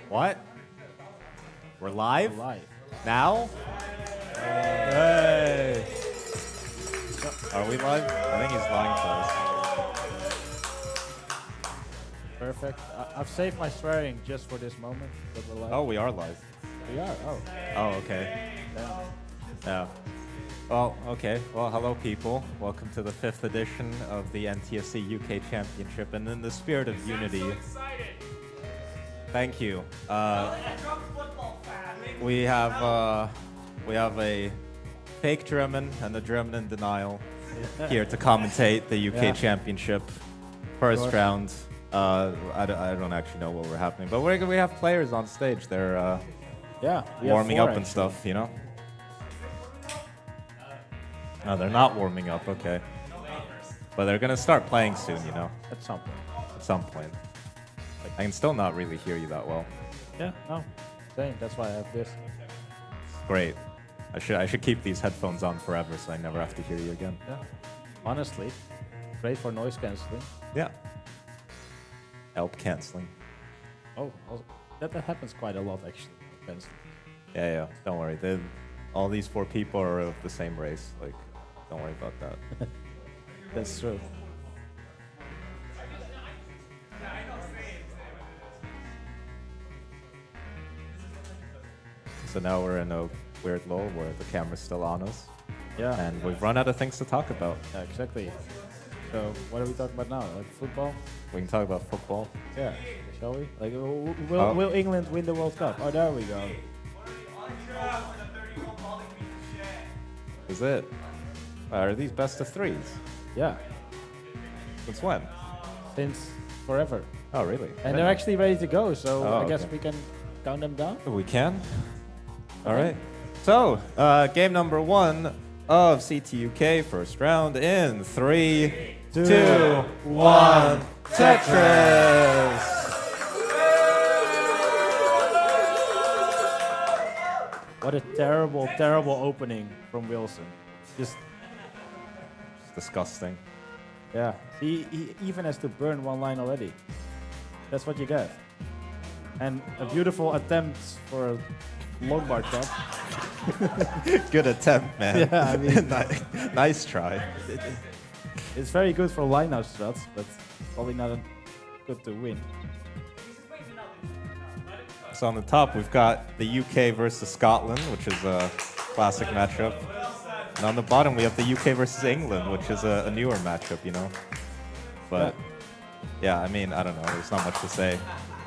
What? We're live? We're live. Now? Hey! Are we live? I think he's lying to us. Perfect. I've saved my swearing just for this moment. That we're live. Oh, we are live. We are. Oh. Oh, okay. Damn. Yeah. Well, okay. Well, hello, people. Welcome to the 5th edition of the NTSC UK Championship. And in the spirit of unity, thank you. We have a fake German and a German in denial here to commentate the UK Championship first round. I don't actually know what we're happening, but we have players on stage. They're warming up and stuff, you know. No, they're not warming up. Okay, but they're gonna start playing soon, you know. At some point. At some point. I can still not really hear you that well. Yeah. No. Same. That's why I have this. Great. I should keep these headphones on forever so I never have to hear you again. Yeah. Honestly, great for noise cancelling. Yeah. Help canceling. Oh, that happens quite a lot actually. Canceling. Yeah. Don't worry. All these 4 people are of the same race. Like, don't worry about that. That's true. So now we're in a weird lull where the camera's still on us. Yeah. And we've run out of things to talk about. Yeah, exactly. So what are we talking about now? Like football? We can talk about football. Yeah. Shall we? Like, will England win the World Cup? Oh, there we go. Is it? Are these best of 3s? Yeah. Since when? Since forever. Oh, really? And they're actually ready to go, so I guess okay. we can count them down. We can. All right. So, game number 1 of CTUK first round in 3, 2, 1. Tetris. What a terrible, terrible opening from Wilson. Just Disgusting. yeah. He even has to burn one line already. That's what you get. And a beautiful attempt for a long bar trap. Good attempt, man. Yeah, I mean, nice try. It's very good for line-out struts, but probably not good to win. So on the top, we've got the UK versus Scotland, which is a classic matchup. And on the bottom, we have the UK versus England, which is a newer matchup, you know. But yeah, I mean, I don't know. There's not much to say.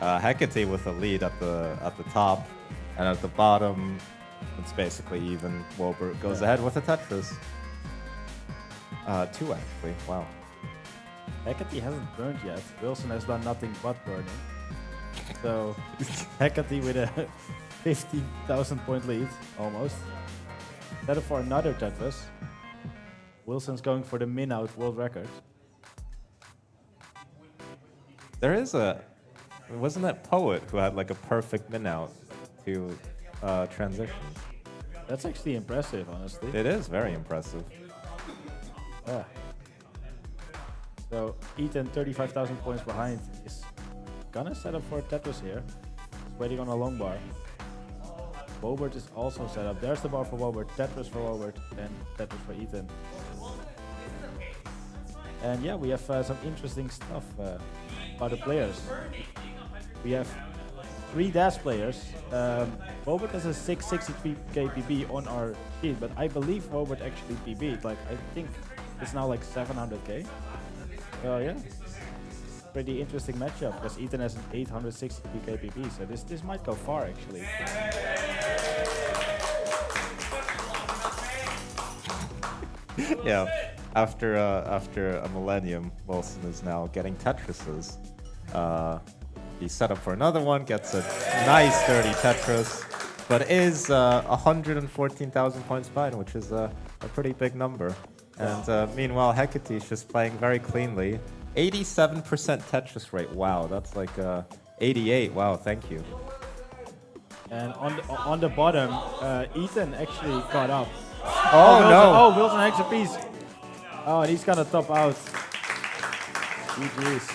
Hecati with a lead at the top, and at the bottom, it's basically even. Wilbert goes ahead with a Tetris. 2 actually. Wow. Hecati hasn't burned yet. Wilson has done nothing but burning. So Hecati with a 15,000 point lead, almost. Set up for another Tetris. Wilson's going for the min-out world record. There is wasn't that Poet who had like a perfect min-out to transition? That's actually impressive, honestly. It is very impressive. Yeah. So Ethan, 35,000 points behind, is gonna set up for a Tetris here. He's waiting on a long bar. Wobert is also set up. There's the bar for Wobert, Tetris for Wobert, and Tetris for Ethan. And yeah, we have some interesting stuff about the players. We have 3 DAS players. Wobert has a 663 KPB on our sheet, but I believe Wobert actually PB'd. Like, I think it's now like 700k. So yeah, pretty interesting matchup because Ethan has an 863 KPB, so this might go far actually. Yeah, after a millennium, Wilson is now getting Tetrises. He's set up for another one, gets a nice dirty Tetris, but is 114,000 points behind, which is a pretty big number. And meanwhile, Hecati is just playing very cleanly. 87% Tetris rate. Wow, that's like 88. Wow, thank you. And on the bottom, Ethan actually caught up. Oh Wilson, no! Oh, Wilson has a piece. Oh, and he's gonna top out. GG's.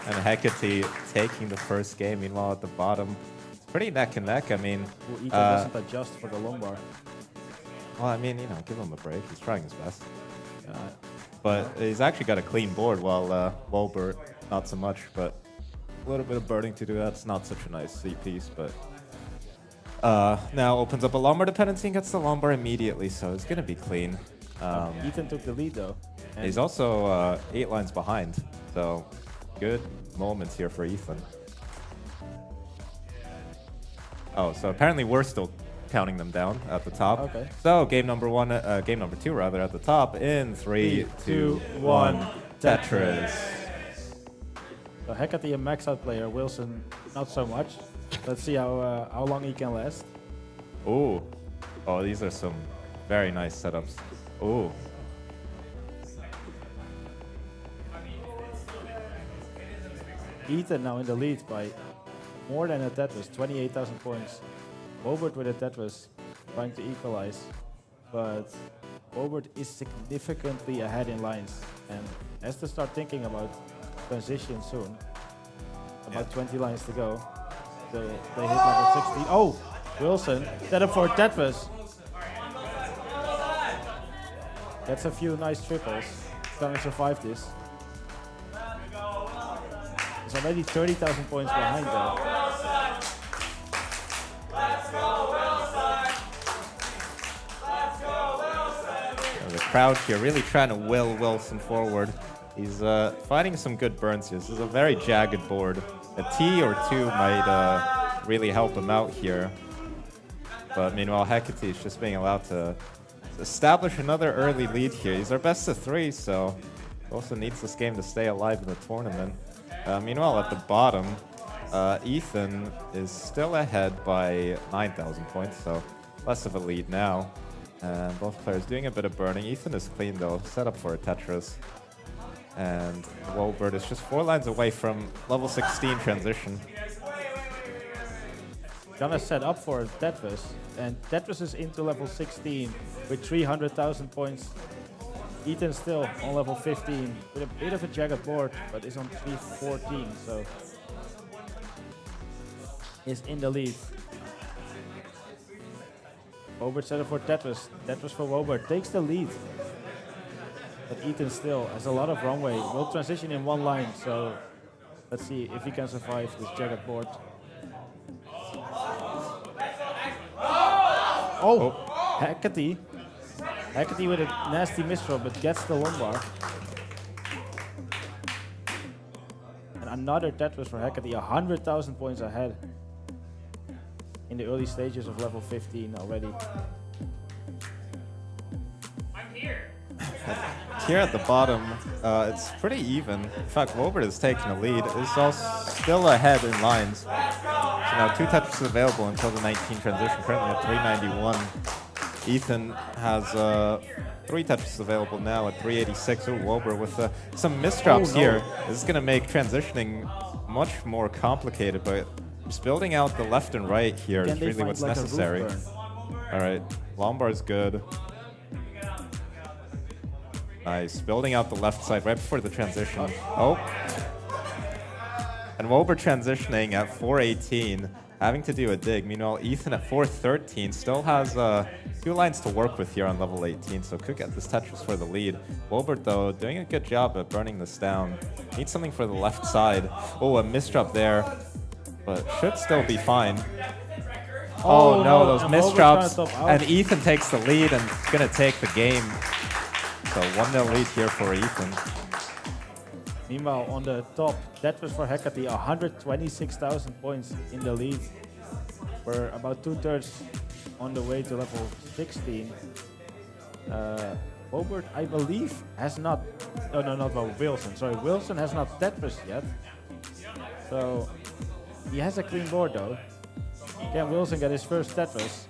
and Hecati taking the first game. Meanwhile, at the bottom, it's pretty neck and neck. I mean, Ethan doesn't adjust for the long bar. well, I mean, give him a break. He's trying his best. But he's actually got a clean board, while Wolbert, not so much. But a little bit of birding to do. That's not such a nice C piece, but now opens up a long bar dependency and gets the long bar immediately, so it's going to be clean. Ethan took the lead, though. He's also 8 lines behind, so good moments here for Ethan. Oh, so apparently we're still counting them down at the top. Okay. So game number 2 rather, at the top in 3, 2, 1, Tetris. So Hecati, a max-out player. Wilson, not so much. Let's see how long he can last. Ooh. Oh, these are some very nice setups. Ooh. Ethan now in the lead by more than a Tetris, 28,000 points. Wolbert with a Tetris, trying to equalize. But Wolbert is significantly ahead in lines and has to start thinking about transition soon. About 20 lines to go. So they hit level 16. Oh! Wilson, set up for a Tetris. Gets a few nice triples. Trying to survive this. He's already 30,000 points behind though. The crowd here really trying to will Wilson forward. He's finding some good burns here. This is a very jagged board. A T or 2 might really help him out here. But meanwhile, Hecati is just being allowed to establish another early lead here. He's our best of 3, so Wilson needs this game to stay alive in the tournament. Meanwhile, at the bottom, Ethan is still ahead by 9,000 points, so less of a lead now. And both players doing a bit of burning. Ethan is clean though, set up for a Tetris. And Wolbert is just 4 lines away from level 16 transition. Gonna set up for a Tetris, and Tetris is into level 16 with 300,000 points. Ethan still on level 15 with a bit of a jagged board, but is on 314, so is in the lead. Wolbert set up for Tetris. Tetris for Wolbert takes the lead. But Ethan still has a lot of runway. Will transition in 1 line, so let's see if he can survive this jagged board. Oh! Hecati. Hecati with a nasty misthrow, but gets the long bar. And another Tetris for Hecati, 100,000 points ahead. In the early stages of level 15 already. I'm here. Here at the bottom, it's pretty even. In fact, Wolbert is taking a lead. Is also still ahead in lines. So now 2 Tetris available until the 19 transition, currently at 391. Ethan has 3 Tetris available now at 386. Ooh, Wolbert with some misdrops here. This is going to make transitioning much more complicated, but just building out the left and right here is really what's necessary. All right, long bar is good. Nice, building out the left side right before the transition. Oh. And Wolbert transitioning at 418, having to do a dig. Meanwhile, Ethan at 413 still has 2 lines to work with here on level 18, so could get this Tetris for the lead. Wolbert, though, doing a good job at burning this down. Needs something for the left side. Oh, a misdrop there, but should still be fine. Oh no, those misdrops. And Ethan takes the lead and gonna take the game. So 1-0 lead here for Ethan. Meanwhile, on the top, Tetris for Hecati, 126,000 points in the lead. We're about 2/3 on the way to level 16. Wolbert, I believe, has not... Oh, no, not Wilson. Sorry, Wilson has not Tetris yet. So, he has a clean board, though. Can Wilson get his first Tetris?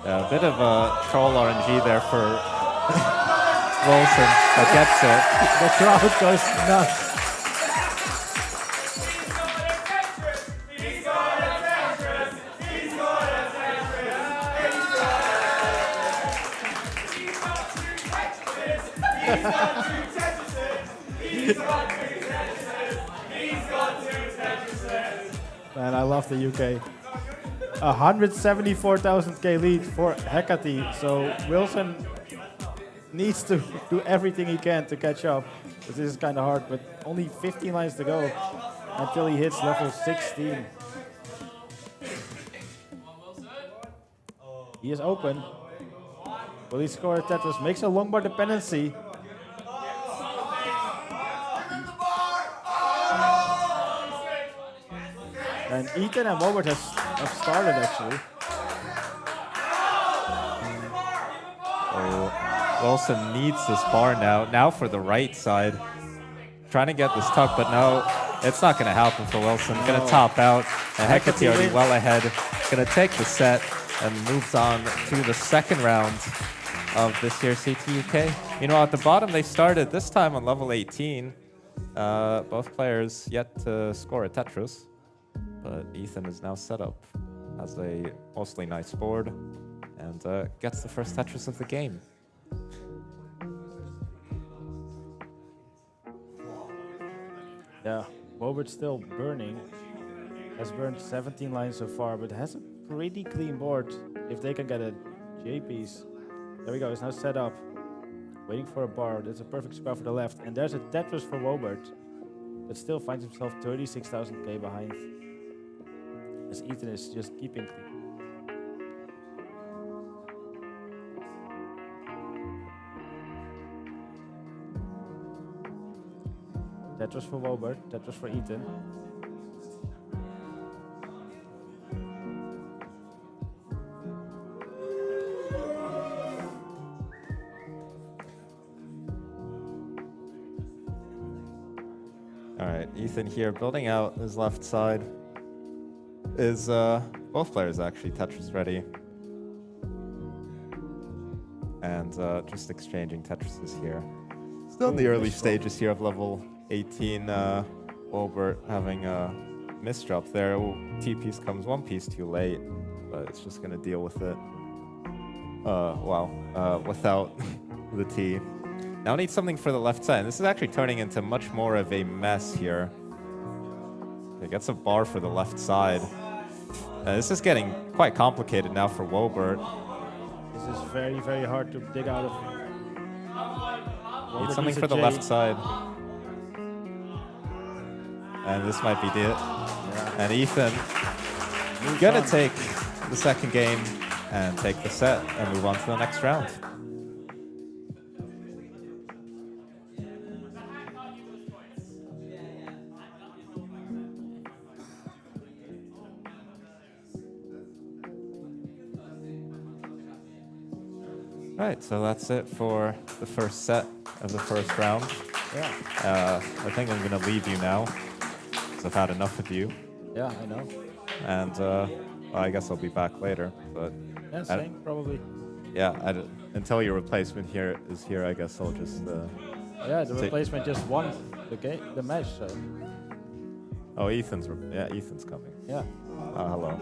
Yeah, a bit of a troll RNG there for Wilson that gets it. The crowd goes nuts. Man, I love the UK. 174,000k lead for Hecati, so Wilson needs to do everything he can to catch up. This is kind of hard, but only 15 lines to go until he hits level 16. He is open. Will he score a Tetris? Makes a long bar dependency. And Ethan and Robert have started actually. Oh, Wilson needs this bar now. Now for the right side. Trying to get this tuck, but no, it's not going to happen for Wilson. Going to top out. And Hecati already well ahead. Going to take the set and moves on to the second round of this year's CTUK. You know, at the bottom they started this time on level 18. Both players yet to score a Tetris. But Ethan is now set up as a mostly nice board and gets the first Tetris of the game. Yeah, Wobert's still burning. Has burned 17 lines so far, but has a pretty clean board if they can get a J piece. There we go, it's now set up. Waiting for a bar. That's a perfect square for the left. And there's a Tetris for Wobert, but still finds himself 36,000k behind. As Ethan is just keeping clean. Tetris for Wobert, Tetris for Ethan. All right, Ethan here building out his left side. Is both players actually Tetris ready? And just exchanging Tetrises here. Still in the early stages here of level 18. Wobert having a misdrop there. T-piece comes one piece too late, but it's just going to deal with it. Without the T. Now needs something for the left side. This is actually turning into much more of a mess here. He gets a bar for the left side. This is getting quite complicated now for Wobert. This is very, very hard to dig out of. Needs something for the left side. And this might be it. Yeah. And Ethan gonna take the second game and take the set and move on to the next round. Right, so that's it for the first set of the first round. Yeah. I think I'm going to leave you now, because I've had enough of you. Yeah, I know. And well, I guess I'll be back later. But yeah, same, probably. Yeah, until your replacement is here, I guess I'll just... yeah, the replacement just won the match, so... Oh, Ethan's coming. Yeah. Hello.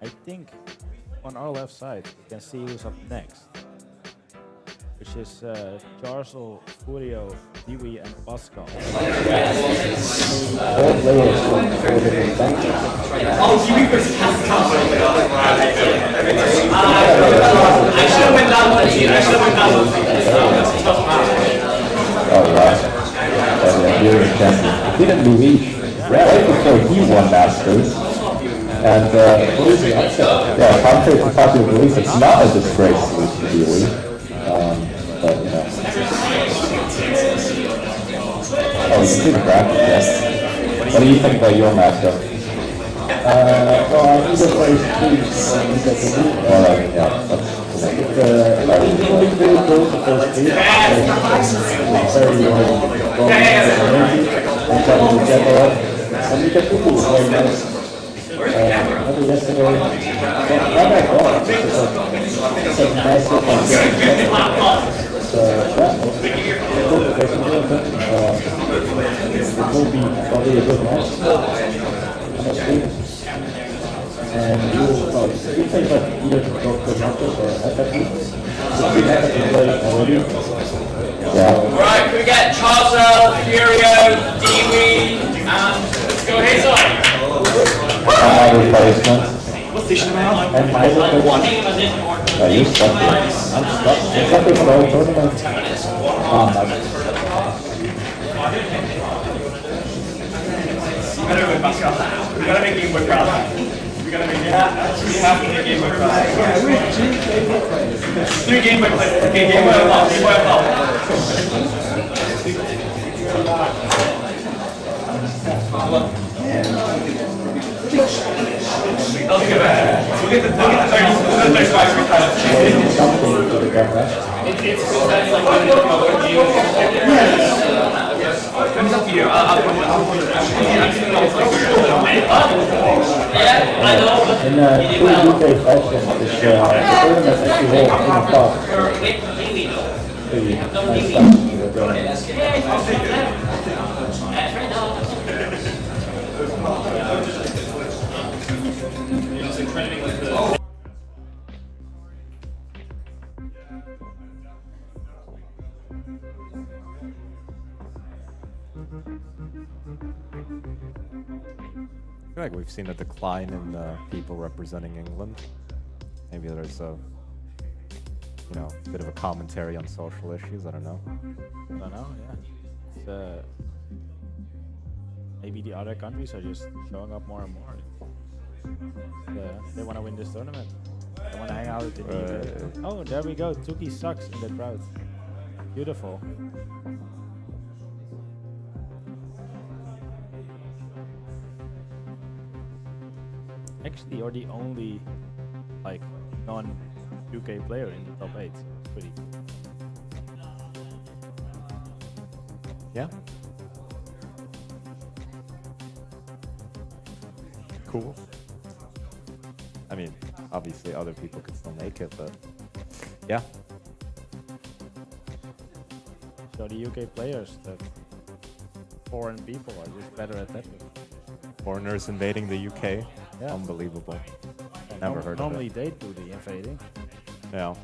I think on our left side, you can see who's up next, which is Jarsel, Furia, Tugi, and Pascal. UK Champion. Didn't do each. Right before he won Masters. And contrary to popular belief, it's not a disgrace to Tugi. But you know. you did practice, yes. What do you think about your matchup? Well, I think the first two, Alright, yeah, that's it's very close the first two. Very strong energy and trying to get up. And you can think it was very nice. Maybe yesterday, not that well, it's just a massive and so, yeah, it will be probably a good match. And you think that either Dr. Marcus or Hecati, so we have to play already. Right, can we get Charles, Furia, Tugi, and let's go his side. my replacement. And my replacement. You're stuck here. I'm stuck. I'm stuck with the whole tournament. We gotta make Game Boy proud. We gotta make it happen. We have to make Game Boy proud. 3 Game Boy players. Okay, Game Boy up, Game Boy up. Look at that. Look at the 35 Something to the camera. It's up to you. In Tugi UK fashion, this tournament actually holds in the top. Pretty nice stuff to the tournament. I feel like we've seen a decline in people representing England. Maybe there's a, bit of a commentary on social issues. I don't know. I don't know, yeah. It's, maybe the other countries are just showing up more and more. They want to win this tournament. They want to hang out with the team. Oh, there we go. Tugi sucks in the crowd. Beautiful. Actually, you're the only non-UK player in the top 8. It's pretty Yeah. Cool. I mean, obviously other people could still make it, but yeah. So the UK players, the foreign people are just better at Tetris. Foreigners invading the UK. Yeah. Unbelievable. And Never heard of normally it. they do the invading. Yeah.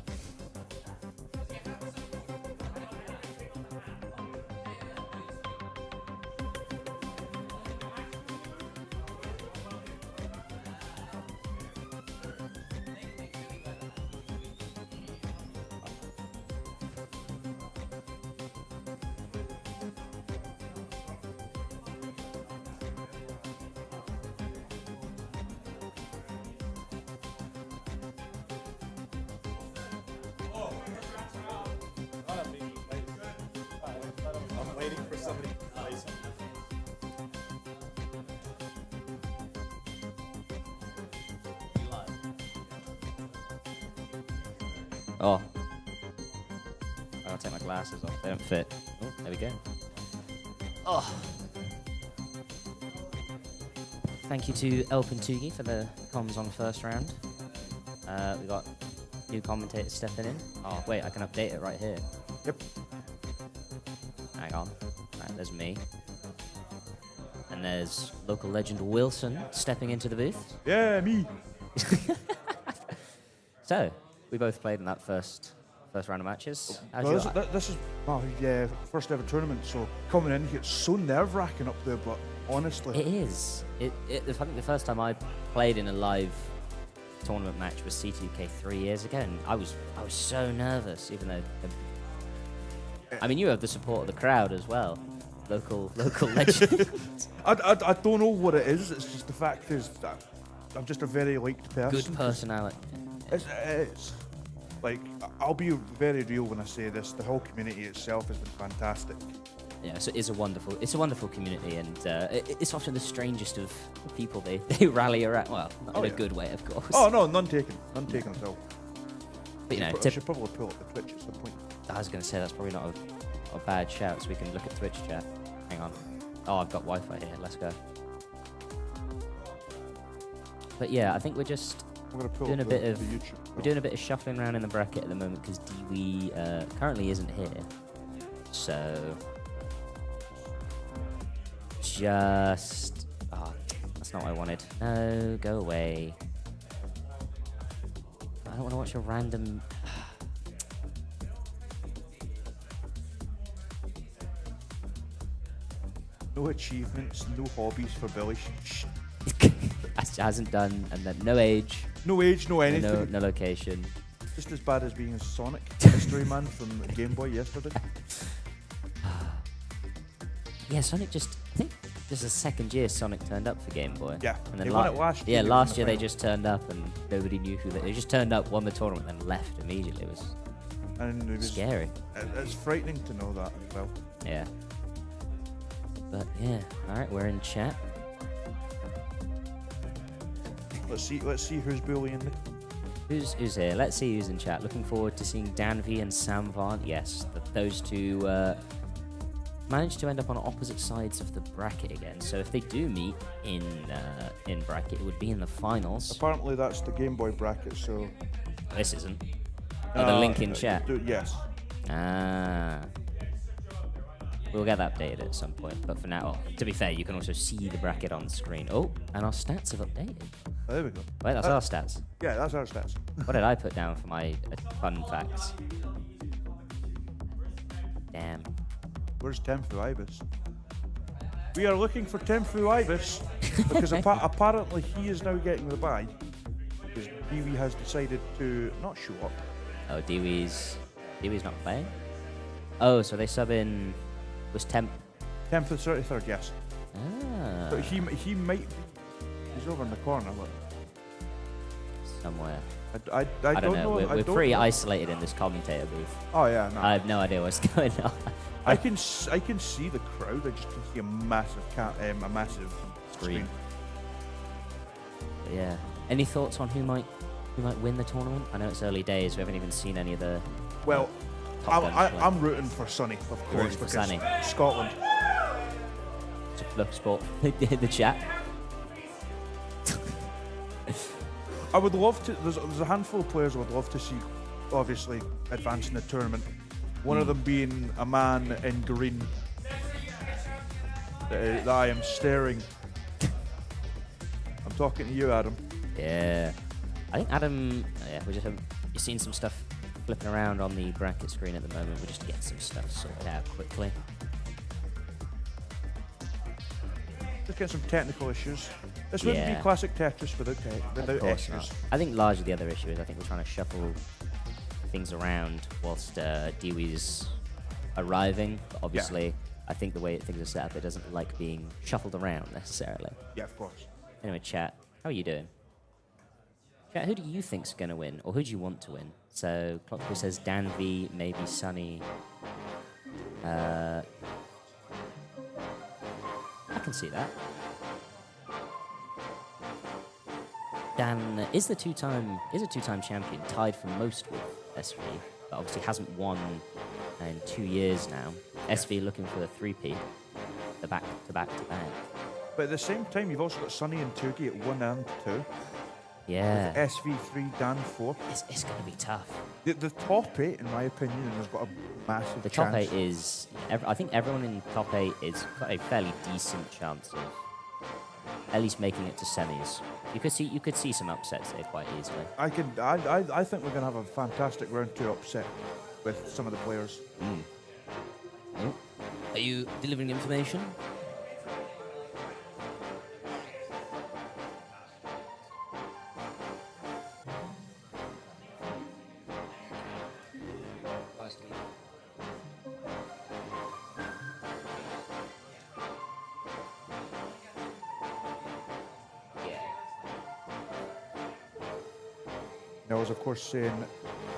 I'm waiting for somebody to play something. Oh. I gotta take my glasses off. They don't fit. Oh, there we go. Oh. Thank you to Elp and Tugi for the comms on the first round. We got new commentators stepping in. Oh, wait, I can update it right here. Yep. Hang on. Right, there's me. And there's local legend Wilson stepping into the booth. Yeah, me. So, we both played in that first round of matches. How'd Well, you this is my first ever tournament, so coming in here, it's so nerve-wracking up there, but honestly... It is. I think the first time I played in a live tournament match was CTWC 3 years ago, and I was so nervous, even though... I mean, you have the support of the crowd as well. Local legend. I don't know what it is, it's just the fact is that I'm just a very liked person. Good personality. It's like, I'll be very real when I say this, the whole community itself has been fantastic. yeah, so it's a wonderful community, and it's often the strangest of people they rally around. Well, not in a good way, of course. Oh no, none taken at all. But you know, I should probably pull up the Twitch at some point. I was going to say that's probably not a bad shout, so we can look at Twitch chat. Hang on. Oh, I've got Wi-Fi here. Let's go. But yeah, I think we're just doing a bit of we're doing a bit of shuffling around in the bracket at the moment because Dewey currently isn't here. So just that's not what I wanted. No, go away. I don't want to watch a random. No achievements, no hobbies for Billy. Shh. Hasn't done, and then no age. No age, no anything. No location. Just as bad as being a Sonic mystery man from Game Boy yesterday. Yeah, Sonic I think this is the second year Sonic turned up for Game Boy. Yeah, and then they won it last year. Yeah, last year they just turned up and nobody knew who they just turned up, won the tournament, and then left immediately. It was scary. It's frightening to know that as well. Yeah. But yeah, all right, we're in chat. Let's see who's bullying me. Who's here? Let's see who's in chat. Looking forward to seeing Danvi and Sam Vaughn. Yes, those two managed to end up on opposite sides of the bracket again. So if they do meet in bracket, it would be in the finals. Apparently that's the Game Boy bracket, so... This isn't. Oh, the link in chat? Yes. Ah. We'll get that updated at some point, but for now, to be fair, you can also see the bracket on the screen. Oh, and our stats have updated. Oh, there we go. Wait, that's our stats. Yeah, that's our stats. What did I put down for my fun facts? Damn. Where's Tenfu Ibis? We are looking for Tenfu Ibis because apparently he is now getting the bye because Dewey has decided to not show up. Oh, Dewey's not playing? Oh, so they sub in... Was Temp 33rd, yes. Ah. But he might be. He's over in the corner. Look. Somewhere. I don't know. We're pretty isolated in this commentator booth. Oh yeah, no. I have no idea what's going on. I can see the crowd. I just can see a massive screen. But yeah. Any thoughts on who might win the tournament? I know it's early days. We haven't even seen any of the. Well. I'm rooting for Sonny, of course, because Sonny. Scotland. It's a fluff sport in the chat. I would love to. There's a handful of players I would love to see, obviously, advance in the tournament. One of them being a man in green that I am staring. I'm talking to you, Adam. Yeah. I think Adam. Yeah, we just have. You've seen some stuff flipping around on the bracket screen at the moment. We're just getting some stuff sorted out quickly. Just get some technical issues. This wouldn't be classic Tetris without issues. Not. I think largely the other issue is I think we're trying to shuffle things around whilst Dewey's arriving. But obviously, I think the way things are set up, it doesn't like being shuffled around necessarily. Yeah, of course. Anyway, chat, how are you doing? Chat, who do you think's going to win, or who do you want to win? So, Clockboy says Dan V, maybe Sunny. I can see that. Dan is a two-time champion, tied for most with SV, but obviously hasn't won in 2 years now. SV looking for the 3P, the back-to-back. But at the same time, you've also got Sunny and Tugi at 1 and 2. Yeah. With SV3, Dan 4. It's going to be tough. The top 8, in my opinion, has got a massive chance. The top 8 is... I think everyone in top 8 is got a fairly decent chance of at least making it to semis. You could see some upsets there quite easily. I think we're going to have a fantastic round 2 upset with some of the players. Oh. Are you delivering information? I was, of course, saying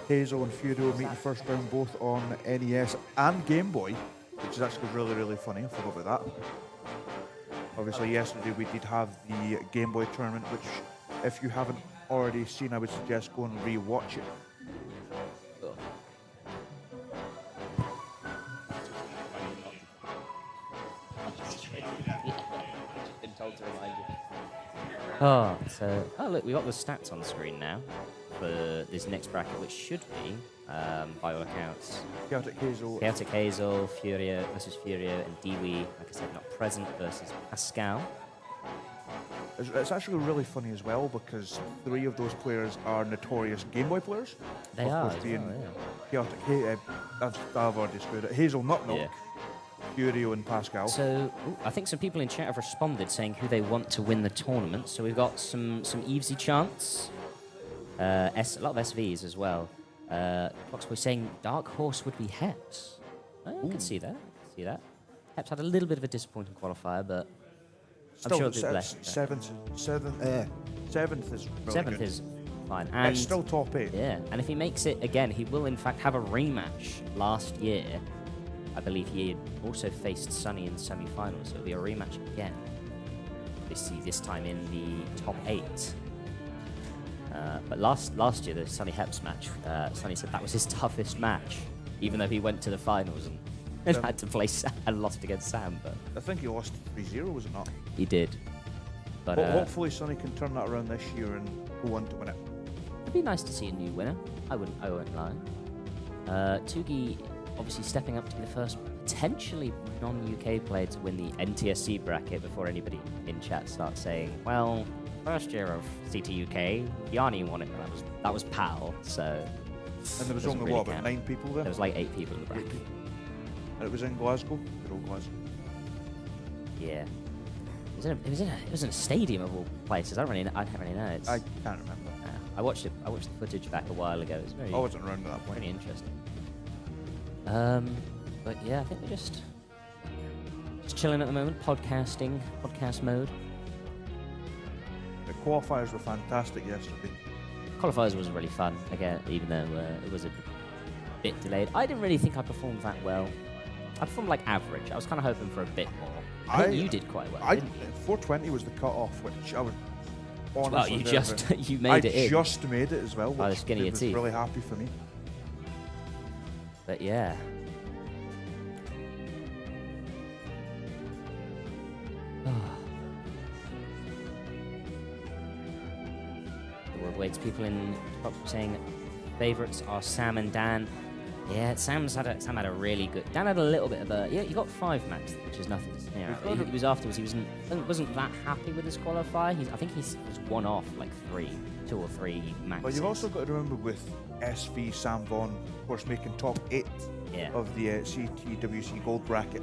Hazel and Furia will meet the first round both on NES and Game Boy. which is actually really funny. I forgot about that. Obviously, yesterday we did have the Game Boy tournament, which, if you haven't already seen, I would suggest going and re-watch it. Oh, so look, we got the stats on the screen now for this next bracket, which should be, by all accounts, Chaotic Hazel. Chaotic Hazel, Furia versus Furia, and Dewey, like I said, not present versus Pascal. It's actually really funny as well because 3 of those players are notorious Game Boy players. They of are course, as being well, Chaotic I've already screwed it. Hazel Knock Knock, Yeah. Furio and Pascal. So I think some people in chat have responded saying who they want to win the tournament. So we've got some Evesy chants, a lot of SVs as well. Foxboy saying Dark Horse would be Heps. I can see that. Heps had a little bit of a disappointing qualifier, but I'm sure they'll be blessed. Seventh is really Seventh good. is fine. And It's still top 8. yeah, and if he makes it again, he will in fact have a rematch. Last year, I believe he had also faced Sunny in the semi-finals, so it'll be a rematch again. This time in the top 8. But last year, the Sunny Heps match, Sunny said that was his toughest match, even though he went to the finals and had to play and lost against Sam. But I think he lost 3-0, was it not? he did. But Hopefully Sonny can turn that around this year and go on to win it. it'd be nice to see a new winner. I won't lie. Tugi obviously stepping up to be the first potentially non-UK player to win the NTSC bracket before anybody in chat starts saying, well, first year of CTUK, Yanni won it, and that was PAL, so... And there was doesn't only, really what, about count. 9 people there? There was like 8 people in the bracket. And it was in Glasgow? Good old Glasgow. Yeah. It was in a stadium of all places. I don't really know. It's, I can't remember. I watched the footage back a while ago. It was very I wasn't around at that point. pretty interesting. But yeah, I think we're just chilling at the moment, podcast mode. The qualifiers were fantastic yesterday. Qualifiers was really fun again, even though it was a bit delayed. I didn't really think I performed that well. I performed like average. I was kind of hoping for a bit more. I think you did quite well. 420 was the cut-off, which I was honestly... Well, you you made it in. I just made it as well, By the which skin of your was teeth. really happy for me. But yeah. The world waits. People in box were saying favourites are Sam and Dan. Yeah, Sam had a really good. Dan had a little bit of a. Yeah, he got 5 max, which is nothing to sneer at. He was afterwards. He wasn't that happy with his qualifier. I think he was one off like 2 or 3 maxes. But you've also got to remember with SV Sam Vaughan, of course, making top 8 Yeah. of the CTWC Gold bracket.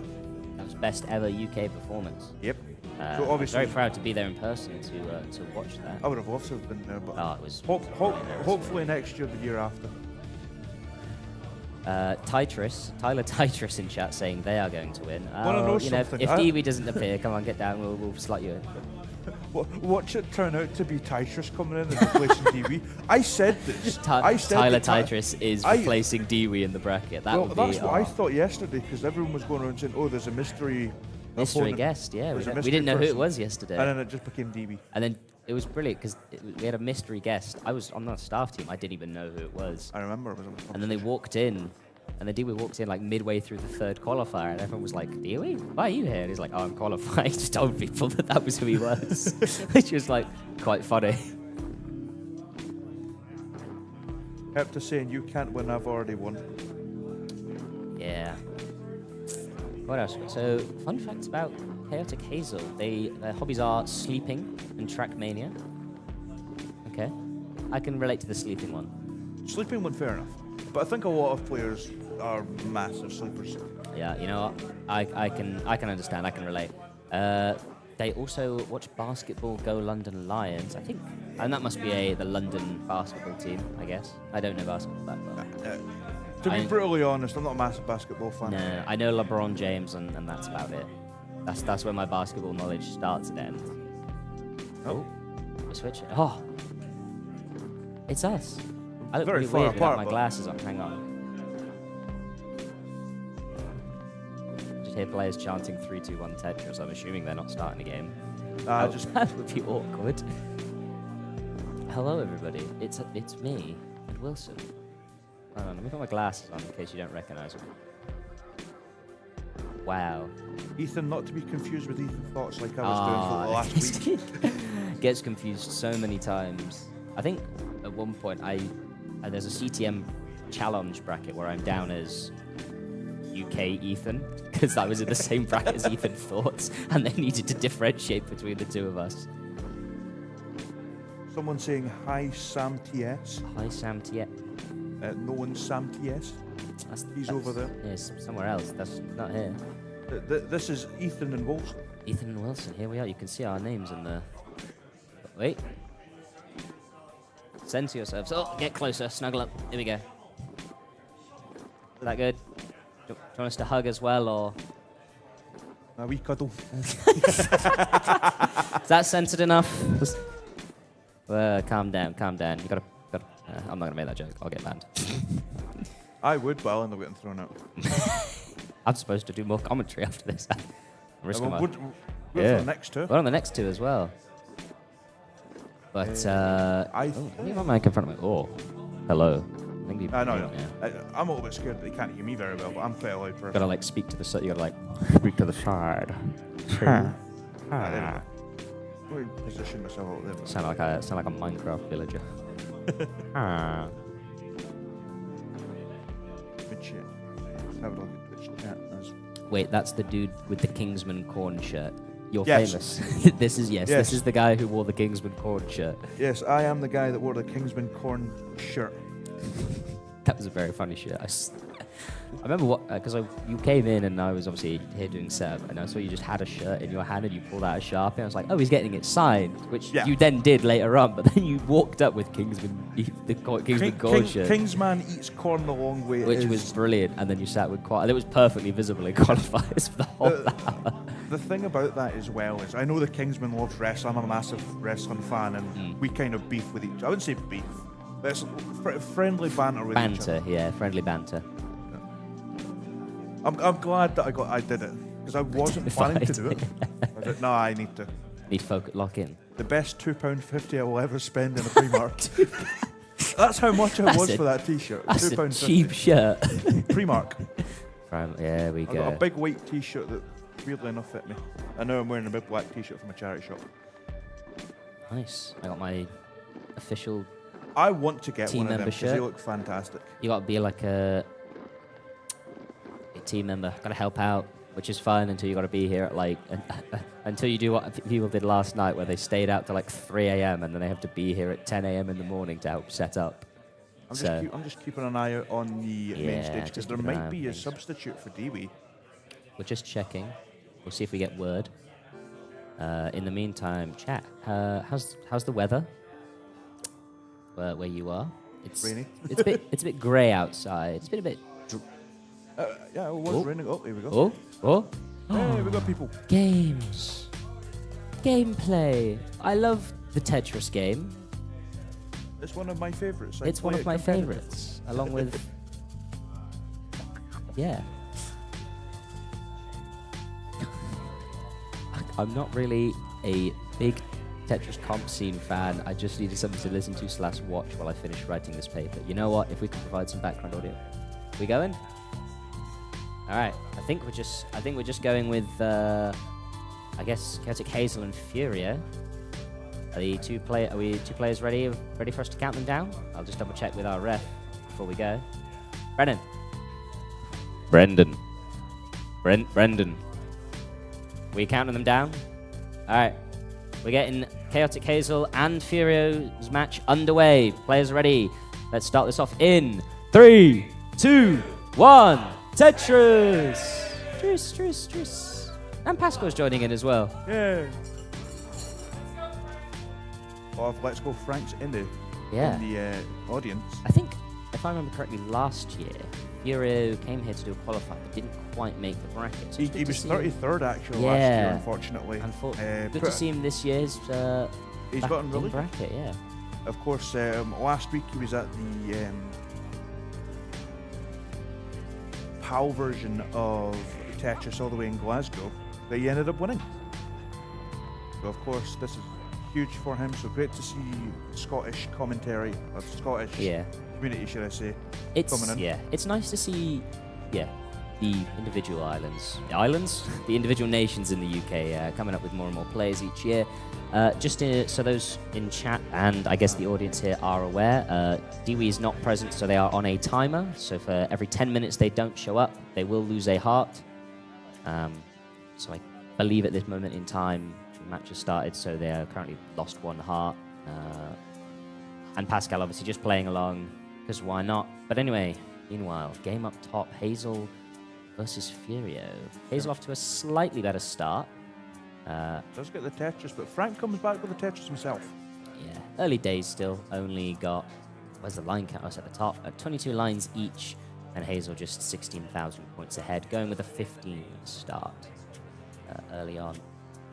That was best ever UK performance. Yep. So So obviously, very proud to be there in person to watch that. I would have loved to have been there, but Oh, it was. hopefully next year, the year after. Tyler Tetris in chat saying they are going to win. Wanna know You know, something? if Dewey doesn't appear, come on, get down. We'll slot you in. Watch it turn out to be Tetris coming in and replacing DB. I said this. I said Tyler that Tetris is replacing Dewey in the bracket. That would be. That's what I thought yesterday because everyone was going around saying, "Oh, there's a mystery opponent." guest. Yeah, There's a we mystery didn't know who it person. was yesterday. And then it just became DB. And then it was brilliant because we had a mystery guest. I was on the staff team. I didn't even know who it was. I remember it was on the And then they walked in, and the Dewey walked in like midway through the 3rd qualifier, and everyone was like, Dewey, why are you here? And he's like, oh, I'm qualified. He just told people that was who he was, which was like quite funny. Kept us saying, "You can't win. I've already won." Yeah. What else? So, fun facts about Chaotic Hazel. Their hobbies are sleeping and Trackmania. Okay. I can relate to the sleeping one. Sleeping one, fair enough. But I think a lot of players are massive sleepers. Yeah, you know what? I can understand. I can relate. They also watch basketball Go London Lions, I think. And that must be the London basketball team, I guess. I don't know basketball that well. To be brutally honest, I'm not a massive basketball fan. No, I know LeBron James, and that's about it. That's where my basketball knowledge starts and ends. Oh. We're switching. Oh, it's us. I look Very really far weird apart, without my but- glasses on. Hang on. just hear players chanting 3, 2, 1 Tetris. I'm assuming they're not starting a game. Just That would be awkward. Hello, everybody. It's me and Wilson. Hold on, let me put my glasses on in case you don't recognize me. Wow. Ethan, not to be confused with Ethan Thoughts like I was doing for the last week. Gets confused so many times. I think at one point there's a CTM challenge bracket where I'm down as UK Ethan because I was in the same bracket as Ethan Thoughts, and they needed to differentiate between the two of us. Someone saying hi Sam TS. Hi Sam TS. No one's Sam TS. He's over there. Yes, somewhere else. That's not here. This is Ethan and Wilson. Ethan and Wilson. Here we are. You can see our names in the. Wait. Center yourselves. Oh, get closer. Snuggle up. Here we go. Is that good? Do you want us to hug as well, or? A wee cuddle. Is that centered enough? Calm down. You gotta. I'm not gonna make that joke. I'll get banned. I would, but I'll end up getting thrown out. I'm supposed to do more commentary after this. We're on the next two. We're on the next two as well. But I leave my mic in front of me. Oh, hello. I think no. I'm a little bit scared that they can't hear me very well, but I'm quite a loud person. Gotta like speak to the side. You gotta like speak to the side. There we go. Position myself out there. Sound like a Minecraft villager. Good shit. Have a look at Twitch chat. Wait, that's the dude with the Kingsman Corn shirt. You're Yes. famous. This is the guy who wore the Kingsman Corn shirt. Yes, I am the guy that wore the Kingsman Corn shirt. That was a very funny shirt. I remember because you came in and I was obviously here doing setup, and I saw you just had a shirt in your hand and you pulled out a Sharpie. And I was like, oh, he's getting it signed, which you then did later on. But then you walked up with the Kingsman Corn shirt. Kingsman eats corn the long way. Which was brilliant. And then you sat with and it was perfectly visible in qualifiers for the whole hour. The thing about that as well is I know the Kingsman loves wrestling. I'm a massive wrestling fan, and we kind of beef with each other. I wouldn't say beef, but it's friendly banter with each other. Friendly banter. I'm glad that I did it because I wasn't planning to do it. I thought, no, I need to. Lock in. The best £2.50 I will ever spend in a Primark. That's how much I was for that T-shirt. That's £2.50. a cheap shirt. Primark. Yeah, we go. I got a big white T-shirt that weirdly enough fit me. I know I'm wearing a big black T-shirt from a charity shop. Nice. I got my official. I want to get team one of them member because they shirt. look fantastic. You got to be like a team member. Got to help out, which is fun until you got to be here at like until you do what people did last night, where they stayed out till like 3 a.m. and then they have to be here at 10 a.m. in the morning to help set up. I'm just keeping an eye out on the main stage because just there keep an eye might on be a things. substitute for Dewey. We're just checking. We'll see if we get word. In the meantime, chat. How's the weather? Where you are? It's rainy. It's a bit grey outside. It's been a bit. Yeah, it was raining. Oh, here we go. Hey, we got people. Games. Gameplay. I love the Tetris game. It's one of my favourites. It's one of my favourites, along with. Yeah. I'm not really a big Tetris comp scene fan. I just needed something to listen to / watch while I finish writing this paper. You know what? If we could provide some background audio. We going? All right. I think we're just going with I guess Chaotic Hazel and Furia. Are we two players ready for us to count them down? I'll just double check with our ref before we go. Brendan. We counting them down? All right. We're getting Chaotic Hazel and Furio's match underway. Players ready? Let's start this off in 3, 2, 1. Tetris! Tris. And Pascal's joining in as well. Yeah. Oh, let's go Frank's in the audience. I think, if I remember correctly, last year, Furio came here to do a qualifier but didn't quite make the bracket. So He was 33rd actually last year, unfortunately. Good to see him this year's he's gotten really good. bracket, yeah. Of course, last week he was at the PAL version of Tetris all the way in Glasgow that he ended up winning. So of course this is huge for him. So great to see Scottish commentary, or Scottish community, should I say, coming in. Yeah, it's nice to see, the individual the individual nations in the UK coming up with more and more players each year. So those in chat and I guess the audience here are aware, Dewey is not present, so they are on a timer. So for every 10 minutes they don't show up, they will lose a heart. So I believe at this moment in time, the match has started, so they are currently lost 1 heart. And Pascal obviously just playing along, because why not? But anyway, meanwhile, game up top, Hazel versus Furio. Hazel off to a slightly better start. Does get the Tetris, but Frank comes back with the Tetris himself. Yeah, early days still. Only got, where's the line count? I was at the top. 22 lines each, and Hazel just 16,000 points ahead, going with a 15 start early on.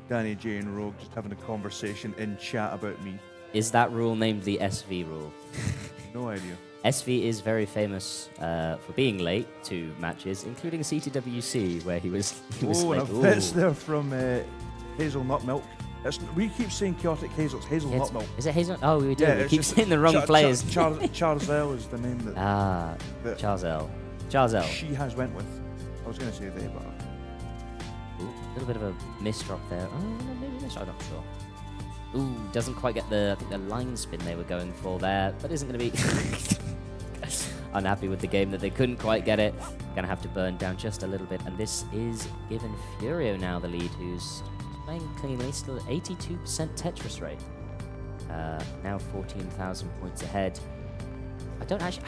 Danny J and Rogue just having a conversation in chat about me. Is that rule named the SV rule? No idea. SV is very famous for being late to matches, including CTWC, where he was and late. a bits there from Hazelnut Milk. We keep saying Chaotic Hazel. It's Hazelnut Milk. Is it Hazelnut? Oh, we do. Yeah, we it's keep just saying the wrong players. Charles L is the name that. Charles L. Charles L. She has went with. I was going to say they, but. A little bit of a misdrop there. Oh, no, maybe misdrop. I'm not sure. Ooh, doesn't quite get the line spin they were going for there, but isn't going to be unhappy with the game that they couldn't quite get it. Going to have to burn down just a little bit, and this is giving Furio now the lead, who's playing cleanly, still at 82% Tetris rate. Now 14,000 points ahead. I don't actually...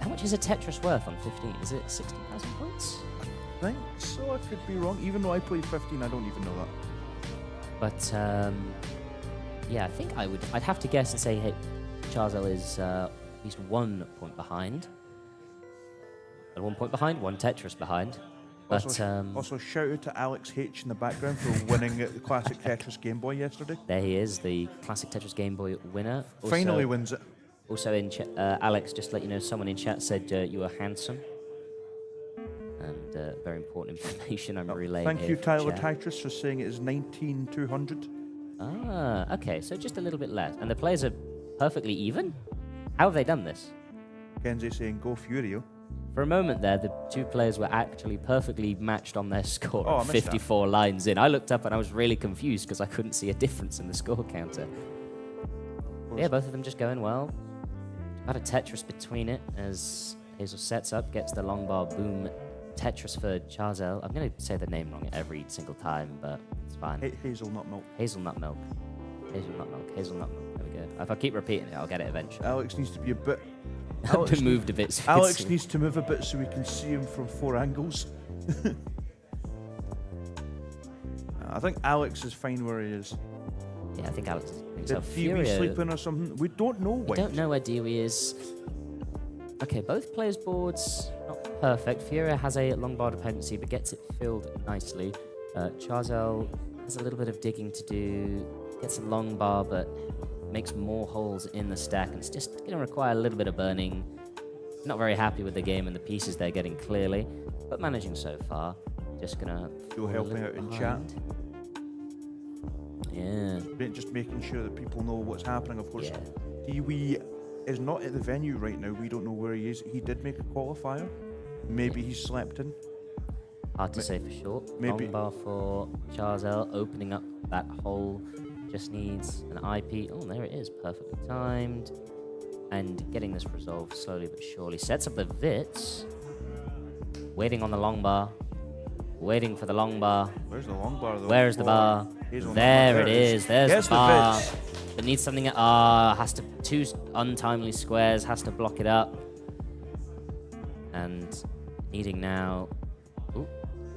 How much is a Tetris worth on 15? Is it 60,000 points? I think so, I could be wrong. Even though I played 15, I don't even know that. But, yeah, I think I'd have to guess and say, hey, Charles L is at least 1 point behind. And 1 point behind, 1 Tetris behind. But, also, shout out to Alex H in the background for winning the Classic Tetris Game Boy yesterday. There he is, the Classic Tetris Game Boy winner. Also, finally wins it. Also in chat, Alex, just to let you know, someone in chat said you were handsome. And very important information I'm relaying. Thank you, for Tyler chat. Tetris, for saying it is 19,200. Ah, okay, so just a little bit less. And the players are perfectly even? How have they done this? Kenzie saying, go Furio. For a moment there, the two players were actually perfectly matched on their score. Oh, I missed 54 lines in. I looked up and I was really confused because I couldn't see a difference in the score counter. Yeah, both of them just going well. About a Tetris between it as Hazel sets up, gets the long bar boom Tetris for Chazel. I'm going to say the name wrong every single time, but it's fine. Hazelnut Milk. Hazelnut milk. Hazelnut milk. Hazelnut milk. There we go. If I keep repeating it, I'll get it eventually. Alex needs to be a bit... I've been moved a bit. So Alex needs to move a bit so we can see him from 4 angles. I think Alex is fine where he is. Yeah, I think Alex is doing Did so. Dewey sleeping or something? We don't know. We don't know where Dewey is. Okay, both players' boards not perfect. Furia has a long bar dependency, but gets it filled nicely. Chazel has a little bit of digging to do. Gets a long bar, but makes more holes in the stack, and it's just going to require a little bit of burning. Not very happy with the game and the pieces they're getting clearly, but managing so far. Just going to... You're helping out in chat. Yeah. Just making sure that people know what's happening, of course. Yeah. Dewey is not at the venue right now. We don't know where he is. He did make a qualifier. Maybe he slept in. Hard to say for sure. Maybe. Long bar for Chazel, opening up that hole. Just needs an IP. Oh, there it is. Perfectly timed. And getting this resolved slowly but surely. Sets up the Vits. Waiting on the long bar. Waiting for the long bar. Where's the long bar, though? Where's the bar? There it is. There's the bar. But needs something. Has to... 2 untimely squares. Has to block it up. And needing now... Ooh,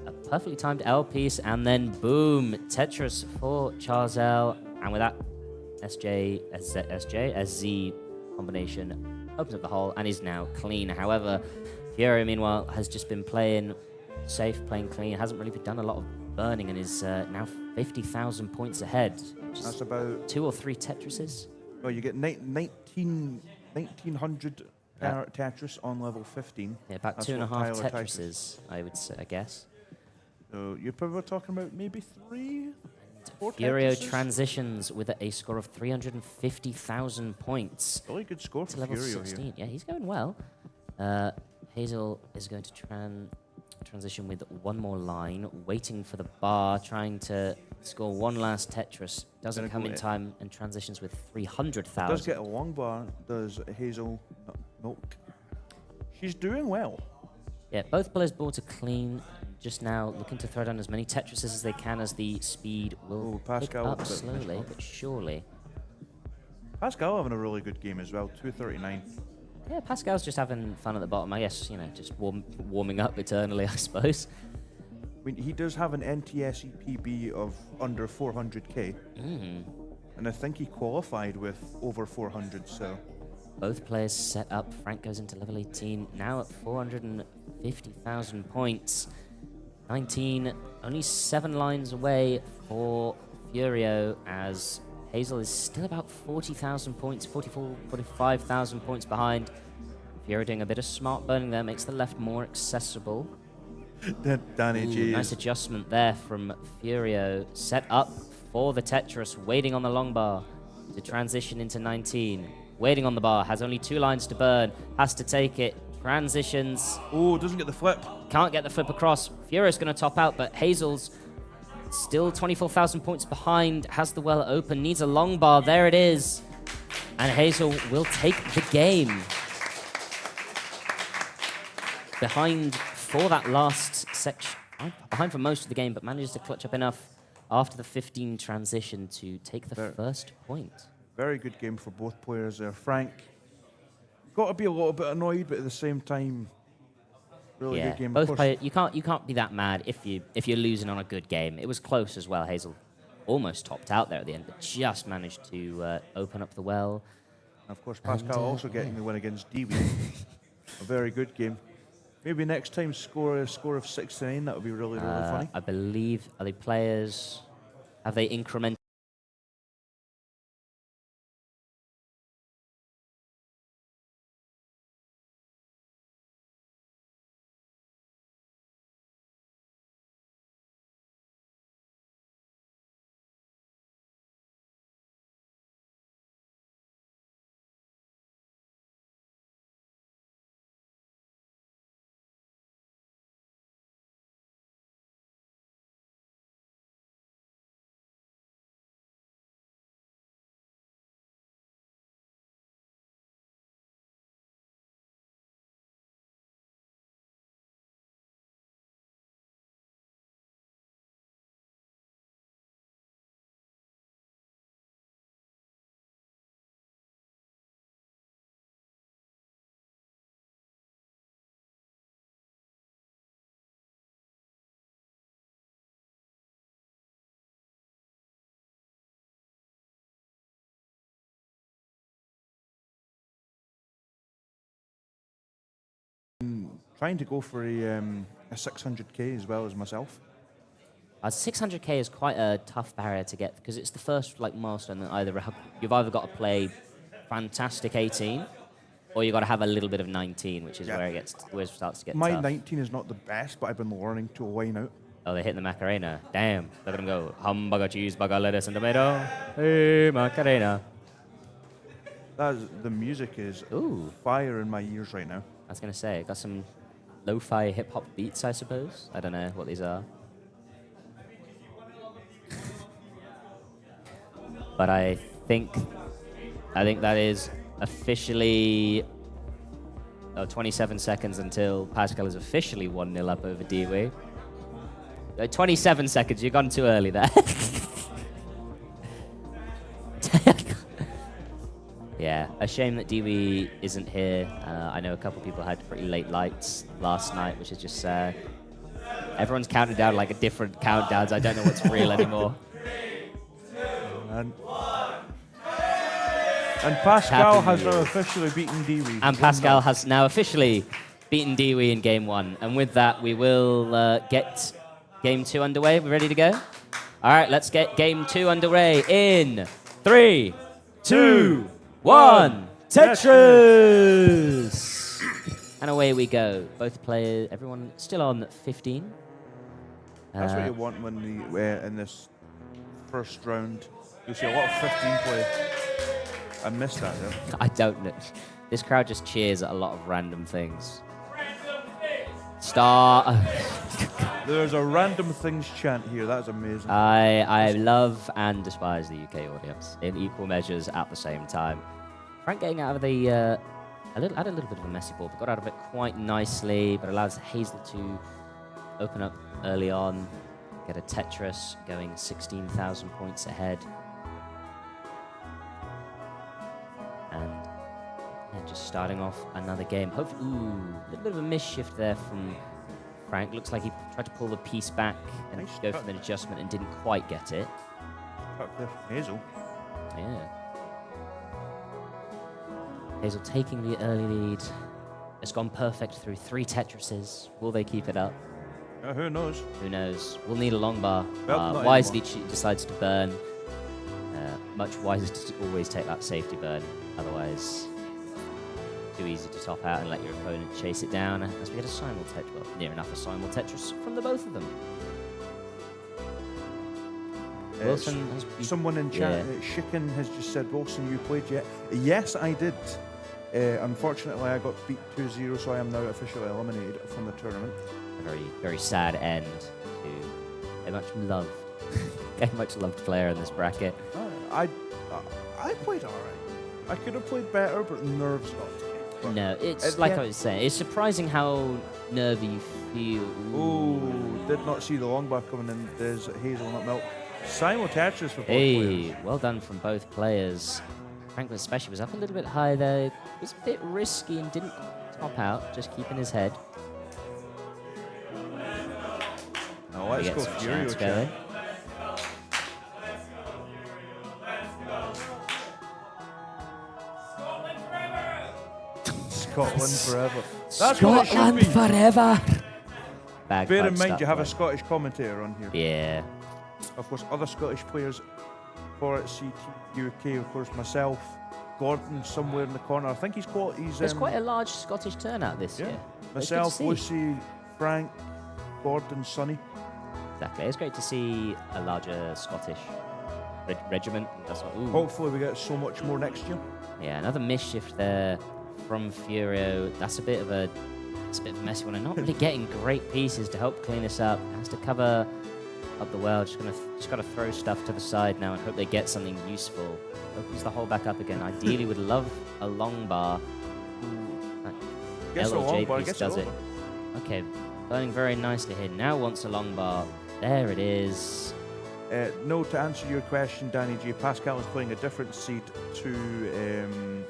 a perfectly timed L piece. And then boom. Tetris for Chazel. And with that SZ combination opens up the hole and is now clean. However, Furia, meanwhile, has just been playing safe, playing clean, hasn't really done a lot of burning, and is now 50,000 points ahead. That's about 2 or 3 Tetrises. Oh, you get 1900 Tetris on level 15. Yeah, about That's 2.5 what Tyler Tetrises, I would say, I guess. So you're probably talking about maybe 3, 4 Furia Tetrises? transitions with a score of 350,000 points. Really good score To for level Furia 16. here. Yeah, he's going well. Hazel is going to transition with one more line, waiting for the bar, trying to score one last Tetris. Doesn't Gonna come go in it. time and transitions with Does 300,000. get a long bar, does Hazel Milk. She's doing well. Yeah, both players boards are clean. Just now looking to throw down as many Tetrises as they can as the speed will Oh, pick Pascal up with a bit of slowly miscall. but surely. Pascal having a really good game as well, 239. Yeah, Pascal's just having fun at the bottom. I guess, just warming up eternally, I suppose. I mean, he does have an NTSE PB of under 400k, and I think he qualified with over 400, so... Both players set up. Frank goes into level 18, now at 450,000 points. 19, only 7 lines away for Furio, as Hazel is still about 40,000 points, 45,000 points behind. Furio doing a bit of smart burning there, makes the left more accessible. Danny G. Nice adjustment there from Furio. Set up for the Tetris, waiting on the long bar to transition into 19. Waiting on the bar, has only 2 lines to burn, has to take it, transitions. Oh, doesn't get the flip. Can't get the flip across. Furio's going to top out, but Hazel's still 24,000 points behind, has the well open, needs a long bar. There it is. And Hazel will take the game. Behind for that last section, behind for most of the game, but manages to clutch up enough after the 15 transition to take the first point. Very good game for both players there. Frank, got to be a little bit annoyed, but at the same time, really good game. Both players, you can't be that mad if you're losing on a good game. It was close as well. Hazel almost topped out there at the end, but just managed to open up the well. And of course, Pascal also getting the win against Dewey. A very good game. Maybe next time score a score of 6-9. That would be really funny. I believe, are they players? Have they incremented? Trying to go for a 600k as well as myself. 600k is quite a tough barrier to get because it's the first milestone that you've either got to play fantastic 18 or you've got to have a little bit of 19, which is where it starts to get My tough. 19 is not the best, but I've been learning to line out. Oh, they hit the Macarena. Damn. Look at them go. Hamburger, cheeseburger, lettuce, and tomato. Hey, Macarena. The music is fire in my ears right now. I was going to say, got some lo-fi hip-hop beats, I suppose. I don't know what these are. But I think that is officially 27 seconds until Pascal is officially 1-0 up over Dewey. 27 seconds, you've gone too early there. Yeah, a shame that Dewey isn't here. I know a couple people had pretty late lights last night, which is just sad. Everyone's counting down like a different countdowns. I don't know what's real anymore. And Pascal has now officially beaten Dewey. And Pascal has now officially beaten Dewey in game 1. And with that, we will get game 2 underway. We ready to go? All right, let's get game 2 underway in 3, 2, 1. Tetris! And away we go. Both players, everyone still on 15. That's what you want when in this first round. You'll see a lot of 15 play. I missed that though. I don't know. This crowd just cheers at a lot of random things. Star. There's a random things chant here. That's amazing. I love and despise the UK audience in equal measures at the same time. Frank getting out of the had a little bit of a messy ball, but got out of it quite nicely. But allows Hazel to open up early on, get a Tetris going 16,000 points ahead, and yeah, just starting off another game. Hopefully, a little bit of a misshift there from Frank. Looks like he tried to pull the piece back and Nice go cut. for an adjustment and didn't quite get it. Cut there from Hazel. Yeah. Hazel taking the early lead. It's gone perfect through 3 Tetrises. Will they keep it up? Who knows? Who knows? We'll need a long bar. Well, not Wisely decides to burn. Much wiser to always take that safety burn. Otherwise, too easy to top out and let your opponent chase it down. As we get a simul Tetris, well, near enough a simul Tetris from the both of them. Wilson has Someone in chat, Shiken, has just said, Wilson, you played yet? Yes, I did. Unfortunately, I got beat 2-0, so I am now officially eliminated from the tournament. a very, very sad end to a much loved, a much loved player in this bracket. I played alright. I could have played better, but nerves got to me. But No, it's like I was saying, it's surprising how nervy you feel. Ooh, did not see the long bar coming in. There's Hazelnut Milk. Simul Tetris for both players. Hey, well done from both players. Franklin especially was up a little bit high there. It was a bit risky and didn't top out, just keeping his head. Now let's He go gets some Furia chance chat. going. Scotland forever. That's what it should be. forever. Bear Bagpipe in mind you have a stuff, Scottish commentator on here. yeah. Of course, other Scottish players for CTWC, of course, myself, Gordon somewhere in the corner. I think he's There's quite a large Scottish turnout this yeah. year. Myself, It's good to see. Lucy, Frank, Gordon, Sonny. Exactly. It's great to see a larger Scottish regiment. That's what, ooh. Hopefully we get so much more next year. Yeah, another misshift there from Furio. That's a bit of a messy one, and not really getting great pieces to help clean this up. Has to cover up the well. Just got to throw stuff to the side now and hope they get something useful. Opens the hole back up again. Ideally, would love a long bar. Gets a long LOJ bar, piece gets does it it. over. Okay, burning very nicely here. Now wants a long bar. There it is. No, to answer your question, Danny G, Pascal is playing a different seed to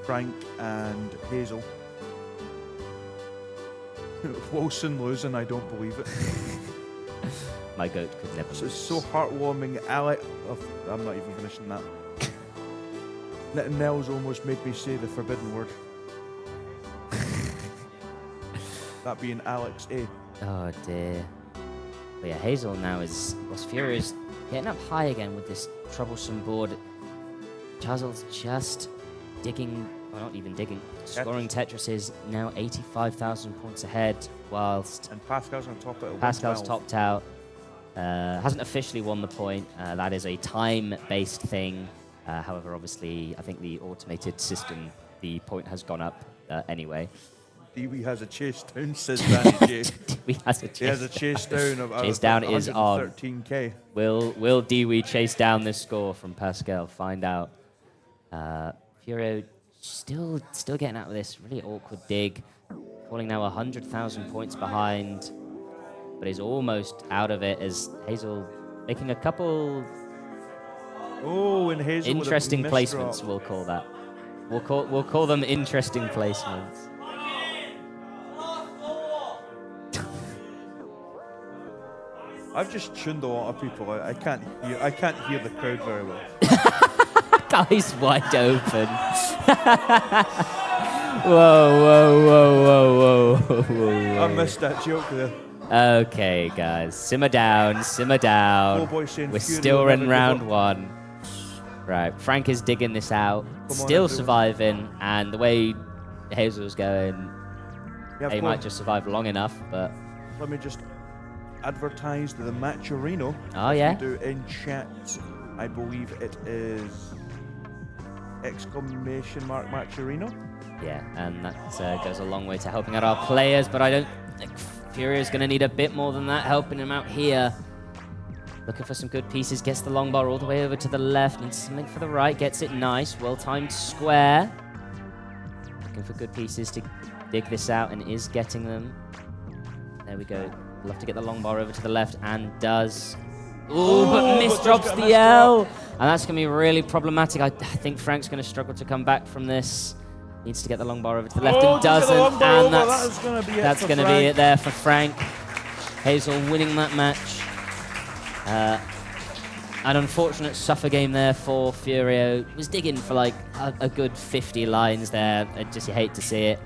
Frank and Hazel. Wilson losing, I don't believe it. My goat could never It's lose. so heartwarming. I'm not even finishing that. Nels almost made me say the forbidden word. That being Alex A. Oh dear. But yeah, Hazel now is... Furia is getting up high again with this troublesome board. Chazel's just digging... Well, not even digging. Scoring Tetris now 85,000 points ahead, whilst And Pascal's on top at Pascal's 112. topped out. Hasn't officially won the point. That is a time-based thing. However, obviously, I think the automated system, the point has gone up anyway. Dewey has a chase down, says Danny J. He has a He has a chase down of Chase down is on. 113k. Will Dewey chase down this score from Pascal? Find out. Furio still getting out of this really awkward dig. Falling now 100,000 points behind, but is almost out of it as Hazel making a couple Oh, and Hazel with a interesting missed placements. drop. We'll call that. We'll call them interesting placements. I've just tuned a lot of people out. I can't hear the crowd very well. Guys wide open. Whoa. I missed that joke there. Okay, guys, simmer down. Oh boy, saying We're Fury still will in never give round up. one. Right, Frank is digging this out, on, still everyone. surviving, and the way Hazel's going, Yeah, of he might course. just survive long enough, but Let me just advertised the Matcherino. Oh, yeah? Do in chat, I believe it is exclamation mark Matcherino. Yeah, and that goes a long way to helping out our players, but I don't think Furia's going to need a bit more than that, helping him out here. Looking for some good pieces, gets the long bar all the way over to the left, needs something for the right, gets it nice, well-timed square. Looking for good pieces to dig this out, and is getting them. There we go. Love to get the long bar over to the left, and does. Ooh, but misdrops the L! And that's going to be really problematic. I think Frank's going to struggle to come back from this. Needs to get the long bar over to the left, and doesn't. And that's going to be it there for Frank. Hazel winning that match. An unfortunate suffer game there for Furia. Was digging for like a good 50 lines there. You hate to see it.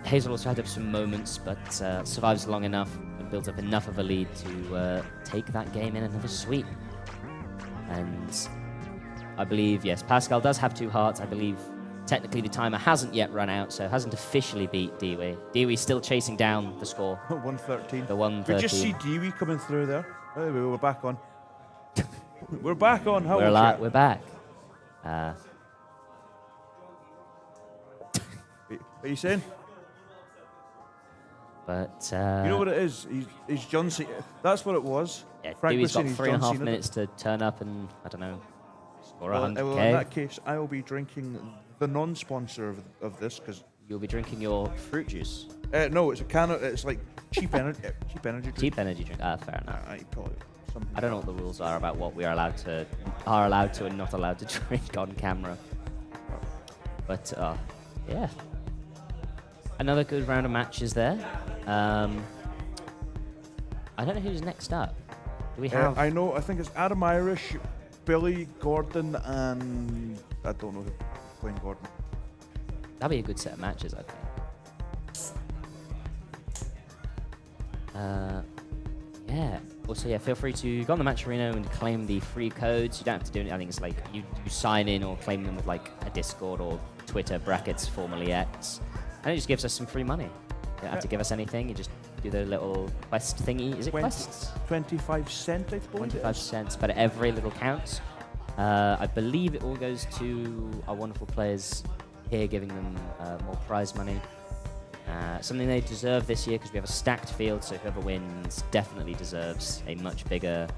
Hazel also had some moments, but survives long enough and builds up enough of a lead to take that game in another sweep. And I believe, yes, Pascal does have 2 hearts. I believe technically the timer hasn't yet run out, so hasn't officially beat Dewey. Dewey's still chasing down the score. 113. The 113. We just see Dewey coming through there. Oh, we're back on. We're back on. How we're back. What are you saying? But you know what it is? He's John Cena. That's what it was. Yeah, Frank Dewey's got was 3.5 minutes to turn up and, I don't know, score 100k. Well, in that case, I will be drinking the non-sponsor of this because you'll be drinking your fruit juice. No, it's a can of. It's like cheap energy. Cheap energy drink. Cheap energy drink. Fair enough. I don't know what the rules are about what we are allowed to and not allowed to drink on camera. But yeah, another good round of matches there. I don't know who's next up. Do we have? I know. I think it's Adam Irish, Billy Gordon, and I don't know who's playing Gordon. That'd be a good set of matches, I think. Yeah. Also, yeah, feel free to go on the Match Arena and claim the free codes. You don't have to do anything. I think it's like you sign in or claim them with like a Discord or Twitter brackets, formerly X, and it just gives us some free money. You don't have to give us anything. You just do the little quest thingy. Is it quests? 25 cents, I believe. 25 cents, but every little counts. I believe it all goes to our wonderful players here, giving them more prize money. Something they deserve this year because we have a stacked field, so whoever wins definitely deserves a much bigger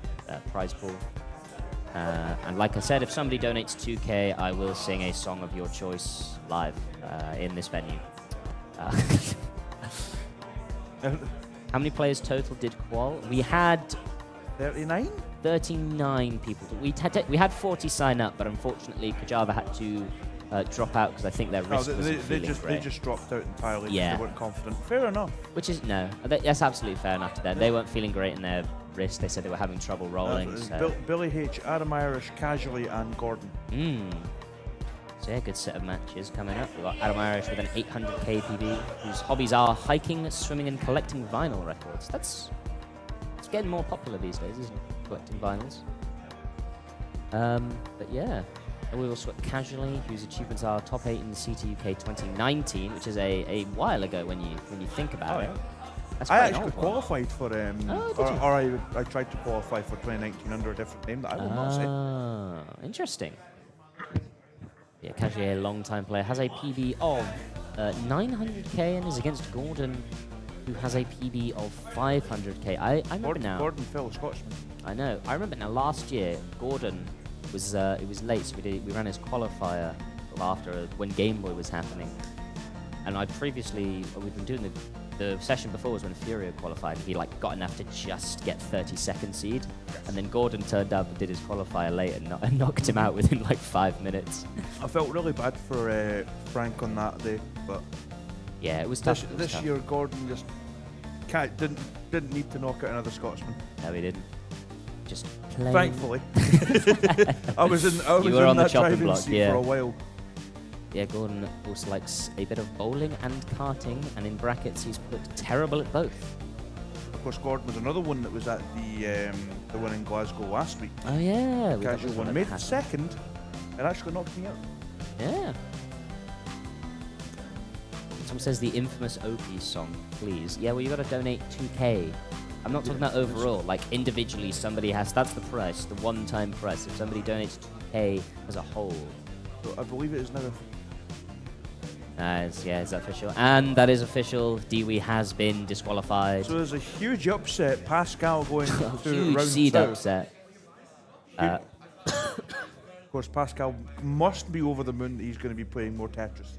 prize pool. And like I said, if somebody donates 2k, I will sing a song of your choice live in this venue. How many players total did qual? We had 39? 39 people. We had 40 sign up, but unfortunately Kujava had to drop out because I think their wrist wasn't feeling great. They just dropped out entirely because Yeah. they weren't confident. Fair enough. Which is, no, that's absolutely fair enough to them. They weren't feeling great in their wrist. They said they were having trouble rolling. So. Billy H, Adam Irish, Casually, and Gordon. So yeah, good set of matches coming up. We've got Adam Irish with an 800k PB, whose hobbies are hiking, swimming, and collecting vinyl records. It's getting more popular these days, isn't it? Collecting vinyls. But yeah. And we've also got Casually, whose achievements are top 8 in the CTWC UK 2019, which is a while ago when you think about it. That's I actually qualified for I tried to qualify for 2019 under a different name that I will not say. Interesting. Yeah, Casually, a long-time player, has a PB of 900k and is against Gordon, who has a PB of 500k. I remember now. Gordon fellow Scotsman. I know. I remember now. Last year, Gordon was it was late, so we ran his qualifier after when Game Boy was happening. And we'd been doing the session before was when Furia qualified. He got enough to just get 32nd seed, and then Gordon turned up and did his qualifier late and knocked him out within 5 minutes. I felt really bad for Frank on that day, but yeah, it was tough. This year, Gordon just didn't need to knock out another Scotsman. No, he didn't. Just plain. Thankfully, I was in on the that chopping driving block, seat yeah. for a while. Yeah, Gordon also likes a bit of bowling and karting, and in brackets he's put terrible at both. Of course, Gordon was another one that was at the one in Glasgow last week. Oh yeah, Casual one made second, and actually knocked me out. Yeah. Someone says the infamous OP song, please. Yeah, well you got to donate 2k I'm not talking about overall. Like individually, somebody has. That's the price, the one-time price. If somebody donates 2K as a whole. So I believe it is now. Yeah, it's official. And that is official. Dewey has been disqualified. So there's a huge upset. Pascal going to Huge round seed 2. upset. Of course, Pascal must be over the moon that he's going to be playing more Tetris.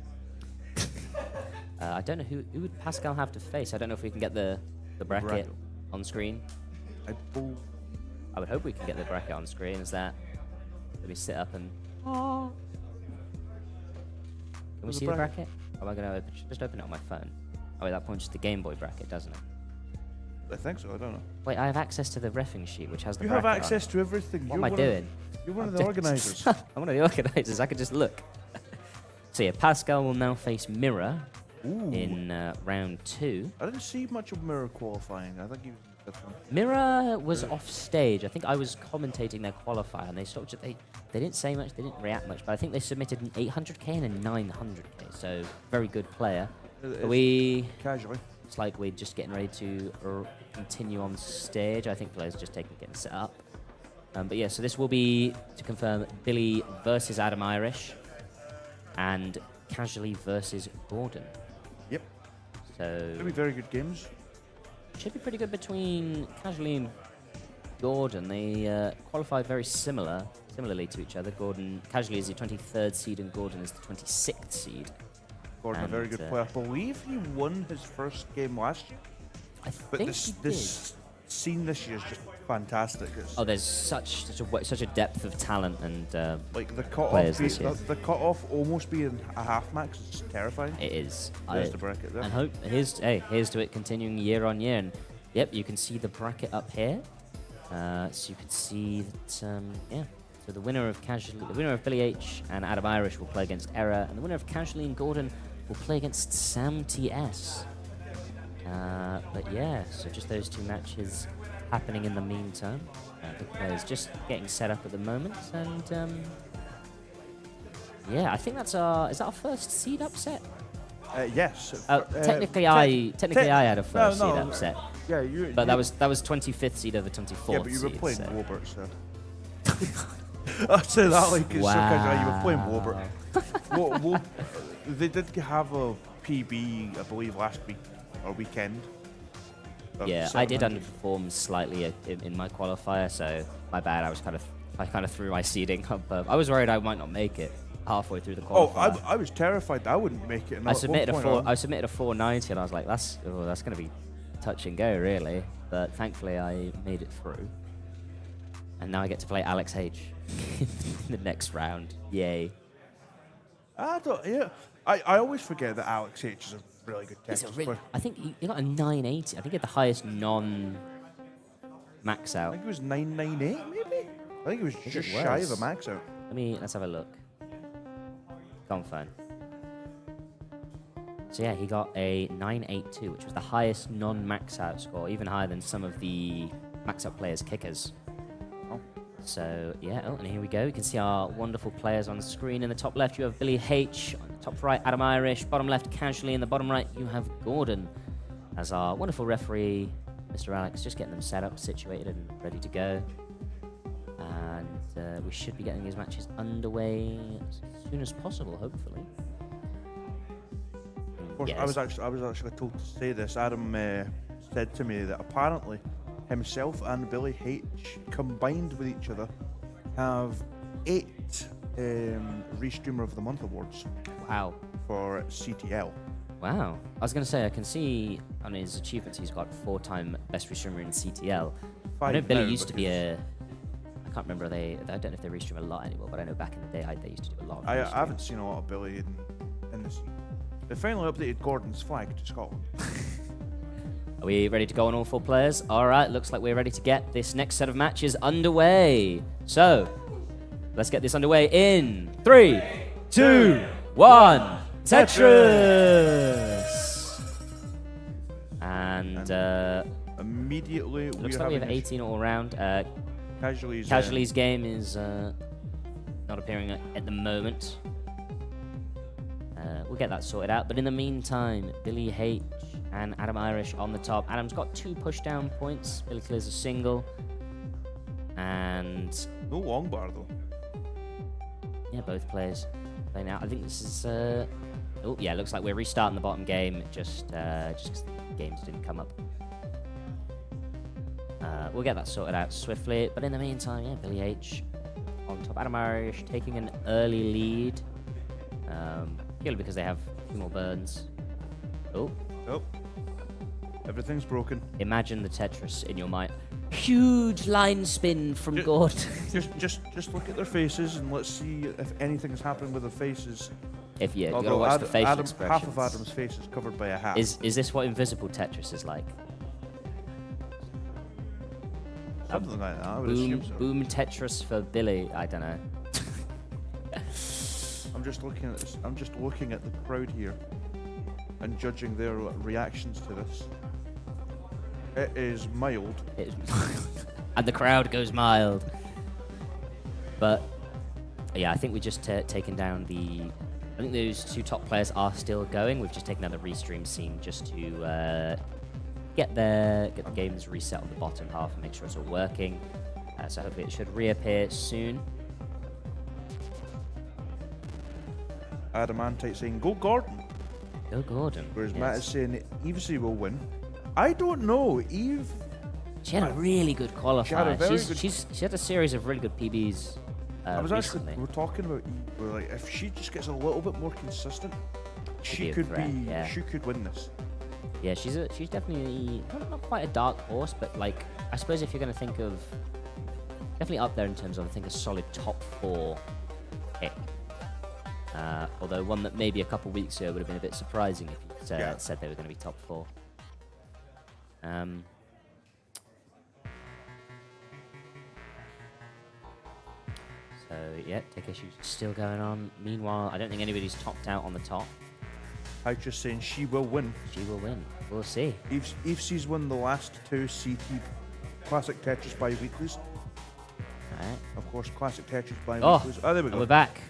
I don't know who would Pascal have to face. I don't know if we can get the bracket on screen. I would hope we can get the bracket on screen. Is that? Let me sit up and. Can we see the bracket? Or am I going to just open it on my phone? Oh, wait, that points to the Game Boy bracket, doesn't it? I think so. I don't know. Wait, I have access to the reffing sheet, which has the You bracket have access on. to everything. What am I doing? You're one of the organisers. I'm one of the organisers. I could just look. So yeah, Pascal will now face Mirror in round 2. I didn't see much of Mirror qualifying. I think he was different. Mirror was off stage. I think I was commentating their qualifier, and they didn't say much, they didn't react much, but I think they submitted an 800k and a 900k. So very good player. Casually. It's like we're just getting ready to continue on stage. I think players are just getting set up. But yeah, so this will be to confirm Billy versus Adam Irish, and Casually versus Gordon. Yep. So Should be very good games. Should be pretty good between Casually and Gordon. They qualified very similarly to each other. Casually is the 23rd seed and Gordon is the 26th seed. Gordon, a very good player. I believe he won his first game last year. I think this scene this year is just fantastic. There's such a depth of talent and like the players this year. The cutoff almost being a half max is terrifying. It is. There's the bracket there. And here's to it continuing year on year. And yep, you can see the bracket up here. So you can see that So the winner of Billy H and Adam Irish will play against Error, and the winner of Casually and Gordon will play against Sam TS. But yeah, so just those 2 matches happening in the meantime. The players just getting set up at the moment, and yeah, I think is that our first seed upset? Yes. Technically, I had a first seed upset. Yeah, but that was 25th seed over 24th. Yeah, but you were seed, playing so. Wobert, so. I'd say that like it's so casual. You were playing Wobert. They did have a PB, I believe, last week or weekend. Yeah, I did underperform slightly in my qualifier, so my bad. I kind of threw my seeding up. I was worried I might not make it halfway through the qualifier. I was terrified that I wouldn't make it. I submitted a 490, and I was like, that's going to be touch and go, really. But thankfully, I made it through. And now I get to play Alex H in the next round. Yay. I always forget that Alex H is a really good Tetris player. I think he got a 980. I think he had the highest non-max out. I think it was 998, maybe? I think it was just shy of a max out. Let's have a look. Go on, phone. So yeah, he got a 982, which was the highest non-max out score, even higher than some of the max out players' kickers. So yeah, and here we go. You can see our wonderful players on the screen. In the top left, you have Billy H. On the top right, Adam Irish. Bottom left, Casually. In the bottom right, you have Gordon as our wonderful referee, Mr. Alex, just getting them set up, situated, and ready to go. And we should be getting these matches underway as soon as possible, hopefully. Of course, I was actually told to say this. Adam said to me that apparently himself and Billy H combined with each other have 8 Restreamer of the Month awards. Wow. For CTL. Wow. I was going to say, I can see on his achievements he's got 4-time best restreamer in CTL. I know Billy used to be I can't remember, I don't know if they restream a lot anymore, but I know back in the day they used to do a lot of I haven't seen a lot of Billy in the scene. They finally updated Gordon's flag to Scotland. Are we ready to go on all 4 players? All right, looks like we're ready to get this next set of matches underway. So, let's get this underway in 3, 2, 1, Tetris! And immediately looks like we have 18 all around. Casually's game is not appearing at the moment. We'll get that sorted out. But in the meantime, Billy H and Adam Irish on the top. Adam's got 2 pushdown points. Billy clears a single. And No long bar though. yeah, both players playing out. I think this is. Oh yeah, looks like we're restarting the bottom game just because the games didn't come up. We'll get that sorted out swiftly. But in the meantime, yeah, Billy H on top. Adam Irish taking an early lead. Purely because they have a few more burns. Oh. Nope. Everything's broken. Imagine the Tetris in your mind. Huge line spin from Gordon. just look at their faces and let's see if anything's happened with their faces. If you gotta Although watch the facial expressions. half of Adam's face is covered by a hat. Is this what invisible Tetris is like? Something like that. I would assume so. Boom Tetris for Billy. I don't know. I'm just looking at this. I'm just looking at the crowd here and judging their reactions to this. It is mild. And the crowd goes mild. But yeah, I think we just taken down the. I think those 2 top players are still going. We've just taken down the restream scene just to get the games reset on the bottom half and make sure it's all working. So hopefully it should reappear soon. Adamantite saying, "Go Gordon." Go Gordon. Whereas Matt is saying Evesy will win. I don't know. Eve. She had a really good qualifier. She had a very good. She had a series of really good PBs. I was recently. actually. We're talking about Eve. We're like, if she just gets a little bit more consistent, she be a could threat, be. yeah. She could win this. Yeah, she's definitely not quite a dark horse, but like I suppose if you're going to think of definitely up there in terms of I think a solid top 4 pick. Although one that maybe a couple weeks ago would have been a bit surprising if you said they were going to be top 4. So yeah, tech issues still going on. Meanwhile, I don't think anybody's topped out on the top. I'm just saying she will win. She will win. We'll see. Evesy's won the last 2 CT Classic Tetris bi-weeklies. Alright. Of course, Classic Tetris bi-weeklies. Oh, there we go. And we're back.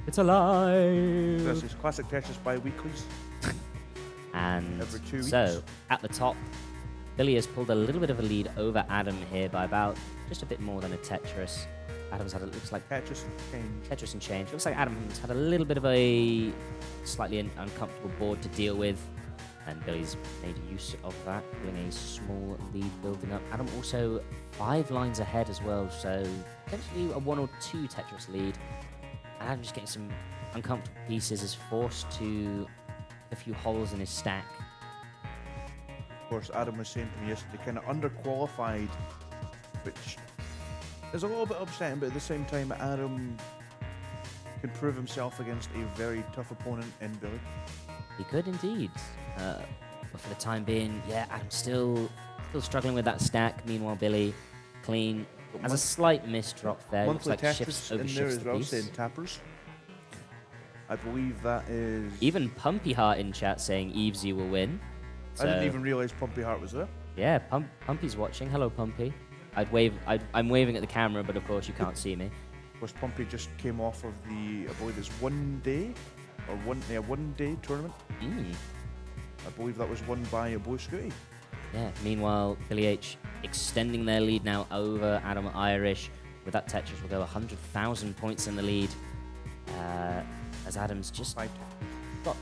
It's alive. This is Classic Tetris bi-weeklies. And every 2 weeks. So, at the top, Billy has pulled a little bit of a lead over Adam here by about just a bit more than a Tetris. Adam's had looks like Tetris and change. Tetris and change. Looks like Adam's had a little bit of a slightly uncomfortable board to deal with, and Billy's made use of that, pulling a small lead building up. Adam also 5 lines ahead as well, so potentially a 1 or 2 Tetris lead. And Adam just getting some uncomfortable pieces, is forced to a few holes in his stack. Of course, Adam was saying to me yesterday, kind of underqualified, which is a little bit upsetting, but at the same time, Adam can prove himself against a very tough opponent in Billy. He could indeed. But for the time being, yeah, Adam's still struggling with that stack. Meanwhile, Billy, clean, has a slight miss drop there. Looks Monthly like Tetris in there as well, saying tappers. I believe that is... Even Pumpy Heart in chat saying Evesy will win. I didn't even realise Pumpy Heart was there. Yeah, Pumpy's watching. Hello, Pumpy. I'm waving at the camera, but of course you can't see me. Of course, Pumpy just came off of the, I believe it's 1 day, or 1 day tournament. I believe that was won by a Blue Scooty. Yeah, meanwhile, Billy H extending their lead now over Adam Irish. With that Tetris, will go 100,000 points in the lead. As Adam's just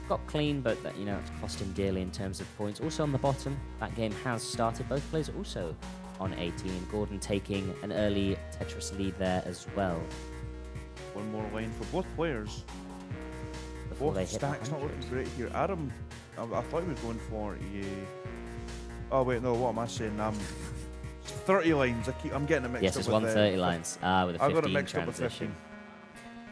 got clean, but that, you know, it's cost him dearly in terms of points. Also on the bottom, that game has started. Both players are also on 18. Gordon taking an early Tetris lead there as well. One more line for both players. Before Both stacks not looking great here. Adam, I thought he was going for a... Oh wait, no, what am I saying? 30 lines. I'm getting it mixed up. Yes, it's 130 lines. With a 15 I got it mixed transition. up with 15.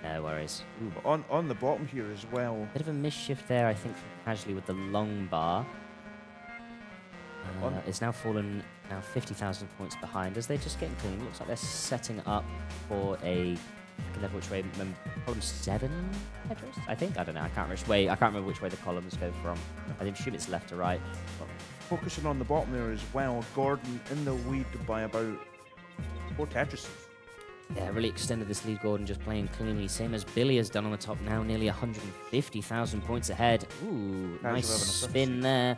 No worries. Ooh, on the bottom here as well. Bit of a misshift there, I think, from Casually with the long bar. It's now fallen 50,000 points behind as they're just getting clean. It looks like they're setting up for a level which way, column 7 Tetris, I think. I don't know. I can't remember which way the columns go from. I assume it's left to right. Focusing on the bottom there as well, Gordon in the lead by about 4 Tetrises. Yeah, really extended this lead, Gordon, just playing cleanly, same as Billy has done on the top now, nearly 150,000 points ahead. Ooh, nice spin there.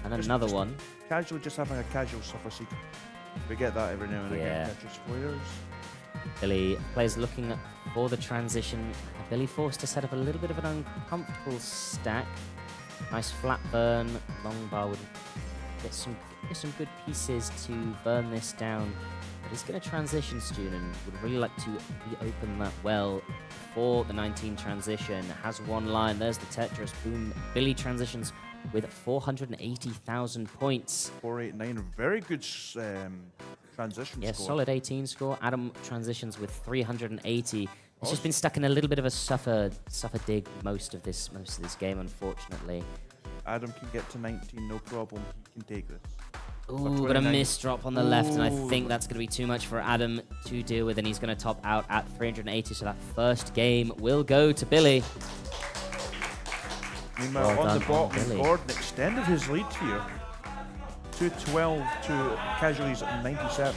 And another one. Casually just having a casual suffer seek. We get that every now and Yeah. again. Tetris players. Billy plays looking for the transition. Billy forced to set up a little bit of an uncomfortable stack. Nice flat burn. Long bar would get some good pieces to burn this down. But he's going to transition soon and would really like to reopen that well before the 19 transition. Has one line. There's the Tetris. Boom. Billy transitions with 480,000 points. 489. Very good transition Yeah, score. solid 18 score. Adam transitions with 380. He's just been stuck in a little bit of a suffer dig most of this game, unfortunately. Adam can get to 19, no problem. He can take this. Ooh, got a miss drop on the left, and I think that's going to be too much for Adam to deal with, and he's going to top out at 380, so that first game will go to Billy. Meanwhile, Well on done, the bottom, Billy. Gordon extended his lead here. 212 to Casualties at 97.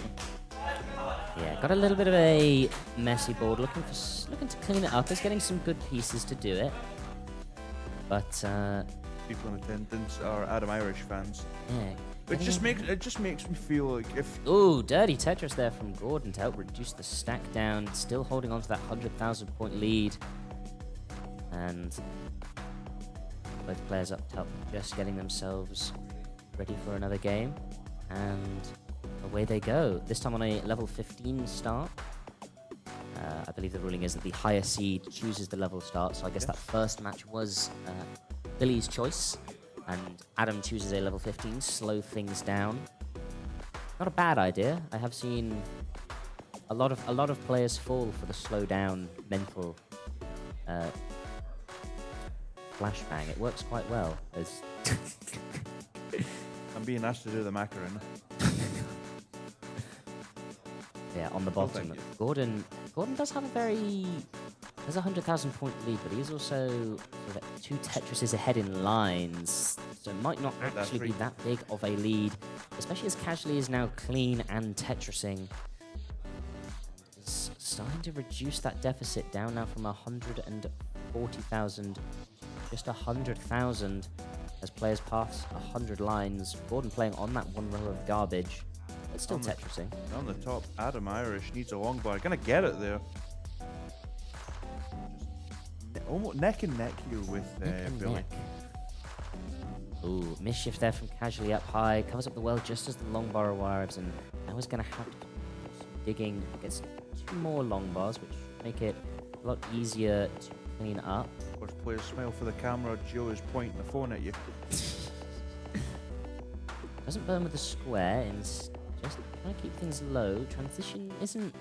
Yeah, got a little bit of a messy board, looking to clean it up. He's getting some good pieces to do it, but People in attendance are Adam Irish fans. yeah. It just makes me feel like if Ooh, dirty Tetris there from Gordon to help reduce the stack down. Still holding on to that 100,000 point lead. And both players up top just getting themselves ready for another game. And away they go. This time on a level 15 start. I believe the ruling is that the higher seed chooses the level start. So I guess that first match was Billy's choice. And Adam chooses a level 15, slow things down. Not a bad idea. I have seen a lot of players fall for the slow down mental flashbang. It works quite well. As I'm being asked to do the Macarena. yeah, on the bottom. thank you. Gordon does have there's a 100,000 point lead, but he's also sort of 2 Tetrises ahead in lines, so it might not actually be that big of a lead, especially as Casually is now clean and Tetrising. He's starting to reduce that deficit down now from 140,000, just 100,000 as players pass 100 lines. Gordon playing on that one row of garbage, but still Tetrising. On the top, Adam Irish needs a long bar. Gonna get it there. Almost neck and neck here with Billy. Ooh, mischief there from Casually up high. Covers up the well just as the long bar arrives, and now he's going to have to do some digging. Gets 2 more long bars, which should make it a lot easier to clean up. Of course, players smile for the camera. Joe is pointing the phone at you. Doesn't burn with the square, and just trying to keep things low. Transition isn't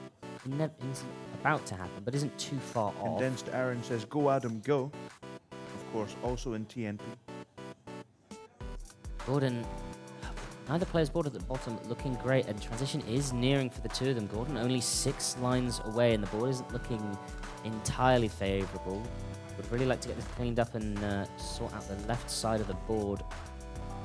about to happen, but isn't too far off. Condensed Aaron says, "Go Adam, go." Of course, also in TNP. Gordon, neither player's board at the bottom looking great, and transition is nearing for the two of them. Gordon only 6 lines away, and the board isn't looking entirely favourable. Would really like to get this cleaned up and sort out the left side of the board.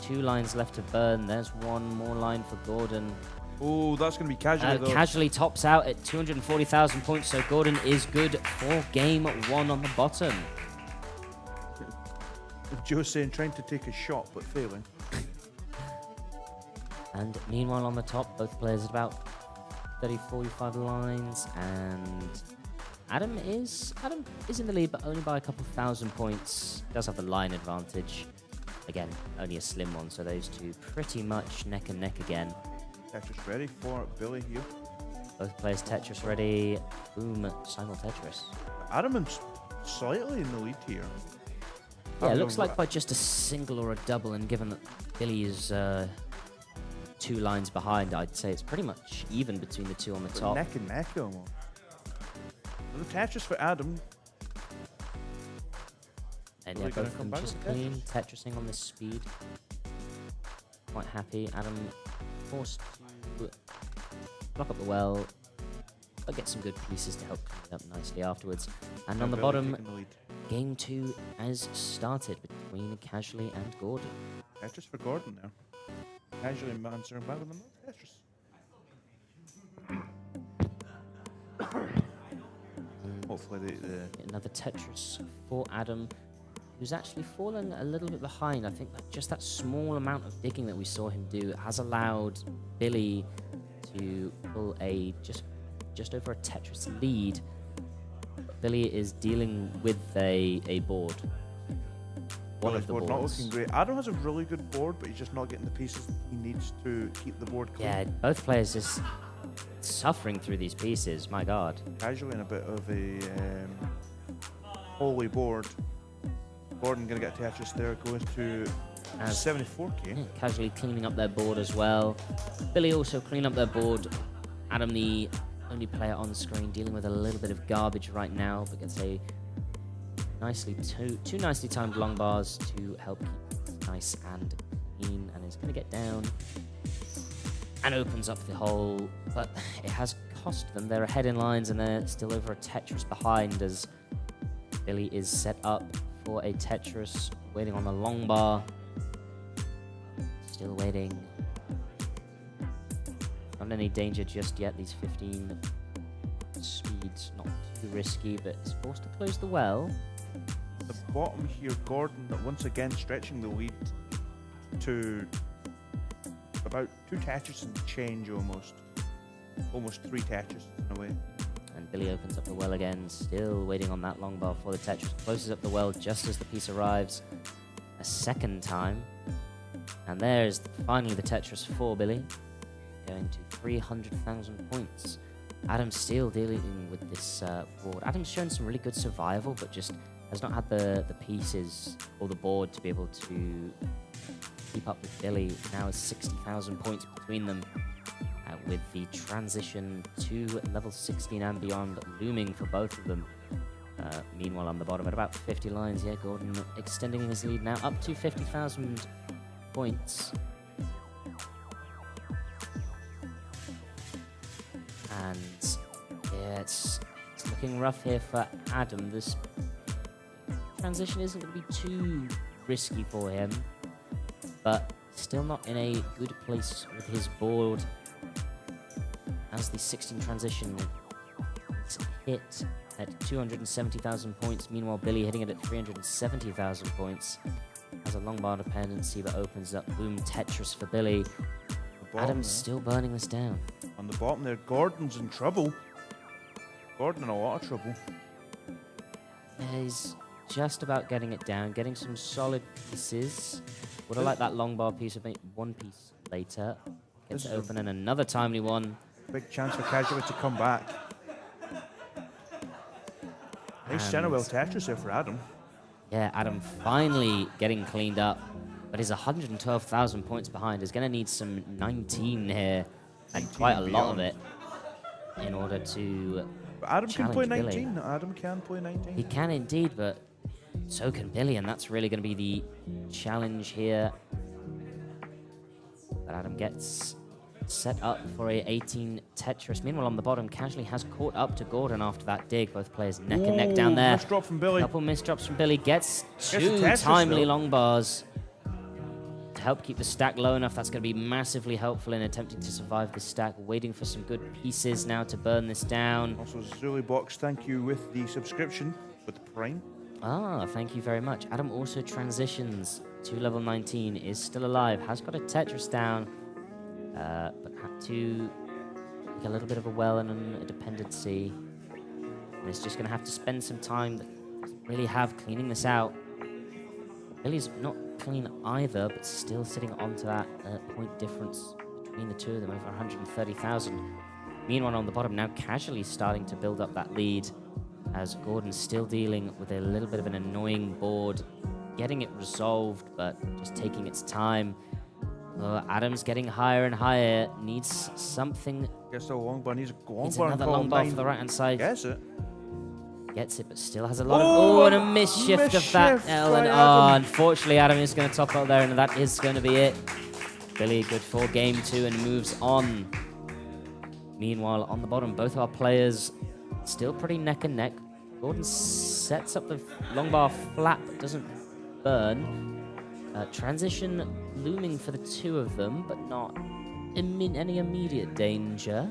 2 lines left to burn. There's 1 more line for Gordon. Oh, that's going to be Casually though. Casually tops out at 240,000 points, so Gordon is good for game 1 on the bottom. Joe's saying trying to take a shot but failing. And meanwhile on the top, both players at about 30-45 lines, and Adam is in the lead, but only by a couple thousand points. Does have the line advantage. Again, only a slim one, so those two pretty much neck and neck again. Tetris ready for Billy here. Both players Tetris ready. Boom, simul Tetris. Adam is slightly in the lead here. Yeah, it looks like by just a single or a double, and given that Billy is 2 lines behind, I'd say it's pretty much even between the two on the top. Neck and neck almost. The Tetris for Adam. And Really yeah, gonna both of come them back just with clean, Tetrising on this speed. Quite happy. Adam forced to block up the well, but get some good pieces to help clean it up nicely afterwards. And on the Billy bottom, taking the lead. game 2 has started between Casually and Gordon. Tetris for Gordon now. Casually answering back with another Tetris. Hopefully Another Tetris for Adam, who's actually fallen a little bit behind. I think that just that small amount of digging that we saw him do has allowed Billy to pull a just over a Tetris lead. Billy is dealing with a board. One of the board boards. not looking great. Adam has a really good board, but he's just not getting the pieces that he needs to keep the board clean. Yeah, both players just suffering through these pieces. My God. Casually in a bit of a holy board. Gordon gonna get Tetris there, goes to 74k. Yeah, casually cleaning up their board as well. Billy also cleaning up their board. Adam, the only player on screen, dealing with a little bit of garbage right now, but gets a two nicely timed long bars to help keep it nice and clean, and is going to get down and opens up the hole, but it has cost them. They're ahead in lines and they're still over a Tetris behind as Billy is set up for a Tetris, waiting on the long bar. Still waiting. Not any danger just yet. These 15 speeds, not too risky, but it's forced to close the well. The bottom here, Gordon once again stretching the lead to about 2 Tetris and change almost. Almost 3 Tetris in a way. And Billy opens up the well again, still waiting on that long bar for the Tetris. Closes up the well just as the piece arrives a second time. And there's finally the Tetris for Billy, going to 300,000 points. Adam's still dealing with this board. Adam's shown some really good survival, but just has not had the pieces or the board to be able to keep up with Billy. Now is 60,000 points between them, with the transition to level 16 and beyond looming for both of them. Meanwhile, on the bottom, at about 50 lines, yeah, Gordon extending his lead now up to 50,000 points. And yeah, it's looking rough here for Adam. This transition isn't going to be too risky for him, but still not in a good place with his board. As the 16 transition is hit at 270,000 points. Meanwhile, Billy hitting it at 370,000 points. Has a long bar dependency, but opens up. Boom, Tetris for Billy. Adam's still burning this down. On the bottom there, Gordon's in trouble. Gordon in a lot of trouble. Yeah, he's just about getting it down, getting some solid pieces. Would have liked that long bar piece, of one piece later. Gets it open and another timely one. Big chance for Casual to come back. Nice center well Tetris there for Adam. Yeah, Adam finally getting cleaned up, but he's 112,000 points behind. Is going to need some 19 here, and quite a lot of it, in order to. But Adam can play 19. Billy. Adam can play 19. He can indeed, but so can Billy, and that's really going to be the challenge here. But Adam gets set up for a 18 Tetris. Meanwhile, on the bottom, Casually has caught up to Gordon after that dig. Both players neck and neck down there. Missed drop from Billy. Couple missed drops from Billy. Gets two Tetris, timely though. long bars to help keep the stack low enough. That's going to be massively helpful in attempting to survive the stack. Waiting for some good pieces now to burn this down. Also, Zully Box, thank you with the subscription with Prime. Ah, thank you very much. Adam also transitions to level 19, is still alive, has got a Tetris down, but had to take a little bit of a well and a dependency. And is just going to have to spend some time that doesn't really have cleaning this out. Billy's not clean either, but still sitting onto that point difference between the two of them, over 130,000. Meanwhile, on the bottom, now Casually starting to build up that lead, as Gordon's still dealing with a little bit of an annoying board, getting it resolved, but just taking its time. Adam's getting higher and higher, needs something. Gets a long bar, needs a long Needs bar. another long bar for the right-hand side. Gets it. Gets it, but still has a lot of... and a misshift of that Ellen. Unfortunately, Adam is going to top out there, and that is going to be it. Billy good for game 2 and moves on. Meanwhile, on the bottom, both our players still pretty neck and neck. Gordon sets up the long bar flat, but doesn't burn. Transition looming for the two of them, but not in any immediate danger.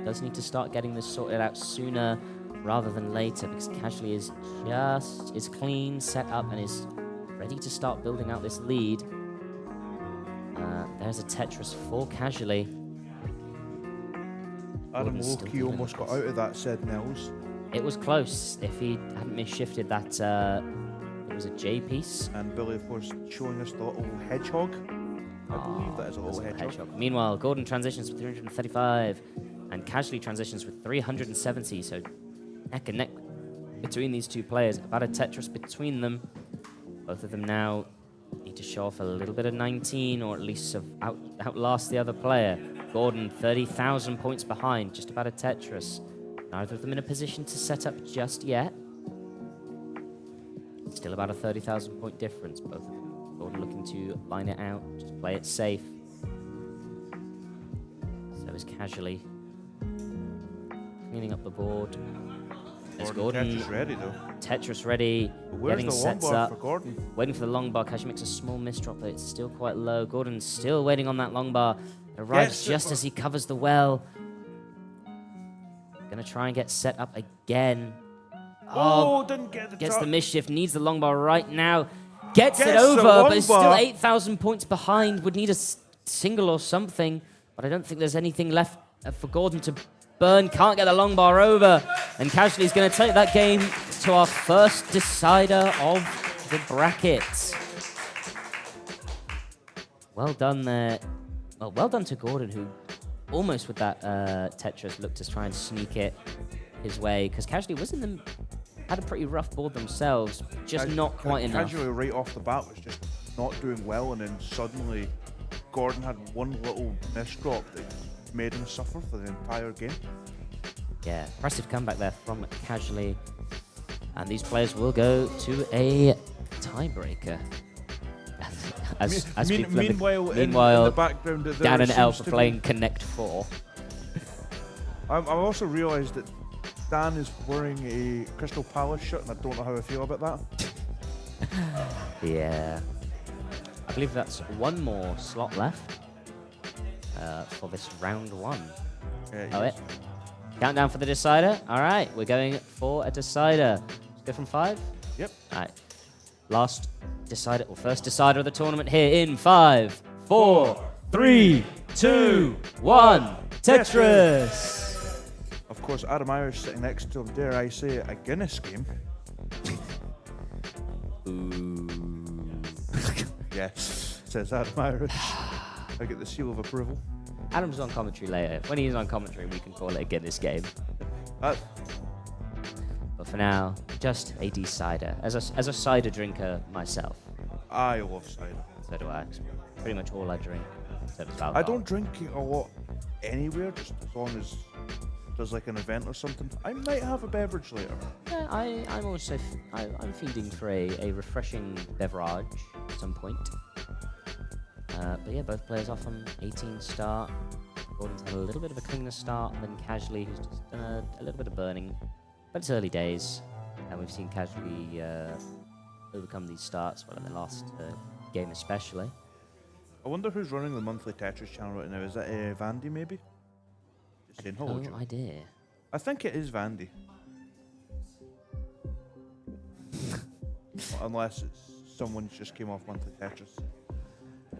Does need to start getting this sorted out sooner rather than later, because Casually is clean, set up, and is ready to start building out this lead. There's a Tetris for Casually. Adam Loki almost got out of that, said Nels. It was close. If he hadn't misshifted that, it was a J piece. And Billy, of course, showing us the little hedgehog. I believe that is a little hedgehog. Meanwhile, Gordon transitions with 335, and Casually transitions with 370. So neck and neck between these two players. About a Tetris between them. Both of them now need to show off a little bit of 19, or at least outlast the other player. Gordon 30,000 points behind, just about a Tetris. Neither of them in a position to set up just yet. Still about a 30,000 point difference, both of them. Gordon looking to line it out, just play it safe. So is Casually cleaning up the board. There's Gordon. Tetris ready though. Tetris ready. Where's getting the long sets bar up. for Gordon? Waiting for the long bar. Casually makes a small misdrop, but it's still quite low. Gordon's still waiting on that long bar. It arrives just as he covers the well. Gonna try and get set up again. Oh, didn't get the Gets top. the mischief, needs the long bar right now. Gets it Gets the over, long but it's still bar. 8,000 points behind. Would need a single or something, but I don't think there's anything left for Gordon to burn. Can't get the long bar over. And Casually is going to take that game to our first decider of the bracket. Well done there. Well done to Gordon, who almost with that Tetris looked to try and sneak it his way, because Casually was had a pretty rough board themselves, just not quite enough. Casually right off the bat was just not doing well, and then suddenly Gordon had one little misdrop that made him suffer for the entire game. Yeah, impressive comeback there from Casually. And these players will go to a tiebreaker. Meanwhile, in the background, Dan and Elf are playing Connect 4. I've also realised that Dan is wearing a Crystal Palace shirt, and I don't know how I feel about that. Yeah. I believe that's one more slot left for this round one. Yeah, Countdown for the decider. All right, we're going for a decider. Let's go from 5. Yep. All right. Last decider, or first decider of the tournament here in 5, 4, 3, 2, 1. Tetris. Of course, Adam Irish sitting next to him, dare I say, a Guinness game. Ooh. Yes, says Adam Irish. I get the seal of approval. Adam's on commentary later. When he's on commentary, we can call it a Guinness game. But for now, just a decider. As a cider drinker myself. I love cider. So do I. It's pretty much all I drink. I don't drink a lot anywhere, just as long as there's like an event or something. I might have a beverage later. Yeah, I'm also I'm feeding for a refreshing beverage at some point. But yeah, both players off on 18 start. Gordon's had a little bit of a cleaner start than Casually, who's just done a little bit of burning. But it's early days, and we've seen Casually overcome these starts, well, in the last game especially. I wonder who's running the monthly Tetris channel right now. Is that Vandy, maybe? Just saying hello. No idea. I think it is Vandy. Unless it's someone who just came off monthly Tetris.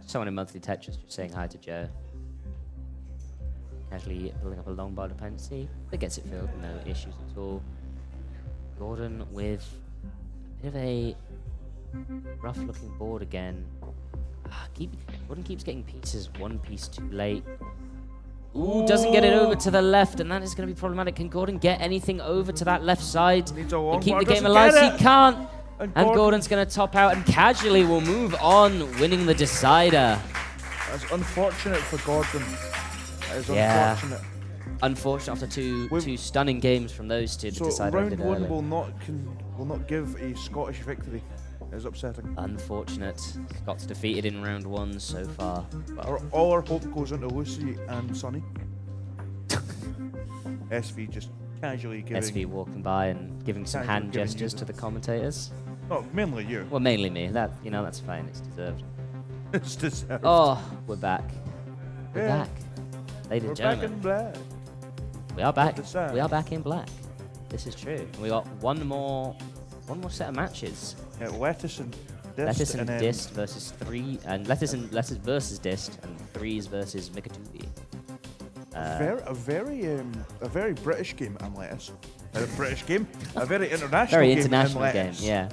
Someone in monthly Tetris just saying hi to Joe. Casually building up a long bar dependency, but gets it filled, no issues at all. Gordon with a bit of a rough looking board again. Gordon keeps getting pieces one piece too late. Ooh, doesn't get it over to the left, and that is going to be problematic. Can Gordon get anything over to that left side and keep the game alive? He can't. And Gordon's going to top out, and Casually will move on, winning the decider. That's unfortunate for Gordon. That is unfortunate. Unfortunate after two stunning games from those two. So round one will not give a Scottish victory. It is upsetting. Unfortunate. Scots defeated in round one so far. All our hope goes into Lucy and Sonny. SV just casually giving... SV walking by and giving some hand gestures to the commentators. Oh, mainly you. Well, mainly me. That's fine. It's deserved. It's deserved. Oh, we're back. We're back. Ladies and We're gentlemen. back in black. We are back. We are back in black. This is true. And we got one more set of matches. Lettuce and Dist. Lettuce and then Dist versus Lettuce versus Dist, and Threes versus Mikatubi. a very British game, and Lettuce. A British game. A very international Very game. international and game, Lettuce. yeah.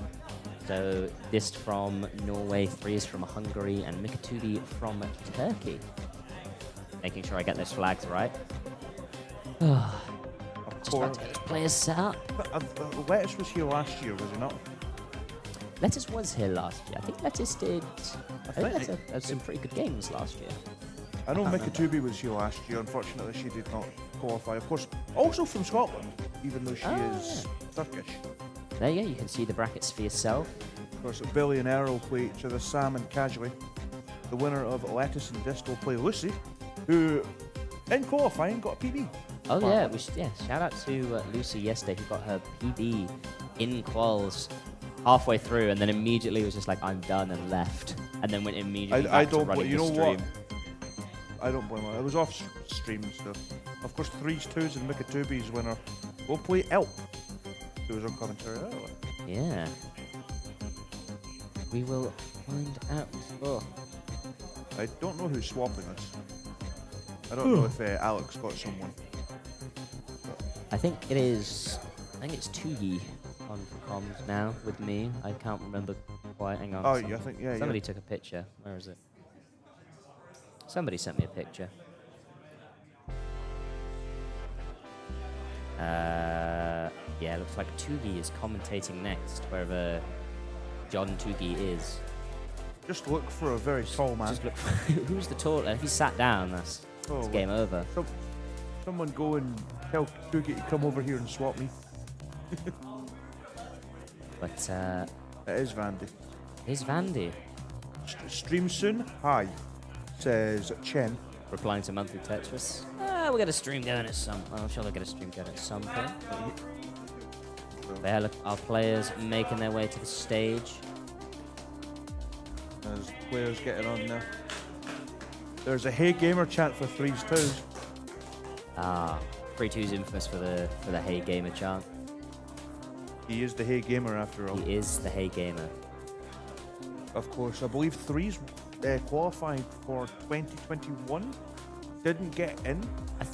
So Dist from Norway, Threes from Hungary, and Mikatubi from Turkey. Making sure I get those flags right. Just about to get those players set up. Lettuce was here last year, was he not? Lettuce was here last year. I think Lettuce did. I think Lettuce had some pretty good games last year. I know Mikatubi was here last year. Unfortunately, she did not qualify. Of course, also from Scotland, even though she is Turkish. There you go. You can see the brackets for yourself. Of course, Billy and Errol play each other, Sam and Casually. The winner of Lettuce and Dist will play Lucy, who, in qualifying, got a PB. Oh yeah, shout out to Lucy yesterday, who got her PB in quals halfway through, and then immediately was just like, "I'm done," and left, and then went immediately back to running the stream. I don't blame her. It was off stream stuff. Of course, 3s, 2s, and Mikatubi's winner will play Elp, who was on commentary earlier. Yeah. We will find out. Oh. I don't know who's swapping us. I don't know if Alex got someone. I think it's Tugi on comms now with me. I can't remember quite. Hang on. Oh, yeah, I think, yeah. Somebody took a picture. Where is it? Somebody sent me a picture. Yeah, looks like Tugi is commentating next, wherever John Tugi is. Just look for a very tall man. Just look for who's the tall. If he sat down, that's game over. Someone go and tell Tugi to come over here and swap me. But it is Vandy. Is Vandy Stream soon? Hi, says Chen. replying to monthly Tetris? We'll get a stream going at some. I'm sure they'll get a stream going at some point. There, look, our players making their way to the stage. There's players getting on there. There's a Hey Gamer chant for 3s, 2s. Ah, 3-2's infamous for the Hey Gamer chant. He is the Hey Gamer after all. He is the Hey Gamer. Of course, I believe 3s qualified for 2021 didn't get in,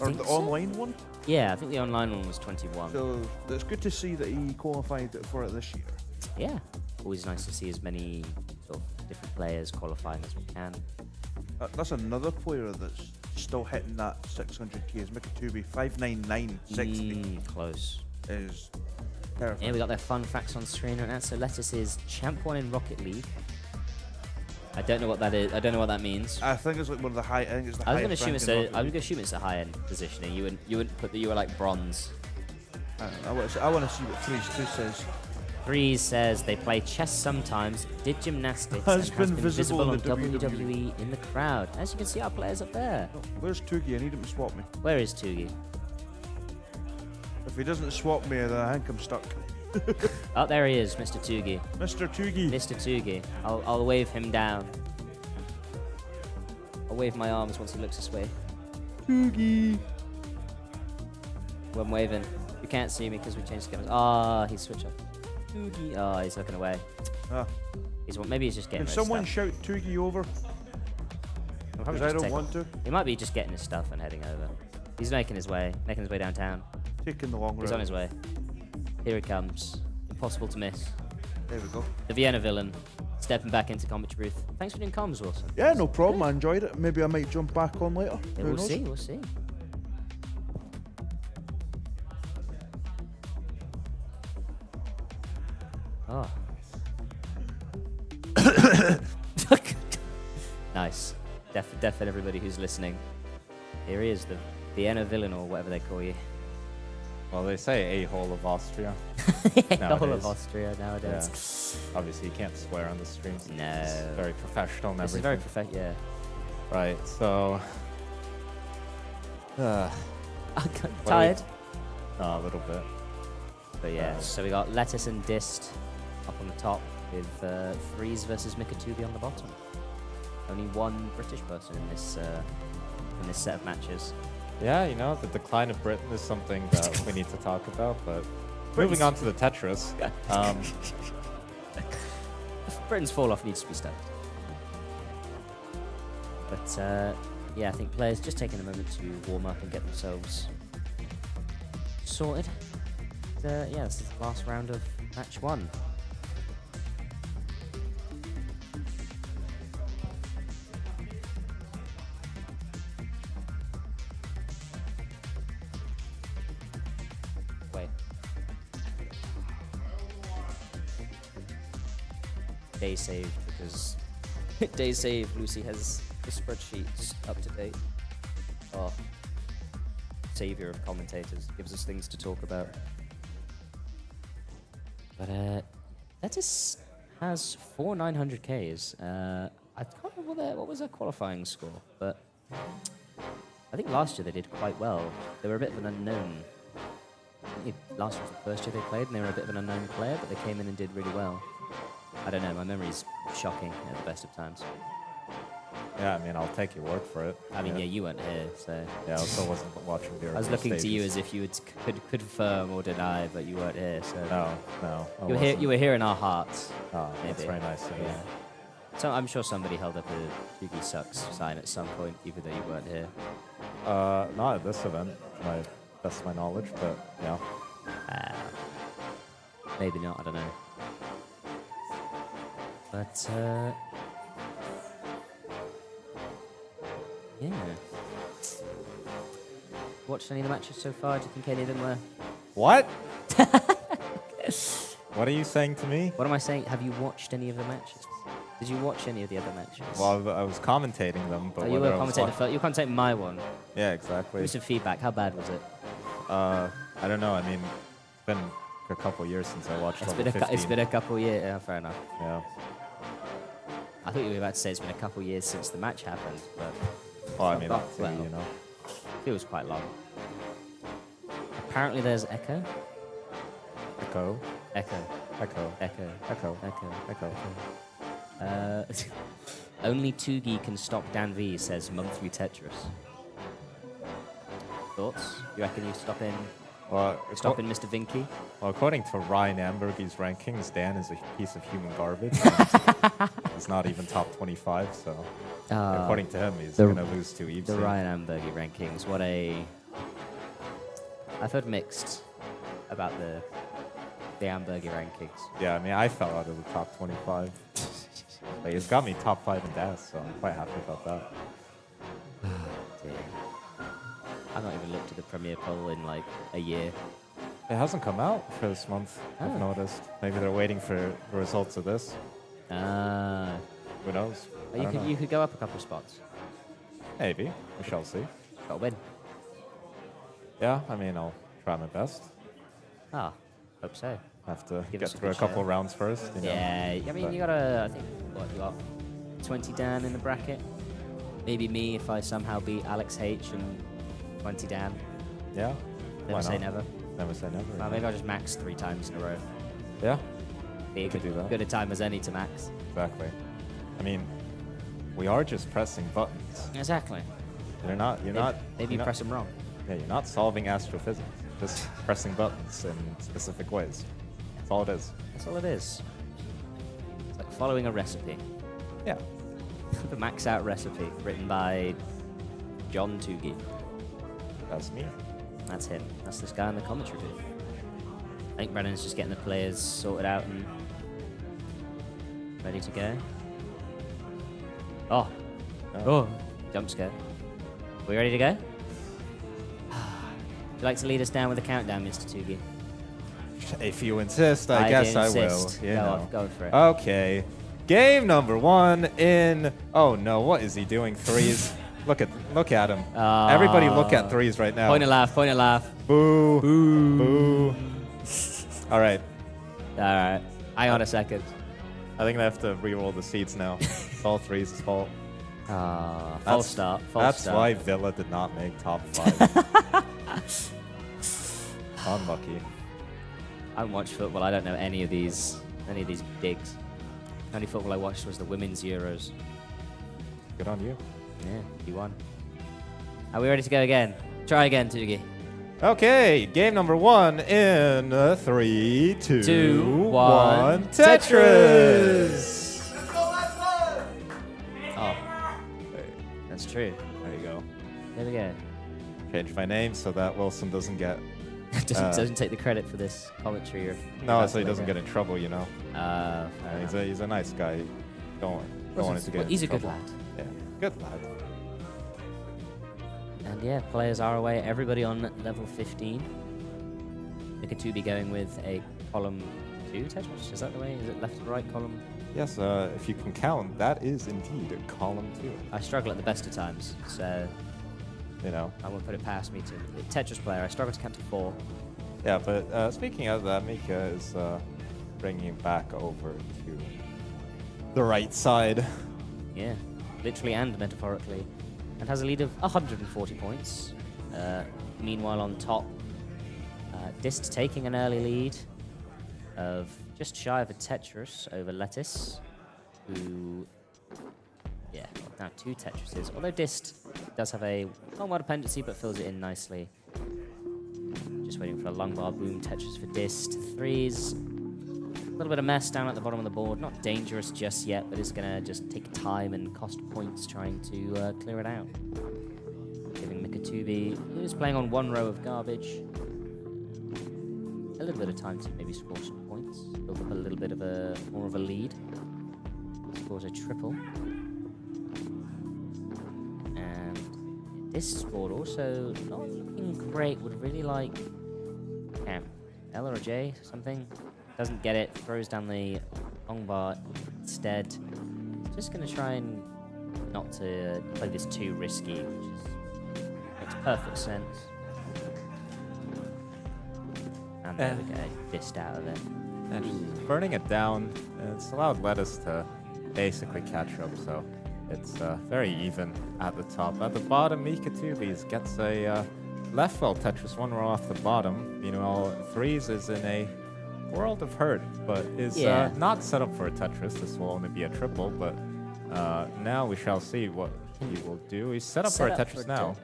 or the online one. Yeah, I think the online one was 21. So it's good to see that he qualified for it this year. Yeah, always nice to see as many sort of different players qualifying as we can. That's another player that's still hitting that 600k is Mikatubi. 599.60. Close. Is terrifying. Yeah, we got their fun facts on screen right now. So Lettuce is champ 1 in Rocket League. I don't know what that is. I don't know what that means. I think it's like one of the high. I think it's the I was highest. gonna assume it's a high-end positioning. You wouldn't put that you were like bronze. I want to see what 3s says. 3 says they play chess sometimes, did gymnastics, Has and has been been visible visible on in the WWE in the crowd. As you can see, our players up there. Oh, where's Tugi? I need him to swap me. Where is Tugi? If he doesn't swap me, then I think I'm stuck. Oh, there he is, Mr. Tugi. Mr. Tugi. Mr. Tugi. I'll wave him down. I'll wave my arms once he looks this way. Tugi. Well, I'm waving. You can't see me because we changed the cameras. Ah, he's switched off. Tugi. Oh, he's looking away. Maybe he's just getting. Can his someone stuff. shout Tugi over? Because I don't want to. He might be just getting his stuff and heading over. He's making his way downtown. Taking the long road. He's on his way. Here he comes. Impossible to miss. There we go. The Vienna villain, stepping back into commentary booth. Thanks for doing comms, Wilson. Yeah, no problem. I enjoyed it. Maybe I might jump back on later. Yeah, Who we'll knows? We'll see. Oh. Nice. Deafened everybody who's listening. Here he is, the Vienna villain, or whatever they call you. Well, they say a-hole of Austria. The whole of Austria nowadays. Yeah. Obviously, you can't swear on the stream. No. It's very professional and This everything. is very professional, yeah. Right, so... Tired? A little bit. But yeah, so we got Lettuce and Dist up on the top with Threes versus Mikatubi on the bottom. Only one British person in this set of matches. Yeah, you know, the decline of Britain is something that we need to talk about, but moving on to the Tetris. Britain's fall off needs to be stopped. But yeah, I think players just taking a moment to warm up and get themselves sorted. Yeah, this is the last round of match 1. Wait. Day saved because day save. Lucy has the spreadsheets up to date. Oh, savior of commentators, gives us things to talk about. But Tetris has 4 900Ks. I can't remember what was their qualifying score, but I think last year they did quite well. They were a bit of an unknown. I think last year was the first year they played, and they were a bit of an unknown player, but they came in and did really well. I don't know, my memory's shocking at the best of times. Yeah, I mean, I'll take your word for it. I mean, yeah, you weren't here, so... Yeah, I also wasn't watching the I was looking to you as if you could confirm or deny, but you weren't here, so... No. You were here in our hearts. Oh, that's very nice of you. Yeah. So I'm sure somebody held up a Tugi Sucks sign at some point, even though you weren't here. Not at this event, best of my knowledge, but yeah. Maybe not, I don't know. But, yeah. Watched any of the matches so far? Do you think any of them were... What? What are you saying to me? What am I saying? Have you watched any of the matches? Did you watch any of the other matches? Well, I was commentating them, but you were commentating you were commentating my one. Yeah, exactly. Give me some feedback. How bad was it? I don't know. I mean, it's been a couple years since I watched It's been a couple years. Yeah, fair enough. Yeah. I thought you were about to say it's been a couple years since the match happened, but... Well, I mean, well, that's you know. Feels quite long. Apparently there's Echo. Echo. Echo. Echo. Echo. Echo. Echo. Echo. Only Tugi can stop Dan V, says monthly Tetris. Thoughts? You reckon you stop in Mr. Vinky? Well, according to Ryan Ambergy's rankings, Dan is a piece of human garbage. He's not even top 25, so according to him, he's going to lose to Eve. The Ryan Ambergy rankings. What a... I've heard mixed about the Ambergy rankings. Yeah, I mean, I fell out of the top 25. Like, he's got me top 5 in DAS, so I'm quite happy about that. Dear. I've not even looked at the Premier poll in like a year. It hasn't come out for this month, I've noticed. Maybe they're waiting for the results of this. Who knows? You could go up a couple of spots. Maybe. We shall see. Got to win. Yeah, I mean, I'll try my best. Hope so. Have to Give get us a through a good couple show. rounds first. You know. Yeah, I mean, you got I think, what, you got 20 Dan in the bracket? Maybe me if I somehow beat Alex H and 20 Dan. Yeah. Never say never. Never say never. Well, maybe I'll just max 3 times in a row. Yeah. Be could do that. Good a time as any to max. Exactly. I mean, we are just pressing buttons. Exactly. You're not. Maybe you press them wrong. Yeah, you're not solving astrophysics. Just pressing buttons in specific ways. That's all it is. That's all it is. It's like following a recipe. Yeah. The max out recipe written by John Tugi. That's me. That's him. That's this guy in the commentary booth. I think Brennan's just getting the players sorted out and ready to go. Oh, jump scare. We ready to go? Would you like to lead us down with a countdown, Mr. Tugi? If you insist, I guess I will. Insist. You Go know. on, go for it. Okay. Game number 1 in... Oh no, what is he doing? Threes. Look at him. Everybody look at threes right now. Point and laugh. Boo. Boo. All right. Hang on a second. I think I have to re-roll the seats now. It's all threes' fault. False start. That's why Villa did not make top 5. Unlucky. I haven't watched football. I don't know any of these digs. The only football I watched was the Women's Euros. Good on you. Yeah, you won. Are we ready to go again? Try again, Tugi. Okay, game number 1 in 3, 2, 2, 1. 1. Tetris! Oh, that's true. There you go. There we go. Change my name so that Wilson doesn't get... doesn't take the credit for this commentary. Or No, so he doesn't get in trouble, you know. Fair He's a nice guy. Don't want him to get in he's a good trouble. lad. Yeah, good lad. And yeah, players are away. Everybody on level 15. Hecati going with a column 2 Tetris. Is that the way? Is it left to right column? Yes, if you can count, that is indeed a column 2. I struggle at the best of times, so You know. I won't put it past me to Tetris player. I struggle to count to 4. Yeah, but speaking of that, Mika is bringing him back over to the right side. Yeah, literally and metaphorically. And has a lead of 140 points. Meanwhile, on top, Dist taking an early lead of just shy of a Tetris over Lettuce, who, yeah, now 2 Tetrises. Although Dist does have a long-wide dependency, but fills it in nicely. Just waiting for a long bar boom Tetris for Dist. 3s. A little bit of mess down at the bottom of the board. Not dangerous just yet, but it's going to just take time and cost points trying to clear it out. Giving Hecati, who's playing on 1 row of garbage, a little bit of time to maybe score some points. Build up a little bit of more of a lead. Scores a triple. And this board also not looking great. Would really like L or a J, something. Doesn't get it, throws down the long bar instead. Just going to try and not to play this too risky, which makes perfect sense. And there we go, Dist out of it. And he's burning it down. It's allowed Lettuce to basically catch up, so it's very even at the top. At the bottom, Hecati gets a left well Tetris 1 row off the bottom. Meanwhile, 3s is in a world of hurt, but is not set up for a Tetris. This will only be a triple, but now we shall see what he will do. He's set up for a Tetris now.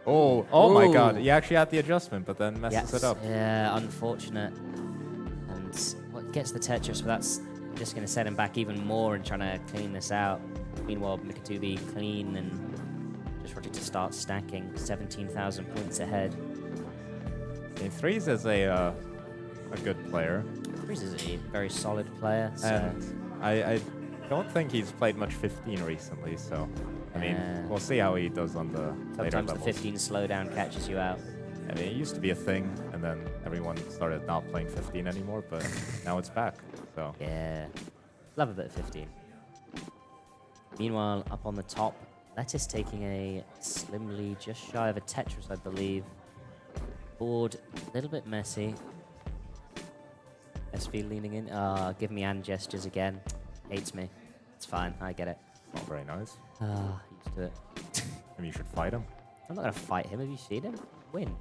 Oh my god, he actually had the adjustment, but then messes it up. Yeah, unfortunate. And what gets the Tetris, but that's just going to set him back even more in trying to clean this out. Meanwhile, Hecati clean and just ready to start stacking. 17,000 points ahead. In 3s is a good player. 3s is a very solid player. So. And I don't think he's played much 15 recently, so I mean, we'll see how he does on the later levels. Sometimes the 15 slowdown catches you out. I mean, it used to be a thing, and then everyone started not playing 15 anymore, but now it's back, so. Yeah, love a bit of 15. Meanwhile, up on the top, Lettuce taking a slim lead, just shy of a Tetris, I believe. Board a little bit messy. SV leaning in. Give me hand gestures again. Hates me. It's fine, I get it. Not very nice. Used to it. Maybe you should fight him. I'm not going to fight him. Have you seen him? Win.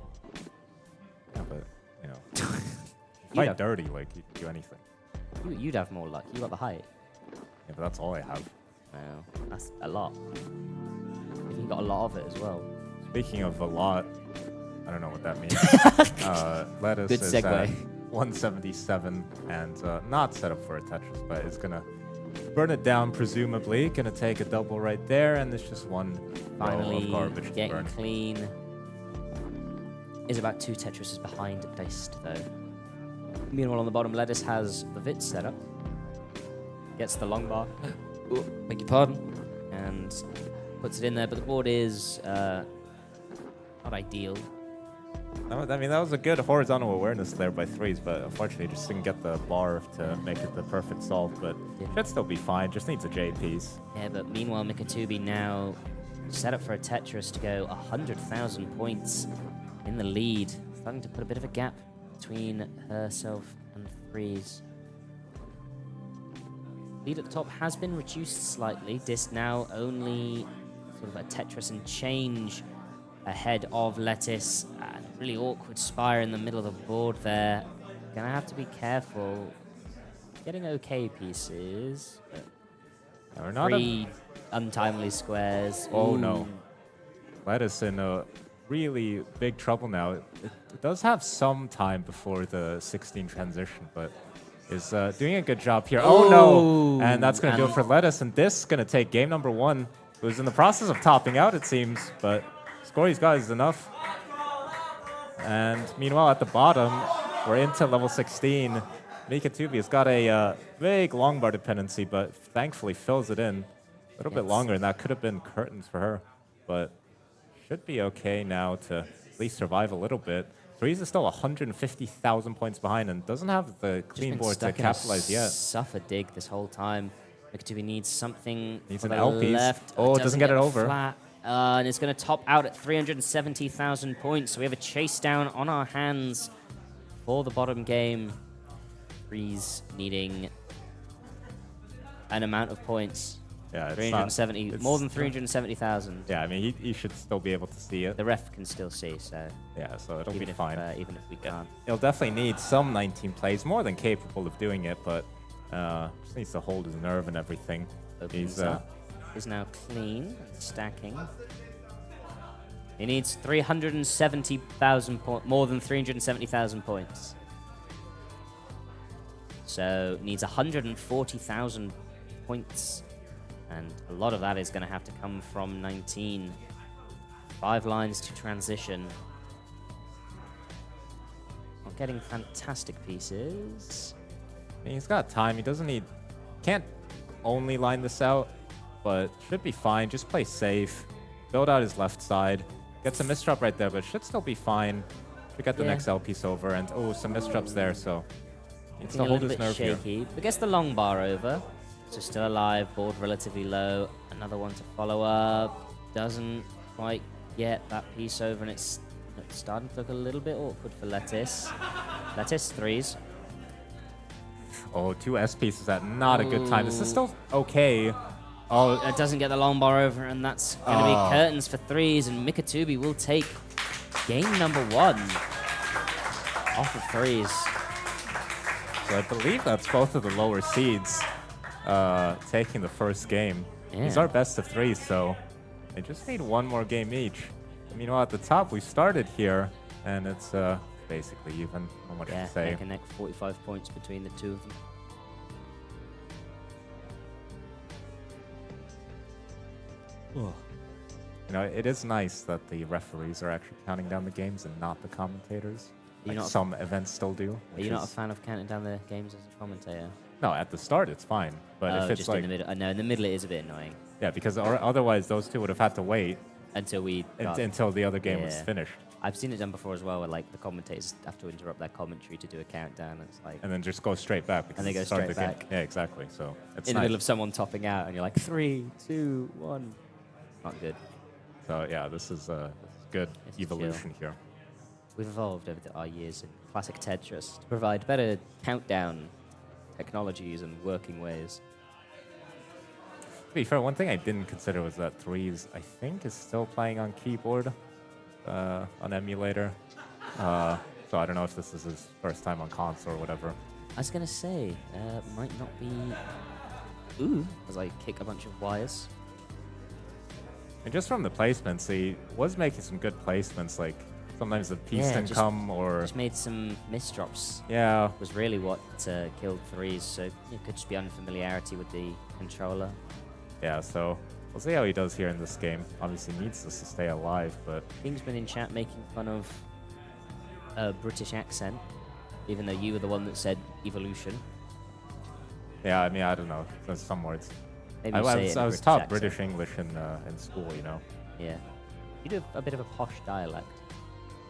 Yeah, but, you know. Fight dirty, like, you can do anything. You'd have more luck. You got the height. Yeah, but that's all I have. Well, that's a lot. You got a lot of it as well. Speaking of a lot, I don't know what that means. Lettuce Good is segue. at 177 and not set up for a Tetris, but it's going to burn it down, presumably. Going to take a double right there, and there's just one row of garbage to getting burn. clean. Is about 2 Tetrises behind Dist, though. Meanwhile, on the bottom, Lettuce has the Vit set up. Gets the long bar. Beg your pardon. And puts it in there, but the board is not ideal. I mean, that was a good horizontal awareness there by 3s, but unfortunately just didn't get the bar to make it the perfect solve, but should still be fine, just needs a J piece. Yeah, but meanwhile, Hecati now set up for a Tetris to go 100,000 points in the lead, starting to put a bit of a gap between herself and 3s. Lead at the top has been reduced slightly. Dist now only sort of a Tetris and change ahead of Lettuce. Really awkward spire in the middle of the board there. Gonna have to be careful. Getting okay pieces, but Not 3 untimely squares. Oh Ooh. no. Lettuce in a really big trouble now. It does have some time before the 16 transition, but is doing a good job here. Oh no! And that's going to do it for Lettuce, and this is going to take game number 1. Who's in the process of topping out, it seems, but score he's got is enough. And meanwhile, at the bottom, we're into level 16. Tugi has got a big long bar dependency, but thankfully fills it in. A little bit longer, and that could have been curtains for her, but should be okay now to at least survive a little bit. Threes is still 150,000 points behind and doesn't have the clean board to capitalize yet. Suffer dig this whole time. Tugi needs something. Needs an L piece. Left. Oh, it doesn't get it over. Flat. And it's going to top out at 370,000 points. So we have a chase down on our hands for the bottom game. Freeze needing an amount of points. Yeah, it's 370, more than 370,000. Yeah, I mean, he should still be able to see it. The ref can still see, so... Yeah, so it'll be fine. Even if we can't. He'll definitely need some 19 plays, more than capable of doing it, but just needs to hold his nerve and everything. He's now clean and stacking. He needs 370,000 points, more than 370,000 points. So needs 140,000 points. And a lot of that is going to have to come from 19. 5 lines to transition. We're getting fantastic pieces. I mean, he's got time. He doesn't need... Can't only line this out, but should be fine. Just play safe. Build out his left side. Gets a misdrop right there, but should still be fine. We got the next L piece over, and some misdrops there, so... Needs to hold his nerve shaky, here. But gets the long bar over. So still alive, board relatively low. Another one to follow up. Doesn't quite get that piece over, and it's starting to look a little bit awkward for Lettuce. Lettuce, threes. Oh, 2 S pieces at not a good time. This is still okay. Oh, it doesn't get the long bar over, and that's going to be curtains for threes, and Tugi will take game number 1 off of threes. So I believe that's both of the lower seeds taking the first game. Yeah. These are best of 3, so they just need 1 more game each. Meanwhile, at the top, we started here, and it's basically even. Not much to say. Neck and neck, 45 points between the two of them. You know, it is nice that the referees are actually counting down the games and not the commentators. Like some events still do. Are you not a fan of counting down the games as a commentator? No, at the start it's fine, but if it's just like in the middle, no, in the middle it is a bit annoying. Yeah, because otherwise those two would have had to wait until until the other game was finished. I've seen it done before as well, where like the commentators have to interrupt their commentary to do a countdown. It's like and then just go straight back. And they go straight back. Game. Yeah, exactly. So it's in the middle of someone topping out, and you're like 3, 2, 1. Not good. So yeah, this is good evolution here. We've evolved over our years in classic Tetris to provide better countdown technologies and working ways. To be fair, one thing I didn't consider was that Threes, I think, is still playing on keyboard on emulator. So I don't know if this is his first time on console or whatever. I was going to say, might not be... Ooh, as I kick a bunch of wires. And just from the placements, he was making some good placements, like sometimes the piece didn't come or... Just made some misdrops. Yeah. Was really what killed Threes, so it could just be unfamiliarity with the controller. Yeah, so we'll see how he does here in this game. Obviously needs this to stay alive, but... Kingsman in chat making fun of a British accent, even though you were the one that said evolution. Yeah, I mean, I don't know. There's some words. Maybe I was taught British English in school, you know. Yeah. You do a bit of a posh dialect.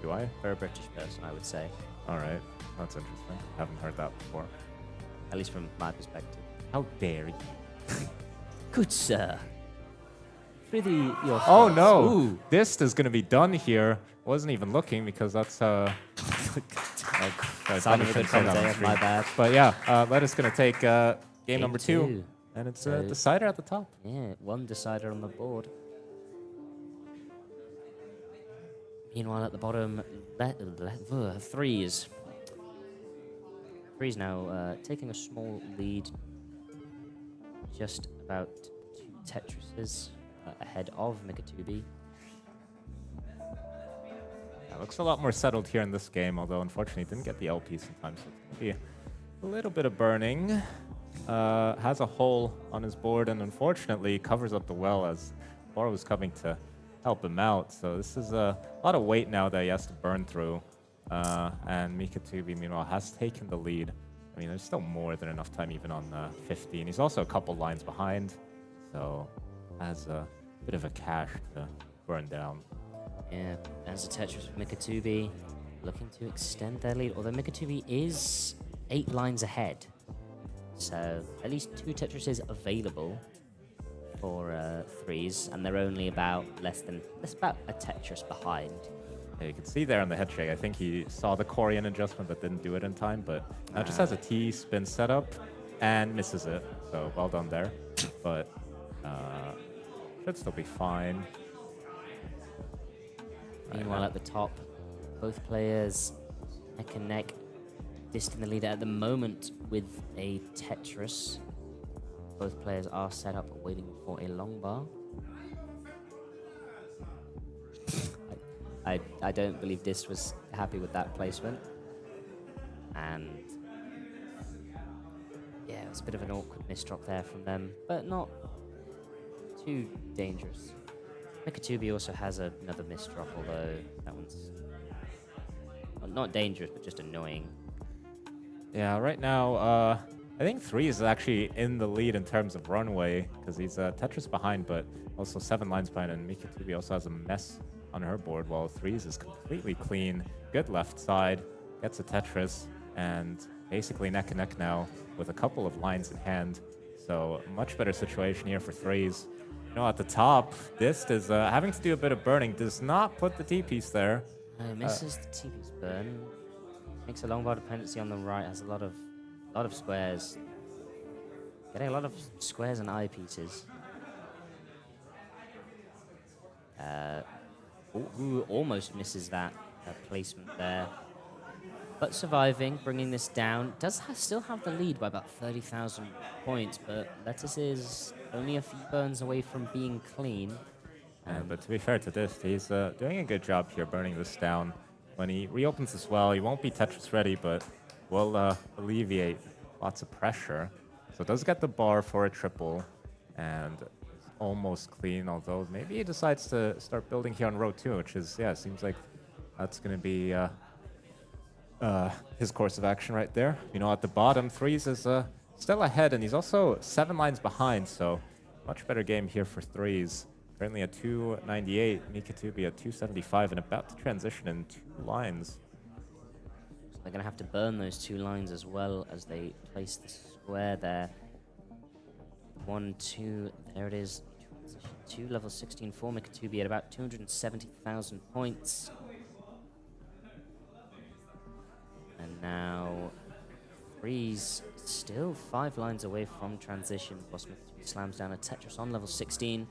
Do I? For a British person, I would say. All right. That's interesting. Haven't heard that before. At least from my perspective. How dare you? Good sir. Your oh no! Ooh. This is going to be done here. Wasn't even looking because that's Sign of a good commentator, my bad. But yeah, Lettuce going to take game number 2. And it's a decider at the top. Yeah, 1 decider on the board. Meanwhile, at the bottom, Threes. Threes now taking a small lead. Just about 2 Tetrises ahead of Tugi. looks a lot more settled here in this game, although unfortunately didn't get the L piece in time, so it's going to be a little bit of burning. Has a hole on his board, and unfortunately covers up the well as Bar was coming to help him out. So this is a lot of weight now that he has to burn through. And Mikatubi, meanwhile, has taken the lead. I mean, there's still more than enough time even on 15. He's also a couple lines behind, so has a bit of a cache to burn down. Yeah, as a Tetris with Mikatubi looking to extend their lead, although Mikatubi is 8 lines ahead. So at least 2 Tetrises available for threes, and they're only about about a Tetris behind. Yeah, you can see there on the head shake, I think he saw the Korean adjustment but didn't do it in time, but now just has a T spin setup and misses it. So well done there. But should still be fine. Meanwhile, at the top, both players neck and neck, distant the leader at the moment with a Tetris. Both players are set up waiting for a long bar. I don't believe Dis was happy with that placement. And yeah, it was a bit of an awkward misdrop there from them, but not too dangerous. Mikatubi also has another misdrop, although that one's not dangerous, but just annoying. Yeah, right now, I think 3 is actually in the lead in terms of runway, because he's Tetris behind, but also 7 lines behind, and Mikatubi also has a mess on her board, while 3's is completely clean. Good left side, gets a Tetris, and basically neck and neck now with a couple of lines in hand. So much better situation here for 3's. You know, at the top, Dist is having to do a bit of burning. Does not put the T-piece there. Misses the T-piece burn. Makes a long bar dependency on the right. Has a lot of squares. Getting a lot of squares and eyepieces. Ooh, almost misses that placement there. But surviving, bringing this down. Does still have the lead by about 30,000 points, but Lettuce is only a few burns away from being clean. But to be fair to this, he's doing a good job here burning this down. When he reopens as well, he won't be Tetris ready, but will alleviate lots of pressure. So it does get the bar for a triple, and almost clean, although maybe he decides to start building here on row 2, which is, yeah, seems like that's going to be his course of action right there. You know, at the bottom, 3's is still ahead, and he's also 7 lines behind, so much better game here for 3's. Currently at 298, Mikatubi at 275, and about to transition in 2 lines. So they're going to have to burn those 2 lines as well as they place the square there. 1, 2, there it is. Transition 2, level 16 for Mikatubi at about 270,000 points. And now 3's still 5 lines away from transition. Boss Mikatubi slams down a Tetris on level 16.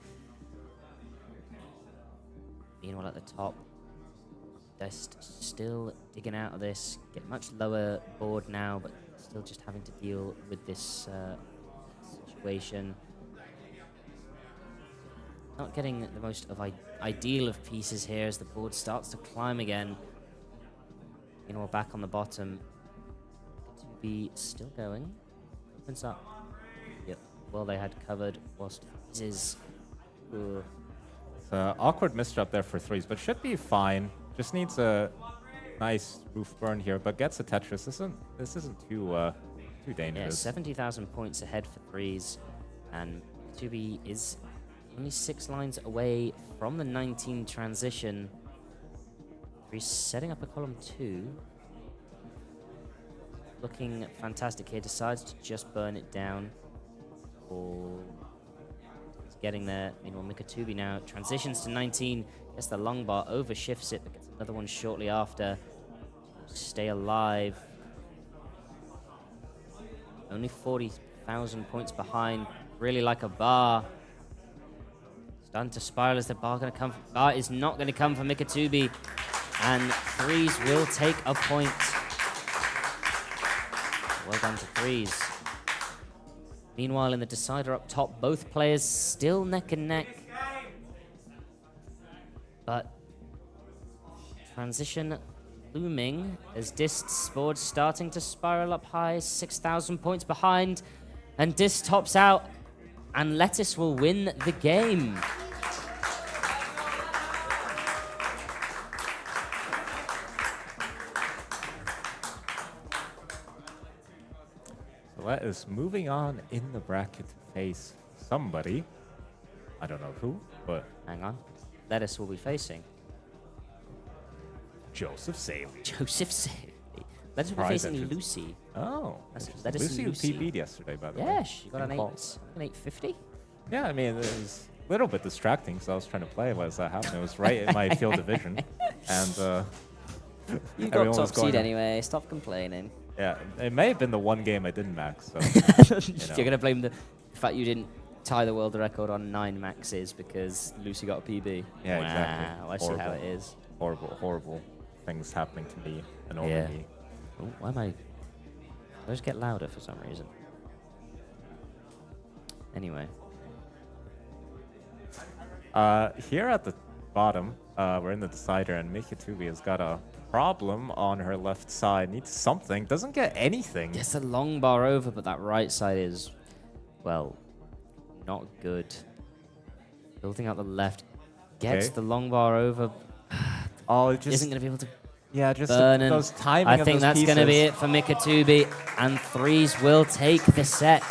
Meanwhile, at the top, Dest still digging out of this. Get much lower board now, but still just having to deal with this situation. Not getting the most of ideal of pieces here as the board starts to climb again. Meanwhile, back on the bottom, to be still going. Opens up. Yep. Well, they had covered whilst is. Awkward misdrop there for 3's, but should be fine. Just needs a nice roof burn here, but gets a Tetris. This isn't too dangerous. Yeah, 70,000 points ahead for 3's, and Tugi is only 6 lines away from the 19 transition. 3's setting up a column 2. Looking fantastic here. Decides to just burn it down. Getting there. Meanwhile, Mikatubi now transitions to 19. Gets the long bar, overshifts it, but gets another one shortly after. Stay alive. Only 40,000 points behind. Really like a bar. Starting to spiral. Is the bar going to come? Bar is not going to come for Mikatubi. And 3's will take a point. Well done to 3's. Meanwhile, in the decider up top, both players still neck and neck. But Transition looming as Dist's board starting to spiral up high, 6,000 points behind, and Dist tops out, and Lettuce will win the game. So Lettuce moving on in the bracket to face somebody. I don't know who, but Hang on. Lettuce will be facing Joseph Saley. Joseph Saley. Lettuce will be Prize facing entrance. Lucy. Oh, That's interesting. Lettuce and Lucy Lucy. PB'd yesterday, by the way. Yeah, she got in an quals. 850. Yeah, I mean, it was a little bit distracting because I was trying to play as that happened. It was right in my field of vision. And You got everyone was top going seed on. anyway. Stop complaining. Yeah, it may have been the one game I didn't max. So, You're gonna blame the fact you didn't tie the world record on 9 maxes because Lucy got a PB. Yeah, wow, exactly. I see how Horrible. it is. horrible things happening to me and over Yeah. me. Oh, why am I just get louder for some reason? Anyway. Here at the bottom, we're in the decider, and Tugi has got a problem on her left side. Needs something. Doesn't get anything. Gets a long bar over, but that right side is, well, not good. Building out the left. Gets Okay. the long bar over. Oh, it just Isn't going to be able to yeah, just burn. And those timing. I of think those that's going to be pieces. it for Mikatubi. And threes will take the set.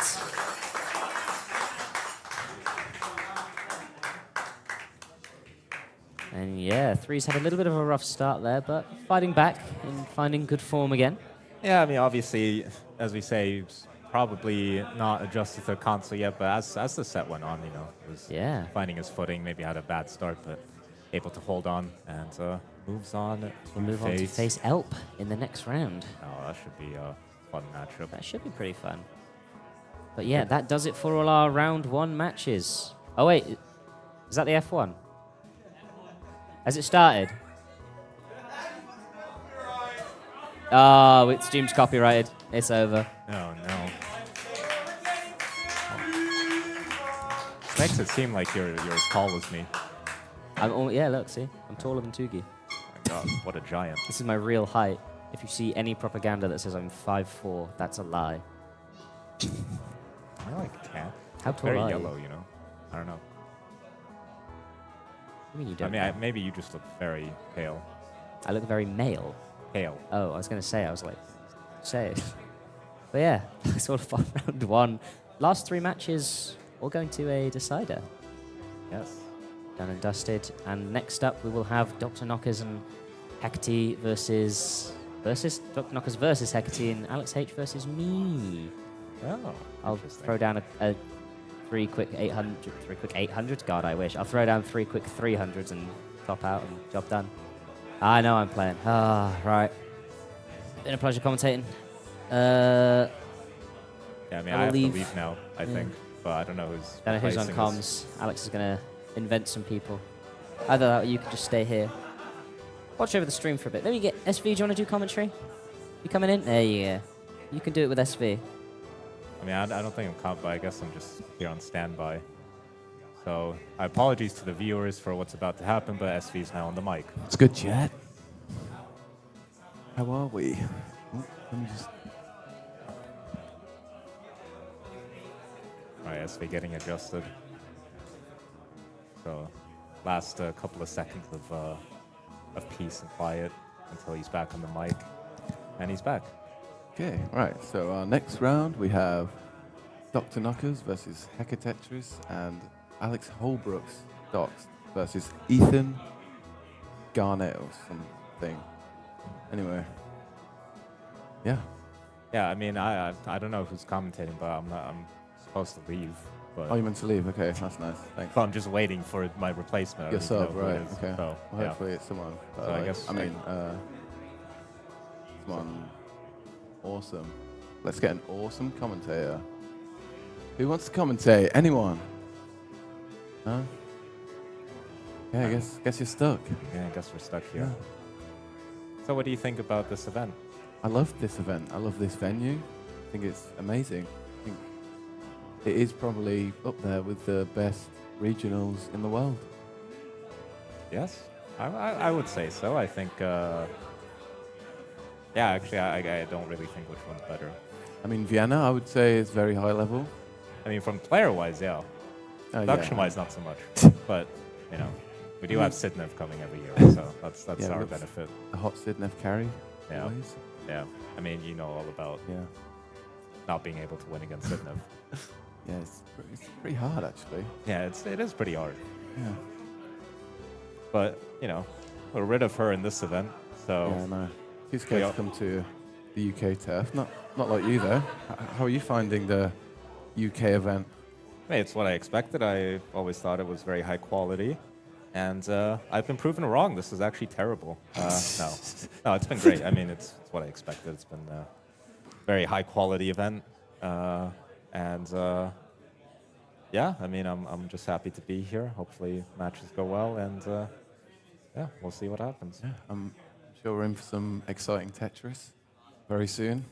And yeah, threes had a little bit of a rough start there, but fighting back and finding good form again. Yeah, I mean, obviously, as we say, it's probably not adjusted to the console yet, but as the set went on, you know, was finding his footing. Maybe had a bad start, but able to hold on and moves on. We'll move on to face Elp in the next round. Oh, that should be a fun matchup. That should be pretty fun. But yeah, that does it for all our round 1 matches. Oh wait, is that the F1? Has it started? Oh, it's Doom's copyrighted. It's over. Oh no. Makes it seem like you're as tall as me. Yeah, look, see? I'm taller than Tugi. Oh my god, what a giant. This is my real height. If you see any propaganda that says I'm 5'4", that's a lie. I like a cat. How tall Very are you? yellow, you know. I don't know. I mean, you I don't mean, know. maybe you just look very pale. I look very male. Pale. Oh, I was going to say, I was like, say it. But yeah, that's all for round 1. Last 3 matches, all going to a decider. Yes. Done and dusted. And next up, we will have Dr. Knockers and Hecati versus Dr. Knockers versus Hecati and Alex H versus me. Oh, I'll throw down a 3 quick 800. God, I wish. I'll throw down 3 quick 300s and top out and job done. I know I'm playing. Ah, right. Been a pleasure commentating. Yeah, I mean, I have to leave. leave now, I think. But I don't know who's Don't know who's on replacing comms. Alex is going to invent some people. Either that or you could just stay here. Watch over the stream for a bit. Let me get SV. Do you want to do commentary? You coming in? There you go. You can do it with SV. I mean, I don't think I'm caught, but I guess I'm just here on standby. So, apologies to the viewers for what's about to happen, but SV is now on the mic. It's good chat. How are we? Oh, let me just... All right, SV getting adjusted. So, last couple of seconds of peace and quiet until he's back on the mic, and he's back. Okay, right. So our next round we have Dr. Knockers versus Hecati and Alex Holbrook's Docs versus Ethan Garnett or something. Anyway, yeah. Yeah, I mean, I don't know who's commentating, but I'm supposed to leave. But Oh, you meant to leave? Okay, that's nice. Thanks. so I'm just waiting for my replacement. I Your don't even know sub, who it right? is. Okay. So, Well, yeah. hopefully it's someone. So I guess- Someone awesome. Let's get an awesome commentator. Who wants to commentate? Anyone? Huh? Yeah, I guess you're stuck. Yeah, I guess we're stuck here. So what do you think about this event? I love this event. I love this venue. I think it's amazing. I think it is probably up there with the best regionals in the world. Yes? I would say so. I think. Yeah, actually, I don't really think which one's better. I mean, Vienna, I would say, is very high level. I mean, from player-wise, yeah. Production-wise, not so much. But you know, we do have Sidnev coming every year, so that's our benefit. A hot Sidnev carry. Yeah. Always. Yeah. I mean, you know all about not being able to win against Sidnev. Yeah, it's pretty hard actually. Yeah, it is pretty hard. Yeah. But you know, we're rid of her in this event, so. Yeah, no. Too scared to come to the UK turf. Not like you though. How are you finding the UK event? Hey, it's what I expected. I always thought it was very high quality, and I've been proven wrong. This is actually terrible. No, it's been great. I mean, it's what I expected. It's been a very high quality event, and yeah, I mean, I'm just happy to be here. Hopefully, matches go well, and yeah, we'll see what happens. Yeah, I'm sure we're in for some exciting Tetris very soon.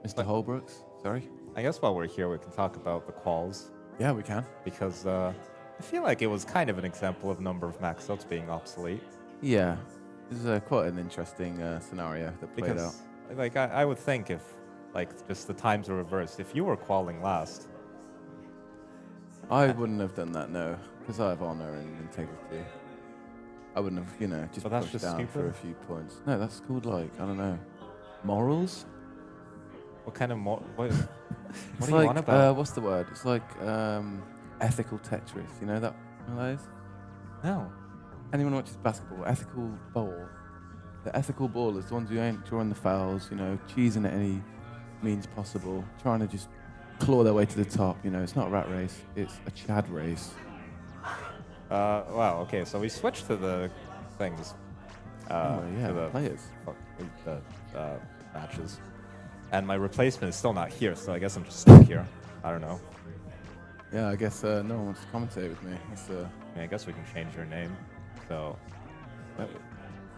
Mr. Holbrooks, sorry. I guess while we're here, we can talk about the quals. Yeah, we can. Because I feel like it was kind of an example of number of max outs being obsolete. Yeah, this is quite an interesting scenario that played out. Like, I would think if, like, just the times are reversed, if you were qualing last. I wouldn't have done that, no, because I have honor and integrity. I wouldn't have, you know, just pushed down for a few points. No, that's called, like, I don't know, morals? What kind of what it's do you want about? What's the word? It's like ethical Tetris. You know that one of those? No. Anyone who watches basketball, ethical ball. The ethical ball is the ones who ain't drawing the fouls, you know, cheesing at any means possible, trying to just claw their way to the top. You know, it's not a rat race, it's a Chad race. Wow, okay, so we switched to the things. Yeah, to the players. The matches. And my replacement is still not here, so I guess I'm just stuck here. I don't know. Yeah, I guess no one wants to commentate with me. I mean, I guess we can change your name. So,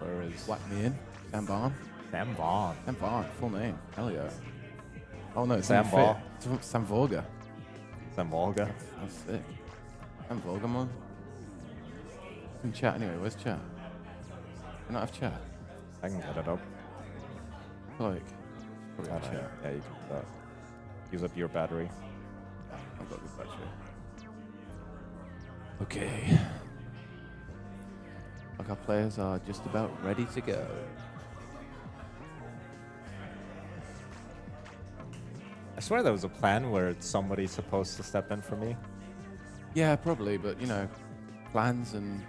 where is... Whack me in. Sam Barn. Sam Barn. Sam Barn, full name. Hell yeah. Oh no, Sam Barn. Sam Volga. Sam Volga. That's sick. Sam Volga, man. In chat anyway, where's chat? You not have chat? I can get it up. Like... Yeah, you can use up your battery. I've got good battery. Okay. Like our players are just about ready to go. I swear there was a plan where somebody's supposed to step in for me. Yeah, probably, but you know, plans and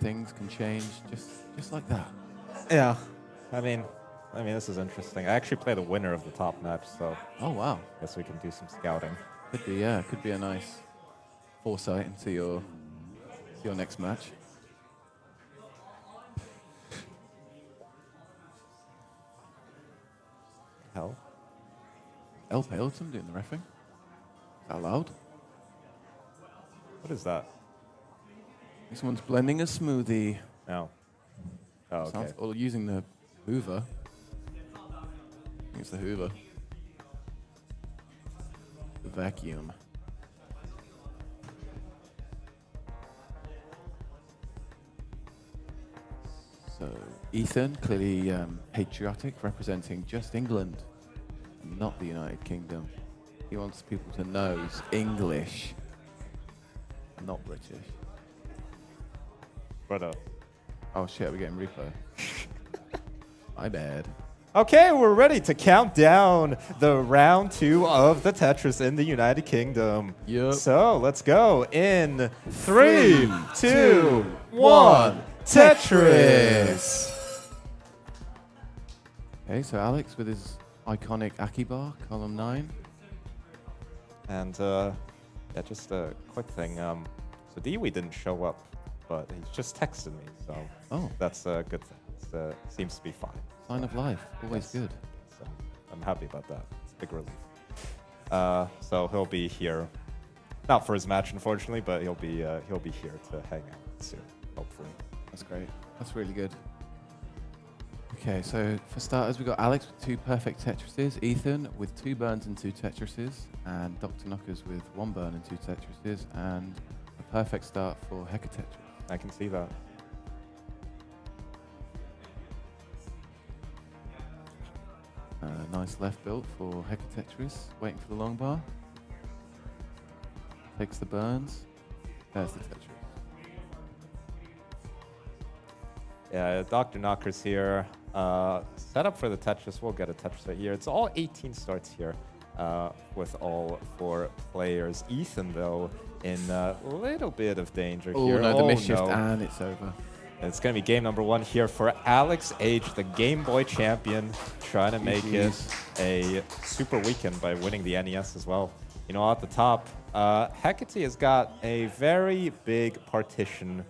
things can change just like that. Yeah, I mean, this is interesting. I actually play the winner of the top match, so... Oh, wow. Guess we can do some scouting. Could be, yeah. Could be a nice foresight into your next match. Hell. El Paleton doing the reffing. Is that allowed? What is that? Someone's blending a smoothie. No. Oh, okay. Or using the Hoover. I think it's the Hoover. The vacuum. So, Ethan, clearly patriotic, representing just England, not the United Kingdom. He wants people to know he's English, not British. Brother. Oh shit, we're getting replay. My bad. Okay, we're ready to count down the round 2 of the Tetris in the United Kingdom. Yep. So let's go in 3, 2, 1, Tetris! Okay, so Alex with his iconic Akibar, column 9. And yeah, just a quick thing. So Dewey didn't show up, but he just texted me, so that's a good thing. It seems to be fine. Sign of life, always good. So I'm happy about that. It's a big relief. So he'll be here, not for his match, unfortunately, but he'll be here to hang out soon, hopefully. That's great. That's really good. Okay, so for starters, we've got Alex with 2 perfect Tetrises, Ethan with 2 burns and 2 Tetrises, and Dr. Knockers with 1 burn and 2 Tetrises, and a perfect start for Hecati. I can see that. Nice left built for Hecati, waiting for the long bar. Takes the burns. There's the Tetris. Yeah, Dr. Knocker's here. Set up for the Tetris. We'll get a Tetris right here. It's all 18 starts here with all 4 players. Ethan, though, in a little bit of danger here. Oh, no, the miss shift, no. and it's over. It's going to be game number 1 here for Alex H, the Game Boy champion, trying to make it a super weekend by winning the NES as well. You know, at the top, Hecati has got a very big partition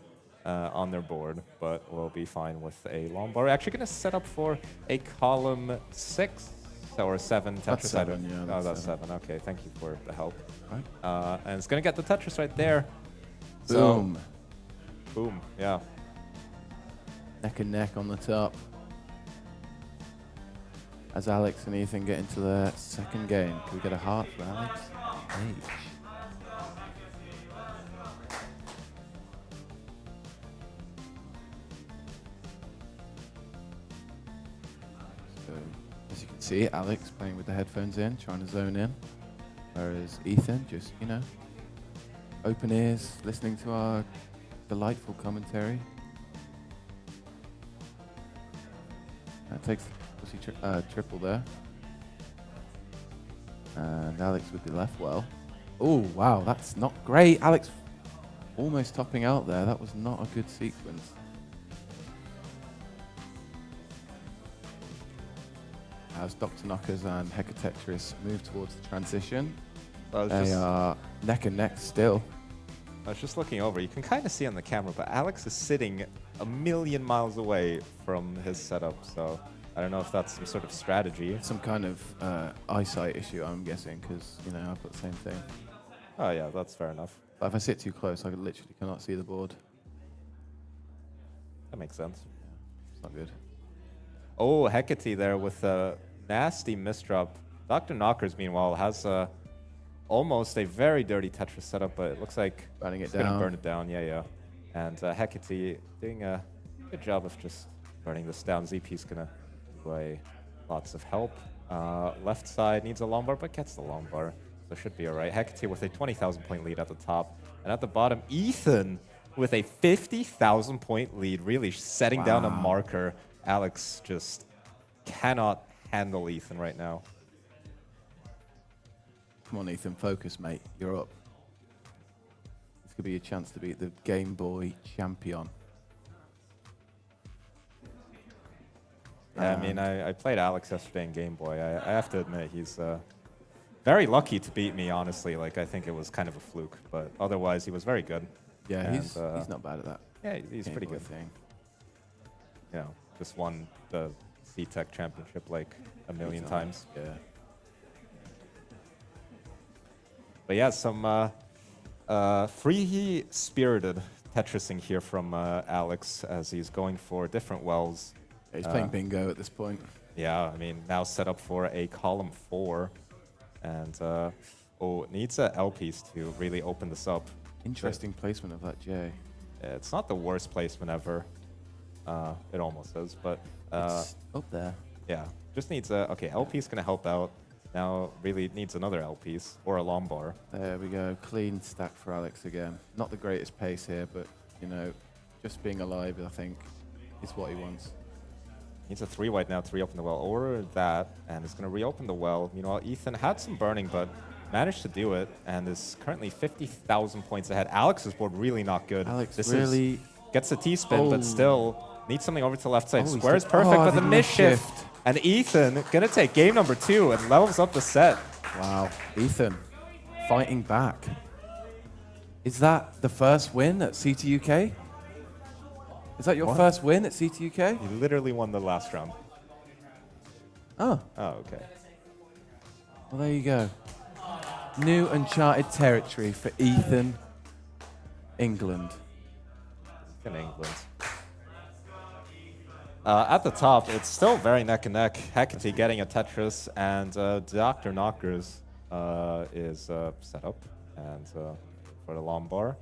on their board, but we'll be fine with a long bar. We're actually going to set up for a column 6 or 7 Tetris. That's 7, yeah. Oh, that's 7. Okay, thank you for the help. Right. And it's going to get the Tetris right there. Boom. So, boom, yeah. Neck and neck on the top. As Alex and Ethan get into their second game. Can we get a heart for Alex? H. So, as you can see, Alex playing with the headphones in, trying to zone in. Whereas Ethan just, you know, open ears, listening to our delightful commentary. That takes the triple there. And Alex with the left well. Oh, wow, that's not great. Alex almost topping out there. That was not a good sequence. As Dr. Knockers and Hecati move towards the transition, they are neck and neck still. I was just looking over. You can kind of see on the camera, but Alex is sitting a million miles away from his setup, so I don't know if that's some sort of strategy. Some kind of eyesight issue, I'm guessing, because, you know, I've got the same thing. Oh, yeah, that's fair enough. But if I sit too close, I literally cannot see the board. That makes sense. It's not good. Oh, Hecati there with a nasty misdrop. Dr. Knockers, meanwhile, has almost a very dirty Tetris setup, but it looks like Burning it it's going to down. burn it down. Yeah, yeah. And Hecati doing a good job of just burning this down. ZP's going to do lots of help. Left side needs a long bar, but gets the long bar, so should be all right. Hecati with a 20,000 point lead at the top. And at the bottom, Ethan with a 50,000 point lead, really setting down a marker. Alex just cannot handle Ethan right now. Come on, Ethan, focus, mate. You're up. This could be a chance to beat the Game Boy champion. Yeah, I mean, I played Alex yesterday in Game Boy. I have to admit, he's very lucky to beat me, honestly. Like, I think it was kind of a fluke, but otherwise, he was very good. Yeah, And, he's not bad at that. Yeah, he's Game pretty Boy good. thing. You know, just won the CTWC Championship like a million times. Yeah. But yeah, some free-spirited Tetrising here from Alex as he's going for different wells. Yeah, he's playing bingo at this point. Yeah, I mean, now set up for a column 4. And, needs a L piece to really open this up. Interesting placement of that J. It's not the worst placement ever. It almost is, but... it's up there. Yeah, just needs a... Okay, L piece going to help out. Now really needs another L piece or a long bar. There we go. Clean stack for Alex again. Not the greatest pace here, but, you know, just being alive, I think, is what he wants. Needs a 3 white now to reopen the well, or that, and it's going to reopen the well. You know, Ethan had some burning, but managed to do it, and is currently 50,000 points ahead. Alex's board really not good. Alex this really... gets a T-spin, but still needs something over to the left side. Oh, Square is perfect, but the misshift. And Ethan going to take game number 2 and levels up the set. Wow. Ethan, fighting back. Is that the first win at CTUK? Is that your first win at CTUK? He literally won the last round. Oh. Oh, okay. Well, there you go. New uncharted territory for Ethan, England. In England. At the top, it's still very neck and neck. Hecati getting a Tetris, and Dr. Knockers is set up and for the long bar.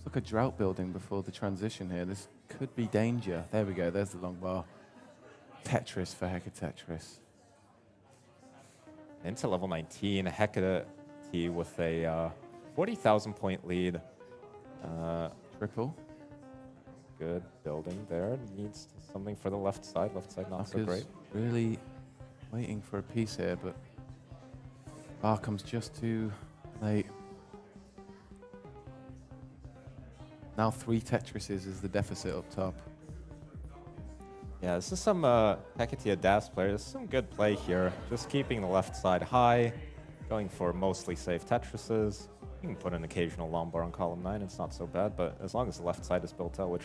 look at drought building before the transition here. This could be danger. There we go. There's the long bar. Tetris for Hecati. Into level 19, Hecati with a 40,000 point lead. Triple. Good building there. Needs something for the left side. Left side not so great. Really waiting for a piece here, but bar comes just too late. Now 3 Tetrises is the deficit up top. Yeah, this is some Hecati DAS player. This is some good play here. Just keeping the left side high, going for mostly safe Tetrises. You can put an occasional long bar on column 9. It's not so bad, but as long as the left side is built out, which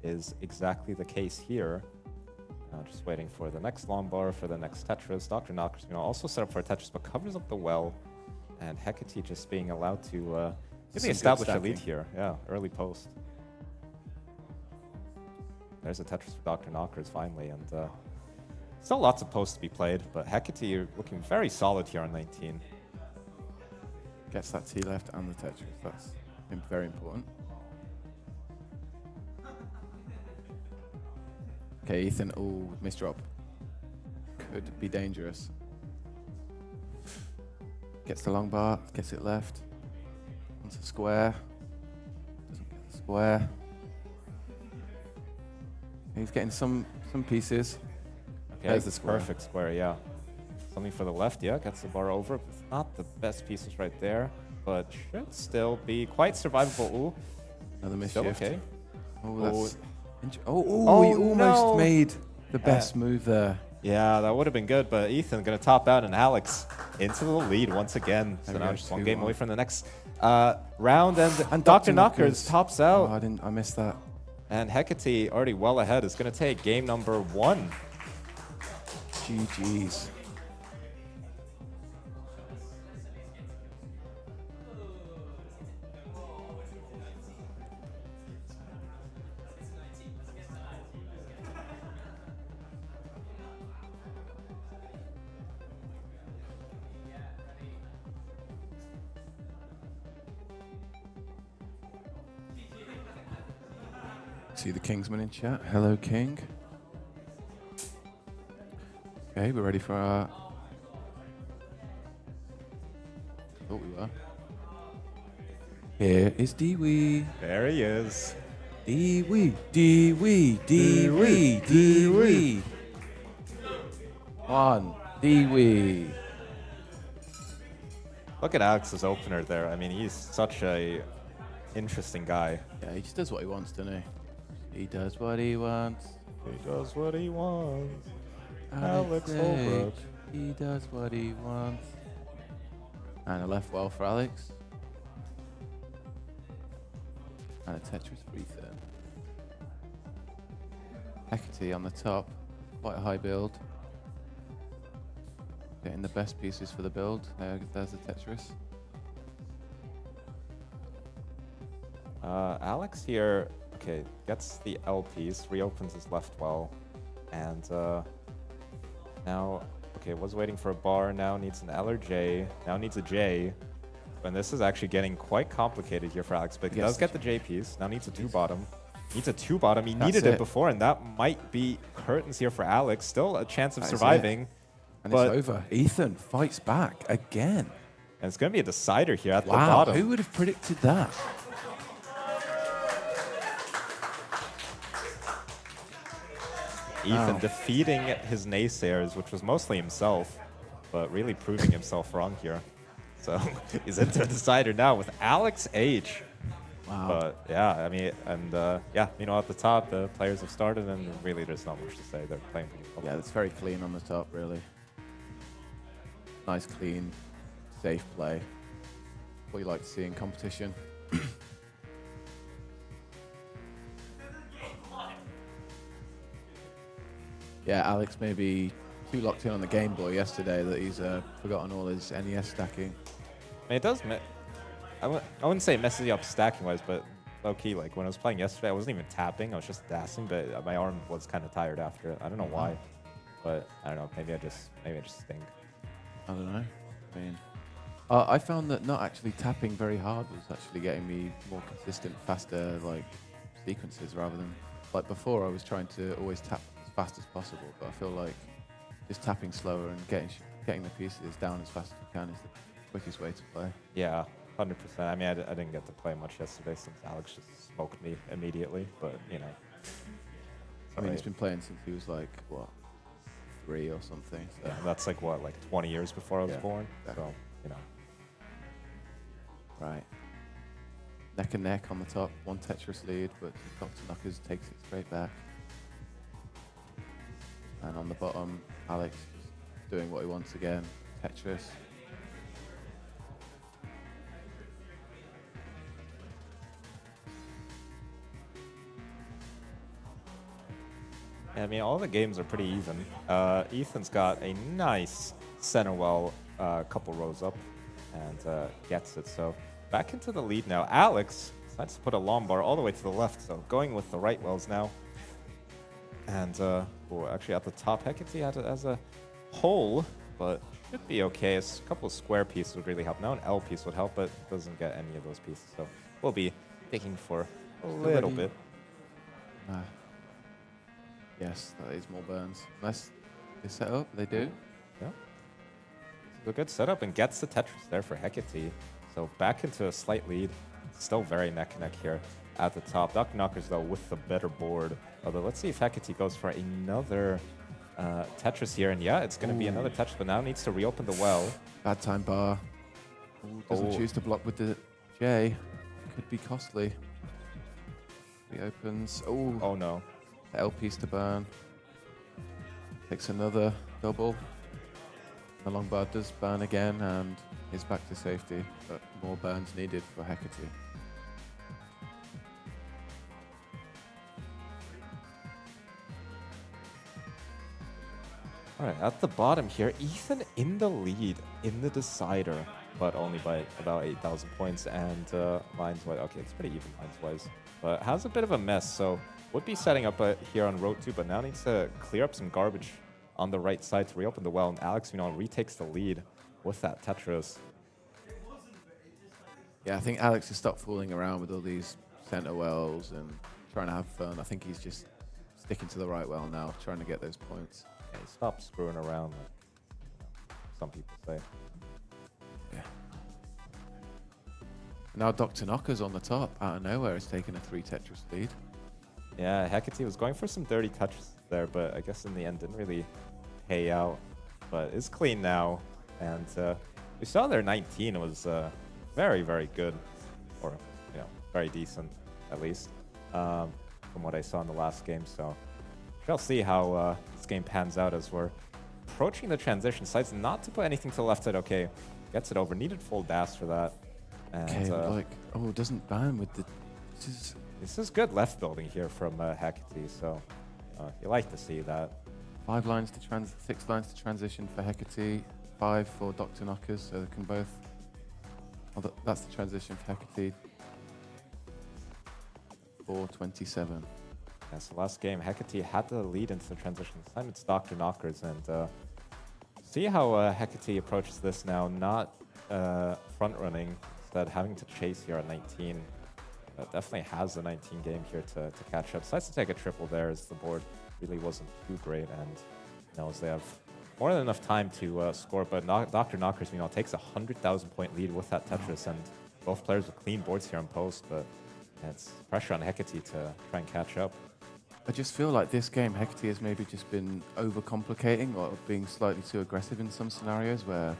is exactly the case here. Just waiting for the next long bar for the next Tetris. Dr. Knocker's also set up for a Tetris, but covers up the well. And Hecati just being allowed to really establish a lead here. Yeah, early post. There's a Tetris for Dr. Knockers finally, and still lots of posts to be played, but Hecati are looking very solid here on 19. Gets that T left and the Tetris. That's very important. Okay, Ethan. Oh, misdrop. Could be dangerous. Gets the long bar, gets it left. Onto square. Doesn't get the square. He's getting some pieces. Okay, there's the square. Perfect square, yeah. Something for the left, yeah, gets the bar over. It's not the best pieces right there, but should still be quite survivable. Ooh. Another mischief. Still okay. Oh, that's he almost made the best move there. Yeah, that would have been good, but Ethan going to top out, and Alex into the lead once again. So now just one game away from the next round, and Dr. Knockers tops out. Oh, I missed that. And Hecati already well ahead is going to take game number 1. GG's. See the Kingsman in chat. Hello, King. Okay, we're ready for our... Thought we were. Here is Dewey. There he is. Dewey. One. Dewey. Look at Alex's opener there. I mean, he's such a interesting guy. Yeah, he just does what he wants, doesn't he? He does what he wants. He does what he wants. Alex Holbrook. He does what he wants. And a left well for Alex. And a Tetris for Ethan. Hecati on the top. Quite a high build. Getting the best pieces for the build. There's the Tetris. Alex here, okay, gets the L piece, reopens his left well, and now, okay, was waiting for a bar, now needs an L or J, now needs a J, and this is actually getting quite complicated here for Alex, but he does get the J piece, now needs a 2-bottom. Needs a 2-bottom, he needed it before, and that might be curtains here for Alex, still a chance of surviving. And it's over. Ethan fights back again. And it's going to be a decider here at the bottom. Who would have predicted that? Ethan defeating his naysayers, which was mostly himself, but really proving himself wrong here. So he's into a decider now with Alex H. Wow. But yeah, I mean, and yeah, you know, at the top, the players have started, and really there's not much to say. They're playing pretty well. Yeah, it's very clean on the top, really. Nice, clean, safe play. What you like to see in competition. Yeah, Alex may be too locked in on the Game Boy yesterday that he's forgotten all his NES stacking. I mean, it does. I wouldn't say it messes you up stacking wise, but low key, like when I was playing yesterday, I wasn't even tapping. I was just dancing, but my arm was kind of tired after it. I don't know why, but I don't know. Maybe I just stink. I don't know. I mean, I found that not actually tapping very hard was actually getting me more consistent, faster like sequences rather than like before. I was trying to always tap as fast as possible, but I feel like just tapping slower and getting the pieces down as fast as you can is the quickest way to play. Yeah, 100%. I mean, I didn't get to play much yesterday since Alex just smoked me immediately, but you know. I mean, he's been playing since he was like, what, 3 or something. So. Yeah, that's like what, like 20 years before I was born? Exactly. So, you know. Right. Neck and neck on the top, one Tetris lead, but Dr. Knockers takes it straight back. And on the bottom, Alex is doing what he wants again, Tetris. I mean, all the games are pretty even. Ethan's got a nice center well, couple rows up, and gets it. So back into the lead now. Alex decides to put a long bar all the way to the left, so going with the right wells now. And actually at the top, Hecati has a hole, but should be okay. A couple of square pieces would really help. Now an L piece would help, but doesn't get any of those pieces. So we'll be digging for a little bit. Yes, that is more burns. Nice. They set up, they do. Yeah. It's a good setup and gets the Tetris there for Hecati. So back into a slight lead. Still very neck and neck here at the top. Dr. Knockers, though, with the better board. Although, let's see if Hecati goes for another Tetris here. And yeah, it's going to be another Tetris, but now needs to reopen the well. Bad time bar. Doesn't choose to block with the J. Could be costly. Reopens. Oh no. The L piece to burn. Takes another double. The long bar does burn again and is back to safety, but more burns needed for Hecati. All right, at the bottom here, Ethan in the lead in the decider, but only by about 8,000 points, and lines-wise, okay, it's pretty even lines-wise, but has a bit of a mess, so would be setting up here on row 2, but now needs to clear up some garbage on the right side to reopen the well, and Alex, retakes the lead with that Tetris. Yeah, I think Alex has stopped fooling around with all these center wells and trying to have fun. I think he's just sticking to the right well now, trying to get those points. Yeah, stop screwing around, like some people say. Yeah. Now Dr. Knocker's on the top, out of nowhere, has taken a 3 Tetris lead. Yeah, Hecati was going for some dirty touches there, but I guess in the end didn't really pay out. But it's clean now, and we saw their 19 was very, very good, or very decent at least, from what I saw in the last game. So we'll see how this game pans out as we're approaching the transition. Decides not to put anything to the left side. Okay, gets it over. Needed full dash for that. And, okay, it doesn't ban with the. This is good left building here from Hecati, so you like to see that. 6 lines to transition for Hecati, 5 for Dr. Knockers, so they can both. Well, that's the transition for Hecati. 4:27. Yeah, so last game, Hecati had the lead into the transition. This time it's Dr. Knockers, and see how Hecati approaches this now, not front running, instead having to chase here at 19. Definitely has the 19 game here to catch up. Decides to take a triple there as the board really wasn't too great, and knows they have more than enough time to score. But Dr. Knockers, takes a 100,000 point lead with that Tetris, and both players with clean boards here on post. But it's pressure on Hecati to try and catch up. I just feel like this game, Hecati has maybe just been overcomplicating or being slightly too aggressive in some scenarios where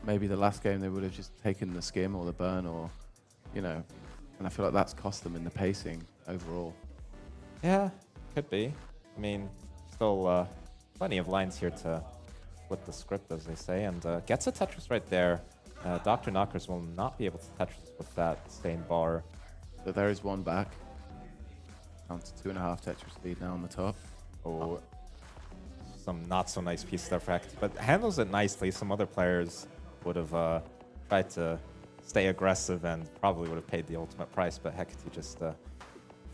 maybe the last game they would have just taken the skim or the burn or, and I feel like that's cost them in the pacing overall. Yeah, could be. I mean, still plenty of lines here to flip the script, as they say, and gets a Tetris right there. Dr. Knockers will not be able to touch this with that same bar. So there is one back. Down to 2.5 Tetris lead now on the top. Oh, some not so nice pieces there for Hecati, but handles it nicely. Some other players would have tried to stay aggressive and probably would have paid the ultimate price, but Hecati just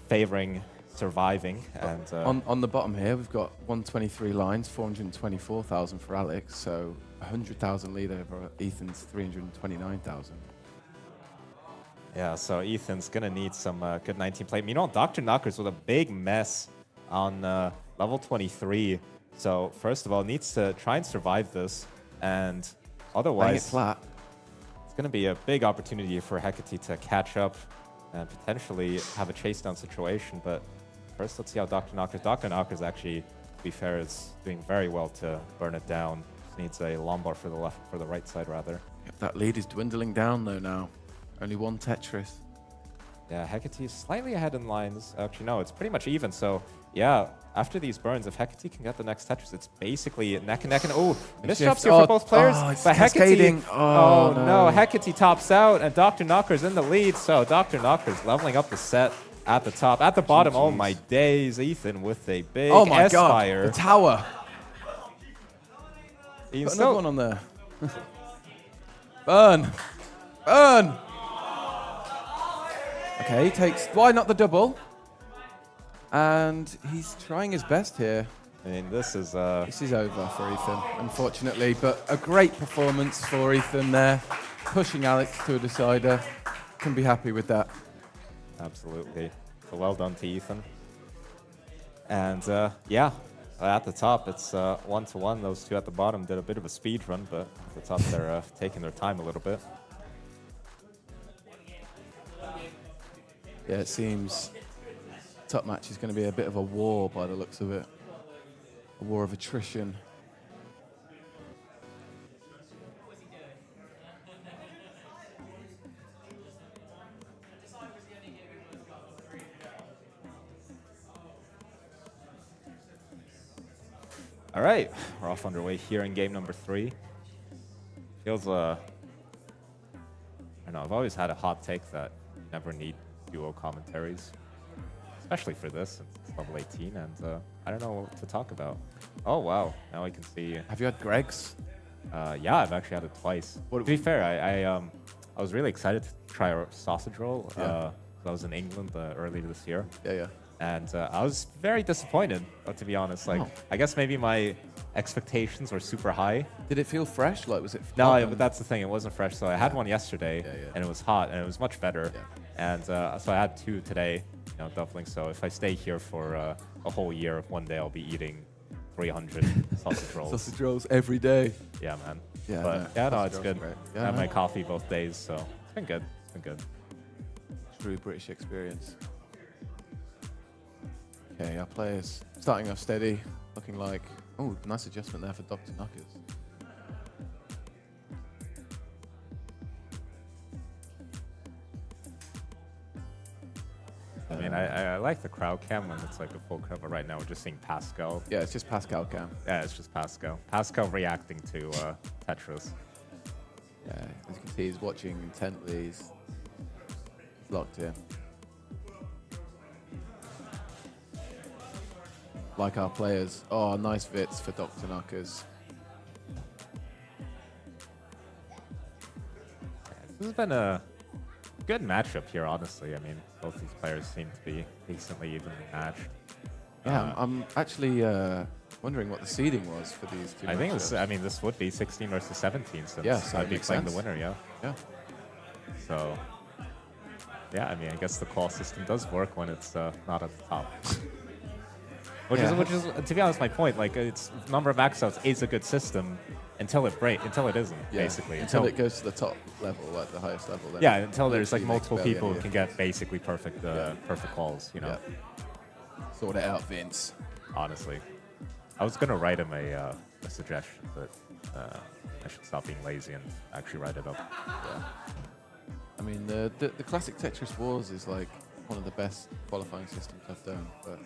favoring surviving. And on the bottom here, we've got 123 lines, 424,000 for Alex. So 100,000 lead over Ethan's 329,000. Yeah, so Ethan's gonna need some good 19 play. Meanwhile, Dr. Knockers with a big mess on level 23. So first of all, needs to try and survive this, and otherwise, Laying it flat. it's gonna be a big opportunity for Hecati to catch up and potentially have a chase down situation. But first, let's see how Dr. Knockers. Dr. Knockers actually, to be fair, is doing very well to burn it down. Just needs a Lombard for the right side rather. Yep, that lead is dwindling down though now. Only one Tetris. Yeah, Hecati is slightly ahead in lines. Actually, no, it's pretty much even. So, yeah, after these burns, if Hecati can get the next Tetris, it's basically neck and neck. And oh, misjumps here for both players. It's but cascading. Hecati, oh no, Hecati tops out, and Dr. Knocker's in the lead. So Dr. Knocker's leveling up the set at the top. At the bottom, oh my days, Ethan with a big S-fire. The tower. Put another one on there. Burn. Burn. Okay, he takes, why not the double? And he's trying his best here. I mean, this is over for Ethan, unfortunately, but a great performance for Ethan there, pushing Alex to a decider. Can be happy with that. Absolutely. So well done to Ethan. And yeah, at the top, it's 1-1. Those two at the bottom did a bit of a speed run, but at the top, they're taking their time a little bit. Yeah, it seems top match is going to be a bit of a war by the looks of it. A war of attrition. All right, we're off underway here in game number 3. Feels, I don't know, I've always had a hot take that you never need duo commentaries, especially for this, since it's level 18, and I don't know what to talk about. Oh, wow, now I can see. Have you had Greg's? Yeah, I've actually had it twice. To be fair, I was really excited to try a sausage roll. I was in England earlier this year. Yeah. And I was very disappointed, to be honest. Like, I guess maybe my expectations were super high. Did it feel fresh? Like, was it? No, but that's the thing. It wasn't fresh. So I had one yesterday, and it was hot, and it was much better. Yeah. And so I had 2 today, doubling. So if I stay here for a whole year, one day I'll be eating 300 sausage rolls. Sausage rolls every day. Yeah, man. Yeah, but no, it's good. Yeah, I had my coffee both days, so it's been good. It's been good. True British experience. Okay, our players starting off steady, looking like, oh, nice adjustment there for Dr. Knockers. I mean, I like the crowd cam when it's like a full crowd, but right now we're just seeing Pascal. Yeah, it's just Pascal cam. Yeah, it's just Pascal. Pascal reacting to Tetris. Yeah, as you can see, he's watching intently. He's locked in. Like our players. Oh, nice Vits for Dr. Knockers. This has been a good matchup here, honestly. I mean, both these players seem to be decently evenly matched. Yeah, I'm actually wondering what the seeding was for these two. I think this would be 16 versus 17, since I'd be playing the winner, yeah. Yeah. So, yeah, I mean, I guess the call system does work when it's not at the top. Which is, to be honest, my point. Like, it's number of max outs is a good system until it isn't, basically. Until it goes to the top level, like the highest level. Then until there's like multiple people who can get basically perfect calls, Yeah. Sort it out, Vince. Honestly, I was gonna write him a suggestion, but I should stop being lazy and actually write it up. Yeah. I mean, the classic Tetris Wars is like one of the best qualifying systems I've done, but.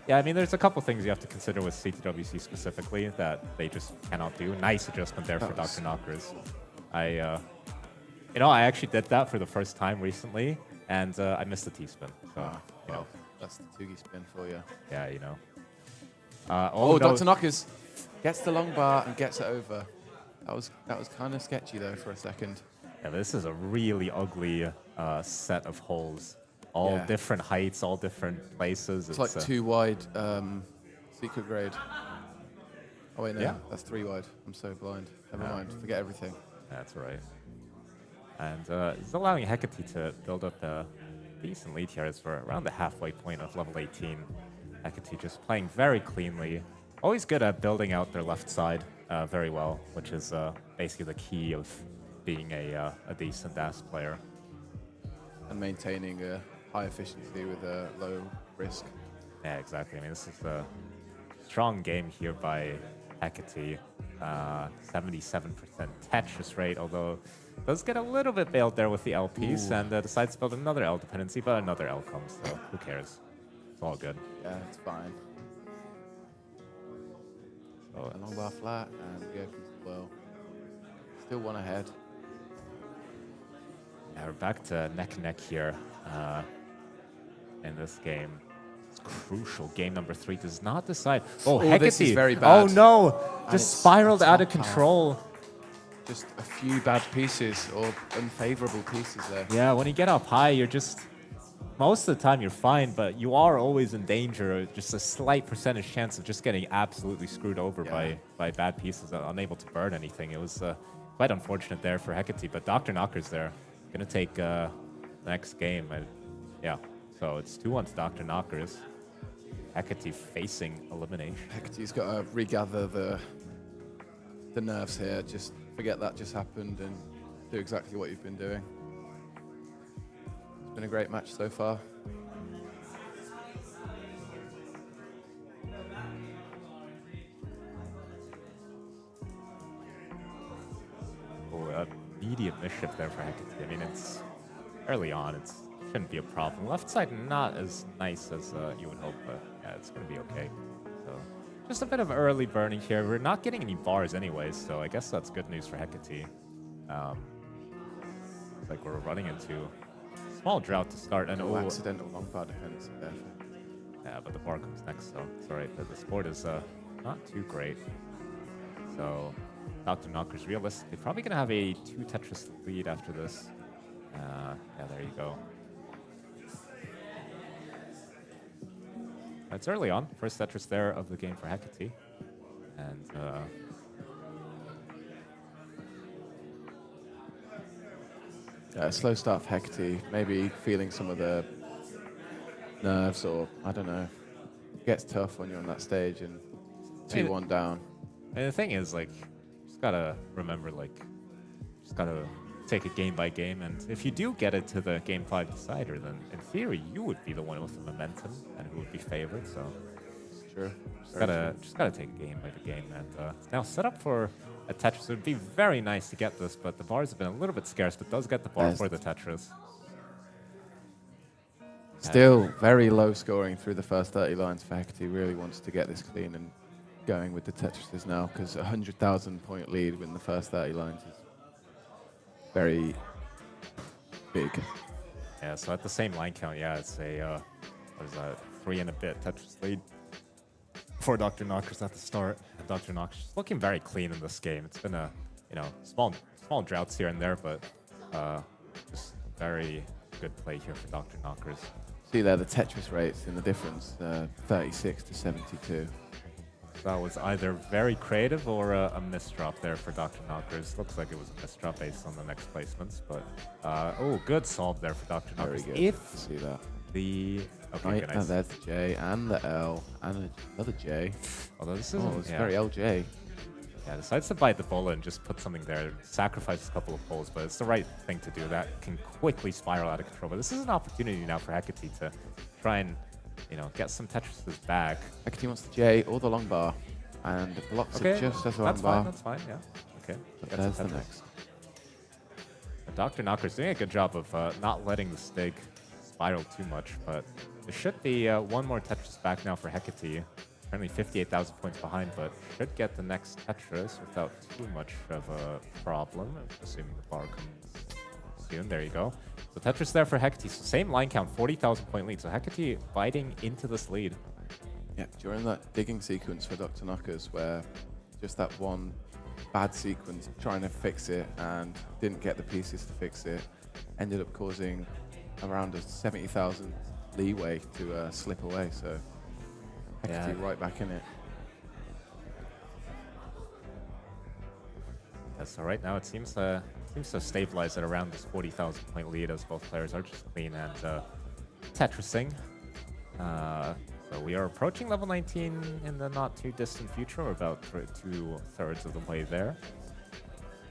Yeah, I mean, there's a couple things you have to consider with CTWC specifically that they just cannot do. Nice adjustment there for Dr. Knockers. I actually did that for the first time recently, and I missed the T-spin. So, well, that's the Tugi spin for you. Yeah, you know. Dr. Knockers gets the long bar and gets it over. That was kind of sketchy though for a second. Yeah, this is a really ugly set of holes. All different heights, all different places. It's like too wide secret grade. Oh wait, no, Yeah. that's 3 wide. I'm so blind. Never mind. Forget everything. That's right. And it's allowing Hecate to build up a decent lead here. It's for around the halfway point of level 18. Hecate just playing very cleanly. Always good at building out their left side very well, which is basically the key of being a decent DAS player. And maintaining a high efficiency with a low risk. Yeah, exactly. I mean, this is a strong game here by Hecate. 77% Tetris rate, although does get a little bit bailed there with the L piece and decides to build another L dependency, but another L comes, so who cares? It's all good. Yeah, it's fine. So A long bar flat and reopens well. Still 1 ahead. yeah, we're back to neck and neck here in this game. It's crucial. Game number 3 does not decide. Oh, Hecate. This is very bad. Oh no! And Just it's spiraled out of top half. control. Just a few bad pieces or unfavorable pieces there. Yeah, when you get up high, you're just... Most of the time you're fine, but you are always in danger. Just a slight percentage chance of just getting absolutely screwed over by bad pieces, unable to burn anything. It was quite unfortunate there for Hecate, but Dr. Knocker's there. Gonna take the next game. Yeah, so it's 2-1 to Dr. Knockers. Hecate facing elimination. Hecate's got to regather the nerves here. Just forget that just happened and do exactly what you've been doing. It's been a great match so far. Oh, immediate mischief there for Hecate. I mean, it's early on. It shouldn't be a problem. Left side not as nice as you would hope, but yeah, it's going to be okay. So just a bit of early burning here. We're not getting any bars anyways, so I guess that's good news for Hecate. It's like we're running into a small drought to start. And No accidental long bar defense there. yeah, but the bar comes next, so it's all right. But the sport is not too great. So Dr. Knocker's realistically probably going to have a 2 Tetris lead after this. Yeah, there you go. It's early on. First Tetris there of the game for Hecate. And yeah, a slow start for Hecate. Maybe feeling some of the nerves, or I don't know. It gets tough when you're on that stage and 2-1 down. and the thing is, like, just gotta remember, like, just gotta take it game by game. And if you do get it to the game 5 decider, then in theory you would be the one with the momentum and who would be favored. So Sure. just gotta take it game by the game. And now set up for a Tetris. It would be very nice to get this, but the bars have been a little bit scarce. But does get the bar Yes. for the Tetris. Still very low scoring through the first 30 lines for Hecate. Really wants to get this clean and going with the Tetrises now, because a 100,000 point lead in the first 30 lines is very big. Yeah, so at the same line count, yeah, it's a what is that, 3 and a bit Tetris lead for Dr. Knockers at the start. And Dr. Knockers looking very clean in this game. It's been a small droughts here and there, but just very good play here for Dr. Knockers. See there the Tetris rates in the difference, 36 to 72. That was either very creative or a misdrop there for Dr. Knockers. Looks like it was a misdrop based on the next placements, but oh, good solve there for Dr. Very Knockers. good. If See that. the okay, Right, good, and nice. there's the J and the L and another J. Although this Oh, isn't, it's yeah. very LJ. Yeah, decides to bite the bullet and just put something there, sacrifice a couple of poles, but it's the right thing to do. That can quickly spiral out of control. But this is an opportunity now for Hecate to try and, get some Tetrises back. Hecate wants the J or the long bar, and blocks it just as a long that's bar. fine, that's fine, yeah. Okay, But gets there's some the Tetris. next. Dr. Knocker's doing a good job of not letting the Stig spiral too much, but there should be one more Tetris back now for Hecate. Currently 58,000 points behind, but should get the next Tetris without too much of a problem, assuming the bar comes soon. There you go. So Tetris there for Hecate. So same line count, 40,000 point lead. So Hecate biting into this lead. Yeah, during that digging sequence for Dr. Knockers, where just that one bad sequence trying to fix it and didn't get the pieces to fix it, ended up causing around a 70,000 leeway to slip away. So Hecate right back in it. So right now it seems to stabilize at around this 40,000 point lead as both players are just clean and Tetrising. So we are approaching level 19 in the not too distant future. We're about 2/3 of the way there.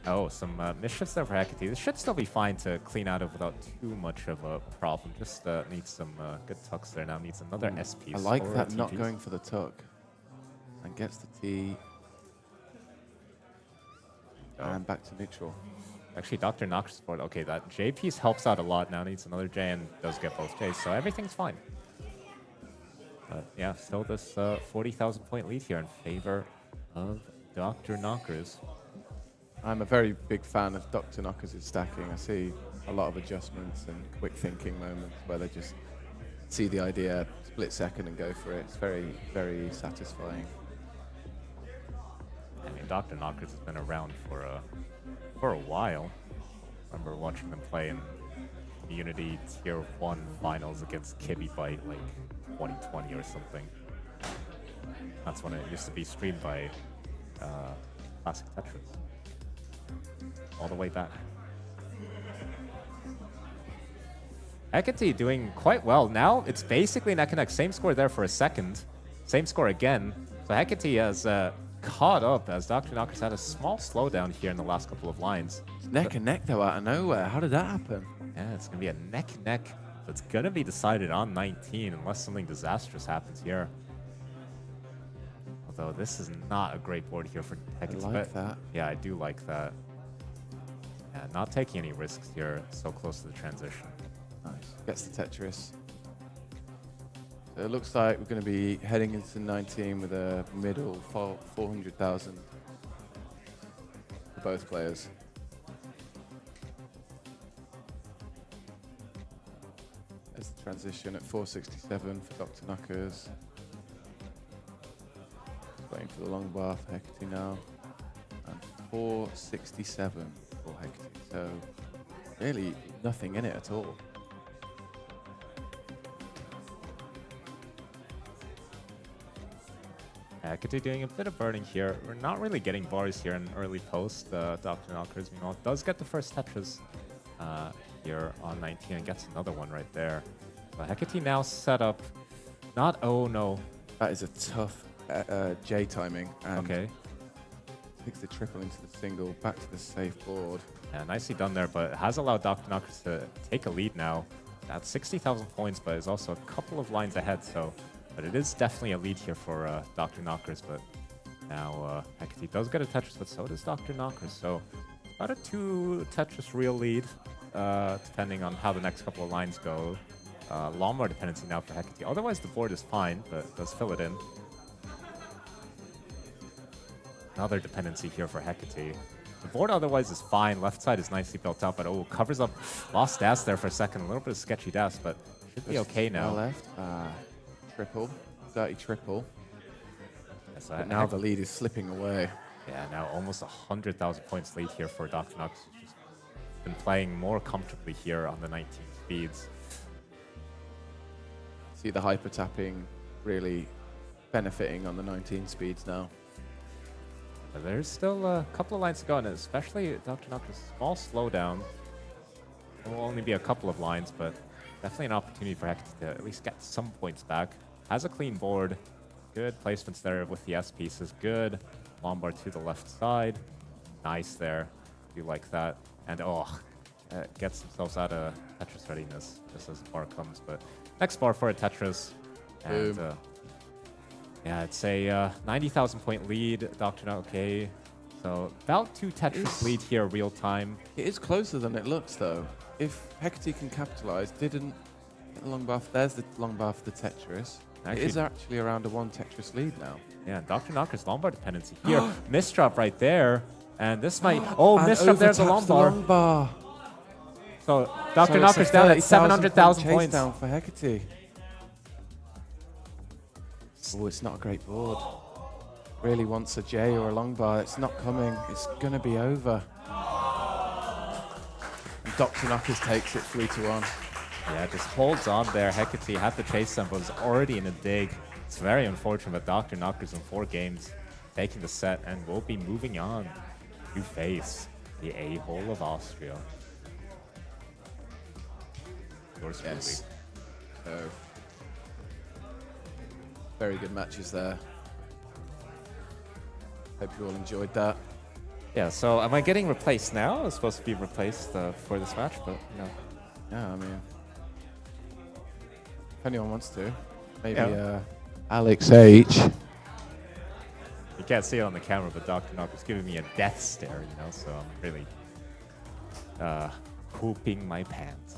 Oh, some mischiefs there for Hecati. This should still be fine to clean out of without too much of a problem. Just needs some good tucks there. Now needs another SP. I like that not going for the tuck. And gets the T. And back to neutral. Actually, Dr. Knockers support. Okay, that J piece helps out a lot. Now needs another J and does get both J's. So everything's fine. But yeah, still this 40,000 point lead here in favor of Dr. Knockers. I'm a very big fan of Dr. Knockers' stacking. I see a lot of adjustments and quick thinking moments where they just see the idea, split second and go for it. It's very, very satisfying. I mean, Dr. Knockers has been around for a while. I remember watching them play in Community Tier 1 finals against Kibby Bite like 2020 or something. That's when it used to be streamed by Classic Tetris. All the way back. Hecati doing quite well. Now it's basically neck and neck. Same score there for a second. Same score again. So Hecati has caught up as Dr. Knockers had a small slowdown here in the last couple of lines. Neck and neck though, out of nowhere. How did that happen? Yeah, it's going to be a neck and neck. So it's going to be decided on 19 unless something disastrous happens here. Although this is not a great board here for Hecati. I like that. Yeah, I do like that. Yeah, not taking any risks here so close to the transition. Nice. Gets the Tetris. So it looks like we're going to be heading into 19 with a middle 400,000 for both players. There's the transition at 467 for Dr. Knockers. Waiting for the long bar for Hecati now. And 467 for Hecati. So really nothing in it at all. Hecati doing a bit of burning here. We're not really getting bars here in early post. Dr. Knockers, meanwhile, does get the first Tetris here on 19 and gets another one right there. So Hecati now set up. Not, oh no. That is a tough J timing. And okay. Takes the triple into the single, back to the safe board. Yeah, nicely done there, but it has allowed Dr. Knockers to take a lead now. That's 60,000 points, but is also a couple of lines ahead, so. But it is definitely a lead here for Dr. Knockers, but now Hecati does get a Tetris, but so does Dr. Knockers. So about a 2 Tetris real lead, depending on how the next couple of lines go. Lawnmower dependency now for Hecati. Otherwise, the board is fine, but it does fill it in. Another dependency here for Hecati. The board otherwise is fine. Left side is nicely built out, but oh, covers up. Lost dash there for a second. A little bit of sketchy dash, but should be okay now. Left. Triple. Dirty triple. Yes, but now the lead is slipping away. Yeah, now almost 100,000 points lead here for Dr. Knox. He's just been playing more comfortably here on the 19 speeds. See the hyper tapping really benefiting on the 19 speeds now. But there's still a couple of lines to go, and especially Dr. Knox's small slowdown. It will only be a couple of lines, but definitely an opportunity for Hecati to at least get some points back. Has a clean board. Good placements there with the S pieces. Good. Lombard to the left side. Nice there. Do like that. And oh, gets themselves out of Tetris readiness just as the bar comes. But next bar for a Tetris. And yeah, it's a 90,000 point lead. Dr. Okay. So about 2 Tetris lead here real time. It is closer than it looks though. If Hecati can capitalize, didn't get the long bar. There's the long bar for the Tetris. Actually, it is actually around a 1 Tetris lead now. Yeah, Dr. Knocker's Lombard dependency here. Misdrop right there. And this might... Oh, misdrop, there's a long bar. So Dr. Knocker's down at 700,000 points. Down for Hecati. Oh, it's not a great board. Really wants a J or a long bar. It's not coming. It's going to be over. And Dr. Knockers takes it 3-1. Yeah, just holds on there. Hecati had to chase them, but was already in a dig. It's very unfortunate, but Dr. Knockers in 4 games taking the set and will be moving on. to face the a-hole of Austria. Yours truly. Yes. So, very good matches there. Hope you all enjoyed that. Yeah, so am I getting replaced now? I was supposed to be replaced for this match, but no. Yeah, I mean, if anyone wants to, maybe Yeah. Alex H. You can't see it on the camera, but Dr. Knock was giving me a death stare, you know, so I'm really pooping my pants.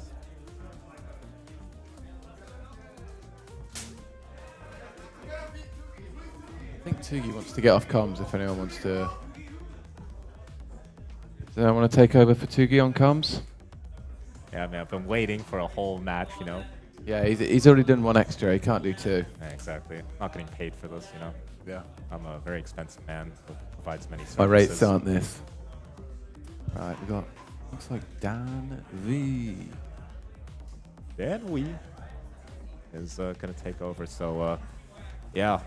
I think Tugi wants to get off comms if anyone wants to. Does anyone want to take over for Tugi on comms? Yeah, I mean, I've been waiting for a whole match, you know. Yeah, he's already done one extra. He can't do two. Yeah, exactly. Not getting paid for this, you know. Yeah. I'm a very expensive man who provides many services. My rates aren't this. Right, we got, looks like Dan V. Dan Wee is going to take over, so yeah,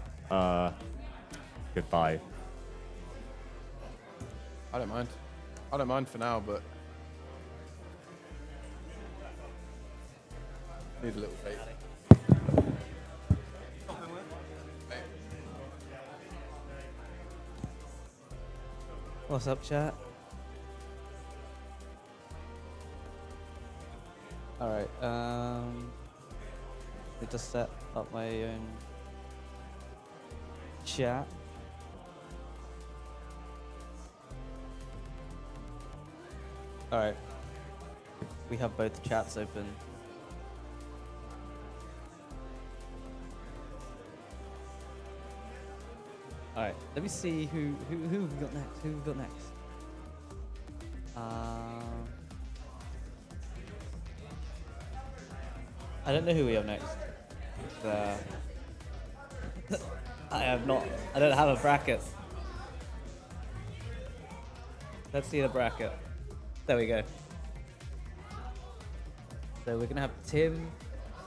goodbye. I don't mind. I don't mind for now, but need a little bait. What's up, chat? Alright, need to set up my own chat. Alright, we have both chats open. Alright, let me see who have we got next? Who have we got next? I don't know who we have next. I don't have a bracket. Let's see the bracket. There we go. So we're gonna have Tim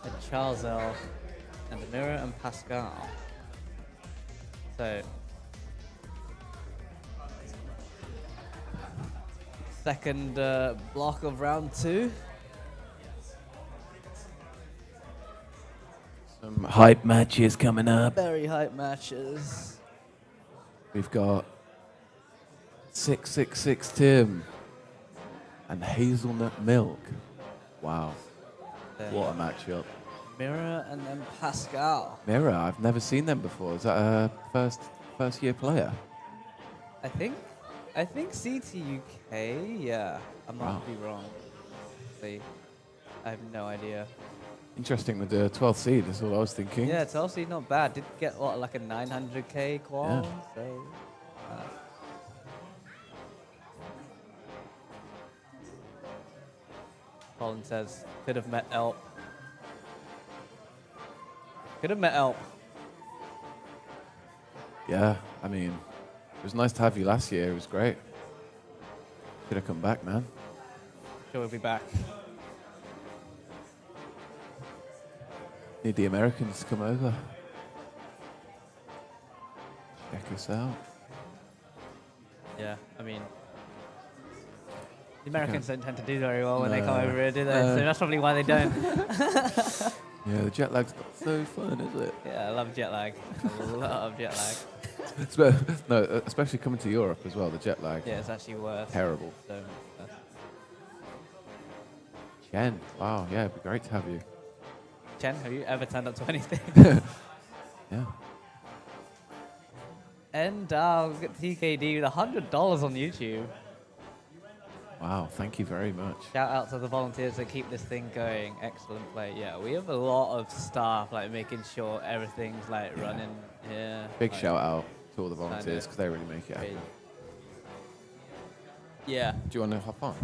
and Charles L and Amira and Pascal. So second block of round 2. Some hype matches coming up. Very hype matches. We've got 666 Tim and Hazelnut Milk. Wow. What a matchup. Mira and then Pascal. Mira, I've never seen them before. Is that a first year player? I think CTUK, yeah. I might be wrong. See, I have no idea. Interesting with the 12th seed, that's all I was thinking. Yeah, 12 seed not bad. Did get what, like a 900k qual? Yeah. So Colin says could have met Elp. Could have met Elp. Yeah, I mean, it was nice to have you last year. It was great. Should have come back, man. Sure, we'll be back. Need the Americans to come over. Check us out. Yeah, I mean, the Americans don't tend to do very well when they come over here, do they? So that's probably why they don't. Yeah, the jet lag's not so fun, is it? Yeah, I love jet lag. I love jet lag. No, especially coming to Europe as well, the jet lag. Yeah, it's actually worse. Terrible. So much worse. Jen, wow, yeah, it'd be great to have you. Chen, have you ever turned up to anything? Yeah. And we've got TKD with $100 on YouTube. Wow, thank you very much. Shout out to the volunteers that keep this thing going. Excellent play. Yeah, we have a lot of staff like making sure everything's like running. Yeah. Big like, shout out to all the volunteers because they really make it happen. Yeah. Do you want to hop on?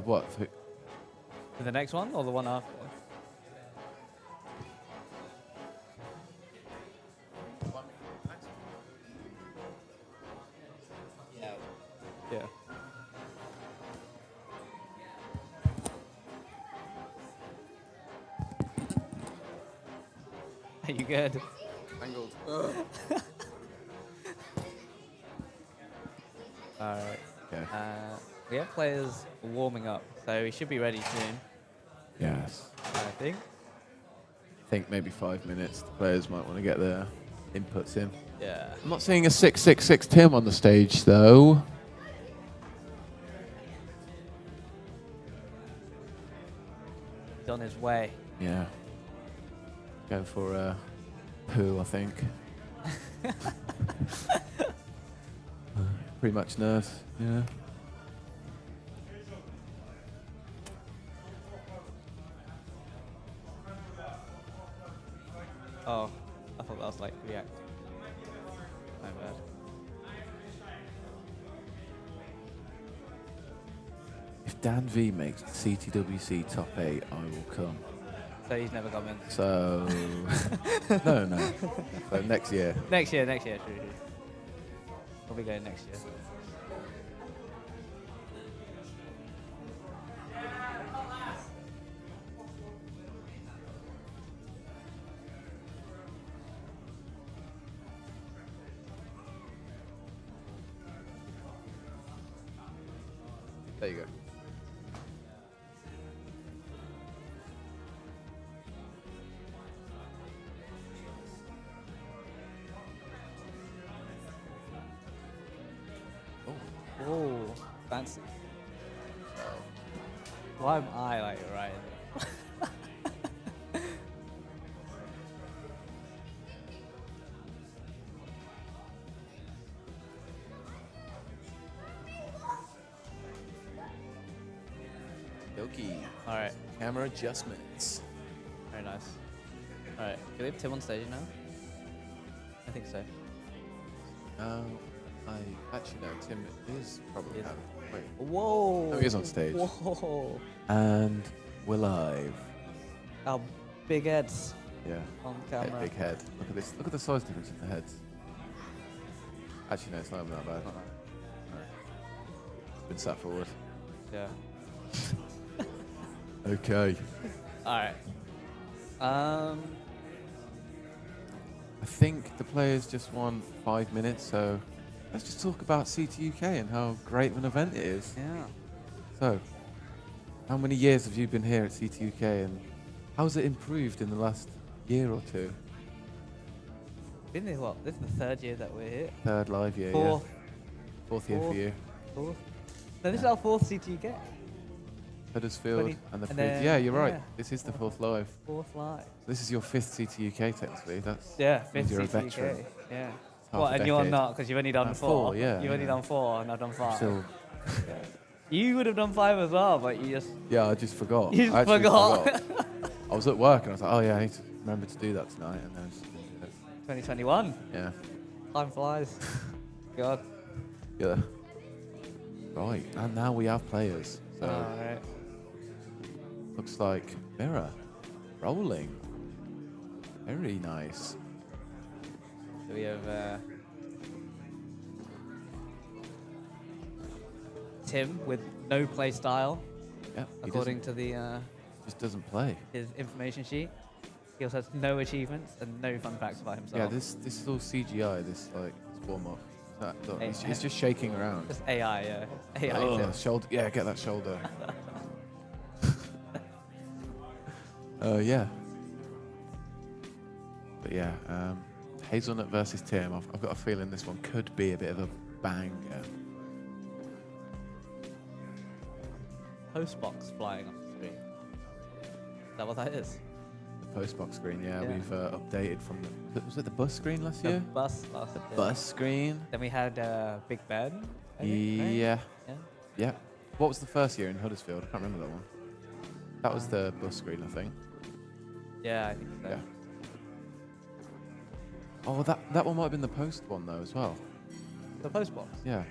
What? For the next one or the one after? Yeah. Yeah. Are you good? Tangled. Alright. Okay. We have players warming up, so we should be ready soon, Yes. I think. I think maybe 5 minutes. The players might want to get their inputs in. Yeah. I'm not seeing a 666 Tim on the stage, though. He's on his way. Yeah. Going for a poo, I think. Pretty much nurse, yeah. Oh, I thought that was like reacting. My bad. If Dan V makes CTWC top 8, I will come. So he's never coming. So, no. So next year. Next year, true. We'll be going next year. There you go. Oh, fancy. Why am I like right? Doki. Alright, Camera adjustments. very nice. Alright, do we have Tim on stage now? I think so. I actually no, Tim is probably Yes. Wait. Whoa! Oh, he is on stage. Whoa! And we're live. Our big heads Yeah. on Head, camera. big head. Look at this. Look at the size difference in the heads. Actually, no, it's not even that bad. It's been sat forward. Yeah. Okay. Alright. I think the players just won 5 minutes, so let's just talk about CTUK and how great of an event it is. Yeah. So, how many years have you been here at CTUK, and how's it improved in the last year or two? Been here what? This is the third year that we're here. Third live year, Fourth. yeah. Fourth year for you. Fourth. No, this is our fourth CTUK. Huddersfield 20 and the and Fridge. then- Yeah, you're right. yeah. This is the fourth live. Fourth live. This is your fifth CTUK technically. That's Yeah, means fifth you're a CTUK. veteran. Yeah. Half What? a And you're decade. not because you've only done And four. four, yeah, You've only yeah. done four, and I've done five. Still, You would have done five as well, but you just yeah, I just forgot. You just I actually forgot. I was at work and I was like, oh yeah, I need to remember to do that tonight, and then I just didn't do it. 2021. Yeah. Time flies. God. Yeah. Right, and now we have players. So Alright. looks like Mirror rolling. Very nice. So we have Tim with no play style, Yeah. He according to the just doesn't play. his information sheet. He also has no achievements and no fun facts about himself. Yeah, this is all CGI. This warm up. Look, Hey, he's just shaking around. Just AI, yeah. AI. Oh, Tim. shoulder. Yeah, get that shoulder. Yeah. But yeah, Hazelnut versus Tim. I've got a feeling this one could be a bit of a banger. Postbox flying off the screen. Is that what that is? The postbox screen, yeah, Yeah. we've updated from was it the bus screen last year? The bus last year. Bus screen. Then we had Big Ben. I think, right? Yeah. Yeah. Yeah. What was the first year in Huddersfield? I can't remember that one. That was the bus screen, I think. Yeah, I think so. Yeah. Oh, that one might have been the post one though as well. The postbox. Yeah.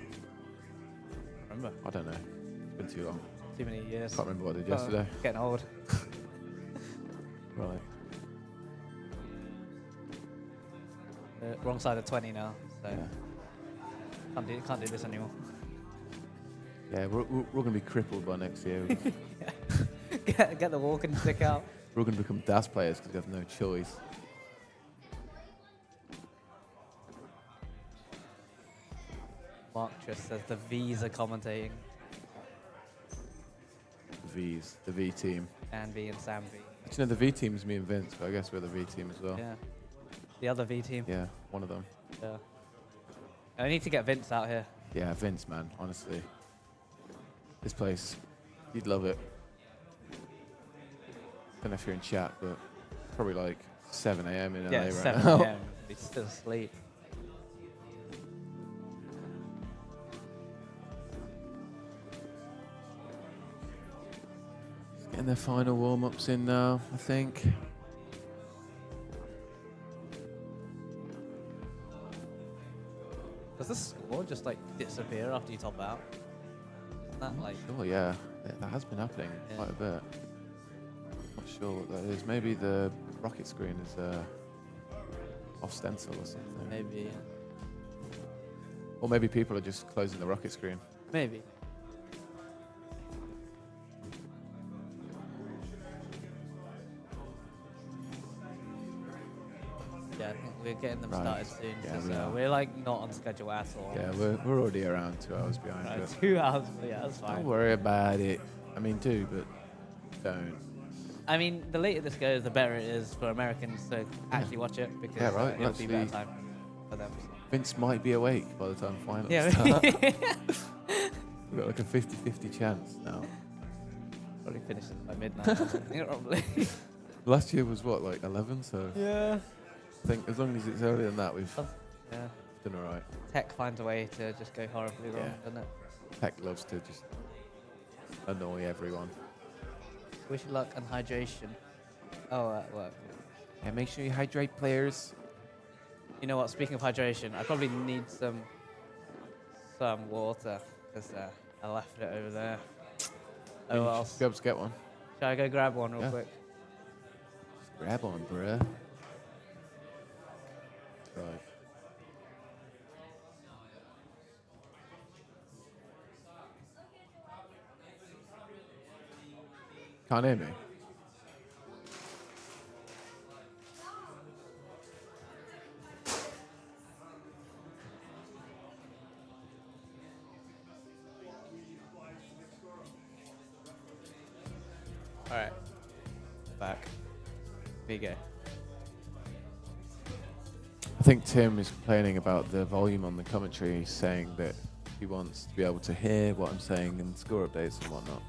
Remember? I don't know. It's been too long. Too many years. Can't remember what I did Oh, yesterday. Getting old. Right. Wrong side of 20 now, so Yeah. can't do this anymore. Yeah, we're going to be crippled by next year. Get the walking stick out. We're going to become DAS players because we have no choice. Mark just says the V's are commentating. The V team. And V and Sam V. Actually, no, the V team is me and Vince, but I guess we're the V team as well. Yeah. The other V team. Yeah, one of them. Yeah. I need to get Vince out here. Yeah, Vince, man, honestly. This place, you'd love it. Don't know if you're in chat, but probably like 7 a.m. in LA Yeah, right 7 now. a.m. He's still asleep. Getting their final warm-ups in now, I think. Does the score just like disappear after you top out? Isn't that like? Sure, yeah. That has been happening quite a bit. Not sure what that is. Maybe the rocket screen is off stencil or something. Maybe. Yeah. Or maybe people are just closing the rocket screen. Maybe. Yeah, I think we're getting them Right. started soon. Yeah, 'Cause, we are. we're like not on schedule at all. Yeah, we're already around 2 hours behind. Right, But 2 hours. Yeah, that's don't fine. worry about it. I mean, do, but don't. I mean, the later this goes, the better it is for Americans to actually watch it because Yeah, right, it'll be better actually- time for them. Vince might be awake by the time finals Yeah. start. We've got like a 50-50 chance now. Probably finishes by midnight. or something, probably. Last year was what, like 11? So Yeah. I think as long as it's earlier than that, we've Yeah. done all right. Tech finds a way to just go horribly wrong, Yeah. doesn't it? Tech loves to just annoy everyone. Wish you luck and hydration. Oh, at work. Yeah, make sure you hydrate, players. You know what? Speaking of hydration, I probably need some water because I left it over there. Oh You well. should be able to get one. Shall I go grab one real Yeah. quick? Just grab on, bruh. Right. Can't hear me. All right. Back. Here you go. I think Tim is complaining about the volume on the commentary, saying that he wants to be able to hear what I'm saying in score updates and whatnot.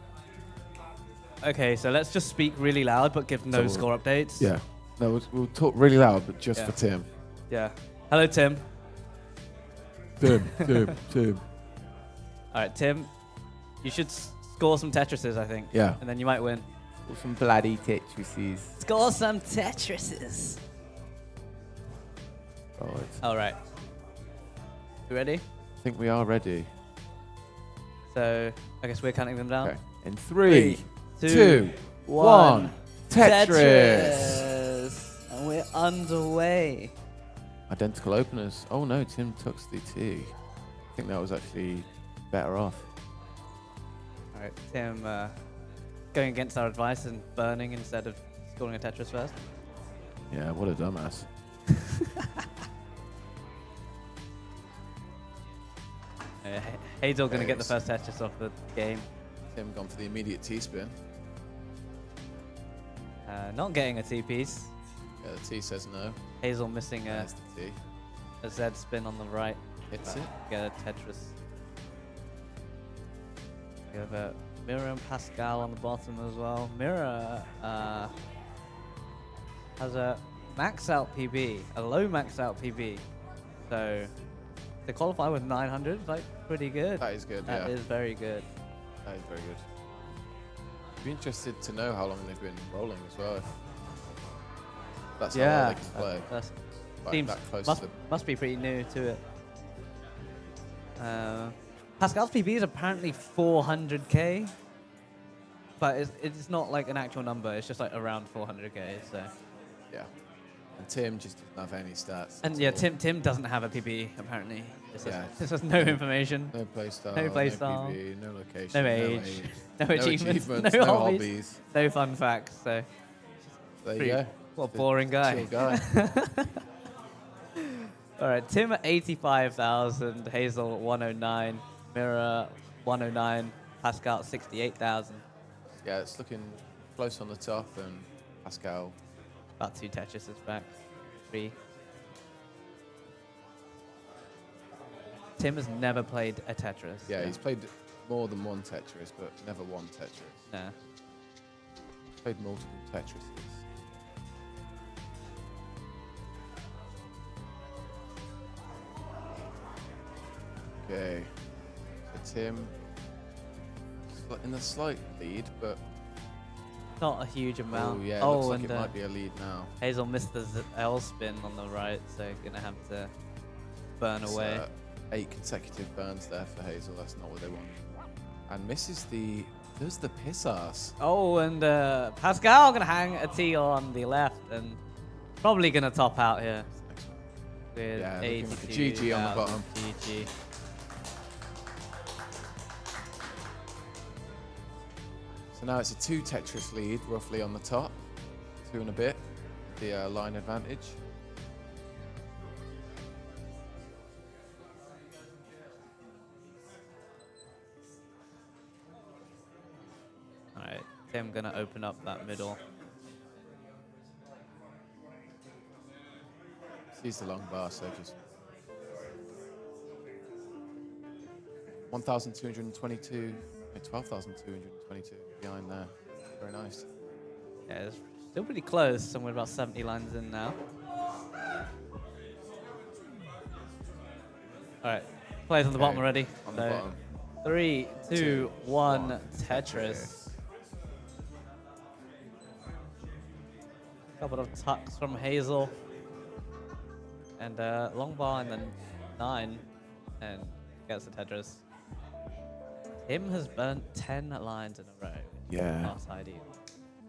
Okay, so let's just speak really loud but give no So score updates. Yeah. No, we'll talk really loud, but just Yeah. for Tim. Yeah. Hello, Tim. Tim. All right, Tim. You should score some Tetrises, I think. Yeah. And then you might win. Some bloody Tetrises. Score some Tetrises. Right. All right. You ready? I think we are ready. So I guess we're counting them down. Okay. In 3, 3, 2, 1. Tetris. And we're underway. Identical openers. Oh no, Tim tucks the T. I think that was actually better off. All right, Tim going against our advice and burning instead of scoring a Tetris first. Yeah, what a dumbass. Hazel going to get the first Tetris off the game. Tim gone for the immediate T-spin. Not getting a T-piece. Yeah, the T says no. Hazel missing There's the T. a Z spin on the right. Hits it. Get a Tetris. We have Mira and Pascal on the bottom as well. Mira has a max out PB, a low max out PB. So to qualify with 900 is like pretty good. That is good, That yeah. is very good. That is very good. I'd be interested to know how long they've been rolling as well. If that's how well they can play. That's Like seems that close must, to the must be pretty new to it. Pascal's PB is apparently 400k, but it's not like an actual number. It's just like around 400k. So yeah. And Tim just doesn't have any stats. and at yeah, all. Tim doesn't have a PB apparently. Yeah. This has no information, No playstyle, No playstyle, no PB, no location, no age, no no achievements, achievements, no no hobbies, hobbies. no fun facts. So There you pretty- go. what a boring guy. Chill guy. All right, Tim at 85,000, Hazel at 109, Mirror 109, Pascal at 68,000. Yeah, it's looking close on the top, and Pascal. About 2 Tetrises back. 3. Tim has never played a Tetris. Yeah, he's played more than one Tetris, but never one Tetris. Nah. Played multiple Tetrises. Okay, so Tim in the slight lead, but Not a huge amount. oh yeah, looks like and it might be a lead now. Hazel missed the L spin on the right, so gonna have to burn It's, away. 8 consecutive burns there for Hazel. That's not what they want. And misses the. Does the piss ass? Oh, and Pascal gonna hang a T on the left and probably gonna top out here. Next one. With Yeah, looking like a 82,000 GG on the bottom. GG. So now it's a 2 Tetris lead, roughly on the top. 2 and a bit. The line advantage. Alright, Tim gonna open up that middle. Sees the long bar, so just 1,222, 12,222 behind there. Very nice. Yeah, it's still pretty close, somewhere about 70 lines in now. Alright, players on the bottom already. On the bottom. 3, 2, 1, Tetris. Couple of tucks from Hazel. And long bar and then 9. And gets the Tetris. Tim has burnt 10 lines in a row. Yeah. Last ID.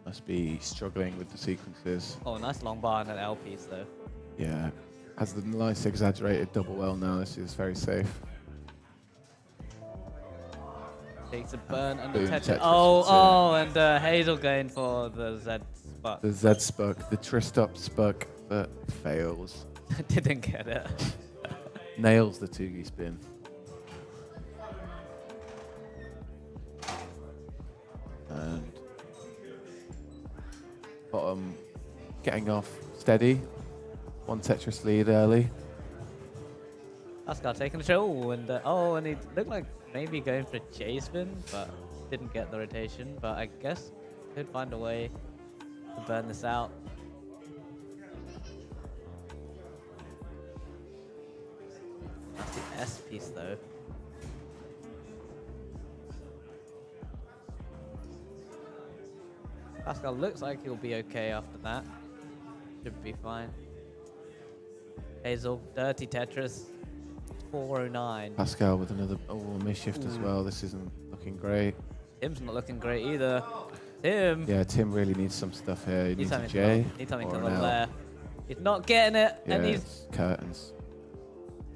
Must be struggling with the sequences. Oh, nice long bar and an L piece though. Yeah. Has the nice exaggerated double L now. This is very safe. Takes a burn and the Boom, Tetris. Tetris, Oh, and Hazel going for the Z spot. The Z spuck, the Tristop spuck that fails. Didn't get it. Nails the Tugi spin. And bottom getting off steady. 1 Tetris lead early. Pascal taking a show, and and he looked like maybe going for a J spin, but didn't get the rotation. But I guess could find a way to burn this out. That's the S piece though. Pascal looks like he'll be okay after that. Should be fine. Hazel, dirty Tetris, 409. Pascal with another misshift as well. This isn't looking great. Tim's not looking great either. Tim. Yeah, Tim really needs some stuff here. He needs a something J. Needs something or to an the L. left. He's not getting it, Yeah, and he's. it's curtains.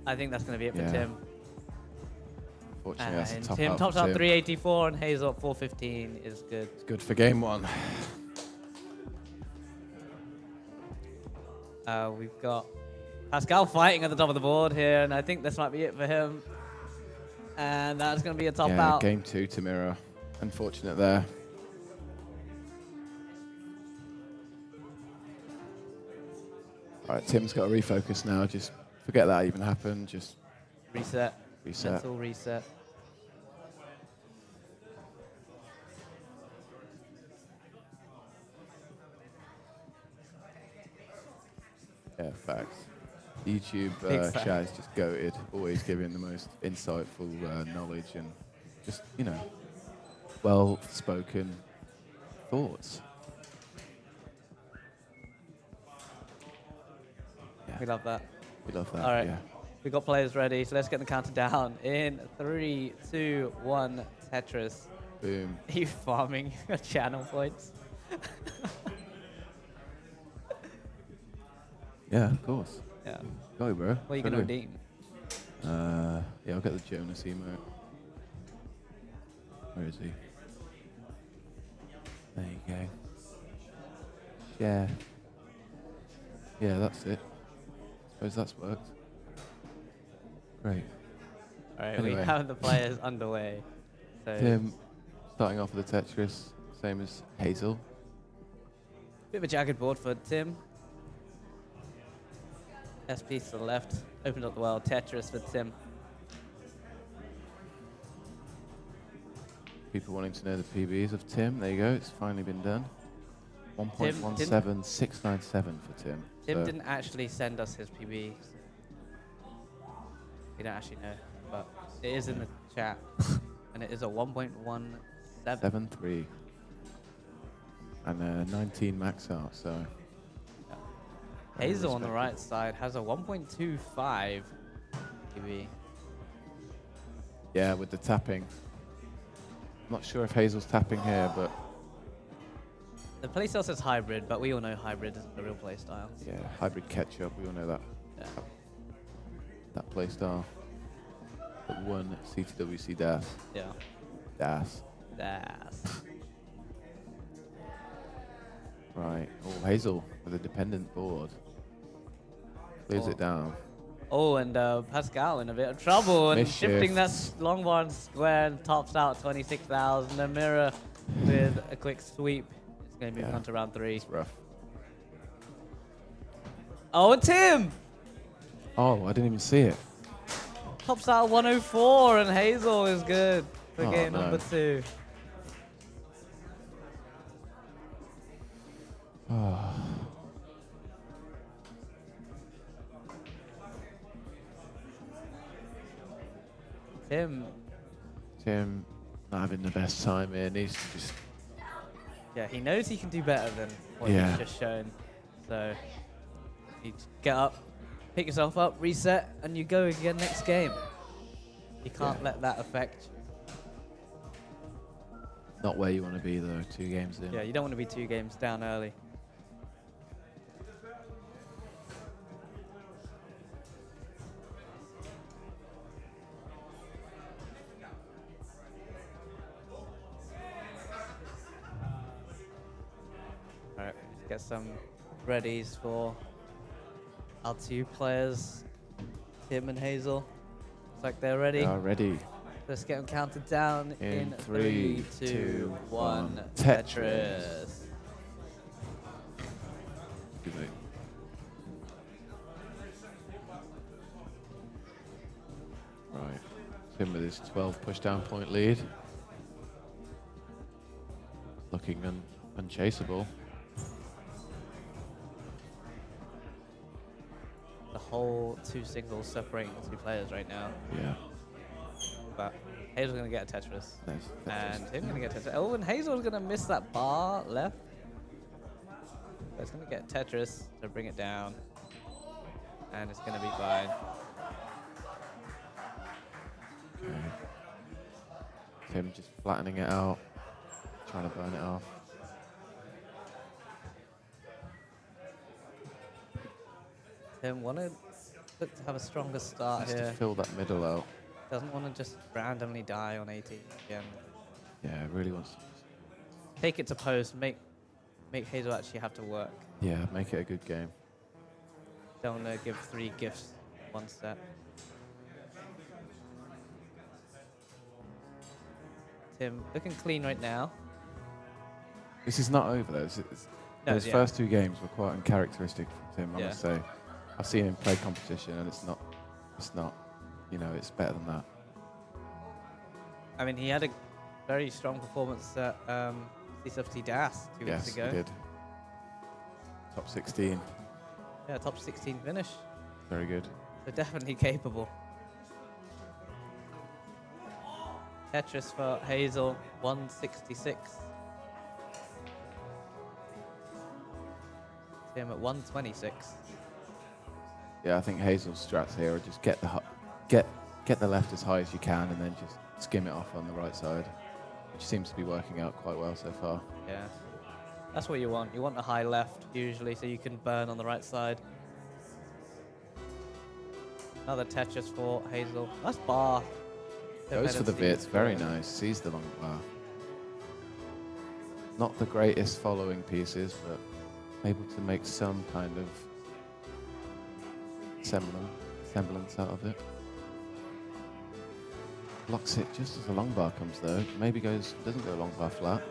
I think that's going to be it for Yeah. Tim. Unfortunately, that's a And top Tim out tops for out Tim. 384, and Hazel at 415 is good. It's good for game 1. We've got Pascal fighting at the top of the board here, and I think this might be it for him. And that's going to be a top Yeah, out. game 2 to Mirror. Unfortunate there. All right, Tim's got to refocus now. Just forget that even happened. Just Reset. reset. Mental reset. Yeah, facts. YouTube Big fact. chat is just goated. Always giving the most insightful knowledge and just, well-spoken thoughts. Yeah, We love that. we love that. All right. Yeah. We've got players ready, so let's get the counter down. In 3, 2, 1, Tetris. Boom. Are you farming channel points? Yeah, of course. Yeah. Go, bro. What are you going to redeem? Yeah, I'll get the Jonas emote. Where is he? There you go. Yeah. Yeah, that's it. Suppose that's worked. Great. All right, Anyway. we have the players underway. So Tim starting off with the Tetris, same as Hazel. bit of a jagged board for Tim. SP to the left, opened up the world. Tetris for Tim. People wanting to know the PBs of Tim. There you go. It's finally been done. 1.17697 for Tim. Tim So didn't actually send us his PB. We don't actually know, but it is in the chat, and it is a 1.17. 7.3 and 19 max out. So Hazel on the right side has a 1.25 PB. yeah, with the tapping. Not sure if Hazel's tapping here, but The playstyle says hybrid, but we all know hybrid isn't the real playstyle. yeah, hybrid ketchup. We all know that. Yeah. That playstyle. But one CTWC DAS. Yeah. DAS. That's Right. Oh, Hazel with a dependent board. Clears it down. Oh, and Pascal in a bit of trouble and Mischief. shifting that long bar and square and tops out 26,000. A mirror with a quick sweep. It's going to move on to round 3. It's rough. Oh, and Tim Oh, I didn't even see it. tops out 104, and Hazel is good for Oh, game no. number 2. Oh. Tim not having the best time here. Needs to just Yeah, he knows he can do better than what Yeah. he's just shown. So you just get up, pick yourself up, reset, and you go again next game. You can't let that affect. not where you want to be though. 2 games in. Yeah, you don't want to be 2 games down early. Alright, let's get some readies for our 2 players, Tim and Hazel. Looks like they're ready. They are ready. Let's get them counted down in 3, 3, 2, 1. Tetris. Tetris. Good night. Right. Tim with his 12 pushdown point lead. Looking unchaseable. The whole 2 singles separating the 2 players right now. Yeah. But Hazel's going to get a Tetris. Nice. And Tim's going to get a Tetris. Oh, and Hazel's going to miss that bar left. So it's going to get Tetris to bring it down. And it's going to be fine. Okay. Tim just flattening it out. Trying to burn it off. Tim wanted look to have a stronger start Has to here. fill that middle out. Doesn't want to just randomly die on 18 again. Yeah, really wants to. Take it to post. Make Hazel actually have to work. Yeah, make it a good game. Don't want to give 3 gifts one set. Tim looking clean right now. This is not over though. No, Those yeah. first 2 games were quite uncharacteristic from Tim, I Yeah. must say. I've seen him play competition and it's not, you know, it's better than that. I mean, he had a very strong performance at CTWC DAS 2 weeks Yes, ago. he did. Top 16, Yeah, top 16 finish. very good. So definitely capable. Tetris for Hazel, 166. Tim at 126. Yeah, I think Hazel's strats here are just get the left as high as you can and then just skim it off on the right side, which seems to be working out quite well so far. Yeah. That's what you want. You want a high left, usually, so you can burn on the right side. Another Tetris for Hazel. Nice bar. Goes for the bits, very nice. Sees the long bar. Not the greatest following pieces, but able to make some kind of semblance out of it. Blocks it just as the long bar comes though. Maybe doesn't go long bar flat.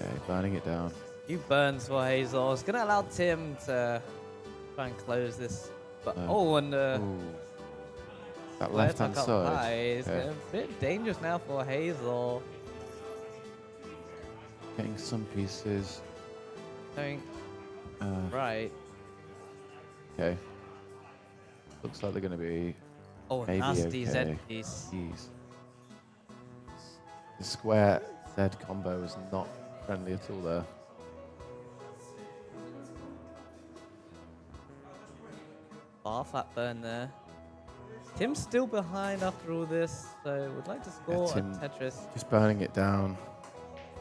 Okay, burning it down. Few burns for Hazel. It's gonna allow Tim to try and close this. But and Ooh. That left hand side. It's a bit dangerous now for Hazel. Getting some pieces. Going right. Okay. Looks like they're going to be maybe nasty okay. Z piece. Jeez. The square Z combo is not friendly at all there. Bar flat burn there. Tim's still behind after all this, so would like to score a Tetris. Just burning it down,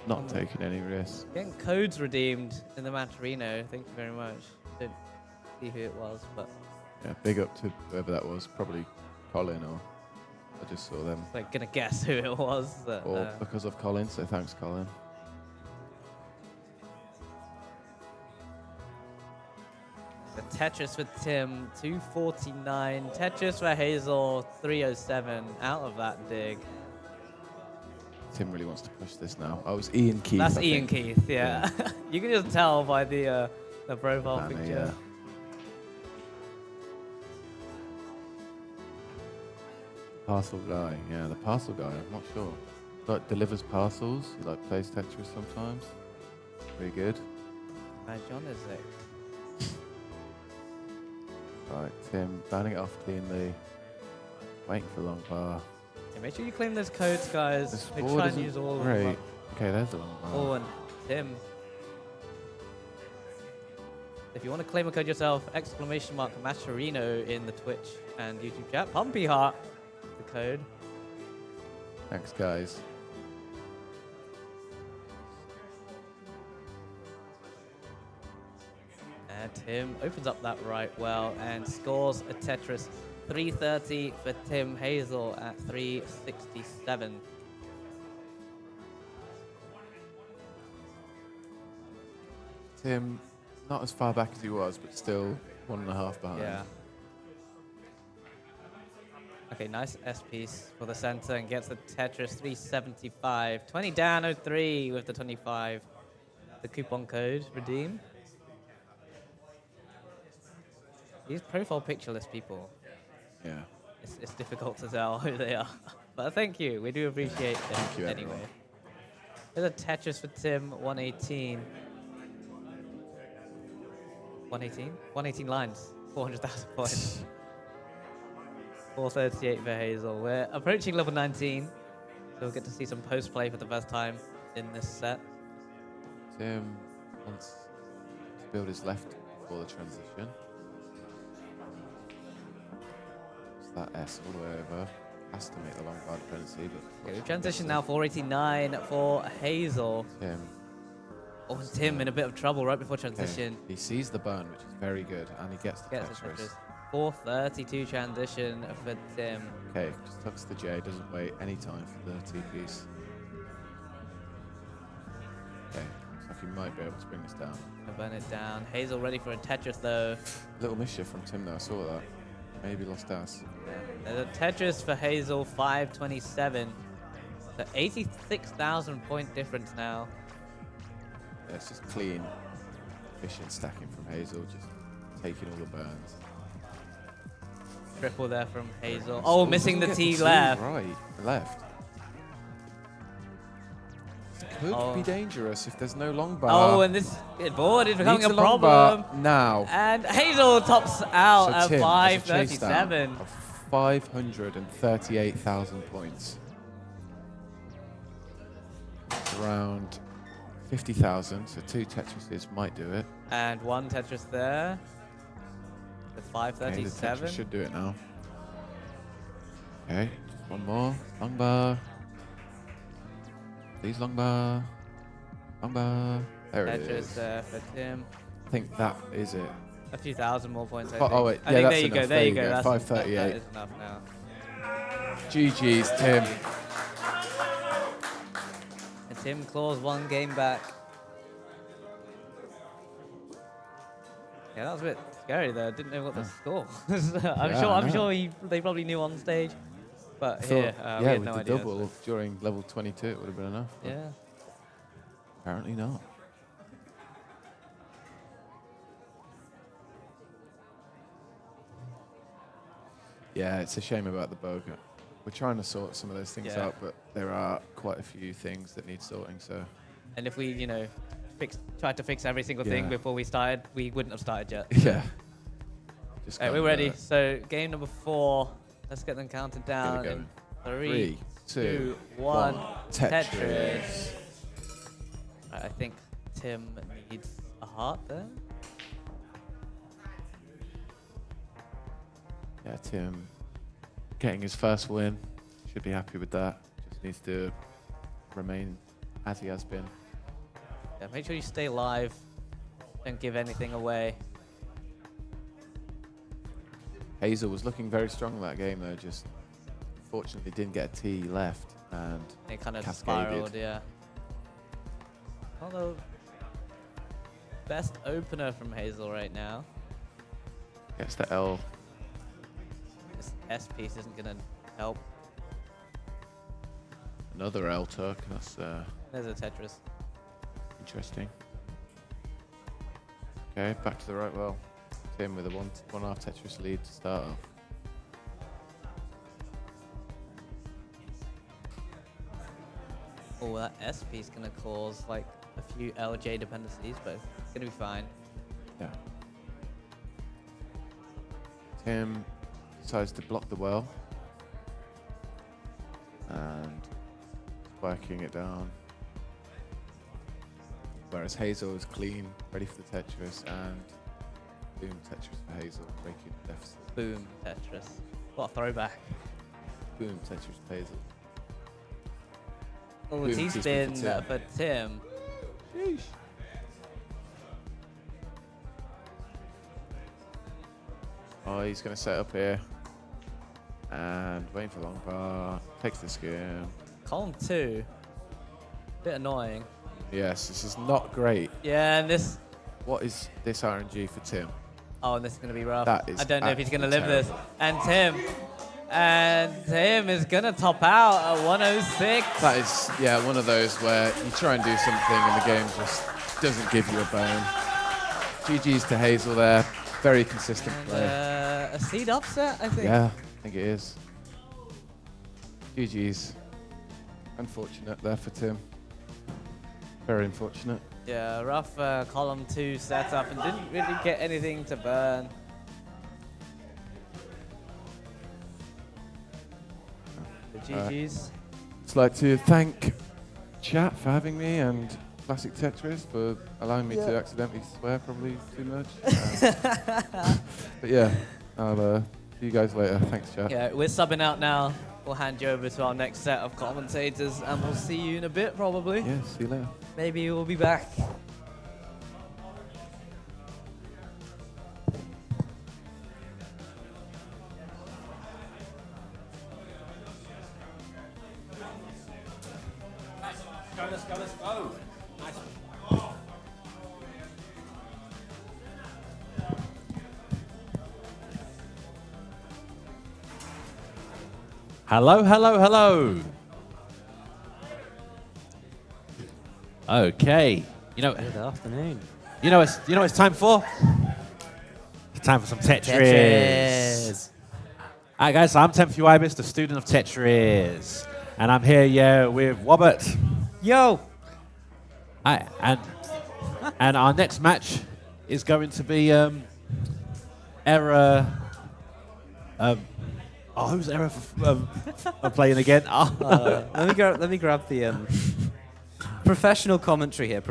not taking any risks. Getting codes redeemed in the Matcherino. Thank you very much. Didn't see who it was, but yeah, big up to whoever that was. Probably Colin, or I just saw them. Like gonna guess who it was. But, or because of Colin, so thanks, Colin. The Tetris for Tim, 249. Tetris for Hazel, 307. Out of that dig. Tim really wants to push this now. Oh, it's Ian Keith. That's Ian Keith, yeah. You can just tell by the profile picture. Yeah. Parcel guy, yeah, the parcel guy. I'm not sure. But delivers parcels. He like plays Tetris sometimes. Very good. John is it? Right, Tim, banning it off cleanly. Waiting for long bar. Yeah, make sure you claim those codes, guys. This They board try and isn't use all of great. them. Okay, there's a long bar. And Tim. If you want to claim a code yourself, exclamation mark Matcherino in the Twitch and YouTube chat. Pumpy Heart, the code. Thanks, guys. And Tim opens up that right well and scores a Tetris. 330 for Tim. Hazel at 367. Tim, not as far back as he was, but still 1.5 behind. Yeah. Okay, nice S piece for the center and gets the Tetris 375. 20 down, 03 with the 25. The coupon code redeem. These profile pictureless people. Yeah. It's difficult to tell who they are. But thank you. We do appreciate it Thank you, anyway. everyone. There's a Tetris for Tim, 118. 118? 118 lines, 400,000 points. 438 for Hazel. We're approaching level 19, so we'll get to see some post-play for the first time in this set. Tim wants to build his left for the transition. It's that S all the way over. Has to make the long bar dependency, but... Okay, we transition now, 489 for Hazel. Tim. Oh, and Tim in a bit of trouble right before transition. Okay. He sees the burn, which is very good, and he gets the Tetris. 432 transition for Tim. Okay, just tucks the J, doesn't wait any time for the T-piece. Okay, looks like he might be able to bring this down. Burn it down. Hazel ready for a Tetris though. Little mischief from Tim though, I saw that. Maybe lost ass. There's a Tetris for Hazel, 527. So 86,000 point difference now. Yeah, it's just clean, efficient stacking from Hazel, just taking all the burns. Triple there from Hazel. Oh, missing the T left. Right, left. Could be dangerous if there's no long bar. Oh, and this board is becoming a Needs long problem. bar now. And Hazel tops out So at Tim has a chase down 537. of 538,000 points. Around 50,000, so 2 Tetrises might do it. And one Tetris there. With Okay, the 537. Tetris should do it now. Okay, just one more. Long bar. Please, long bar. Long bar. There it Tetris is. there for Tim. I think that is it. A few thousand more points, I Oh, think. oh, wait, I yeah, think that's there you go, enough. there you go. That's That 538. is enough now. GG's, Tim. And Tim claws one game back. Yeah, that was a bit scary though. I didn't know what the score. Yeah, I'm sure they probably knew on stage, but So, here we yeah, had with no the idea. double during level 22, it would have been enough. but Yeah. Apparently not. Yeah, it's a shame about the Boga. We're trying to sort some of those things Yeah. out, but there are quite a few things that need sorting. So And if we, tried to fix every single thing Yeah. before we started, we wouldn't have started yet. yeah, just Right, can't we're do ready. that. So game number 4. Let's get them counted down. go. In 3, 2, 1. 1. Tetris. Right, I think Tim needs a heart there. Yeah, Tim getting his first win. Should be happy with that. Just needs to remain as he has been. Yeah, make sure you stay live. Don't give anything away. Hazel was looking very strong in that game, though. Just unfortunately didn't get a T left, and It kind of cascaded. spiraled, yeah. Although, best opener from Hazel right now. Gets the L. This S piece isn't going to help. Another L took. That's There's a Tetris. interesting. Okay, back to the right well. Tim with a 1.5 Tetris lead to start off. Oh, that S piece going to cause like a few LJ dependencies, but it's going to be fine. Yeah. Tim decides to block the well. And spiking it down. Whereas Hazel is clean, ready for the Tetris, and boom, Tetris for Hazel, breaking the deficit. Boom, Tetris. What a throwback. Boom, Tetris for Hazel. Oh, Boom, T-spin T-spin for Tim. for Tim. Sheesh. Oh, he's going to set up here. And waiting for long bar. Takes the skin. Column 2. Bit annoying. Yes, this is not great. Yeah, and this... What is this RNG for Tim? Oh, and this is going to be rough. That is I don't know if he's going to absolutely live this. And Tim is going to top out at 106. That is, yeah, one of those where you try and do something and the game just doesn't give you a bone. GG's to Hazel there. Very consistent play. A seed upset, I think. Yeah, I think it is. GG's. Unfortunate there for Tim. Very unfortunate. Yeah, rough column 2 setup and didn't really get anything to burn. The GG's. I'd like to thank chat for having me and Classic Tetris for allowing me to accidentally swear probably too much. But yeah, I'll see you guys later. Thanks, chat. Yeah, we're subbing out now. We'll hand you over to our next set of commentators and we'll see you in a bit probably. Yeah, see you later. Maybe we'll be back. Let's go. Hello, hello, hello. Okay. Good afternoon. You know what it's time for? It's time for some Tetris. Alright guys, so I'm Temph Ibis, the student of Tetris. And I'm here with Wobbert. Yo! And our next match is going to be Error. Who's Error for playing again? Let me grab the professional commentary here. Might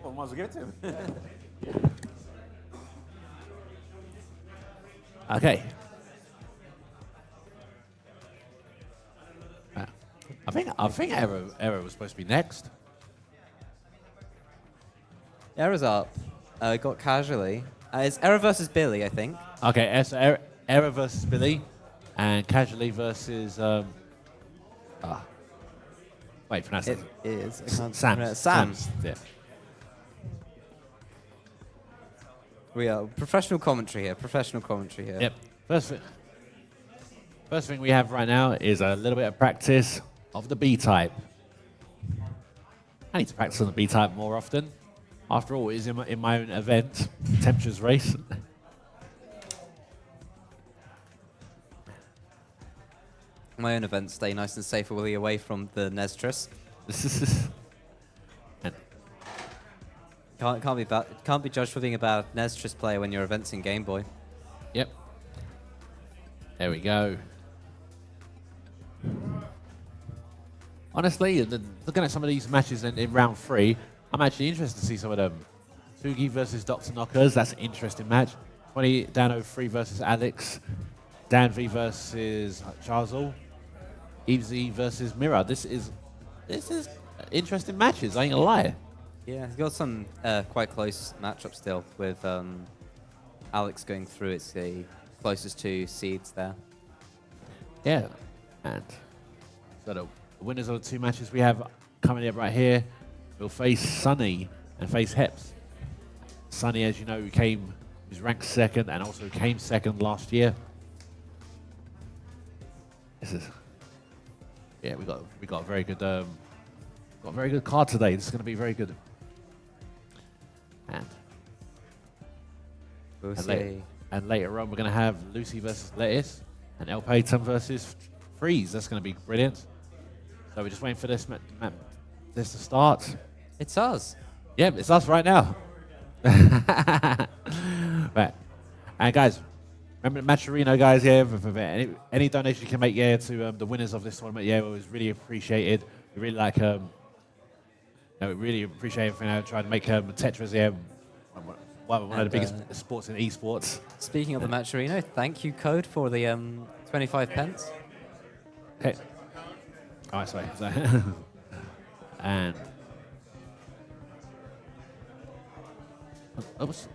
as well give it to him. Okay. I think Error was supposed to be next. Error's up. Got casually. It's Error versus Billy, I think. Okay, so Error versus Billy, and Casually versus It is. I can't Sam. remember. Sam. Yeah. We are professional commentary here. Professional commentary here. Yep. First thing we have right now is a little bit of practice of the B-type. I need to practice on the B-type more often. After all, it is in my own event, Temperature's Race. My own events stay nice and safe all the way away from the Neztris. Can't be judged for being a bad Neztris player when your event's in Game Boy. Yep. There we go. Honestly, looking at some of these matches in round 3, I'm actually interested to see some of them. Tugi versus Dr. Knockers, that's an interesting match. 20 Dan 03 versus Alex. Dan V versus Charzal. Evesy versus Mira. This is interesting matches, I ain't gonna lie. Yeah, he's got some quite close matchups still with Alex going through. It's the closest 2 seeds there. Yeah, and so the winners of the 2 matches we have coming up right here will face Sunny and face Heps. Sunny, as you know, was ranked 2nd and also came 2nd last year. Yeah, we got a very good card today. This is going to be very good. And later on, we're going to have Lucy versus Lettuce and El Payton versus Freeze. That's going to be brilliant. So we're just waiting for this to start. It's us. Yeah, it's us right now. Right. And guys, remember Matcherino, guys, yeah, any donation you can make, yeah, to the winners of this tournament, yeah, it was really appreciated. We really like, we really appreciate everything I tried to make Tetris, yeah, one of the biggest sports in esports. Speaking of the Matcherino, thank you code for the 25 pence. Okay. All right, sorry. And oops.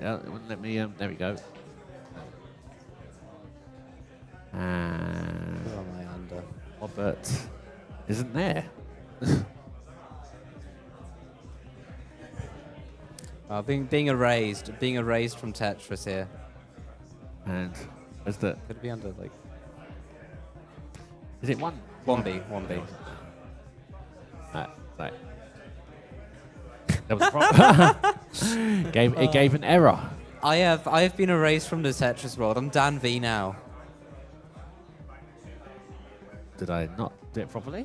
Yeah, it wouldn't let me. There we go. And who am I under? Robert isn't there. Being erased from Tetris here. And is that? Could it be under like? Is it 1? 1B, 1B. Right. That was a problem. It gave an error. I have been erased from the Tetris world. I'm Dan V now. Did I not do it properly?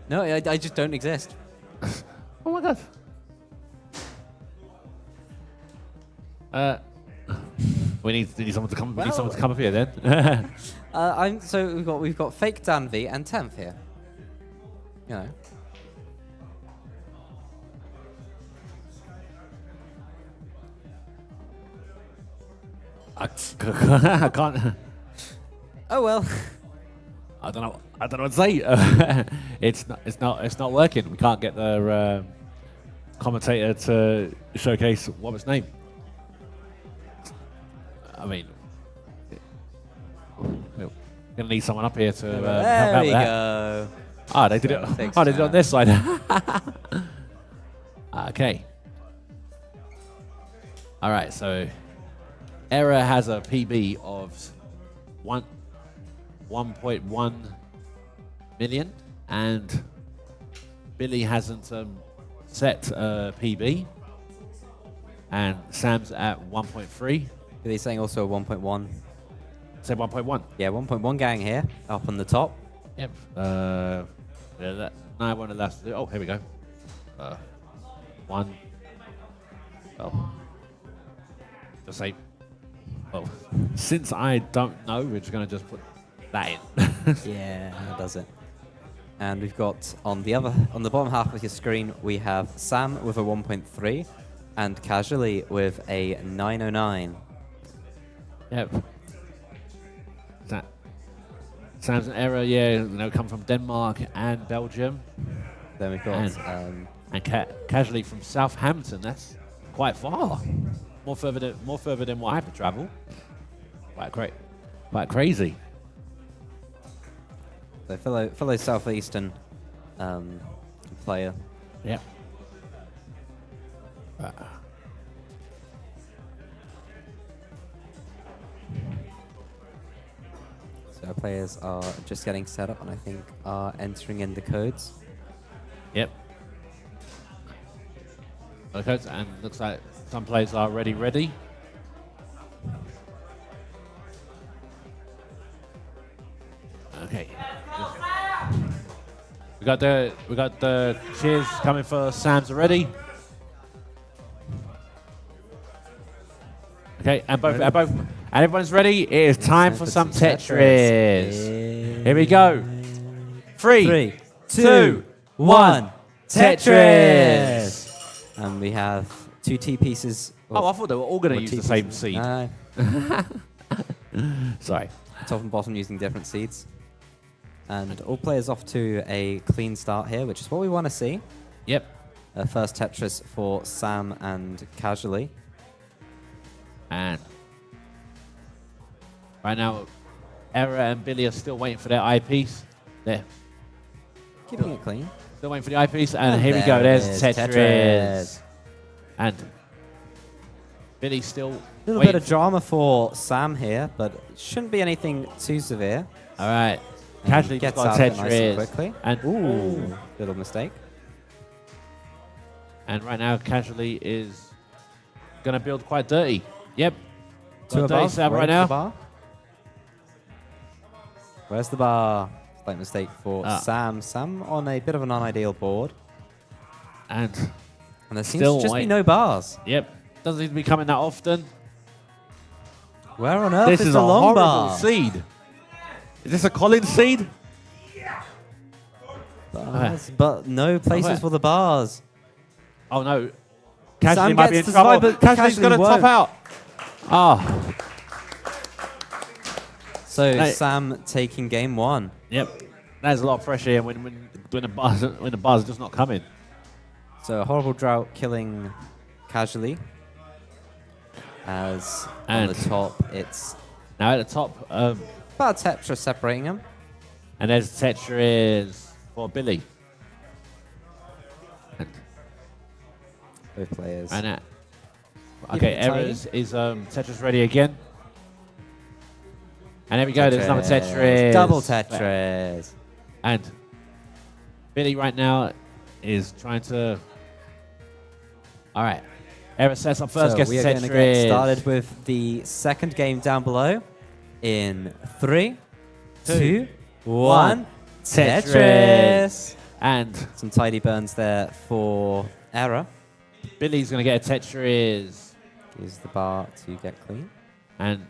No, I just don't exist. Oh my god. We need someone to come. We need someone to come up here then. So we've got fake Dan V and Temp here. You know. I can't. Oh well. I don't know what to say. It's not working. We can't get the commentator to showcase Wobbert's name. I mean, we're gonna need someone up here to help out with that. There we go. Ah, they did it. Oh, they did it on this side. Okay. All right. So, Error has a PB of 1.1 million, and Billy hasn't set a PB, and Sam's at 1.3. Billy's saying also 1.1. Say 1.1. Yeah, 1.1 gang here, up on the top. Yep. Yeah, I want to last. Oh, here we go. 1. Well, just say. Well, since I don't know, we're just gonna just put that in. Yeah, that does it. And we've got on the bottom half of your screen, we have Sam with a 1.3 and Casually with a 909. Yep. Sam's an error, yeah. Come from Denmark and Belgium. Then we've got Casually from Southampton. That's quite far. More further than what I have to travel. Quite crazy. So fellow Southeastern player. Yeah. So our players are just getting set up and I think are entering in the codes. Yep. Okay, and looks like some players are already ready. Okay. We got the cheers coming for Sam's already. Okay, and everyone's ready. It is time for some Tetris. Here we go. 3, 2, 1. Tetris. And we have 2 T pieces. Oh, I thought they were all going to use the same seed. Sorry. Top and bottom using different seeds. And all players off to a clean start here, which is what we want to see. Yep. First Tetris for Sam and Casually. And right now, Era and Billy are still waiting for their eyepiece. There. Keeping it clean. Still waiting for the eyepiece, and here we go. There's Tetris. And Billy's still a little bit of drama for Sam here, but it shouldn't be anything too severe. All right. Casually gets got Tetris nice and quickly. And ooh, little mistake. And right now, Casually is going to build quite dirty. Yep. 2 above. Right now. Bar. Where's the bar? Slight mistake for Sam. Sam on a bit of an unideal board. And there seems to just be no bars. Yep. Doesn't seem to be coming that often. Where on earth this is is the a long horrible bar? seed. Is this a Collins seed? Bars, but no places for the bars. Oh no. Casually Sam might be in gets to trouble. survive, but Casually's Casually going to top out. Ah. So Sam taking game 1. Yep. There's a lot of pressure here when the bars are just not coming. So a horrible drought killing Casually. As on the top, it's now at the top. About Tetris separating them. And there's Tetris for Billy. Both players. And okay, Errors is Tetris ready again. And there we go, there's another Tetris. Double Tetris. And Billy right now is trying to... All right. Errors sets up first, gets we are Tetris. going to get started with the second game down below. In 3, 2, 1. Tetris. And some tidy burns there for Error. Billy's going to get a Tetris. Use the bar to get clean. And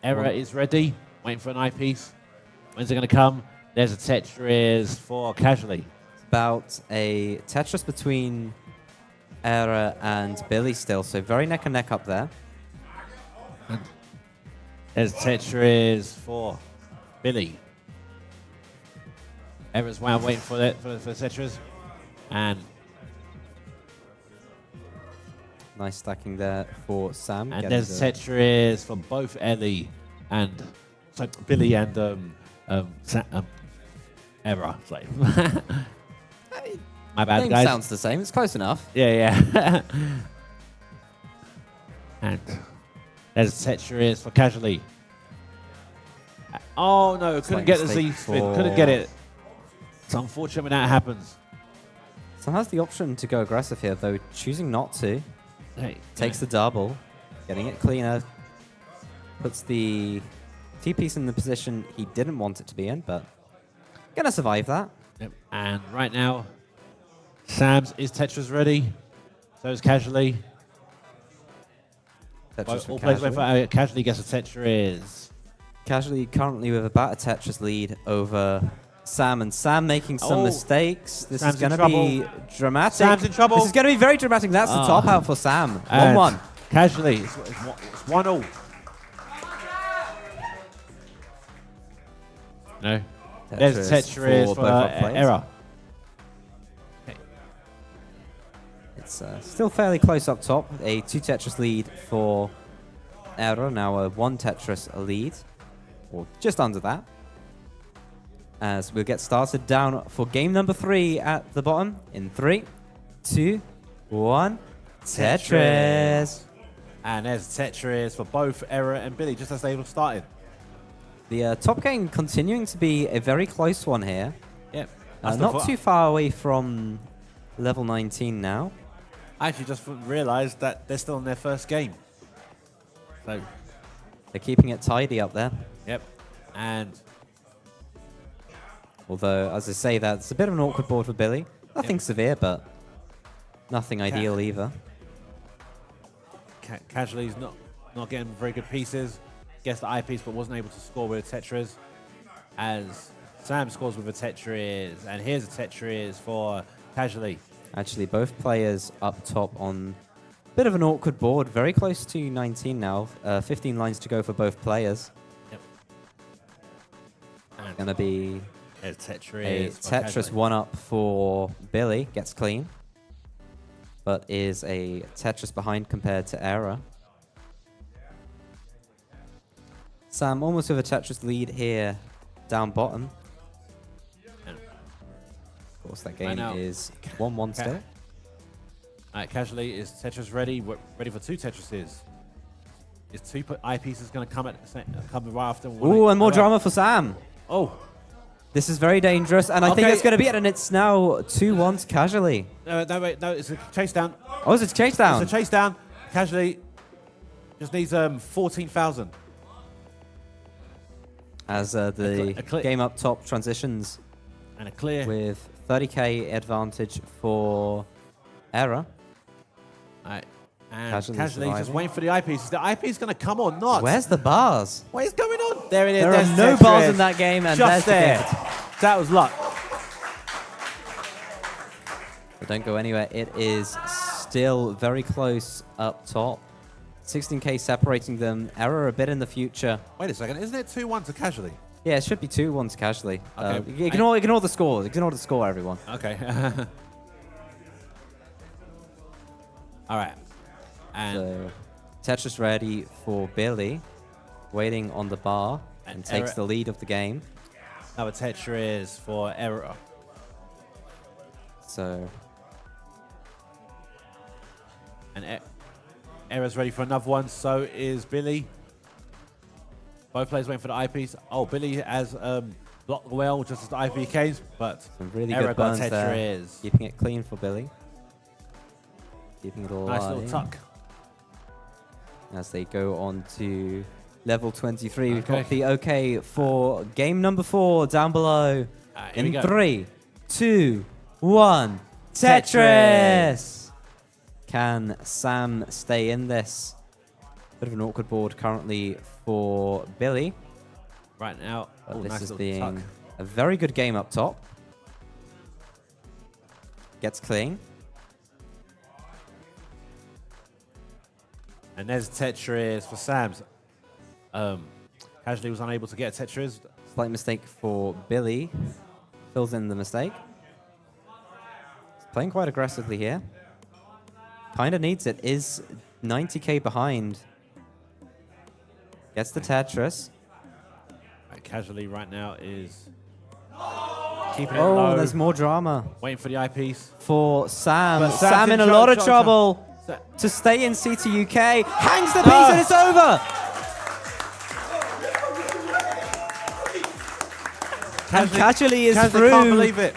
Error is ready, waiting for an eyepiece. When's it going to come? There's a Tetris for Casually. It's about a Tetris between Error and Billy still, so very neck and neck up there. And there's Tetris for Billy. Error's waiting for Tetris. And nice stacking there for Sam. And there's Tetris for both Ellie and Billy and Error. Sorry. My bad, guys. Sounds the same. It's close enough. Yeah. And there's Tetris for Casually. Oh no, couldn't get the Z spin. Couldn't get it. It's unfortunate when that happens. Sam has the option to go aggressive here, though choosing not to. Hey, takes the double, getting it cleaner. Puts the T-piece in the position he didn't want it to be in, but gonna survive that. Yep. And right now, Sam's is Tetris ready. So is Casually. All players wait for Casually gets a Tetris. Casually currently with about a Tetris lead over Sam, and Sam making some mistakes. This is going to be dramatic. Sam's in trouble. This is going to be very dramatic. That's the top out for Sam. 1-1. Casually, it's 1-0. No. There's Tetris for Error. Okay. It's still fairly close up top. A 2 Tetris lead for Error. Now a 1 Tetris lead. Or just under that. As we'll get started down for game number 3 at the bottom in 3, 2, 1. Tetris. And there's Tetris for both Error and Billy, just as they were started. The top game continuing to be a very close one here. Yep. Not too far away from level 19 now. I actually just realised that they're still in their first game. So they're keeping it tidy up there. Yep. And although, as I say, that's a bit of an awkward board for Billy. Nothing severe, but nothing ideal either. Casually's not getting very good pieces. Gets the eyepiece, but wasn't able to score with a Tetris. As Sam scores with a Tetris, and here's a Tetris for Casually. Actually, both players up top on a bit of an awkward board. Very close to 19 now. 15 lines to go for both players. Yep. Going to be a Tetris. A Tetris 1-up for Billy. Gets clean. But is a Tetris behind compared to Error. Sam almost with a Tetris lead here down bottom. Of course, that game is 1-1 still. Alright, Casually is Tetris ready. We're ready for two Tetrises. Is two eyepieces going to come right after one? Ooh, and more drama for Sam. Oh. This is very dangerous, and I think it's going to be it, and it's now 2-1 to Casually. No, wait, it's a chase down. Oh, it's a chase down? It's a chase down. Casually just needs 14,000. As the game up top transitions. And a clear. With 30k advantage for Error. Alright. And Casually just waiting for the eyepiece. Is the eyepiece going to come or not? Where's the bars? What is going on? There it is. There are no bars in that game, and just there. That was luck. But don't go anywhere. It is still very close up top. 16k separating them. Error a bit in the future. Wait a second. Isn't it 2-1 to Casually? Yeah, it should be 2-1 to Casually. Okay. Ignore the score. Ignore the score, everyone. Okay. All right. And so, Tetris ready for Billy. Waiting on the bar and takes the lead of the game. Another Tetris for Error. So. And Error's ready for another one. So is Billy. Both players waiting for the eyepiece. Oh, Billy has blocked well just as the eyepiece came, but some really Error good burns got there. Tetris. Keeping it clean for Billy. Keeping it alive. Nice little tuck. As they go on to level 23. We've got the OK for game number 4 down below. In 3, 2, 1. Tetris! Can Sam stay in this? Bit of an awkward board currently for Billy. Right now, this nice is being tuck. A very good game up top. Gets clean. And there's Tetris for Sam's. Casually was unable to get Tetris. Slight mistake for Billy. Fills in the mistake. He's playing quite aggressively here. Kinda needs it. Is 90k behind. Gets the Tetris. Right, Casually right now is keeping it low. Oh, there's more drama. Waiting for the eyepiece. For Sam. But Sam in a lot of trouble. To stay in CTUK. Hangs the piece and it's over. And Casually is through. Can't believe it.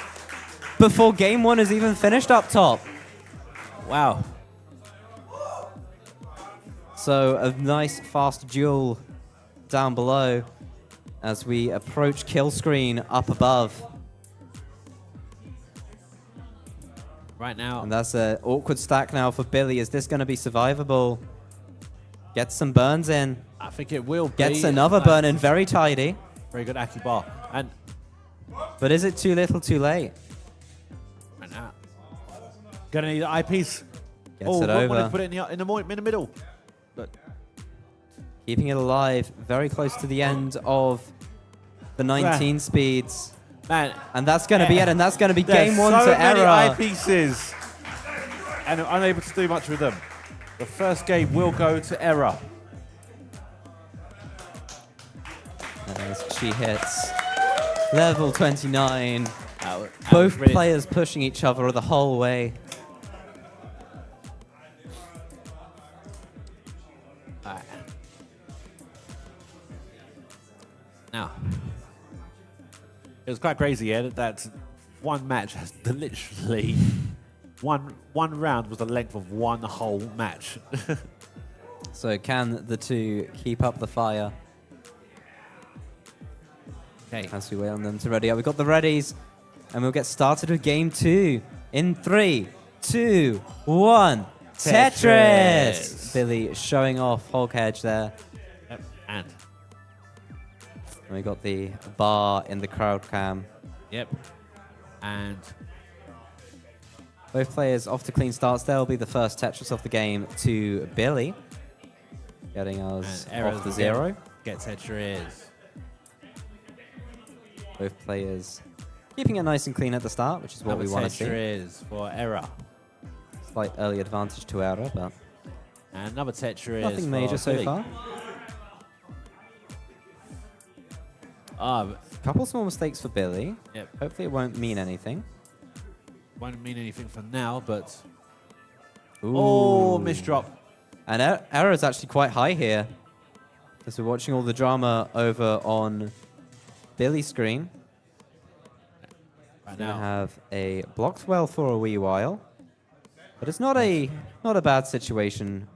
Before game 1 is even finished up top. Wow. So a nice fast duel down below as we approach kill screen up above. Right now. And that's an awkward stack now for Billy. Is this going to be survivable? Gets some burns in. I think it will be. Gets another burn in, very tidy. Very good Aki bar. And but is it too little too late? Right now. Gonna need an eyepiece. Gets it over. Want to put it in the middle. But keeping it alive. Very close to the end of the 19 speeds. Man, and that's going to be it, and that's going to be game 1 so to many Error. eyepieces, and I'm unable to do much with them. The first game will go to Error. As she hits level 29. That Both players pushing each other the whole way. It was quite crazy, yeah, that one match has literally one round was the length of one whole match. So can the two keep up the fire? Okay. As we wait on them to ready up. We've got the readies, and we'll get started with game 2 in 3, 2, 1. Tetris! Billy showing off Hulk Edge there. Yep. And we got the bar in the crowd cam. Yep. And both players off to clean starts. They'll be the first Tetris of the game to Billy. Getting us off the 0. Get Tetris. Both players keeping it nice and clean at the start, which is what we want to see. Tetris for Error. Slight early advantage to Error, but and another Tetris. Nothing major so far. Couple small mistakes for Billy. Yep. Hopefully it won't mean anything. Won't mean anything for now, but Ooh. Oh, misdrop. And Error is actually quite high here. As we're watching all the drama over on Billy's screen. Right We now have a blocked well for a wee while. But it's not a bad situation.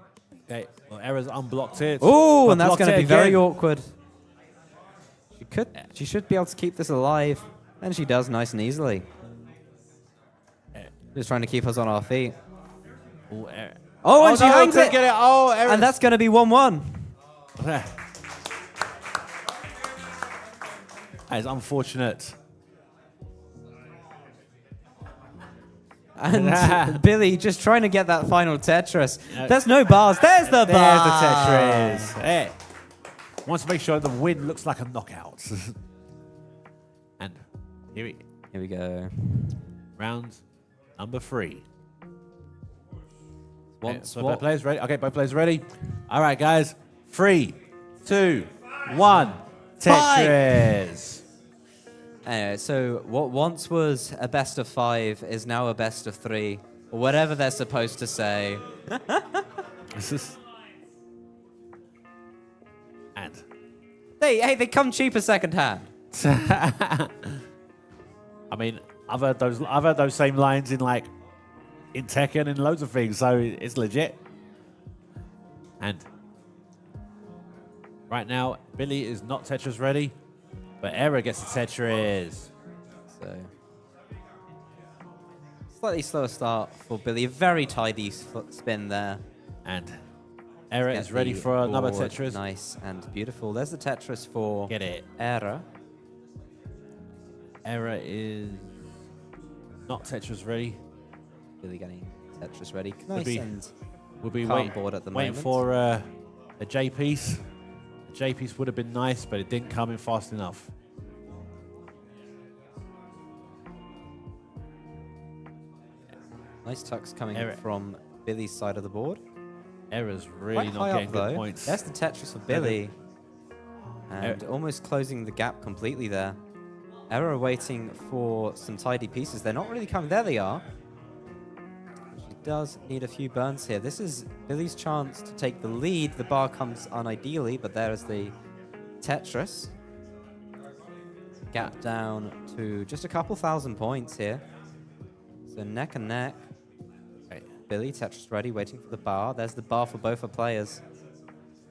Okay, well, Error's unblocked it. Oh, and that's going to be very again. awkward. She should be able to keep this alive, and she does nice and easily. Just trying to keep us on our feet. Ooh, and she hangs couldn't it. Get it. Oh, Error. And that's going to be 1-1. That is unfortunate. And Billy just trying to get that final Tetris. There's no bars. There's the bar. There's the Tetris. Hey. Wants to make sure the win looks like a knockout. And here we go. Round number 3. Both players ready? Okay, both players ready. All right, guys. 3, 2, 1. Tetris. Anyway, so what once was a best of 5 is now a best of 3, or whatever they're supposed to say. And they come cheaper second hand. I mean, I've heard those same lines in Tekken and loads of things, so it's legit. And right now, Billy is not Tetris ready, but Error gets the Tetris. So slightly slower start for Billy. A very tidy spin there. And Error is ready for another Tetris. Nice and beautiful. There's the Tetris for Get it. Error. Error is not Tetris ready. Billy getting Tetris ready. Nice and we'll be calm board at the waiting moment. for a J piece. A J piece would have been nice, but it didn't come in fast enough. Nice tucks coming from Billy's side of the board. Error's really Quite not high getting up, good though. points. There's the Tetris for Billy. And almost closing the gap completely there. Error waiting for some tidy pieces. They're not really coming. There they are. She does need a few burns here. This is Billy's chance to take the lead. The bar comes unideally, but there is the Tetris. Gap down to just a couple thousand points here. So neck and neck. Billy, Tetris ready, waiting for the bar. There's the bar for both our players.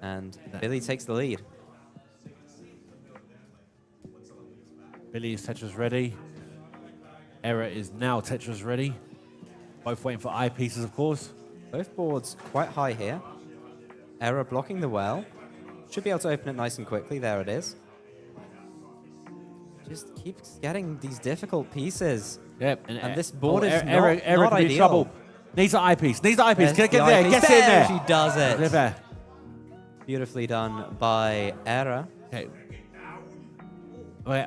And Billy takes the lead. Billy is Tetris ready. Error is now Tetris ready. Both waiting for eyepieces, of course. Both boards quite high here. Error blocking the well. Should be able to open it nice and quickly. There it is. Just keeps getting these difficult pieces. Yep. And this board is Error not could be in ideal. trouble. Needs an eyepiece. Needs an eyepiece. There's Get the there. eyepiece. Get in there. She does it. Get there. Beautifully done by Error. Okay.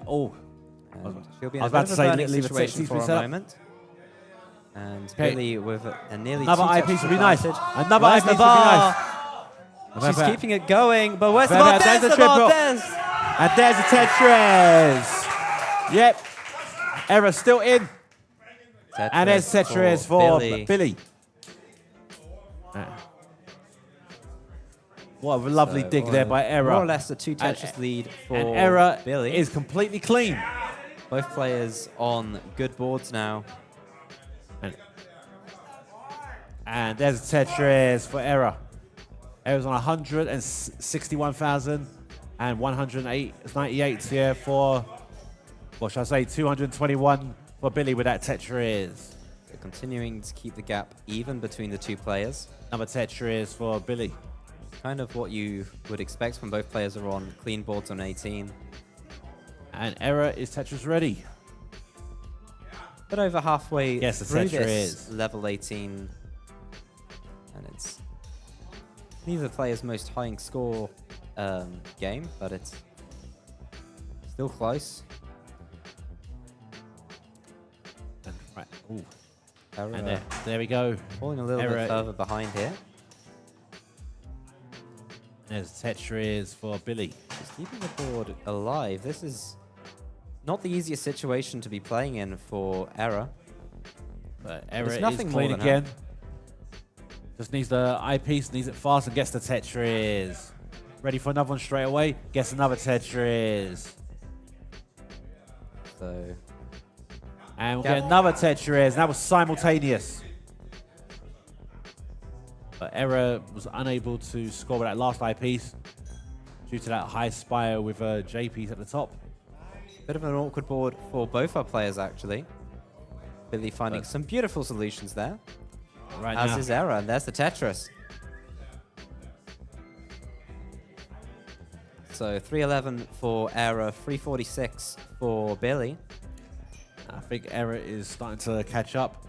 Oh. She'll be in I was a about bit to of say, a burning leave it situation set, for set a up. moment. And Okay. Billy with a nearly Another two eyepiece touches would be nice. advantage. Another Where's eyepiece the would be bar? nice. She's keeping it going, but where's the There, bar? there's There's the the bar. triple. There's. And there's the Tetris. Yep. Error still in. And there's Tetris for Billy. What a lovely dig there by Error. More or less a two Tetris lead for and Error Billy. is completely clean. Both players on good boards now. And there's Tetris for Error. Error's on 161,000 and 198 here for, what should I say, 221 for Billy with that Tetris. So continuing to keep the gap even between the two players. Another Tetris for Billy. Kind of what you would expect when both players are on clean boards on 18. And Error is Tetris ready. But over halfway Yes, the through Tetris this level 18. And it's neither player's most high score game, but it's still close. And right, ooh. Error And there we go. falling a little bit further behind here. There's Tetris for Billy. Just keeping the board alive. This is not the easiest situation to be playing in for Error. But Error There's is nothing more clean than again. Just needs the eyepiece, needs it fast, and gets the Tetris. Ready for another one straight away. Gets another Tetris. So, and we'll get another Tetris. That was simultaneous. But Error was unable to score with that last eyepiece due to that high spire with a J piece at the top. bit of an awkward board for both our players, actually. Billy finding some beautiful solutions there. Right as now. is Error, and there's the Tetris. So 311 for Error, 346 for Billy. I think Error is starting to catch up.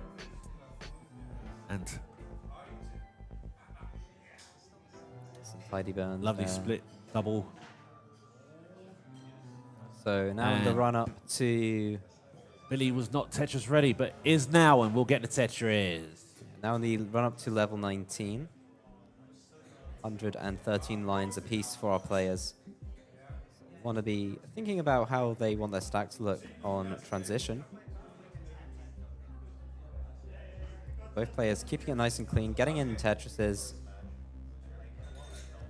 And some tidy burns. lovely there. split double. So now in the run up to... Billy was not Tetris ready, but is now, and we'll get the Tetris. Now in the run up to level 19. 113 lines apiece for our players. Want to be thinking about how they want their stack to look on transition. Both players keeping it nice and clean, getting in Tetrises,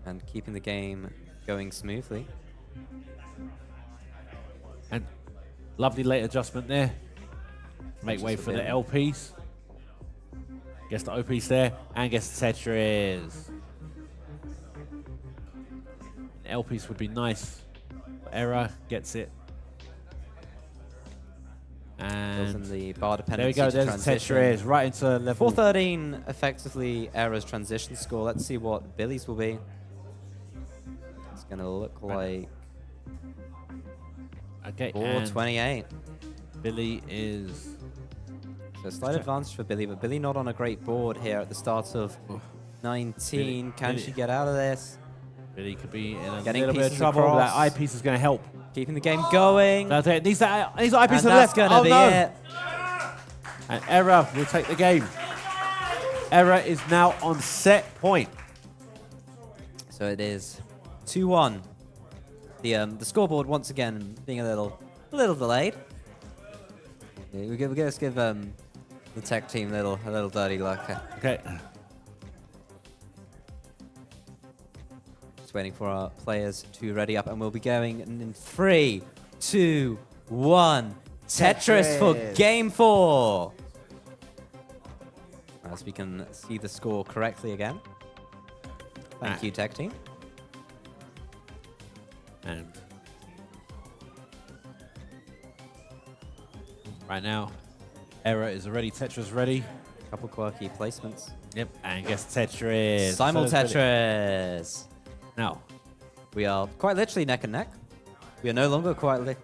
and keeping the game going smoothly. And lovely late adjustment there. Make way for the L piece. Gets the O piece there, and gets the Tetris. An L piece would be nice. Error gets it. And in the bar there we dependency go, to there's transition. Tetris right into level 413 effectively Error's transition score. Let's see what Billy's will be. It's going to look like okay, 428. Billy is... So slight advantage for Billy, but Billy not on a great board here at the start of 19. Can she get out of this? Billy could be in a Getting little bit of pieces trouble. But across. that eye piece is going to help. Keeping the game going. That's it. Needs that eye piece to And the that's left. going to Oh, be no. it. And Error will take the game. Error is now on set point. So it is 2-1. The scoreboard once again being a little delayed. Yeah, we're going to give the tech team a little dirty luck. Okay. Just waiting for our players to ready up, and we'll be going in 3, 2, 1. Tetris for game 4. As we can see the score correctly again. Thank you, tech team. And right now, Error is already Tetris ready. Couple quirky placements. Yep, and gets Tetris. Simul So Tetris. Now, we are quite literally neck and neck. We are no longer quietly.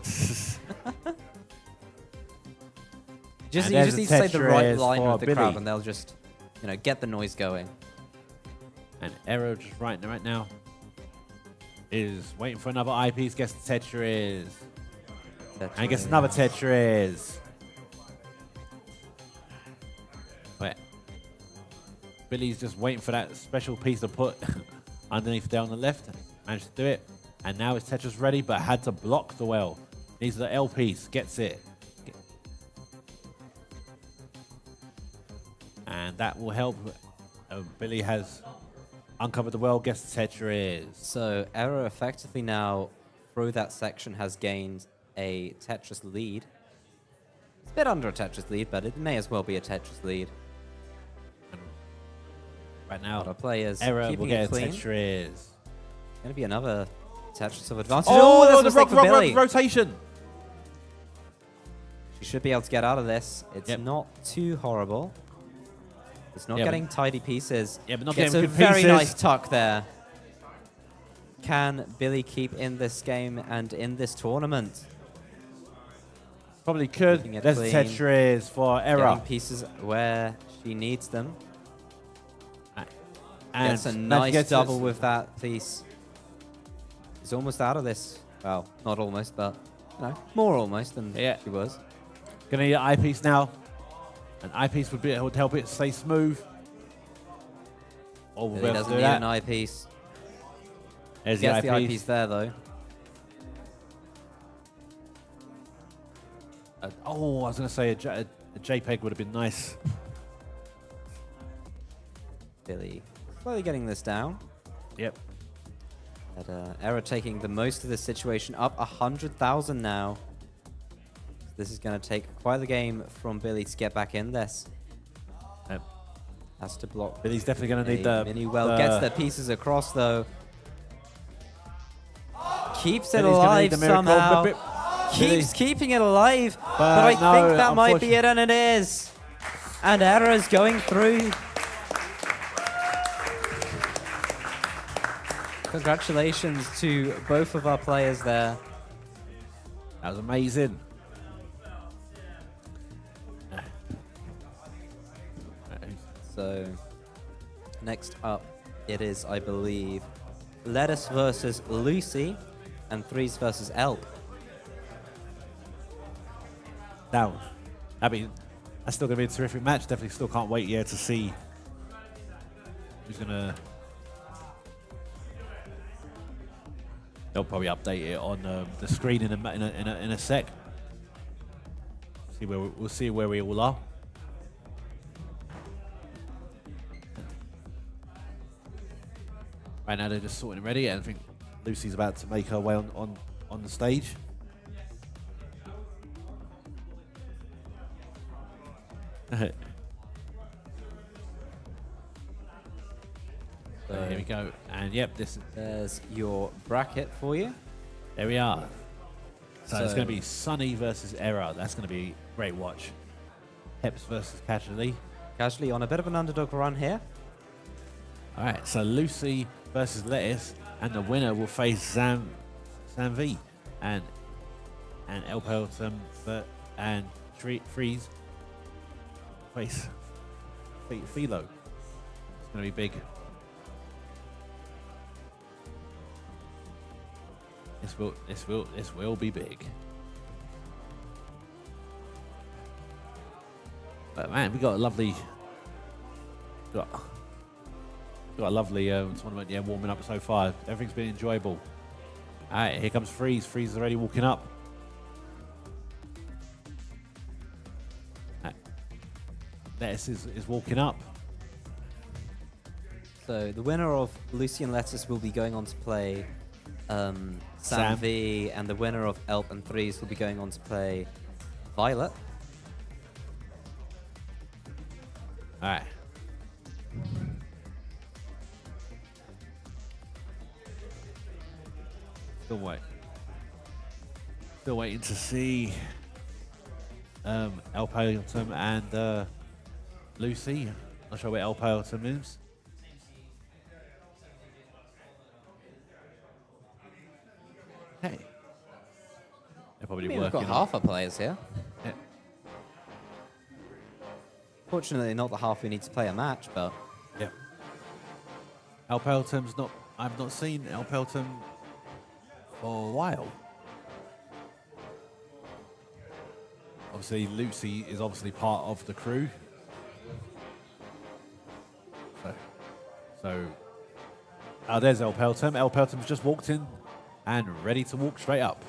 You just need to say the right line with the crowd, and they'll just, get the noise going. And Error just right now is waiting for another eyepiece. Gets the Tetris. And gets another Tetris. Wait. Billy's just waiting for that special piece to put underneath there on the left. Managed to do it. And now his Tetris ready, but had to block the well. Needs the L piece. Gets it. And that will help. Billy has uncovered the well, gets the Tetris. So Error effectively now through that section has gained a Tetris lead. It's a bit under a Tetris lead, but it may as well be a Tetris lead. Right now, our players Error keeping will get it clean. Tetris. Going to be another Tetris of advantage. Oh, that's a the mistake for Billy. rotation. She should be able to get out of this. It's not too horrible. It's not getting tidy pieces. Yeah, but not Gets getting a good very pieces. nice tuck there. Can Billy keep in this game and in this tournament? Probably could. Keeping it There's clean. Tetris for Error. Getting pieces where she needs them. And Gets a now she nice gets double this- with that piece. He's almost out of this. Well, not almost, but more almost than she was. Gonna need an eyepiece now. An eyepiece would help it stay smooth. Oh, we'll be Billy able to doesn't do need that. an eyepiece. There's Gets the the eyepiece. eyepiece there, though. I was gonna say a JPEG would have been nice. Billy slowly getting this down. Yep. But Error taking the most of this situation, up 100,000 now. This is going to take quite the game from Billy to get back in this. Yep. Has to block. Billy's definitely going to need the... Mini well gets the pieces across, though. Keeps it Billy's gonna alive need the miracle. somehow. Billy. Keeps keeping it alive. But I no, think that might be it, and it is. And Error is going through. Congratulations to both of our players there. That was amazing. So, next up, it is, I believe, Lettuce versus Lucy, and Threes versus Elk. Down. I mean, that's still going to be a terrific match. Definitely still can't wait to see who's going to... They'll probably update it on the screen in a sec. We'll see where we all are. Right now they're just sorting it ready, and I think Lucy's about to make her way on the stage. So here we go, and yep, there's your bracket for you. There we are. So it's going to be Sunny versus Error. That's going to be a great watch. Heps versus Casually. Casually on a bit of an underdog run here. All right, so Lucy versus Lettuce, and the winner will face Sam V and El Pelton and Freeze face Philo. It's going to be big. This will be big. But man, we got a lovely tournament, warming up so far. Everything's been enjoyable. All right, here comes Freeze. Freeze is already walking up. Lettuce is walking up. So the winner of Lucy and Lettuce will be going on to play Sam V, and the winner of Elp and Threes will be going on to play Violet. All right. Still waiting to see El Pelton and Lucy. Not sure where El Pelton is. Hey. They're probably We've working got on- half our players here. Yeah. Fortunately, not the half we need to play a match, but yeah. El Pelton's not. I've not seen El Pelton for a while. Obviously, Lucy is obviously part of the crew. So there's El Pelton. El Pelton's just walked in and ready to walk straight up.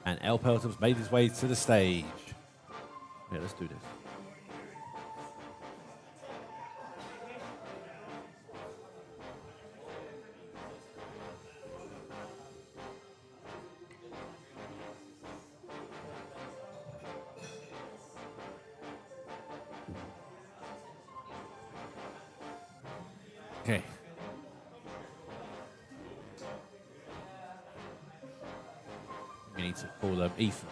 And El Pelton's made his way to the stage. Yeah, let's do this. Okay. We need to call Ethan.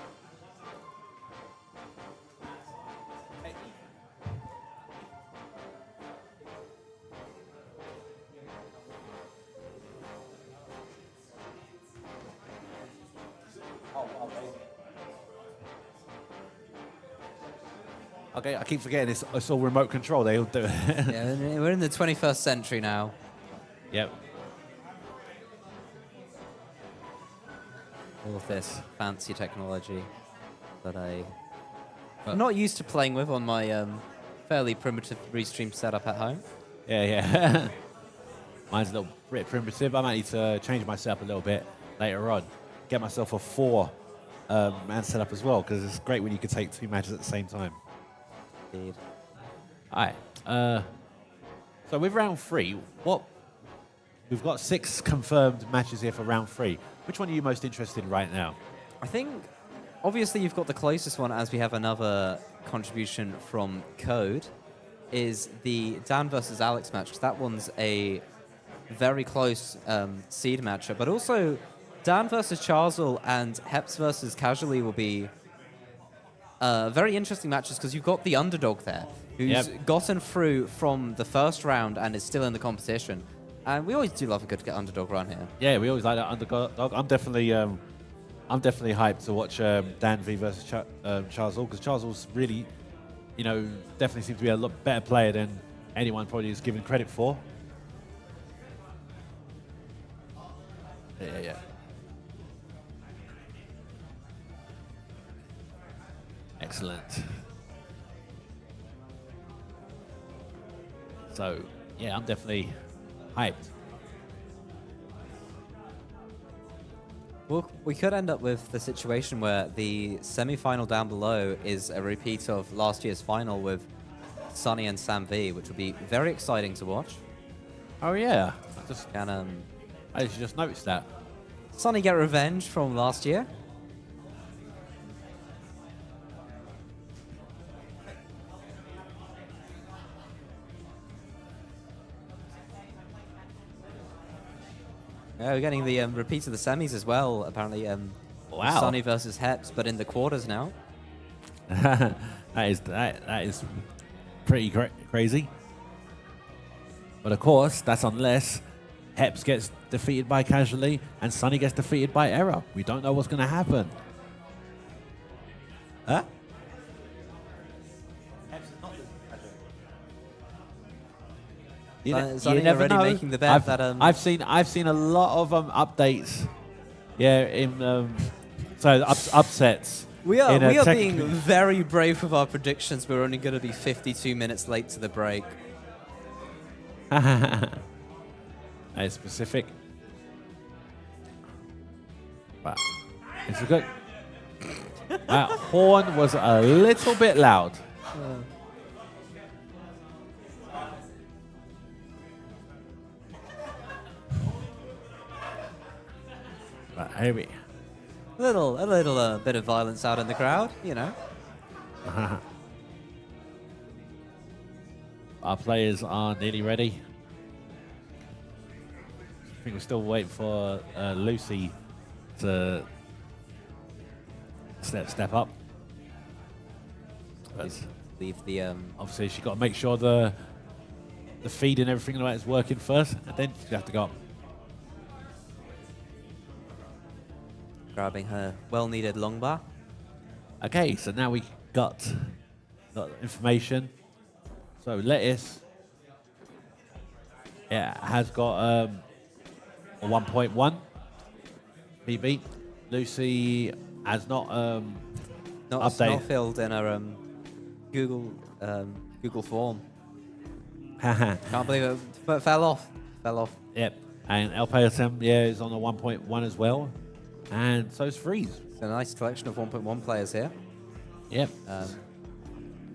Okay, I keep forgetting it's all remote control. They all do it. Yeah, we're in the 21st century now. Yep. All of this fancy technology that I'm not used to playing with on my fairly primitive restream setup at home. Yeah. Mine's a little bit primitive. I might need to change my setup a little bit later on. Get myself a 4-man setup as well, because it's great when you can take 2 matches at the same time. Indeed. All right. So with round 3, we've got 6 confirmed matches here for round 3. Which one are you most interested in right now? I think, obviously, you've got the closest one, as we have another contribution from Code, is the Dan versus Alex match, because that one's a very close seed matchup. But also, Dan versus Charzal and Heps versus Casually will be very interesting matches, because you've got the underdog there, who's gotten through from the first round and is still in the competition. And we always do love a good underdog run here. Yeah, we always like that underdog. I'm definitely hyped to watch Dan V versus Charzal, because Charzal's really, definitely seems to be a lot better player than anyone probably is given credit for. Yeah. Excellent. So, yeah, I'm definitely hyped. Well, we could end up with the situation where the semi-final down below is a repeat of last year's final with Sunny and Sam V, which would be very exciting to watch. Oh yeah, I just noticed that. Sunny get revenge from last year. Yeah, we're getting the repeat of the semis as well, apparently. Wow. Sunny versus Heps, but in the quarters now. that is pretty crazy. But of course, that's unless Heps gets defeated by Casually and Sunny gets defeated by Error. We don't know what's going to happen. Huh? Sunny already making the bet that I've seen a lot of updates. Yeah, in upsets. We are being very brave with our predictions. We're only going to be 52 minutes late to the break. That is specific. But it's a good. That horn was a little bit loud. But maybe. A little bit of violence out in the crowd, Our players are nearly ready. I think we're still waiting for Lucy to step up. But leave the obviously she's got to make sure the feed and everything like that is working first, and then she have to go up. Grabbing her well-needed long bar. Okay, so now we got information. So Lettuce, has got a 1.1 PB. Lucy has not updated. Filled in her Google form. Can't believe it, but fell off. Yep, and El Payatem, is on a 1.1 as well. And so is Freeze. It's a nice collection of 1.1 players here. Yep.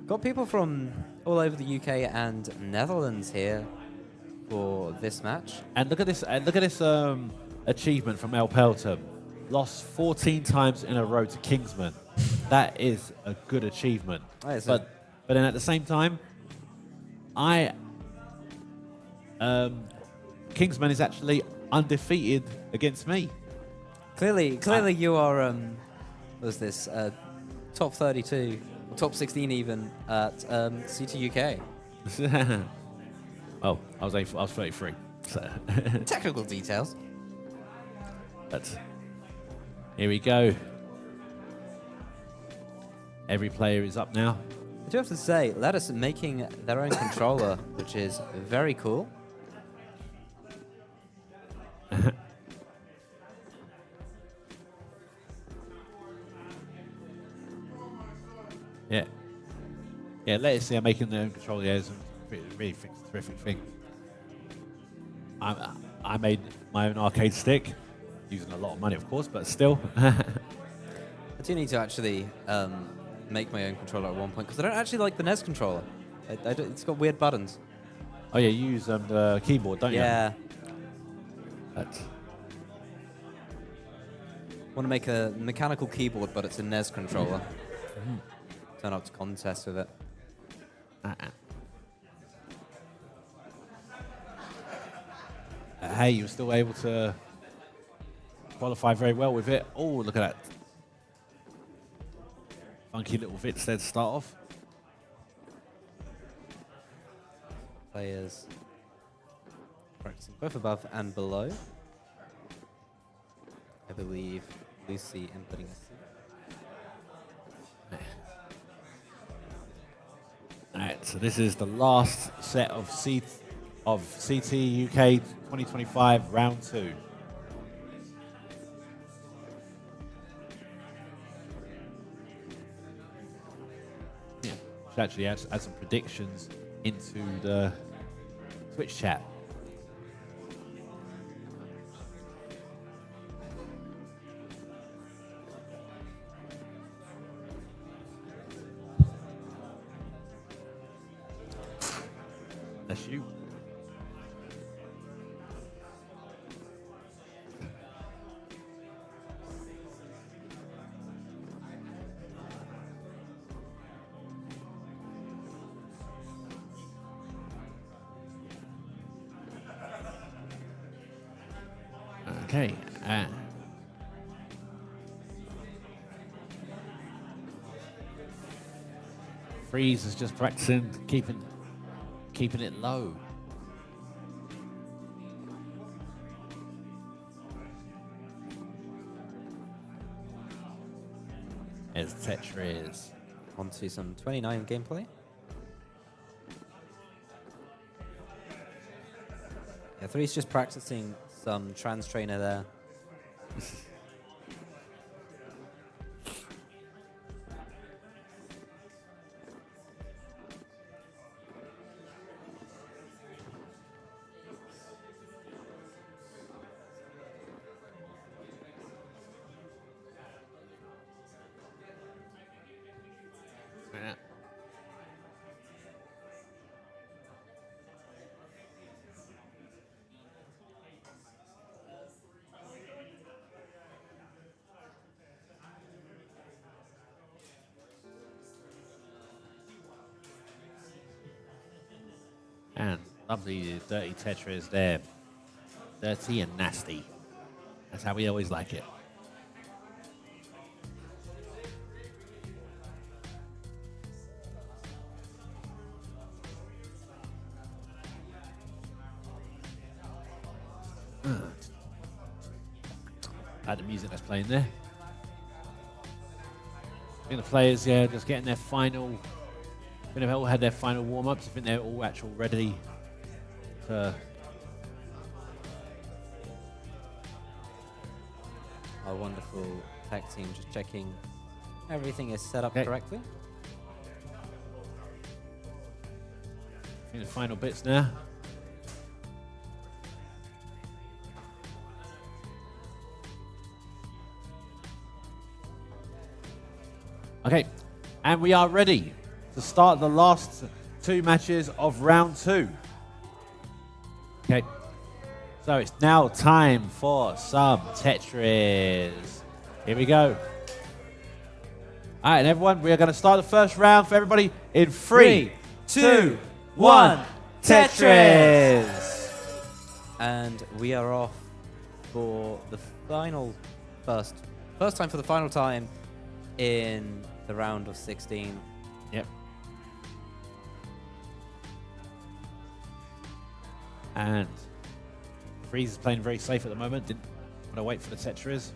Got people from all over the UK and Netherlands here for this match. And look at this achievement from El Pelton. Lost 14 times in a row to Kingsman. That is a good achievement. But then at the same time, Kingsman is actually undefeated against me. Clearly, you are. What was this? Top 32, or top 16 even at CTUK. Oh, I was 33. So Technical details. But here we go. Every player is up now. I do have to say, Lattice making their own controller, which is very cool. Yeah. Yeah, let's see, I'm making their own controller. Yeah, it's a really terrific thing. I made my own arcade stick, using a lot of money, of course, but still. I do need to actually make my own controller at one point, because I don't actually like the NES controller. It's got weird buttons. Oh yeah, you use the keyboard, don't you? Yeah. But want to make a mechanical keyboard, but it's a NES controller. Turn up to contest with it. Hey, you were still able to qualify very well with it. Oh, look at that. Funky little Vitz there to start off. Players practicing both above and below. I believe Lucy inputting a C. Alright, so this is the last set of CT UK 2025 round 2. Yeah, should actually add some predictions into the Twitch chat. That's you. Okay. Freeze is just practicing keeping it low. As Tetris. On to some 29 gameplay. Yeah, Three's just practicing some trans trainer there. And lovely dirty Tetris there. Dirty and nasty. That's how we always like it. Like the music that's playing there. I think the players, yeah, just getting their final. I think they've all had their final warm-ups. I think they're all actually ready to. Our wonderful tech team just checking everything is set up correctly. I think the final bits now. Okay, and we are ready to start the last 2 matches of round 2. Okay, so it's now time for some Tetris. Here we go. All right, and everyone, we are going to start the first round for everybody in 3, 2, 1, Tetris. And we are off for the first time for the final time in the round of 16. Yep. And Freeze is playing very safe at the moment. Didn't want to wait for the Tetris.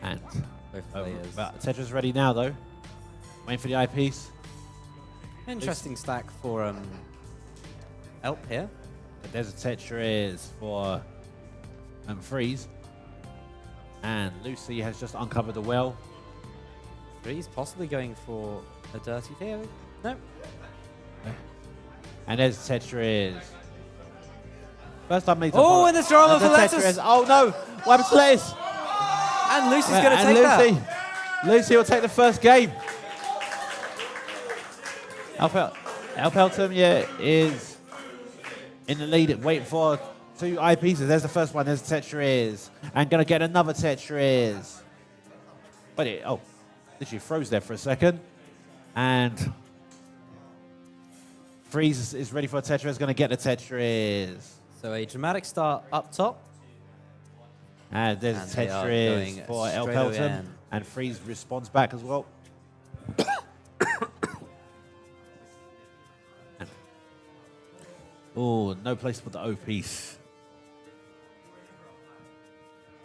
And Both players. but Tetris ready now though. Waiting for the eyepiece. Interesting stack for Elp here. There's a Tetris for Freeze. And Lucy has just uncovered the well. Freeze possibly going for a dirty here. No. And there's Tetris. First time meets Oh, and there's drama for Lettuce. Oh no! What happened to Lettuce? And Lucy's going to take Lucy. that. Lucy will take the first game. Alpeltum, yeah, is in the lead, waiting for 2 eyepieces. There's the first one. There's Tetris. And going to get another Tetris. But it, literally froze there for a second. And Freeze is ready for a Tetris. Going to get the Tetris. So a dramatic start up top. And there's Tetris for Alpeltum. And Freeze responds back as well. Oh, no place to put the O piece.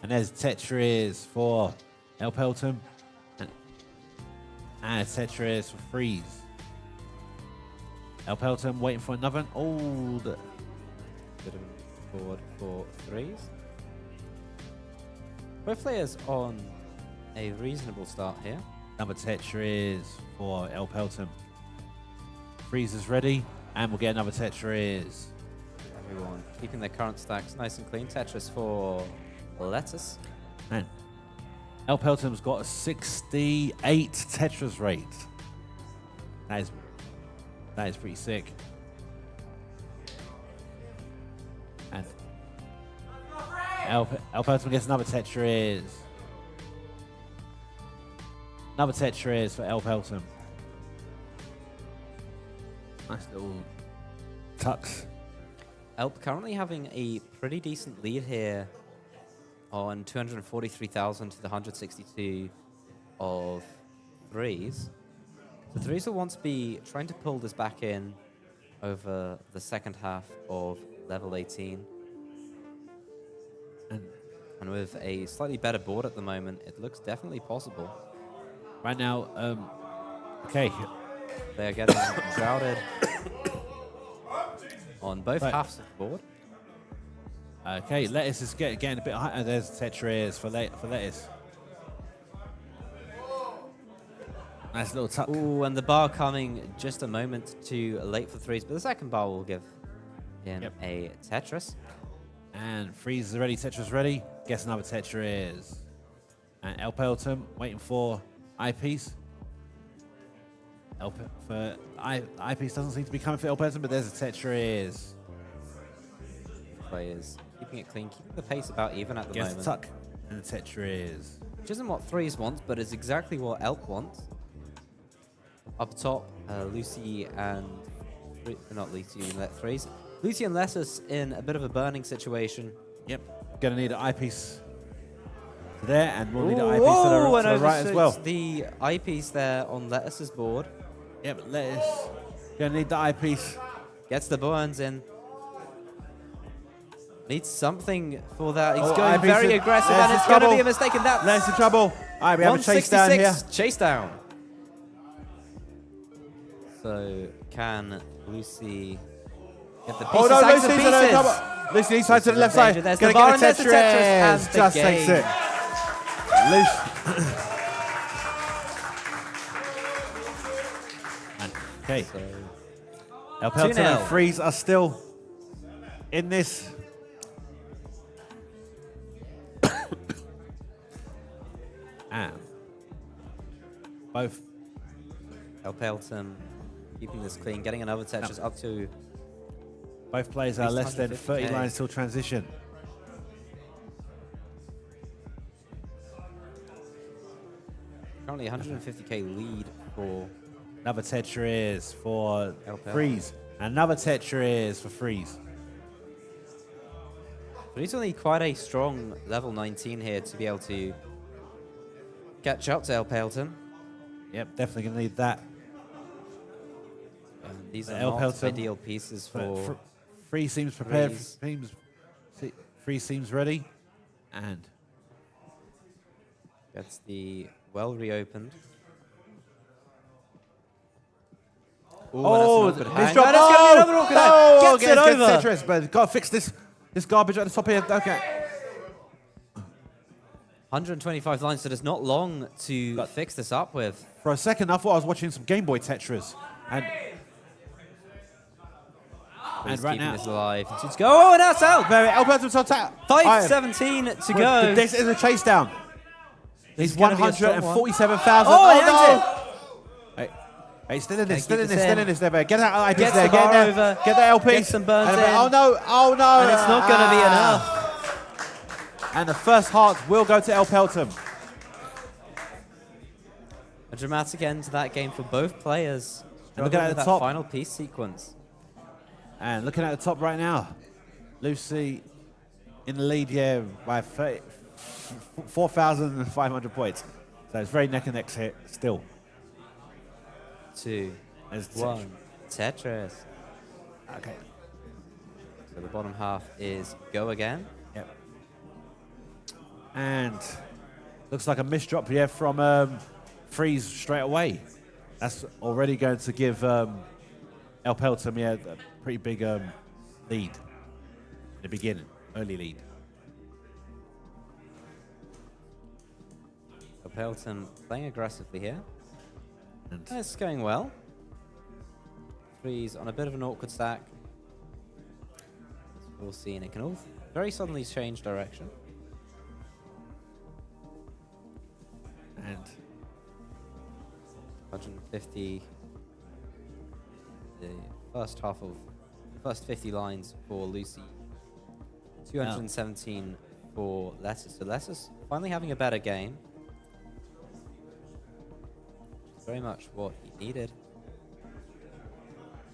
And there's Tetris for Alpeltum. And Tetris for Freeze. Alpeltum waiting for another. Oh, bit of forward for Freeze. Both players on a reasonable start here. Another Tetris for Alpeltum. Freeze is ready. And we'll get another Tetris. Everyone keeping their current stacks nice and clean. Tetris for Lettuce. Man, Alpeltum's got a 68 Tetris rate. That is pretty sick. And Alpeltum gets another Tetris. Another Tetris for Alpeltum. Nice little tucks. Elp currently having a pretty decent lead here on 243,000 to the 162 of Threes. So Threes will want to be trying to pull this back in over the second half of level 18. And with a slightly better board at the moment, it looks definitely possible. Right now, okay. They are getting crowded on both halves of the board. Okay, Lettuce is getting a bit higher. There's Tetris for Lettuce. Nice little tuck. Ooh, and the bar coming just a moment too late for Threes, but the second bar will give him a Tetris. And Freeze is ready, Tetris ready. Gets another Tetris. And Alpeltum waiting for eyepiece. Eyepiece doesn't seem to be coming for Alpeltum, but there's a Tetris. Players keeping it clean, keeping the pace about even at the Gets moment. the tuck and the Tetris. Which isn't what Threes wants, but is exactly what Elp wants. Up top, Lucy and... not Lucy, Threes. Lucy and Lettuce in a bit of a burning situation. Yep. Gonna need an eyepiece there, and we'll need an eyepiece to the right as well. The eyepiece there on Lettuce's board. Yep, Lettuce. Gonna need the eyepiece. Gets the burns in. Needs something for that. He's going eyepiece very in. aggressive, There's and the it's going to trouble. be a mistake in that. Lettuce in trouble. All right, we have a chase down here. Chase down. So can Lucy get the pieces? Oh no, Lucy's Lucy's in trouble. Lucy needs side to the left side. There's Gonna the bar get and there's the Tetris and the Just game. takes it. Lucy. Okay. So, Alpeltum 2-0. and Freeze are still in this. And both Alpeltum keeping this clean, getting another Tetris up to. both players are less than 30 150K. lines till transition. Currently 150k lead for Another Tetris for Alpeltum. Freeze. Another Tetris for Freeze. But he's only quite a strong level 19 here to be able to catch up to El Pelton. Yep, definitely going to need that. These are not ideal pieces for... Free seems prepared. Free seems ready. And... Gets the well reopened. Oh, this drop. Oh, gets it over. Tetris, but got to fix this garbage at the top here. Okay. 125 lines, so there's not long to fix this up with. For a second, I thought I was watching some Game Boy Tetris. And right now, this alive. Let's go. Oh, and that's out. El Pelton's on tap. 5:17 to go. This is a chase down. He's 147,000. Oh, no! Hey, still in this, still in this. There, get that IPs Gets there, the bar get over, get the LP. gets some burns in. Oh no! And it's not going to be enough. And the first heart will go to El Pelton. A dramatic end to that game for both players. And looking at the top, final piece sequence. And looking at the top right now, Lucy in the lead, by 4,500 points. So it's very neck and neck here still. 2, 1, Tetris. Okay. So the bottom half is go again. Yep. And looks like a misdrop here from Freeze straight away. That's already going to give El Pelton a pretty big lead in the beginning, early lead. El Pelton playing aggressively here. And it's going well. Freeze on a bit of an awkward stack. We'll see, and it can all very suddenly change direction. And 150. The first half of the first 50 lines for Lucy. 217 for Lettuce. So Lettuce finally having a better game. Very much what he needed.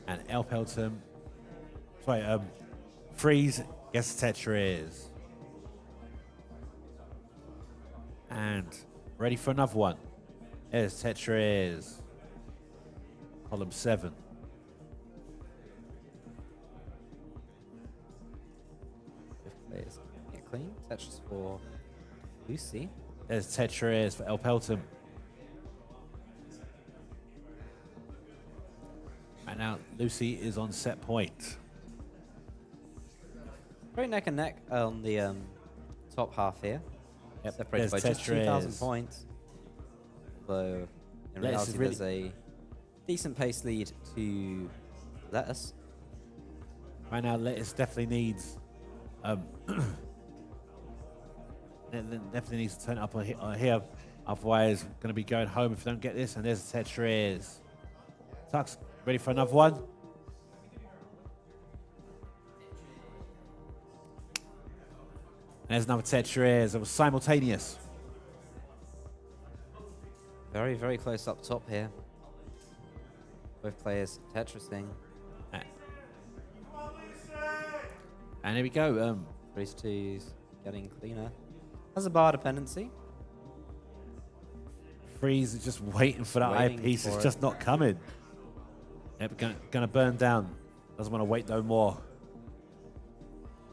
And El Pelton, Freeze gets Tetris. And ready for another one. There's Tetris. Column 7. Fifth players get clean. Tetris for Lucy. There's Tetris for El Pelton. And now Lucy is on set point. Very neck and neck on the top half here. Yep. Separated by just 2,000 points. Though in reality there's a decent pace lead to Lettuce. Right now Lettuce definitely needs definitely needs to turn up on here. Otherwise going to be going home if we don't get this. And there's Tetris. Tux, ready for another one? There's another Tetris. It was simultaneous. Very, very close up top here. Both players Tetrising. And here we go. Freeze 2's getting cleaner. Has a bar dependency. Freeze is just waiting for that eyepiece. It's just not coming. Yep, gonna burn down. Doesn't want to wait no more.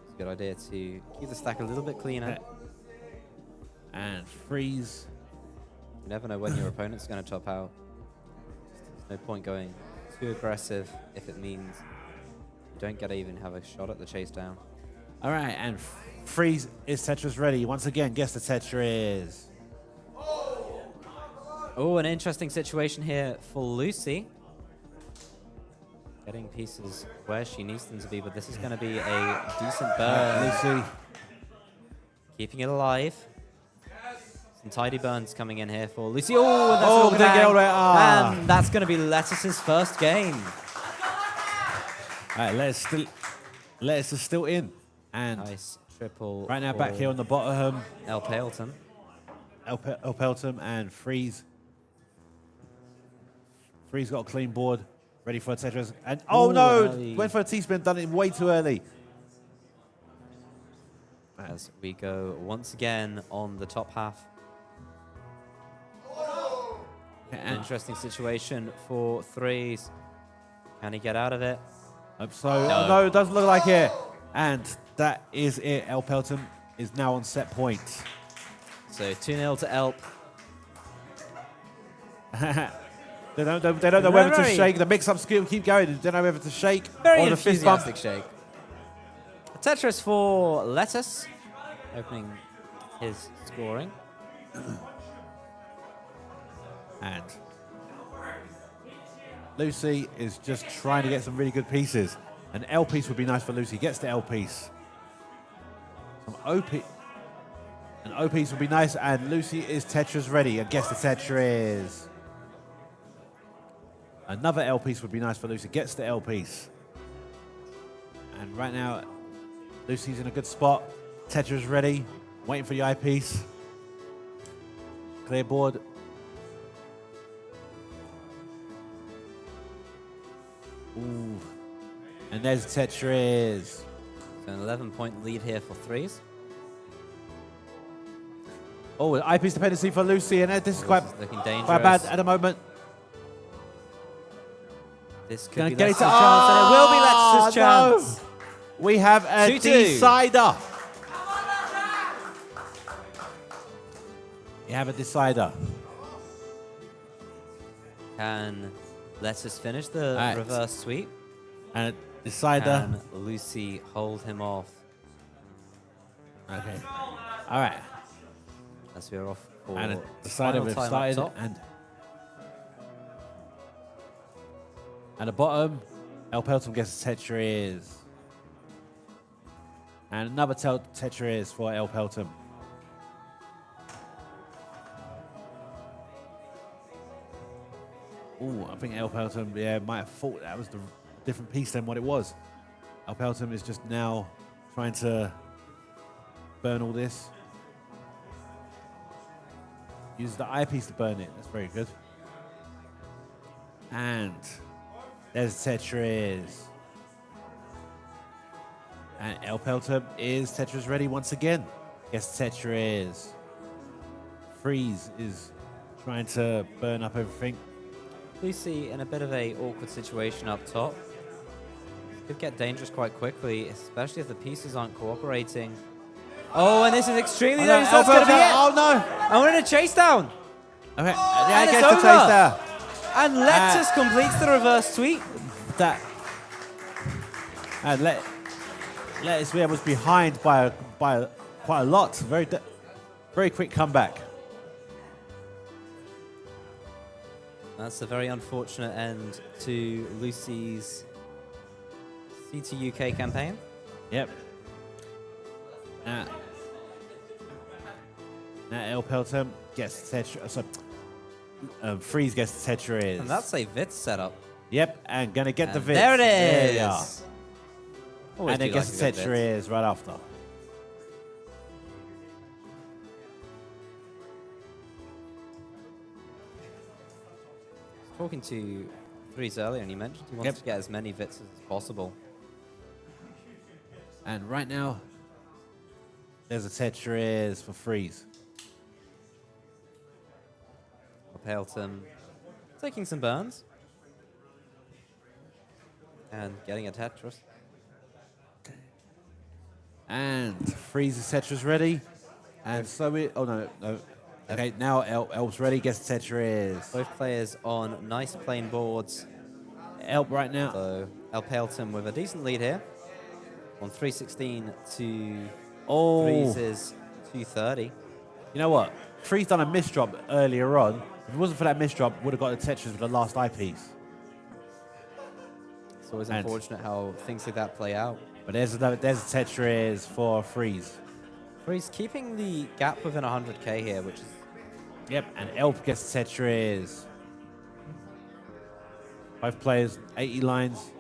It's a good idea to keep the stack a little bit cleaner. And Freeze. You never know when your opponent's going to top out. There's no point going too aggressive if it means you don't get to even have a shot at the chase down. All right, and Freeze is Tetris ready. Once again, guess the Tetris. Oh, an interesting situation here for Lucy. Getting pieces where she needs them to be, but this is going to be a decent burn. Lucy. Keeping it alive. Some tidy burns coming in here for Lucy. Oh, that's and that's going to be Lettuce's first game. All right, Lettuce is still in. And nice triple. Right now, back here on the bottom. El Pelton. El Pelton and Freeze. Freeze got a clean board. Ready for a Tetris. And oh no! Went for a T-spin, done it way too early. as we go once again on the top half. Interesting situation for threes. Can he get out of it? Hope so. No, it doesn't look like it. And that is it. El Pelton is now on set point. So 2-0 to Elp. They don't know whether to shake. The mix-up skill keep going. They don't know whether to shake Very or the fist bump. enthusiastic shake. Tetris for Lettuce, opening his scoring. And Lucy is just trying to get some really good pieces. An L piece would be nice for Lucy. Gets the L piece. Some an O piece would be nice. And Lucy is Tetris ready. And gets the Tetris. Another L piece would be nice for Lucy. Gets the L piece. And right now, Lucy's in a good spot. Tetris ready. Waiting for the I piece. Clear board. Ooh. And there's Tetris. So an 11-point lead here for threes. Oh, an I-piece dependency for Lucy, and this is quite looking quite bad at the moment. This could be Lettuce's chance, and it will be Lettuce's chance. No. We have a 2-2. decider. We have a decider. Can Lettuce finish the reverse sweep? And a decider. Can Lucy hold him off? Okay. All right. As we're off for And a decider we've started. And the bottom, El Pelton gets Tetris. And another Tetris for El Pelton. Ooh, I think El Pelton, might have thought that was the different piece than what it was. El Pelton is just now trying to burn all this. Use the eyepiece to burn it. That's very good. And there's Tetris. And El Pelton is Tetris ready once again. Yes, Tetris. Freeze is trying to burn up everything. Lucy in a bit of a awkward situation up top. Could get dangerous quite quickly, especially if the pieces aren't cooperating. Oh, and this is extremely dangerous. That's going to be it. Oh, no. And we're in a chase down. Okay. And Gets it's the over. chase down. And Lettuce completes the reverse sweep. That. And Lettuce was behind by quite a lot. Very quick comeback. That's a very unfortunate end to Lucy's CTWC campaign. Yep. Now El Pelton gets Tetris. Freeze gets Tetris. And that's a Vitz setup. Yep, and gonna get the Vitz. There it is. There you are. Always And then do gets like a good Tetris right after. Talking to Freeze earlier, and he mentioned he wants to get as many Vitzes as possible. And right now, there's a Tetris for Freeze. Pelton taking some burns. And getting a Tetris. And Freeze's Tetris ready. And so it. Oh, no. Okay, now Elp's ready, gets Tetris. Both players on nice plain boards. Elp right now. So El Pelton with a decent lead here. On 316 to Freeze's 230. You know what? Freeze done a misdrop earlier on. If it wasn't for that misdrop, would have got the Tetris with the last eyepiece. It's always unfortunate how things like that play out. But there's a Tetris for Freeze. Freeze keeping the gap within 100k here, which is... Yep, and Elp gets Tetris. 5 players, 80 lines.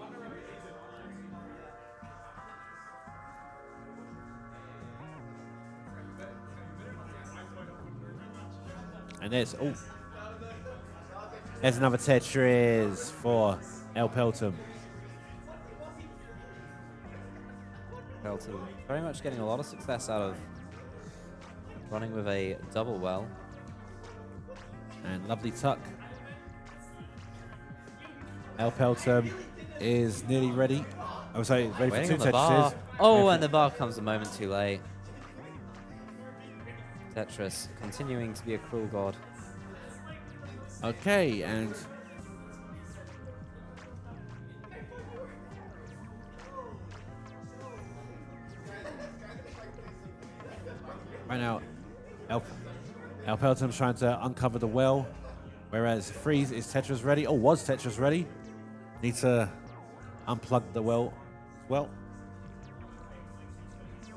And there's another Tetris for El Pelton. Pelton very much getting a lot of success out of running with a double well. And lovely tuck. El Pelton is nearly ready. Oh, sorry, ready Waiting for on two the bar. Tetris. Oh, and the bar comes a moment too late. Tetris continuing to be a cruel god. Okay, and right now, El Pelton's trying to uncover the well, whereas Freeze is Tetris ready. Oh, was Tetris ready? Need to unplug the well as well.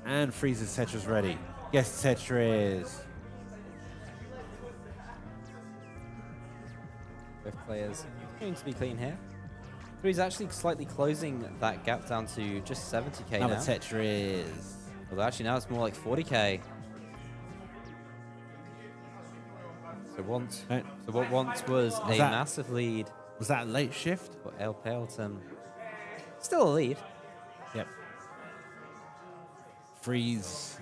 And Freeze is Tetris ready. Yes, Tetris. Both players going to be clean here. He's actually slightly closing that gap down to just 70k Another now. Tetris. Although actually now it's more like 40k. So what once was a massive lead. Was that a late shift? For El Pelton. Still a lead. Yep. Freeze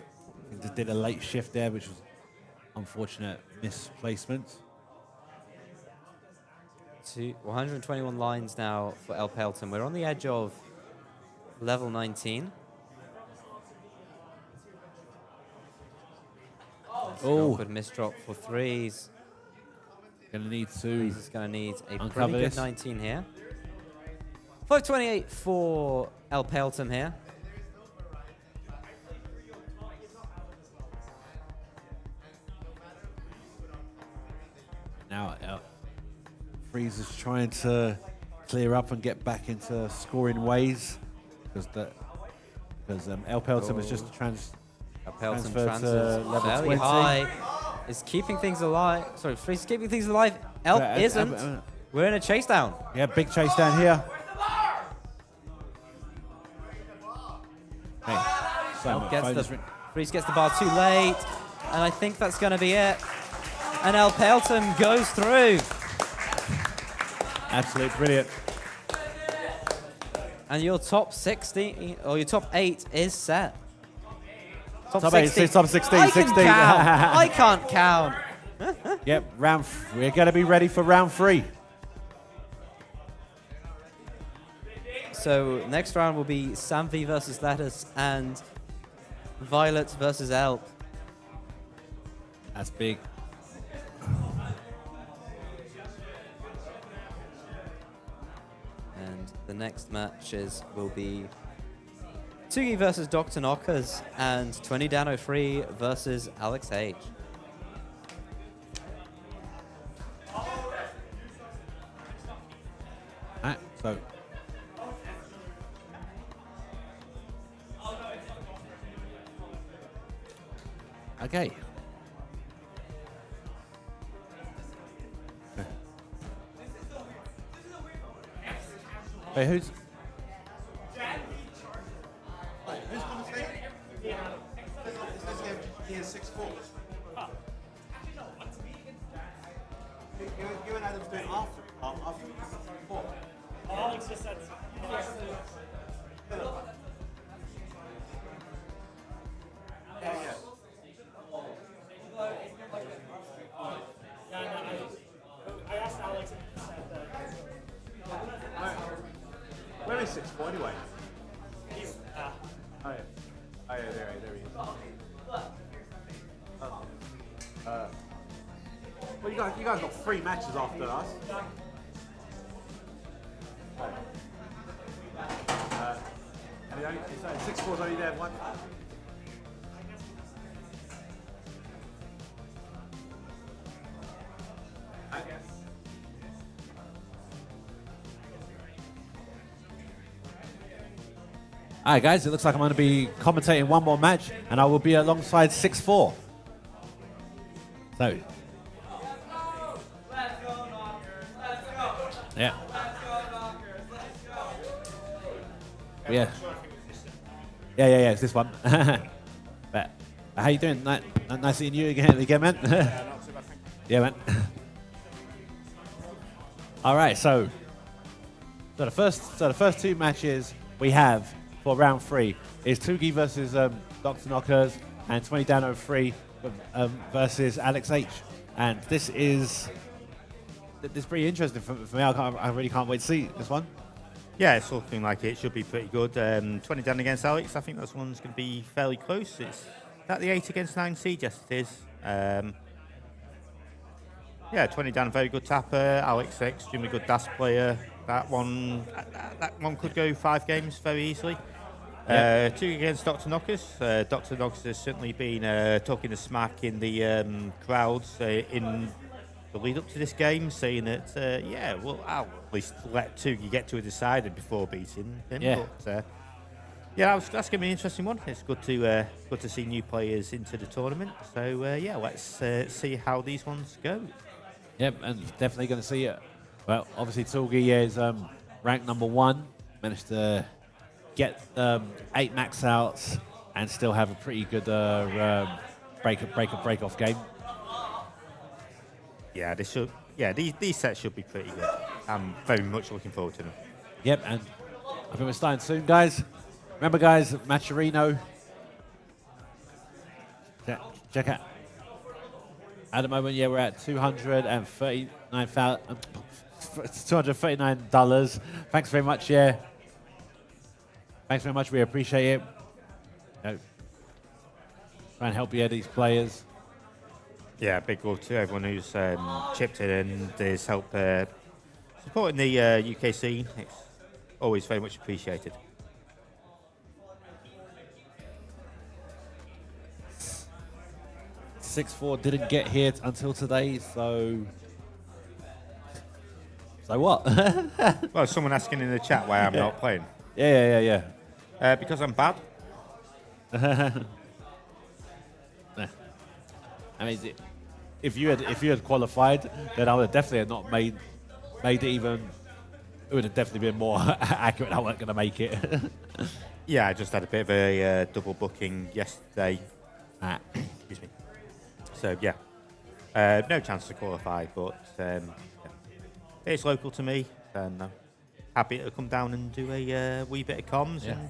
just did a late shift there, which was unfortunate misplacement. 121 lines now for El Pelton. We're on the edge of level 19. Oh, good misdrop for threes. Gonna need to. Freeze is gonna need a uncover pretty good this. 19 here. 528 for El Pelton here. Now Freeze is trying to clear up and get back into scoring ways because El Pelton was just El Pelton transferred to level fairly 20. high. Is keeping things alive. Sorry, Freeze is keeping things alive. Elp isn't. We're in a chase down. Yeah, big chase down here. Hey, Freeze gets the bar too late, and I think that's going to be it. And El Pelton goes through. Absolutely brilliant. And your top 60, or your top 8 is set. Top 8, top 16, I 16. Can count. I can't count. Yep, we're going to be ready for round 3. So next round will be Samvi versus Lattice and Violet versus Elp. That's big. And the next matches will be Tugi versus Dr. Knockers and 20 Dano Free versus Alex H. Alright, so. Okay. Wait, who's? Who's commentating? He is 6'4". You and Adam's doing after 4. Alex just said. Yeah. I asked Alex and he said that. Where is 6'4" anyway? He's. Oh yeah, there he is. Well, you guys got 3 matches after us. And 6'4's only there one. All right, guys, it looks like I'm going to be commentating one more match, and I will be alongside 6'4". So, yeah. Yeah, it's this one. But how you doing? Nice seeing you again, man. Yeah, man. All right, so the first 2 matches we have for round 3 is Tugi versus Dr. Knockers and 20 down 03 versus Alex H. And this is pretty interesting for me. I really can't wait to see this one. Yeah, it's looking like it should be pretty good. 20 down against Alex. I think this one's going to be fairly close. It's that the 8 against 9 seed. Yes, it is. Yeah, 20 down, very good tapper. Alex, extremely good dash player. That one could go 5 games very easily. Yeah. 2 against Dr. Knockers. Dr. Knockers has certainly been talking the smack in the crowds in the lead up to this game, saying that, yeah, well, I'll at least let Tugi get to a decider before beating him. Yeah. But, yeah, that's going to be an interesting one. It's good to see new players into the tournament. So, yeah, let's see how these ones go. Yep, and definitely going to see it. Well, obviously, Tugi is ranked number 1, managed to get 8 max outs and still have a pretty good break-off game. Yeah, these sets should be pretty good. I'm very much looking forward to them. Yep, and I think we're starting soon, guys. Remember, guys, Maturino. Check out. At the moment, yeah, we're at $239. Thanks very much, yeah. Thanks very much. We appreciate it. Try and help these players. Yeah, big love to everyone who's chipped in and has helped supporting the UK scene. It's always very much appreciated. .64 didn't get here until today, so what? Well, someone asking in the chat why I'm not playing. Yeah. Because I'm bad. I mean, if you had qualified, then I would have definitely not made it even. It would have definitely been more accurate. I wasn't going to make it. Yeah, I just had a bit of a double booking yesterday. Excuse me. So yeah, no chance to qualify, but yeah. It's local to me, and I'm happy to come down and do a wee bit of comms and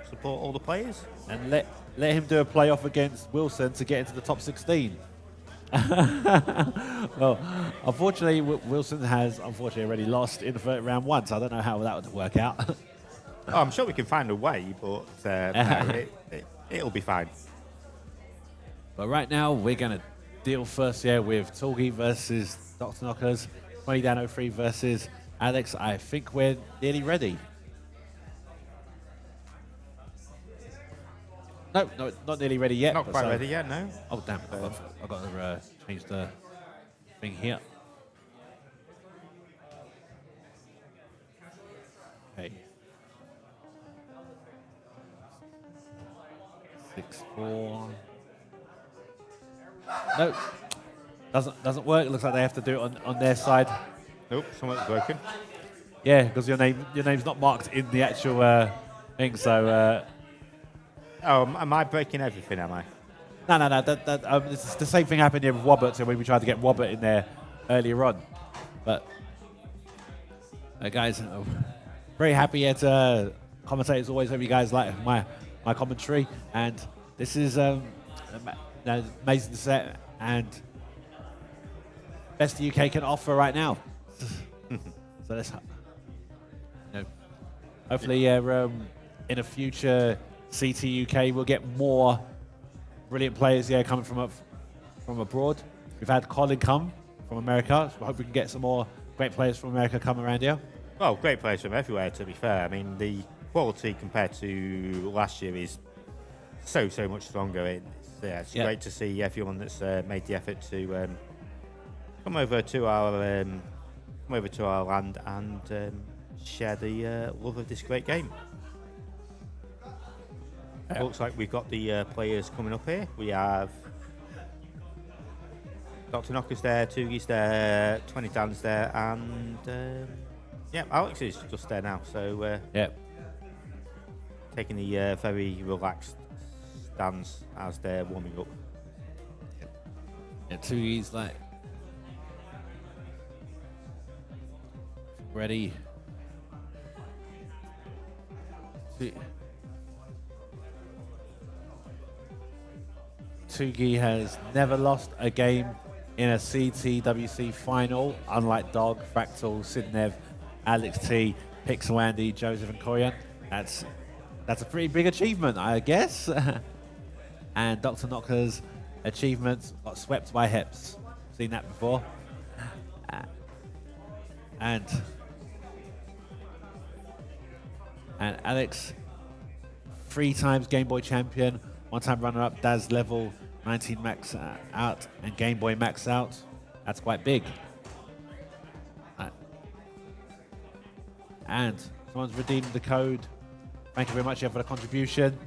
support all the players. And let him do a playoff against Wilson to get into the top 16. Well, unfortunately, Wilson has already lost in round 1, so I don't know how that would work out. Oh, I'm sure we can find a way, but it'll be fine. But right now, we're going to deal first with Tugi versus Dr. Knockers, 20 down 03 versus Alex. I think we're nearly ready. No, not nearly ready yet. Not quite ready yet, no. Oh, damn. I've got to change the thing here. Okay. 6-4. No, doesn't work. It looks like they have to do it on their side. Nope, something's broken. Yeah, because your name's not marked in the actual thing. So. Oh, am I breaking everything? Am I? No. It's the same thing happened here with Wobbert. So when we tried to get Wobbert in there earlier on, but guys, very happy to commentate as always. Hope you guys like my commentary, and this is amazing set and best the UK can offer right now. So let's hopefully in a future CT UK we'll get more brilliant players coming from abroad. We've had Colin come from America, so I hope we can get some more great players from America come around here. Well, great players from everywhere, to be fair. I mean, the quality compared to last year is so much stronger. It's great to see everyone that's made the effort to come over to our land and share the love of this great game. Looks like we've got the players coming up here. We have Dr. Knocker's there, Tugi's there, 20 Dan's there, and Alex is just there now. So taking the very relaxed stance as they're warming up. Yeah, Tugi's like ready. Tugi has never lost a game in a CTWC final, unlike Dog, Fractal, Sidnev, Alex T, Pixel Andy, Joseph and Corian. That's a pretty big achievement, I guess. And Dr. Knocker's achievements got swept by Heps. Seen that before. And Alex, 3 times Game Boy champion, 1-time runner-up, Daz level 19 max out, and Game Boy max out. That's quite big. And someone's redeemed the code. Thank you very much for the contribution.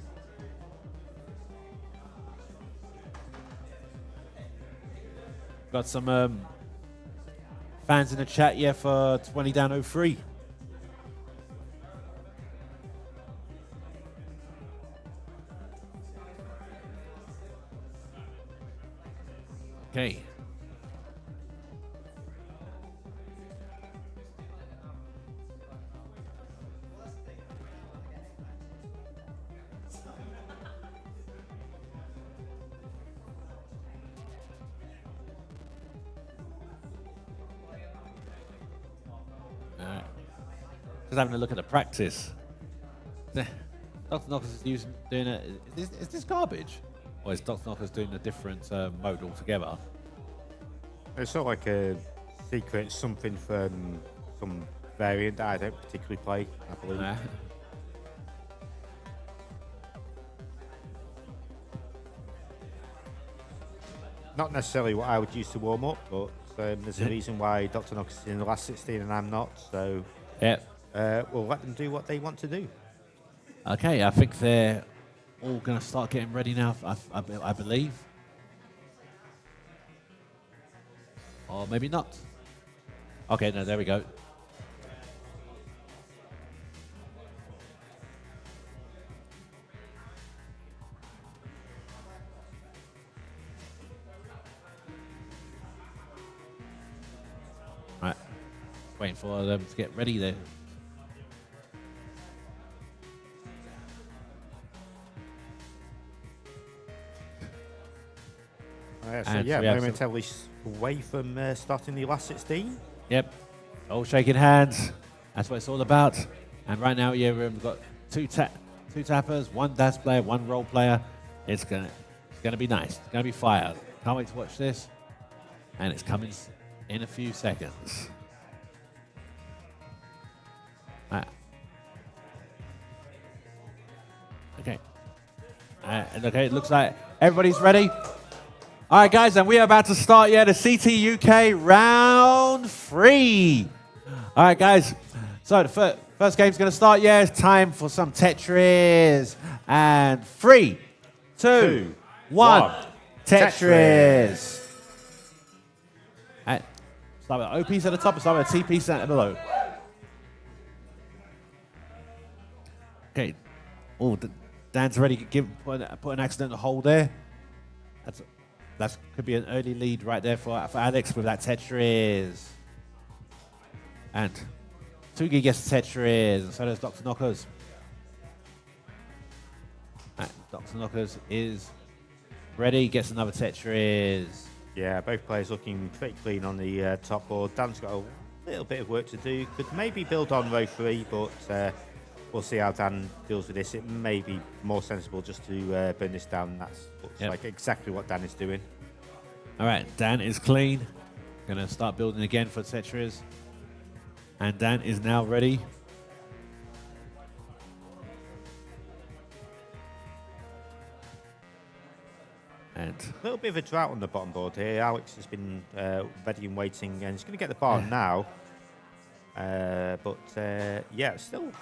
Got some fans in the chat, yeah, for 20 down 03. Okay. Just having a look at the practice. Dr. Knockers is doing a. Is this garbage? Or is Dr. Knockers doing a different mode altogether? It's not like a secret, something from some variant that I don't particularly play, I believe. Nah. Not necessarily what I would use to warm up, but there's a reason why Dr. Knockers is in the last 16 and I'm not, so we'll let them do what they want to do. Okay, I think they're all going to start getting ready now, I believe. Or maybe not. Okay, no, there we go. Right, waiting for them to get ready there. So yeah, momentarily away from starting the last 16. Yep, all shaking hands. That's what it's all about. And right now, yeah, we've got two tappers, 1 DAS player, 1 role player. It's gonna be nice. It's gonna be fire. Can't wait to watch this. And it's coming in a few seconds. Okay. And okay, it looks like everybody's ready. All right, guys, and we are about to start, the CT UK round 3. All right, guys, so the first game's going to start, it's time for some Tetris. And 3, 2, 1, Tetris. And start with O piece at the top and start with a T piece at below. Okay. Oh, Dan's already put an accidental hold there. That could be an early lead right there for Alex with that Tetris. And Tugi gets Tetris, and so does Dr. Knockers. And Dr. Knockers is ready, gets another Tetris. Yeah, both players looking pretty clean on the top board. Dan's got a little bit of work to do. Could maybe build on row 3, but we'll see how Dan deals with this. It may be more sensible just to burn this down. That looks like exactly what Dan is doing. All right, Dan is clean. Gonna start building again for Tetris. And Dan is now ready. And a little bit of a drought on the bottom board here. Alex has been ready and waiting, and he's going to get the bar now. Still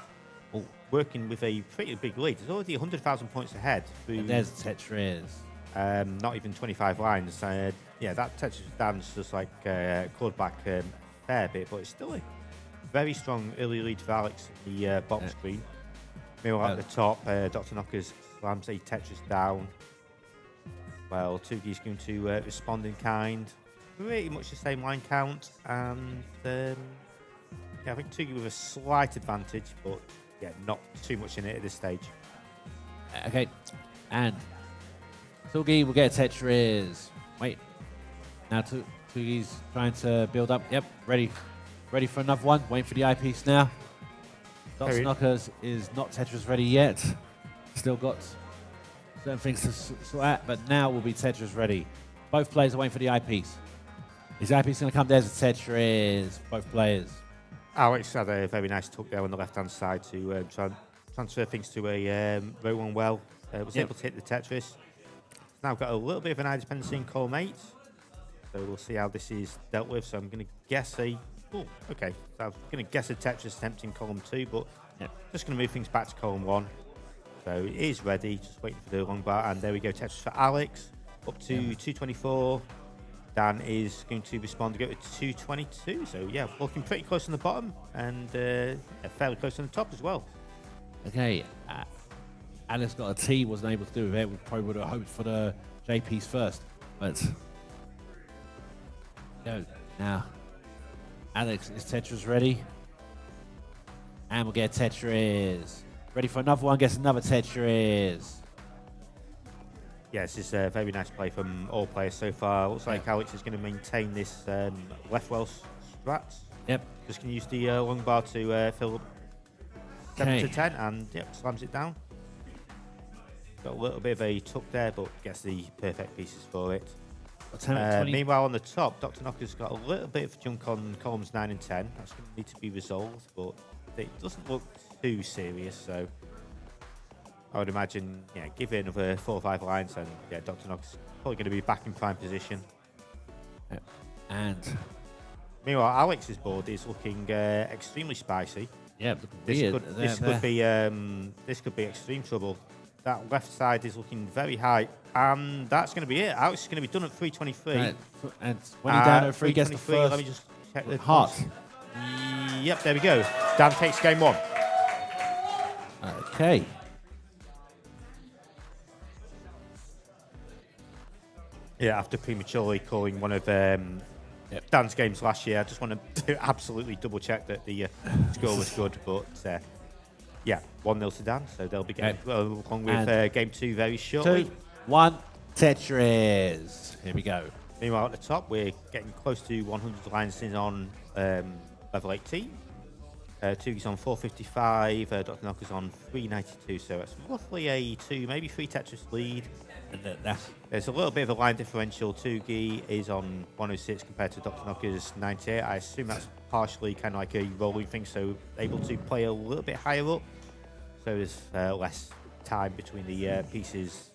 working with a pretty big lead. There's already 100,000 points ahead. And there's Tetris. Not even 25 lines. That Tetris Dan's just like clawed back a fair bit, but it's still a very strong early lead for Alex in the bottom screen. Meanwhile, at the top, Dr. Knockers slams a Tetris down. Well, Tugi's going to respond in kind. Pretty much the same line count. And I think Tugi with a slight advantage, but not too much in it at this stage. Okay. And Tugi will get a Tetris. Wait. Now Tugi's trying to build up. Yep, ready for another one. Waiting for the eyepiece now. Dr. Knockers is not Tetris ready yet. Still got certain things to sort out, but now will be Tetris ready. Both players are waiting for the eyepiece. Is the eyepiece going to come? There's a Tetris. Both players. Alex had a very nice tuck there on the left-hand side to transfer things to a row one well. Was able to hit the Tetris. Now got a little bit of an eye dependency in column 8. So we'll see how this is dealt with. So I'm going to guess a... Oh, okay. So I'm going to guess a Tetris attempt in column 2, but just going to move things back to column 1. So it is ready, just waiting for the long bar. And there we go, Tetris for Alex. Up to 224. Dan is going to respond to go to 222. So yeah, looking pretty close on the bottom and fairly close on the top as well. Okay. Alex got a T, wasn't able to do it. We probably would have hoped for the J piece first. But go now. Alex, is Tetris ready? And we'll get Tetris. Ready for another one, gets another Tetris. Yes, it's a very nice play from all players so far. Looks like Alex is going to maintain this left well strat. Yep. Just going to use the long bar to fill up 7 to 10 and slams it down. Got a little bit of a tuck there, but gets the perfect pieces for it. Meanwhile, on the top, Dr. Knocker's got a little bit of junk on columns 9 and 10. That's going to need to be resolved, but it doesn't look too serious, so I would imagine, give it another 4 or 5 lines, and Dr. Knocker's probably going to be back in prime position. Yep. And meanwhile, Alex's board is looking extremely spicy. Yeah, this could be extreme trouble. That left side is looking very high, and that's going to be it. Alex is going to be done at 323. Right. And when he down at 3 gets the first let me just check the heart. Yep, there we go. Dan takes game 1. Okay. Yeah, after prematurely calling one of Dan's games last year, I just want to absolutely double check that the score was good. But 1-0 to Dan, so they'll be getting along with game 2 very shortly. 2-1 Tetris. Here we go. Meanwhile, at the top, we're getting close to 100 lines in on level 18. Tugi's on 455, Dr. Knocker's on 392, so that's roughly a 2, maybe 3 Tetris lead. There's a little bit of a line differential. Tugi is on 106 compared to Dr. Knocker's 98. I assume that's partially kind of like a rolling thing, so able to play a little bit higher up. So there's less time between the pieces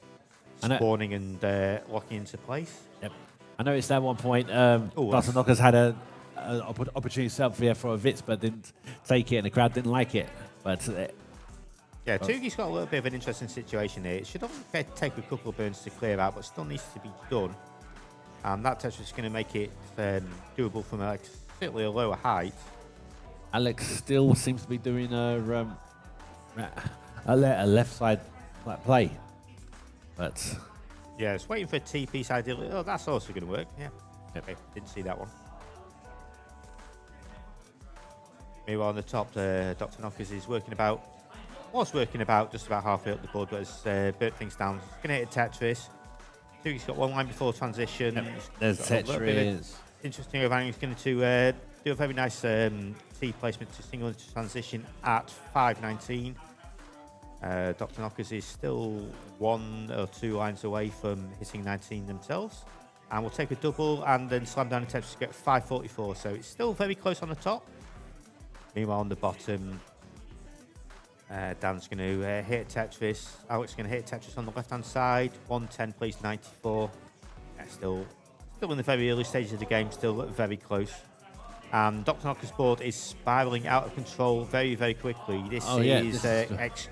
spawning and locking into place. Yep. I noticed at one point Dr. Knocker's had an opportunity himself for a Vitz, but didn't take it, and the crowd didn't like it. But Tugi's got a little bit of an interesting situation here. It should only take a couple of burns to clear out, but still needs to be done. And that Tetris is going to make it doable from certainly a lower height. Alex still seems to be doing a left side play, but it's waiting for a T piece ideally. Oh, that's also going to work. Yeah. Okay, didn't see that one. Meanwhile, on the top, Dr. Knockers was working about just about halfway up the board, but has burnt things down. He's going to hit a Tetris. Tugi's got 1 line before transition. Yep. There's Tetris. Interesting. He's going to do a very nice T placement to single into transition at 519. Dr. Knockers is still 1 or 2 lines away from hitting 19 themselves. And we'll take a double and then slam down a Tetris to get 544. So it's still very close on the top. Meanwhile, on the bottom, Dan's going to hit Tetris. Alex is going to hit Tetris on the left-hand side. 110 plays 94. Still in the very early stages of the game, still very close. Dr. Knocker's board is spiraling out of control very, very quickly. This is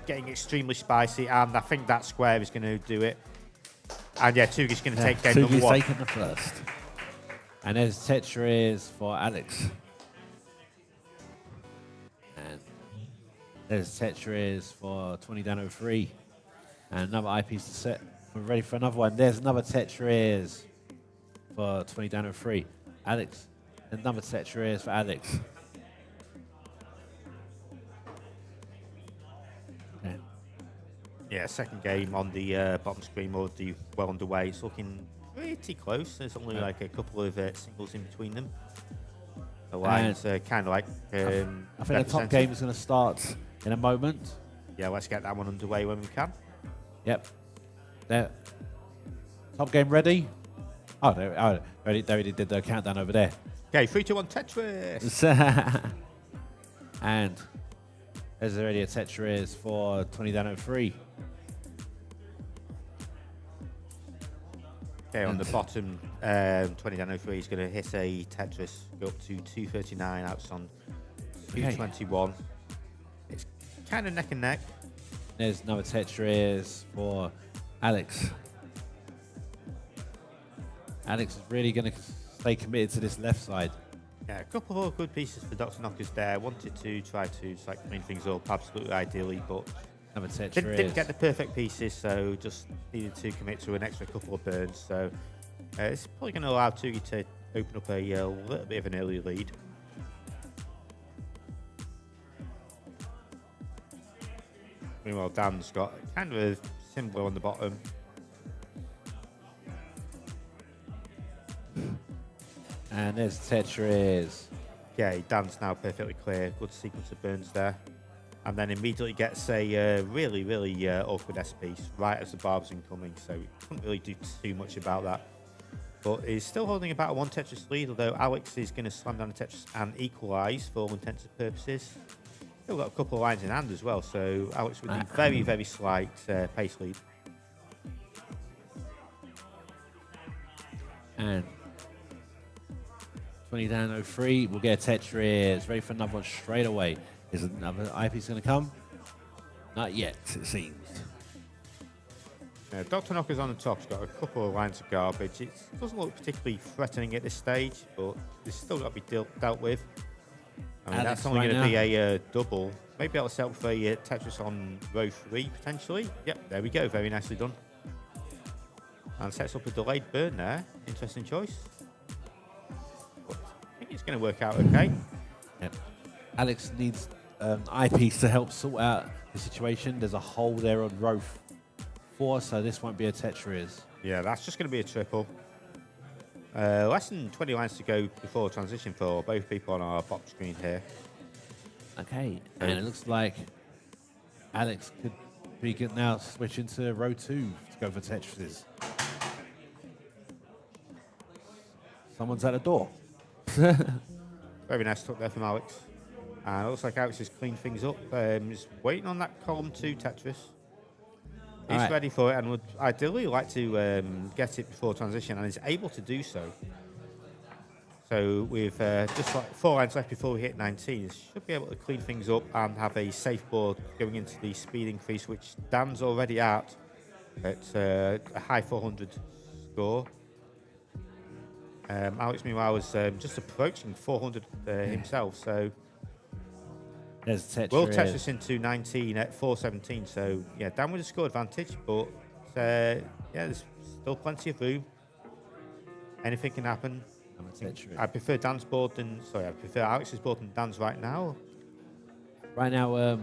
getting extremely spicy, and I think that square is going to do it. And Tugi's going to take game number 1. Tugi's taking the first. And there's Tetris for Alex. And there's Tetris for 20 down 03. And another eyepiece to set. We're ready for another one. There's another Tetris for 20 down 03. Alex. Another Tetris for Alex. Yeah, second game on the bottom screen, already well underway. It's looking pretty close. There's only like a couple of singles in between them. The lines kind of like. I think the top game is going to start in a moment. Yeah, let's get that one underway when we can. Yep. There. Top game ready? Oh, they already did the countdown over there. Okay, 3, 2, 1, Tetris. And there's already a Tetris for 20 down 03. Okay, on the bottom, 20 down 03 is going to hit a Tetris, go up to 239, out on 221. Okay. It's kind of neck and neck. There's another Tetris for Alex. Alex is really going to stay committed to this left side. Yeah, a couple of good pieces for Dr. Knockers there. Wanted to try to clean things up, absolutely ideally, but didn't get the perfect pieces, so just needed to commit to an extra couple of burns. So it's probably going to allow Tugi to open up a little bit of an early lead. Meanwhile, Dan's got kind of a similar on the bottom. And there's Tetris. Yeah, Dan's now perfectly clear. Good sequence of burns there. And then immediately gets a really, really awkward S-piece right as the barb's incoming, so he couldn't really do too much about that. But he's still holding about a 1 Tetris lead, although Alex is going to slam down the Tetris and equalise for all intents and purposes. Still got a couple of lines in hand as well, so Alex with a very, very slight pace lead. And 20 down 03, we'll get a Tetris. Ready for another one straight away. Is another eyepiece going to come? Not yet, it seems. Dr. Knockers on the top's got a couple of lines of garbage. It doesn't look particularly threatening at this stage, but it's still got to be dealt with. I mean, that's only going to be a double. Maybe that'll help for a Tetris on row 3, potentially. Yep, there we go. Very nicely done. And sets up a delayed burn there. Interesting choice. But I think it's going to work out okay. Yep. Alex needs eyepiece to help sort out the situation. There's a hole there on row 4, so this won't be a Tetris. Yeah, that's just going to be a triple. Less than 20 lines to go before transition for both people on our bottom screen here. Okay, and it looks like Alex could be good now switching to row 2 to go for Tetris. Someone's at the door. Very nice tuck there from Alex. And it looks like Alex has cleaned things up. He's waiting on that column 2 Tetris. He's ready for it and would ideally like to get it before transition, and is able to do so. So with just like 4 lines left before we hit 19, he should be able to clean things up and have a safe board going into the speed increase, which Dan's already at a high 400 score. Alex, meanwhile, was just approaching 400 himself, so there's Tetris. Will Tetris into 19 at 417, so yeah, Dan with a score advantage, but yeah, there's still plenty of room. Anything can happen. I prefer Dan's board than, I prefer Alex's board than Dan's right now. Right now,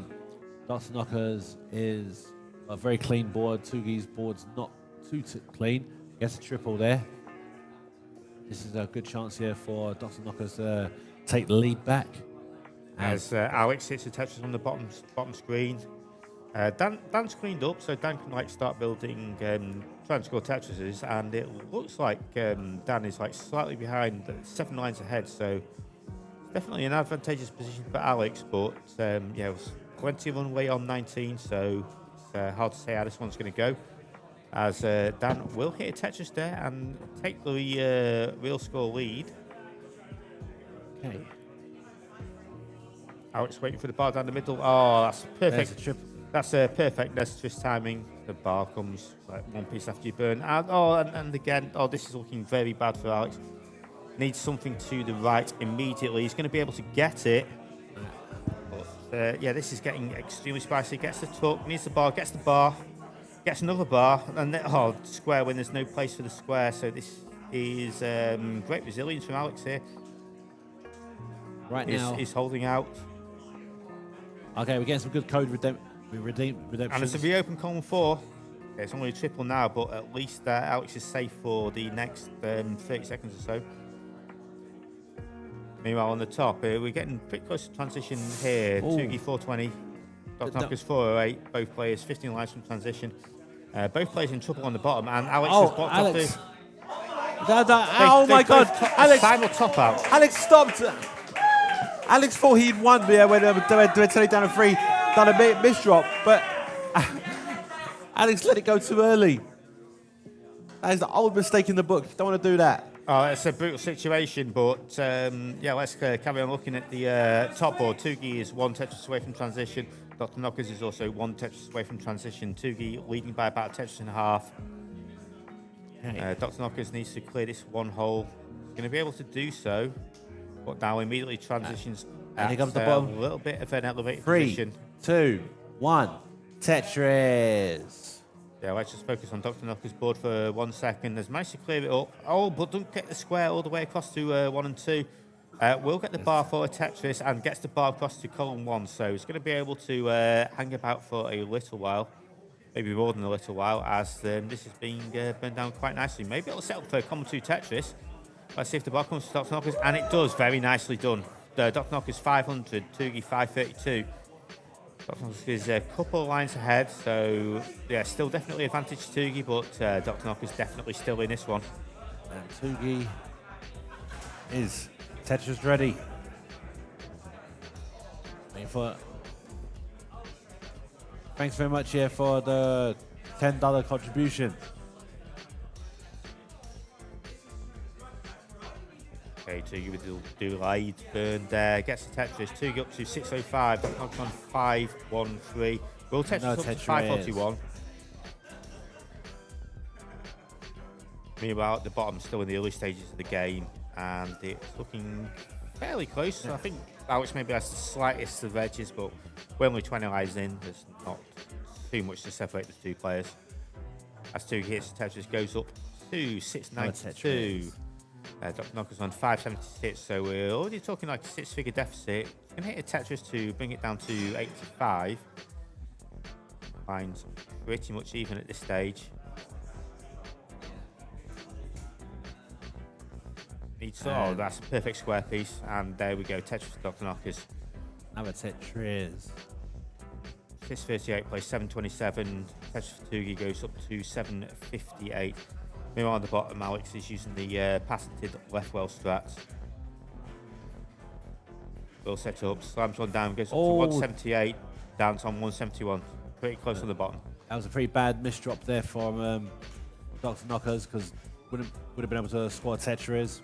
Dr. Knockers is a very clean board. Tugi's board's not too clean. Gets a triple there. This is a good chance here for Dr. Knockers to take the lead back. As Alex hits a Tetris on the bottom screen. Dan's cleaned up, so Dan can start building, trying to score Tetrises, and it looks like Dan is slightly behind, 7 lines ahead, so definitely an advantageous position for Alex, but yeah, there's plenty of runway on 19, so it's hard to say how this one's going to go. As Dan will hit a Tetris there and take the real score lead. Okay. Alex waiting for the bar down the middle. Oh, that's perfect. That's a perfect Tetris timing. The bar comes 1 piece after you burn. And again, this is looking very bad for Alex. Needs something to the right immediately. He's going to be able to get it. But yeah, this is getting extremely spicy. Gets the tuck, needs the bar, gets another bar, and then, square when there's no place for the square. So this is great resilience from Alex here. Right now, he's holding out. Okay, we're getting some good code We redeemed redemption. And it's a reopen column 4. Okay, it's only a triple now, but at least Alex is safe for the next 30 seconds or so. Meanwhile, on the top, we're getting pretty close to transition here. Ooh. Tugi 420, Dr. Knockers 408. Both players 15 lines from transition. Both players in trouble on the bottom, and Alex has blocked Alex. off Oh my God, Alex! Final top out. Alex stopped. Alex thought he'd won when they were telling down a 3, done a bit misdrop, but Alex let it go too early. That is the old mistake in the book. Don't want to do that. Oh, it's a brutal situation, but yeah, let's carry on looking at the top board. Tugi is 1 Tetris away from transition. Dr. Knockers is also 1 Tetris away from transition. Tugi leading by about a Tetris and a half. Okay. Dr. Knockers needs to clear this 1 hole. He's going to be able to do so, but now immediately transitions And here comes the a bottom. little bit of an elevated 3, position. 2, 1. Tetris. Yeah, let's just focus on Dr. Knocker's board for 1 second. Has managed to clear it up. Oh, but don't get the square all the way across to 1 and 2. Will get the bar for a Tetris and gets the bar across to column 1. So he's going to be able to hang about for a little while, maybe more than a little while, as this is being burned down quite nicely. Maybe it'll set up for column 2 Tetris. Let's see if the bar comes to Dr. Knockers, and it does. Very nicely done. Dr. Knockers 500, Tugi 532. Dr. Knockers is a couple of lines ahead, so yeah, still definitely advantage Tugi, but Dr. Knockers definitely still in this one. And Tugi is Tetris ready. Thanks very much here for the $10 contribution. Okay, Tugi with the delayed burn there. Gets the Tetris. Tugi up to 605. Dr. Knockers on 513. Will Tetris up to 541. Meanwhile, at the bottom, still in the early stages of the game, and it's looking fairly close. I think Alex maybe has the slightest of edges, but we're only 20 lines in. There's not too much to separate the 2 players. As Tugi hits, Tetris goes up to 692. Dr. Knockers on 576, so we're already talking like a 6-figure deficit. He's going to hit a Tetris to bring it down to 85. Lines pretty much even at this stage. Oh, that's a perfect square piece, and there we go, Tetris for Dr. Knockers. Another Tetris. 638 plays 727. Tetris for Tugi goes up to 758. Meanwhile, on the bottom, Alex is using the patented left well strat. Will set up, slams one down, goes up to 178, down to 171. Pretty close on the bottom. That was a pretty bad misdrop there from Dr. Knockers, because would have been able to score Tetris.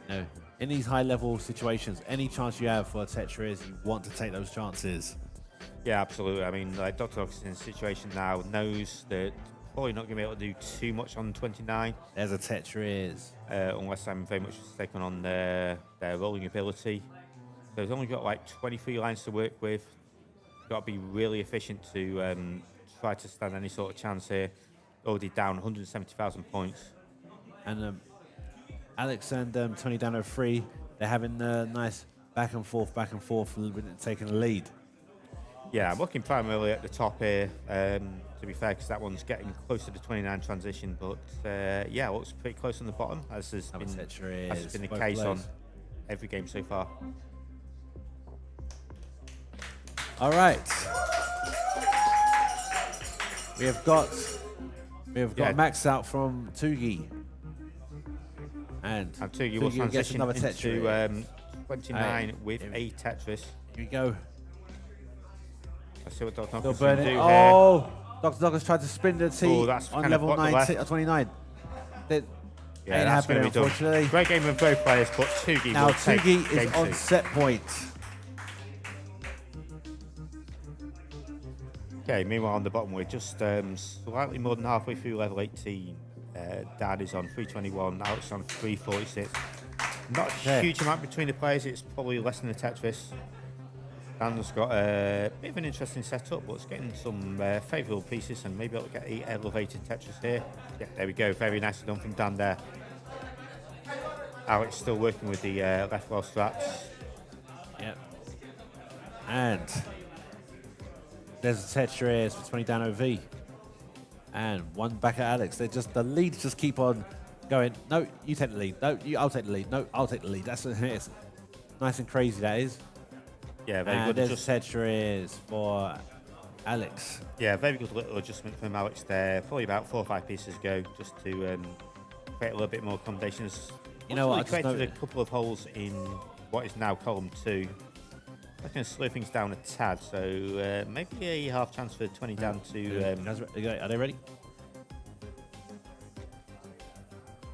No, in these high-level situations, any chance you have for a Tetris, you want to take those chances. Yeah, absolutely. I mean, like Dr. Knockers is in a situation now, knows that probably not going to be able to do too much on 29. There's a Tetris. Unless I'm very much mistaken on their rolling ability. So he's only got like 23 lines to work with. Got to be really efficient to try to stand any sort of chance here. Already down 170,000 points. And Alex and Tony down to 3. They're having a nice back and forth, taking the lead. Yeah, I'm looking primarily at the top here, to be fair, because that one's getting close to the 29 transition. But yeah, it looks pretty close on the bottom, as has been the case on every game so far. All right. We have got max out from Tugi. And Tugi will transition into 29 with a Tetris. Here we go. Let's see what Dr. Knockers can do here. here. Oh, Dr. Knockers tried to spin the T on level 29. That ain't happening, unfortunately. Great game of both players, but Tugi now will take Tugi is game on 2. set point. Okay, meanwhile on the bottom we're just slightly more than halfway through level 18. Dan is on 321, Alex on 346. Not a huge amount between the players, it's probably less than a Tetris. Dan's got a bit of an interesting setup, but it's getting some favourable pieces, and maybe it'll get the elevated Tetris here. Yeah, there we go, very nicely done from Dan there. Alex still working with the left well strats. Yep. And There's a Tetris for 20 down OV. And one back at Alex. The leads just keep on going. No, you take the lead. No, I'll take the lead. No, I'll take the lead. It's nice and crazy, that is. Yeah, very and good. There's Tetris for Alex. Yeah, very good little adjustment from Alex there. Probably about 4 or 5 pieces ago, just to create a little bit more accommodations. You know what? I created a couple of holes in what is now column 2. That's going to slow things down a tad, so maybe a half chance for 20 down to... are they ready?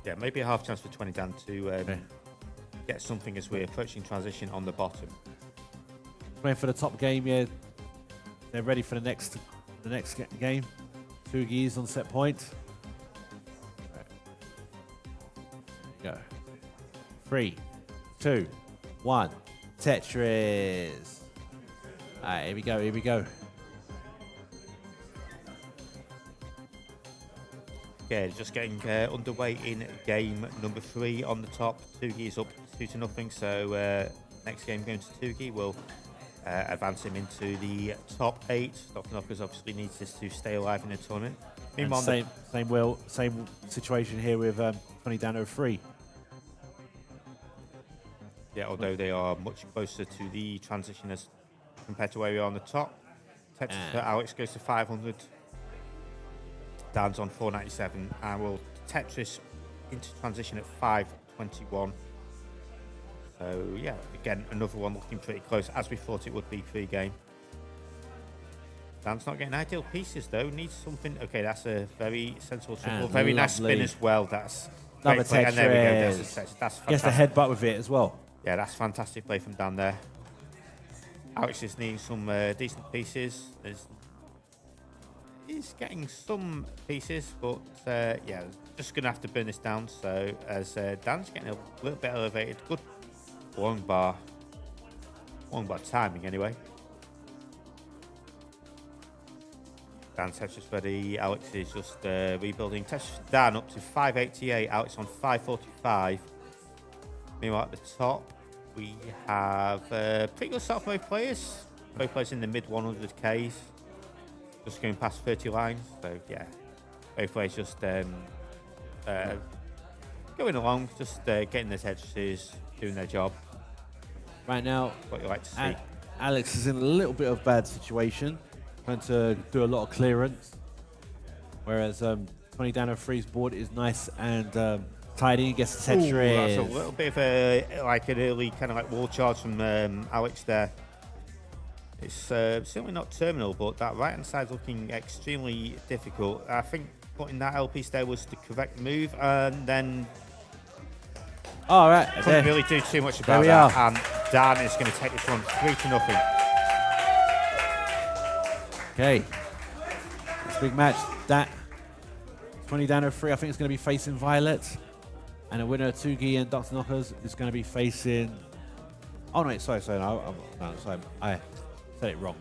Yeah, maybe a half chance for 20 down to get something as we're approaching transition on the bottom. Playing for the top game, yeah. They're ready for the next game. Tugi is on set point. Right. There you go. 3, 2, 1. Tetris. All right, here we go. Yeah, just getting underway in game number 3 on the top. Tugi is up 2-0, so next game going to Tugi will advance him into the top 8. Dr. Knockers obviously needs this to stay alive in the tournament. Meanwhile, same situation here with 20 down 03. Yeah, although they are much closer to the transition as compared to where we are on the top. Tetris for Alex goes to 500. Dan's on 497, and will Tetris into transition at 521. So yeah, again, another one looking pretty close, as we thought it would be pre-game. Dan's not getting ideal pieces though, needs something. Okay, that's a very sensible triple, very nice spin as well. That's another great play. And there we go, there's Tetris. that's fantastic. Gets the headbutt with it as well. Yeah, that's fantastic play from Dan there. Alex is needing some decent pieces. He's getting some pieces, but yeah, just going to have to burn this down. So as Dan's getting a little bit elevated, good long bar timing anyway. Dan's Tetris ready. Alex is just rebuilding. Tetris Dan up to 588. Alex on 545. Meanwhile, at the top, we have pretty good start for both players. Both players in the mid 100Ks. Just going past 30 lines. So, yeah, both players just going along, just getting their Tetrises, doing their job. Right now, what you like to see. Alex is in a little bit of a bad situation, trying to do a lot of clearance. Whereas 20 down 03's board is nice and tidy, gets the Tetris. Ooh, that's a little bit of an early kind of like wall charge from Alex there. It's certainly not terminal, but that right-hand side looking extremely difficult. I think putting that L piece there was the correct move, and then all right, couldn't really do too much about that. And Dan is going to take this one 3-0. Okay, it's a big match. That 20 down 03, I think it's going to be facing Violet, and the winner Tugi and Dr. Knockers is going to be facing. Oh no, sorry, I said it wrong.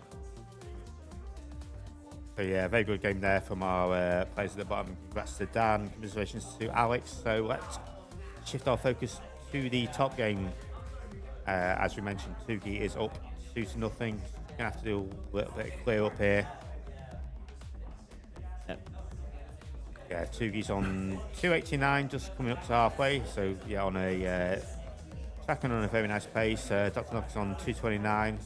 So yeah, very good game there from our players at the bottom. Congrats to Dan, congratulations to Alex. So let's shift our focus to the top game. As we mentioned, Tugi is up 2-0. Gonna have to do a little bit of clear up here. Yep. Yeah, Tugi's on 289, just coming up to halfway. So yeah, on a tracking on a very nice pace. Dr. Knox on 229.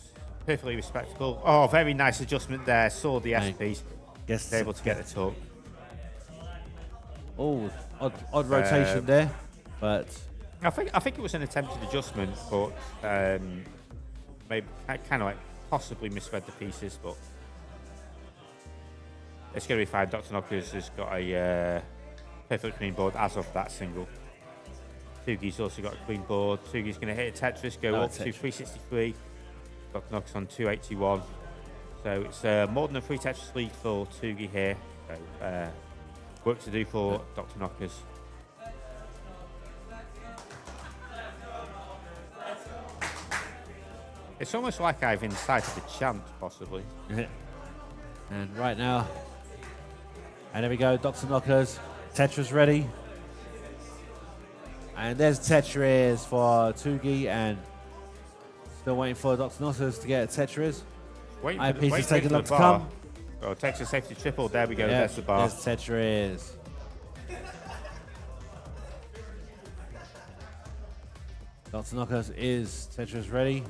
Perfectly respectable. Oh, very nice adjustment there. Saw the S piece. Guess able to get the tuck. Oh, odd rotation there, but I think it was an attempted adjustment, but maybe kind of like possibly misread the pieces, but it's going to be fine. Dr. Knockers has got a perfectly clean board as of that single. Tugi's also got a clean board. Tugi's going to hit a Tetris, go up to 363. Dr. Knockers on 281. So it's more than a free Tetris lead for Tugi here. So work to do for Dr. Knockers. It's almost like I've incited the chant, possibly. And right now, and there we go, Dr. Knockers, Tetris ready. And there's Tetris for Tugi, and still waiting for Dr. Knockers to get a Tetris. Eyepiece is taking long to come. Oh, takes a safety triple. There we go. Yep, There's the bar. There's Tetris. Dr. Knockers is Tetris ready.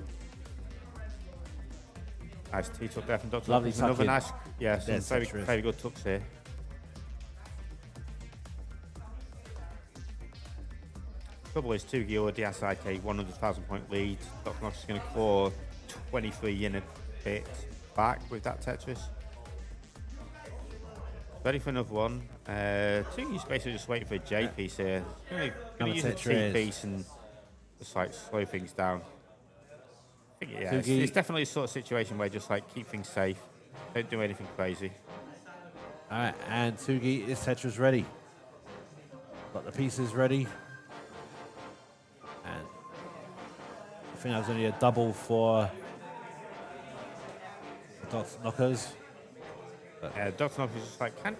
Nice T-tuck there from Dr. Lovely Knockers. Another tuck in. nice, yeah, some There's very, Tetris. very good tucks here. Trouble is, Tugi already has like a 100,000 point lead. Dr. Knockers is going to claw 23 in a bit back with that Tetris. Ready for another one. Tugi's basically just waiting for a J piece here. Going to use a T piece and just like slow things down. I think, yeah, it's definitely a sort of situation where just like keep things safe, don't do anything crazy. All right, and Tugi is Tetris ready. Got the pieces ready. And I think that was only a double for Dr. Knockers. Dr. Knockers is just like kind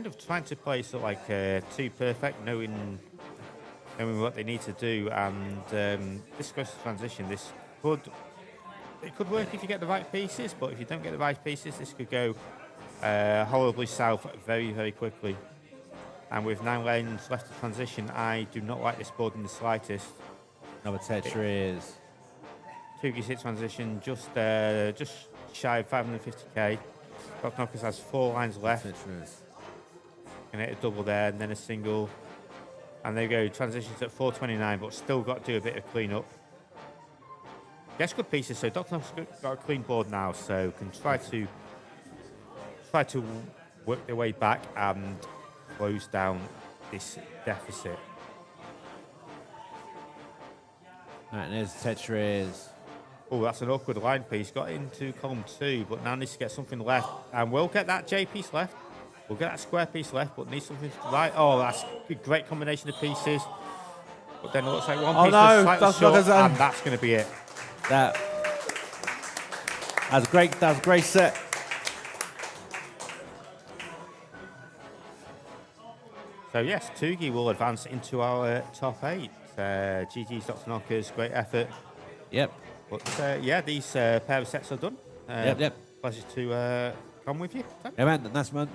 of trying to play sort of like too perfect, knowing what they need to do, and this goes to transition. It could work if you get the right pieces, but if you don't get the right pieces, this could go horribly south very, very quickly. And with 9 lanes left to transition, I do not like this board in the slightest. Another Tetris. Tugi's hit transition just shy of 550k. Dr. Knockers has 4 lines left. Tetris. Can hit a double there and then a single. And there you go, transitions at 429, but still got to do a bit of clean up. Gets good pieces, so Dr. Knockers got a clean board now, so can try to work their way back and close down this deficit. All right, and there's Tetris. Oh, that's an awkward line piece. Got into column 2, but now needs to get something left. And we'll get that J piece left. We'll get that square piece left, but needs something right. Oh, that's a great combination of pieces. But then it looks like one piece is slightly short, and that's going to be it. That was great. That was a great set. So yes, Tugi will advance into our top 8. GG's Dr. Knockers, great effort. Yep. But yeah, these pair of sets are done. Yep. Pleasure to come with you. Yeah, man, that's man.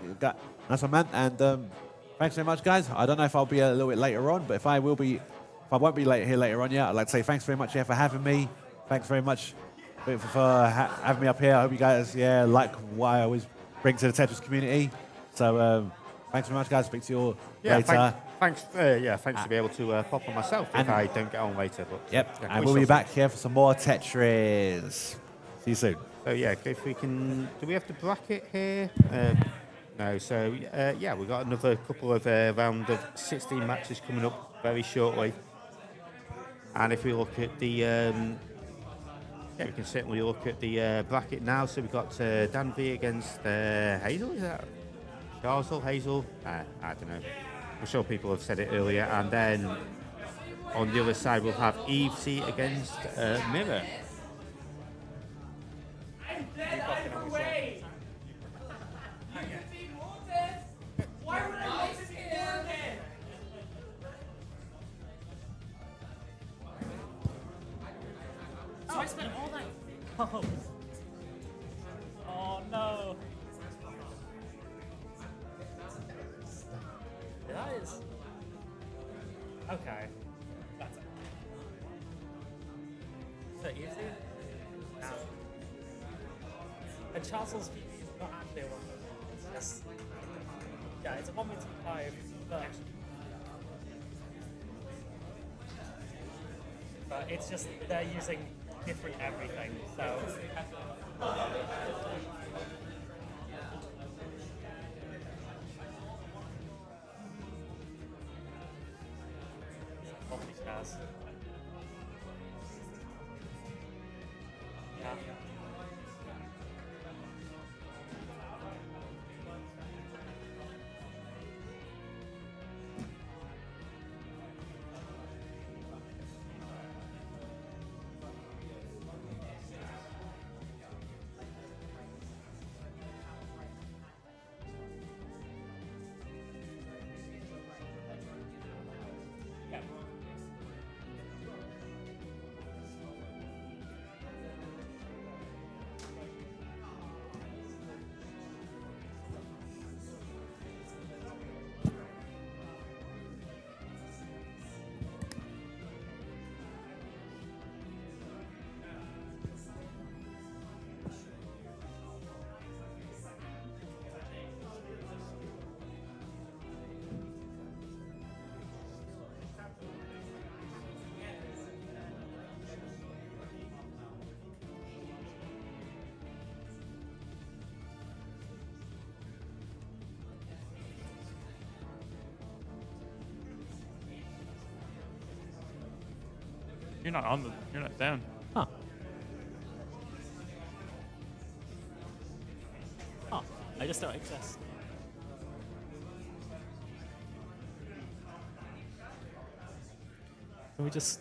That's a man. And thanks very much, guys. I don't know if I'll be a little bit later on, but if I won't be here later on, yeah, I'd like to say thanks very much for having me. Thanks very much for having me up here. I hope you guys, like what I always bring to the Tetris community. So thanks very much, guys. Speak to you all later. Thanks to be able to pop on myself if I don't get on later. But yep, and we'll be back here for some more Tetris. See you soon. So yeah, if we can, do we have to bracket here? No. So yeah, we've got another couple of round of 16 matches coming up very shortly. And if we look at the, we can certainly look at the bracket now. So we've got Dan V against Hazel. Is that Charles or Hazel? I don't know. I'm sure people have said it earlier. And then on the other side, we'll have Eve C against Mirror. So I spent all that. Oh no. That is. Okay. That's it. So easy? No. And Charles' VP is not actually a 1 it's just. Yeah, it's a 1.25, but it's just they're using different everything, so. Yeah. You're not on the. You're not down. Huh. Oh, I just don't exist. Can we just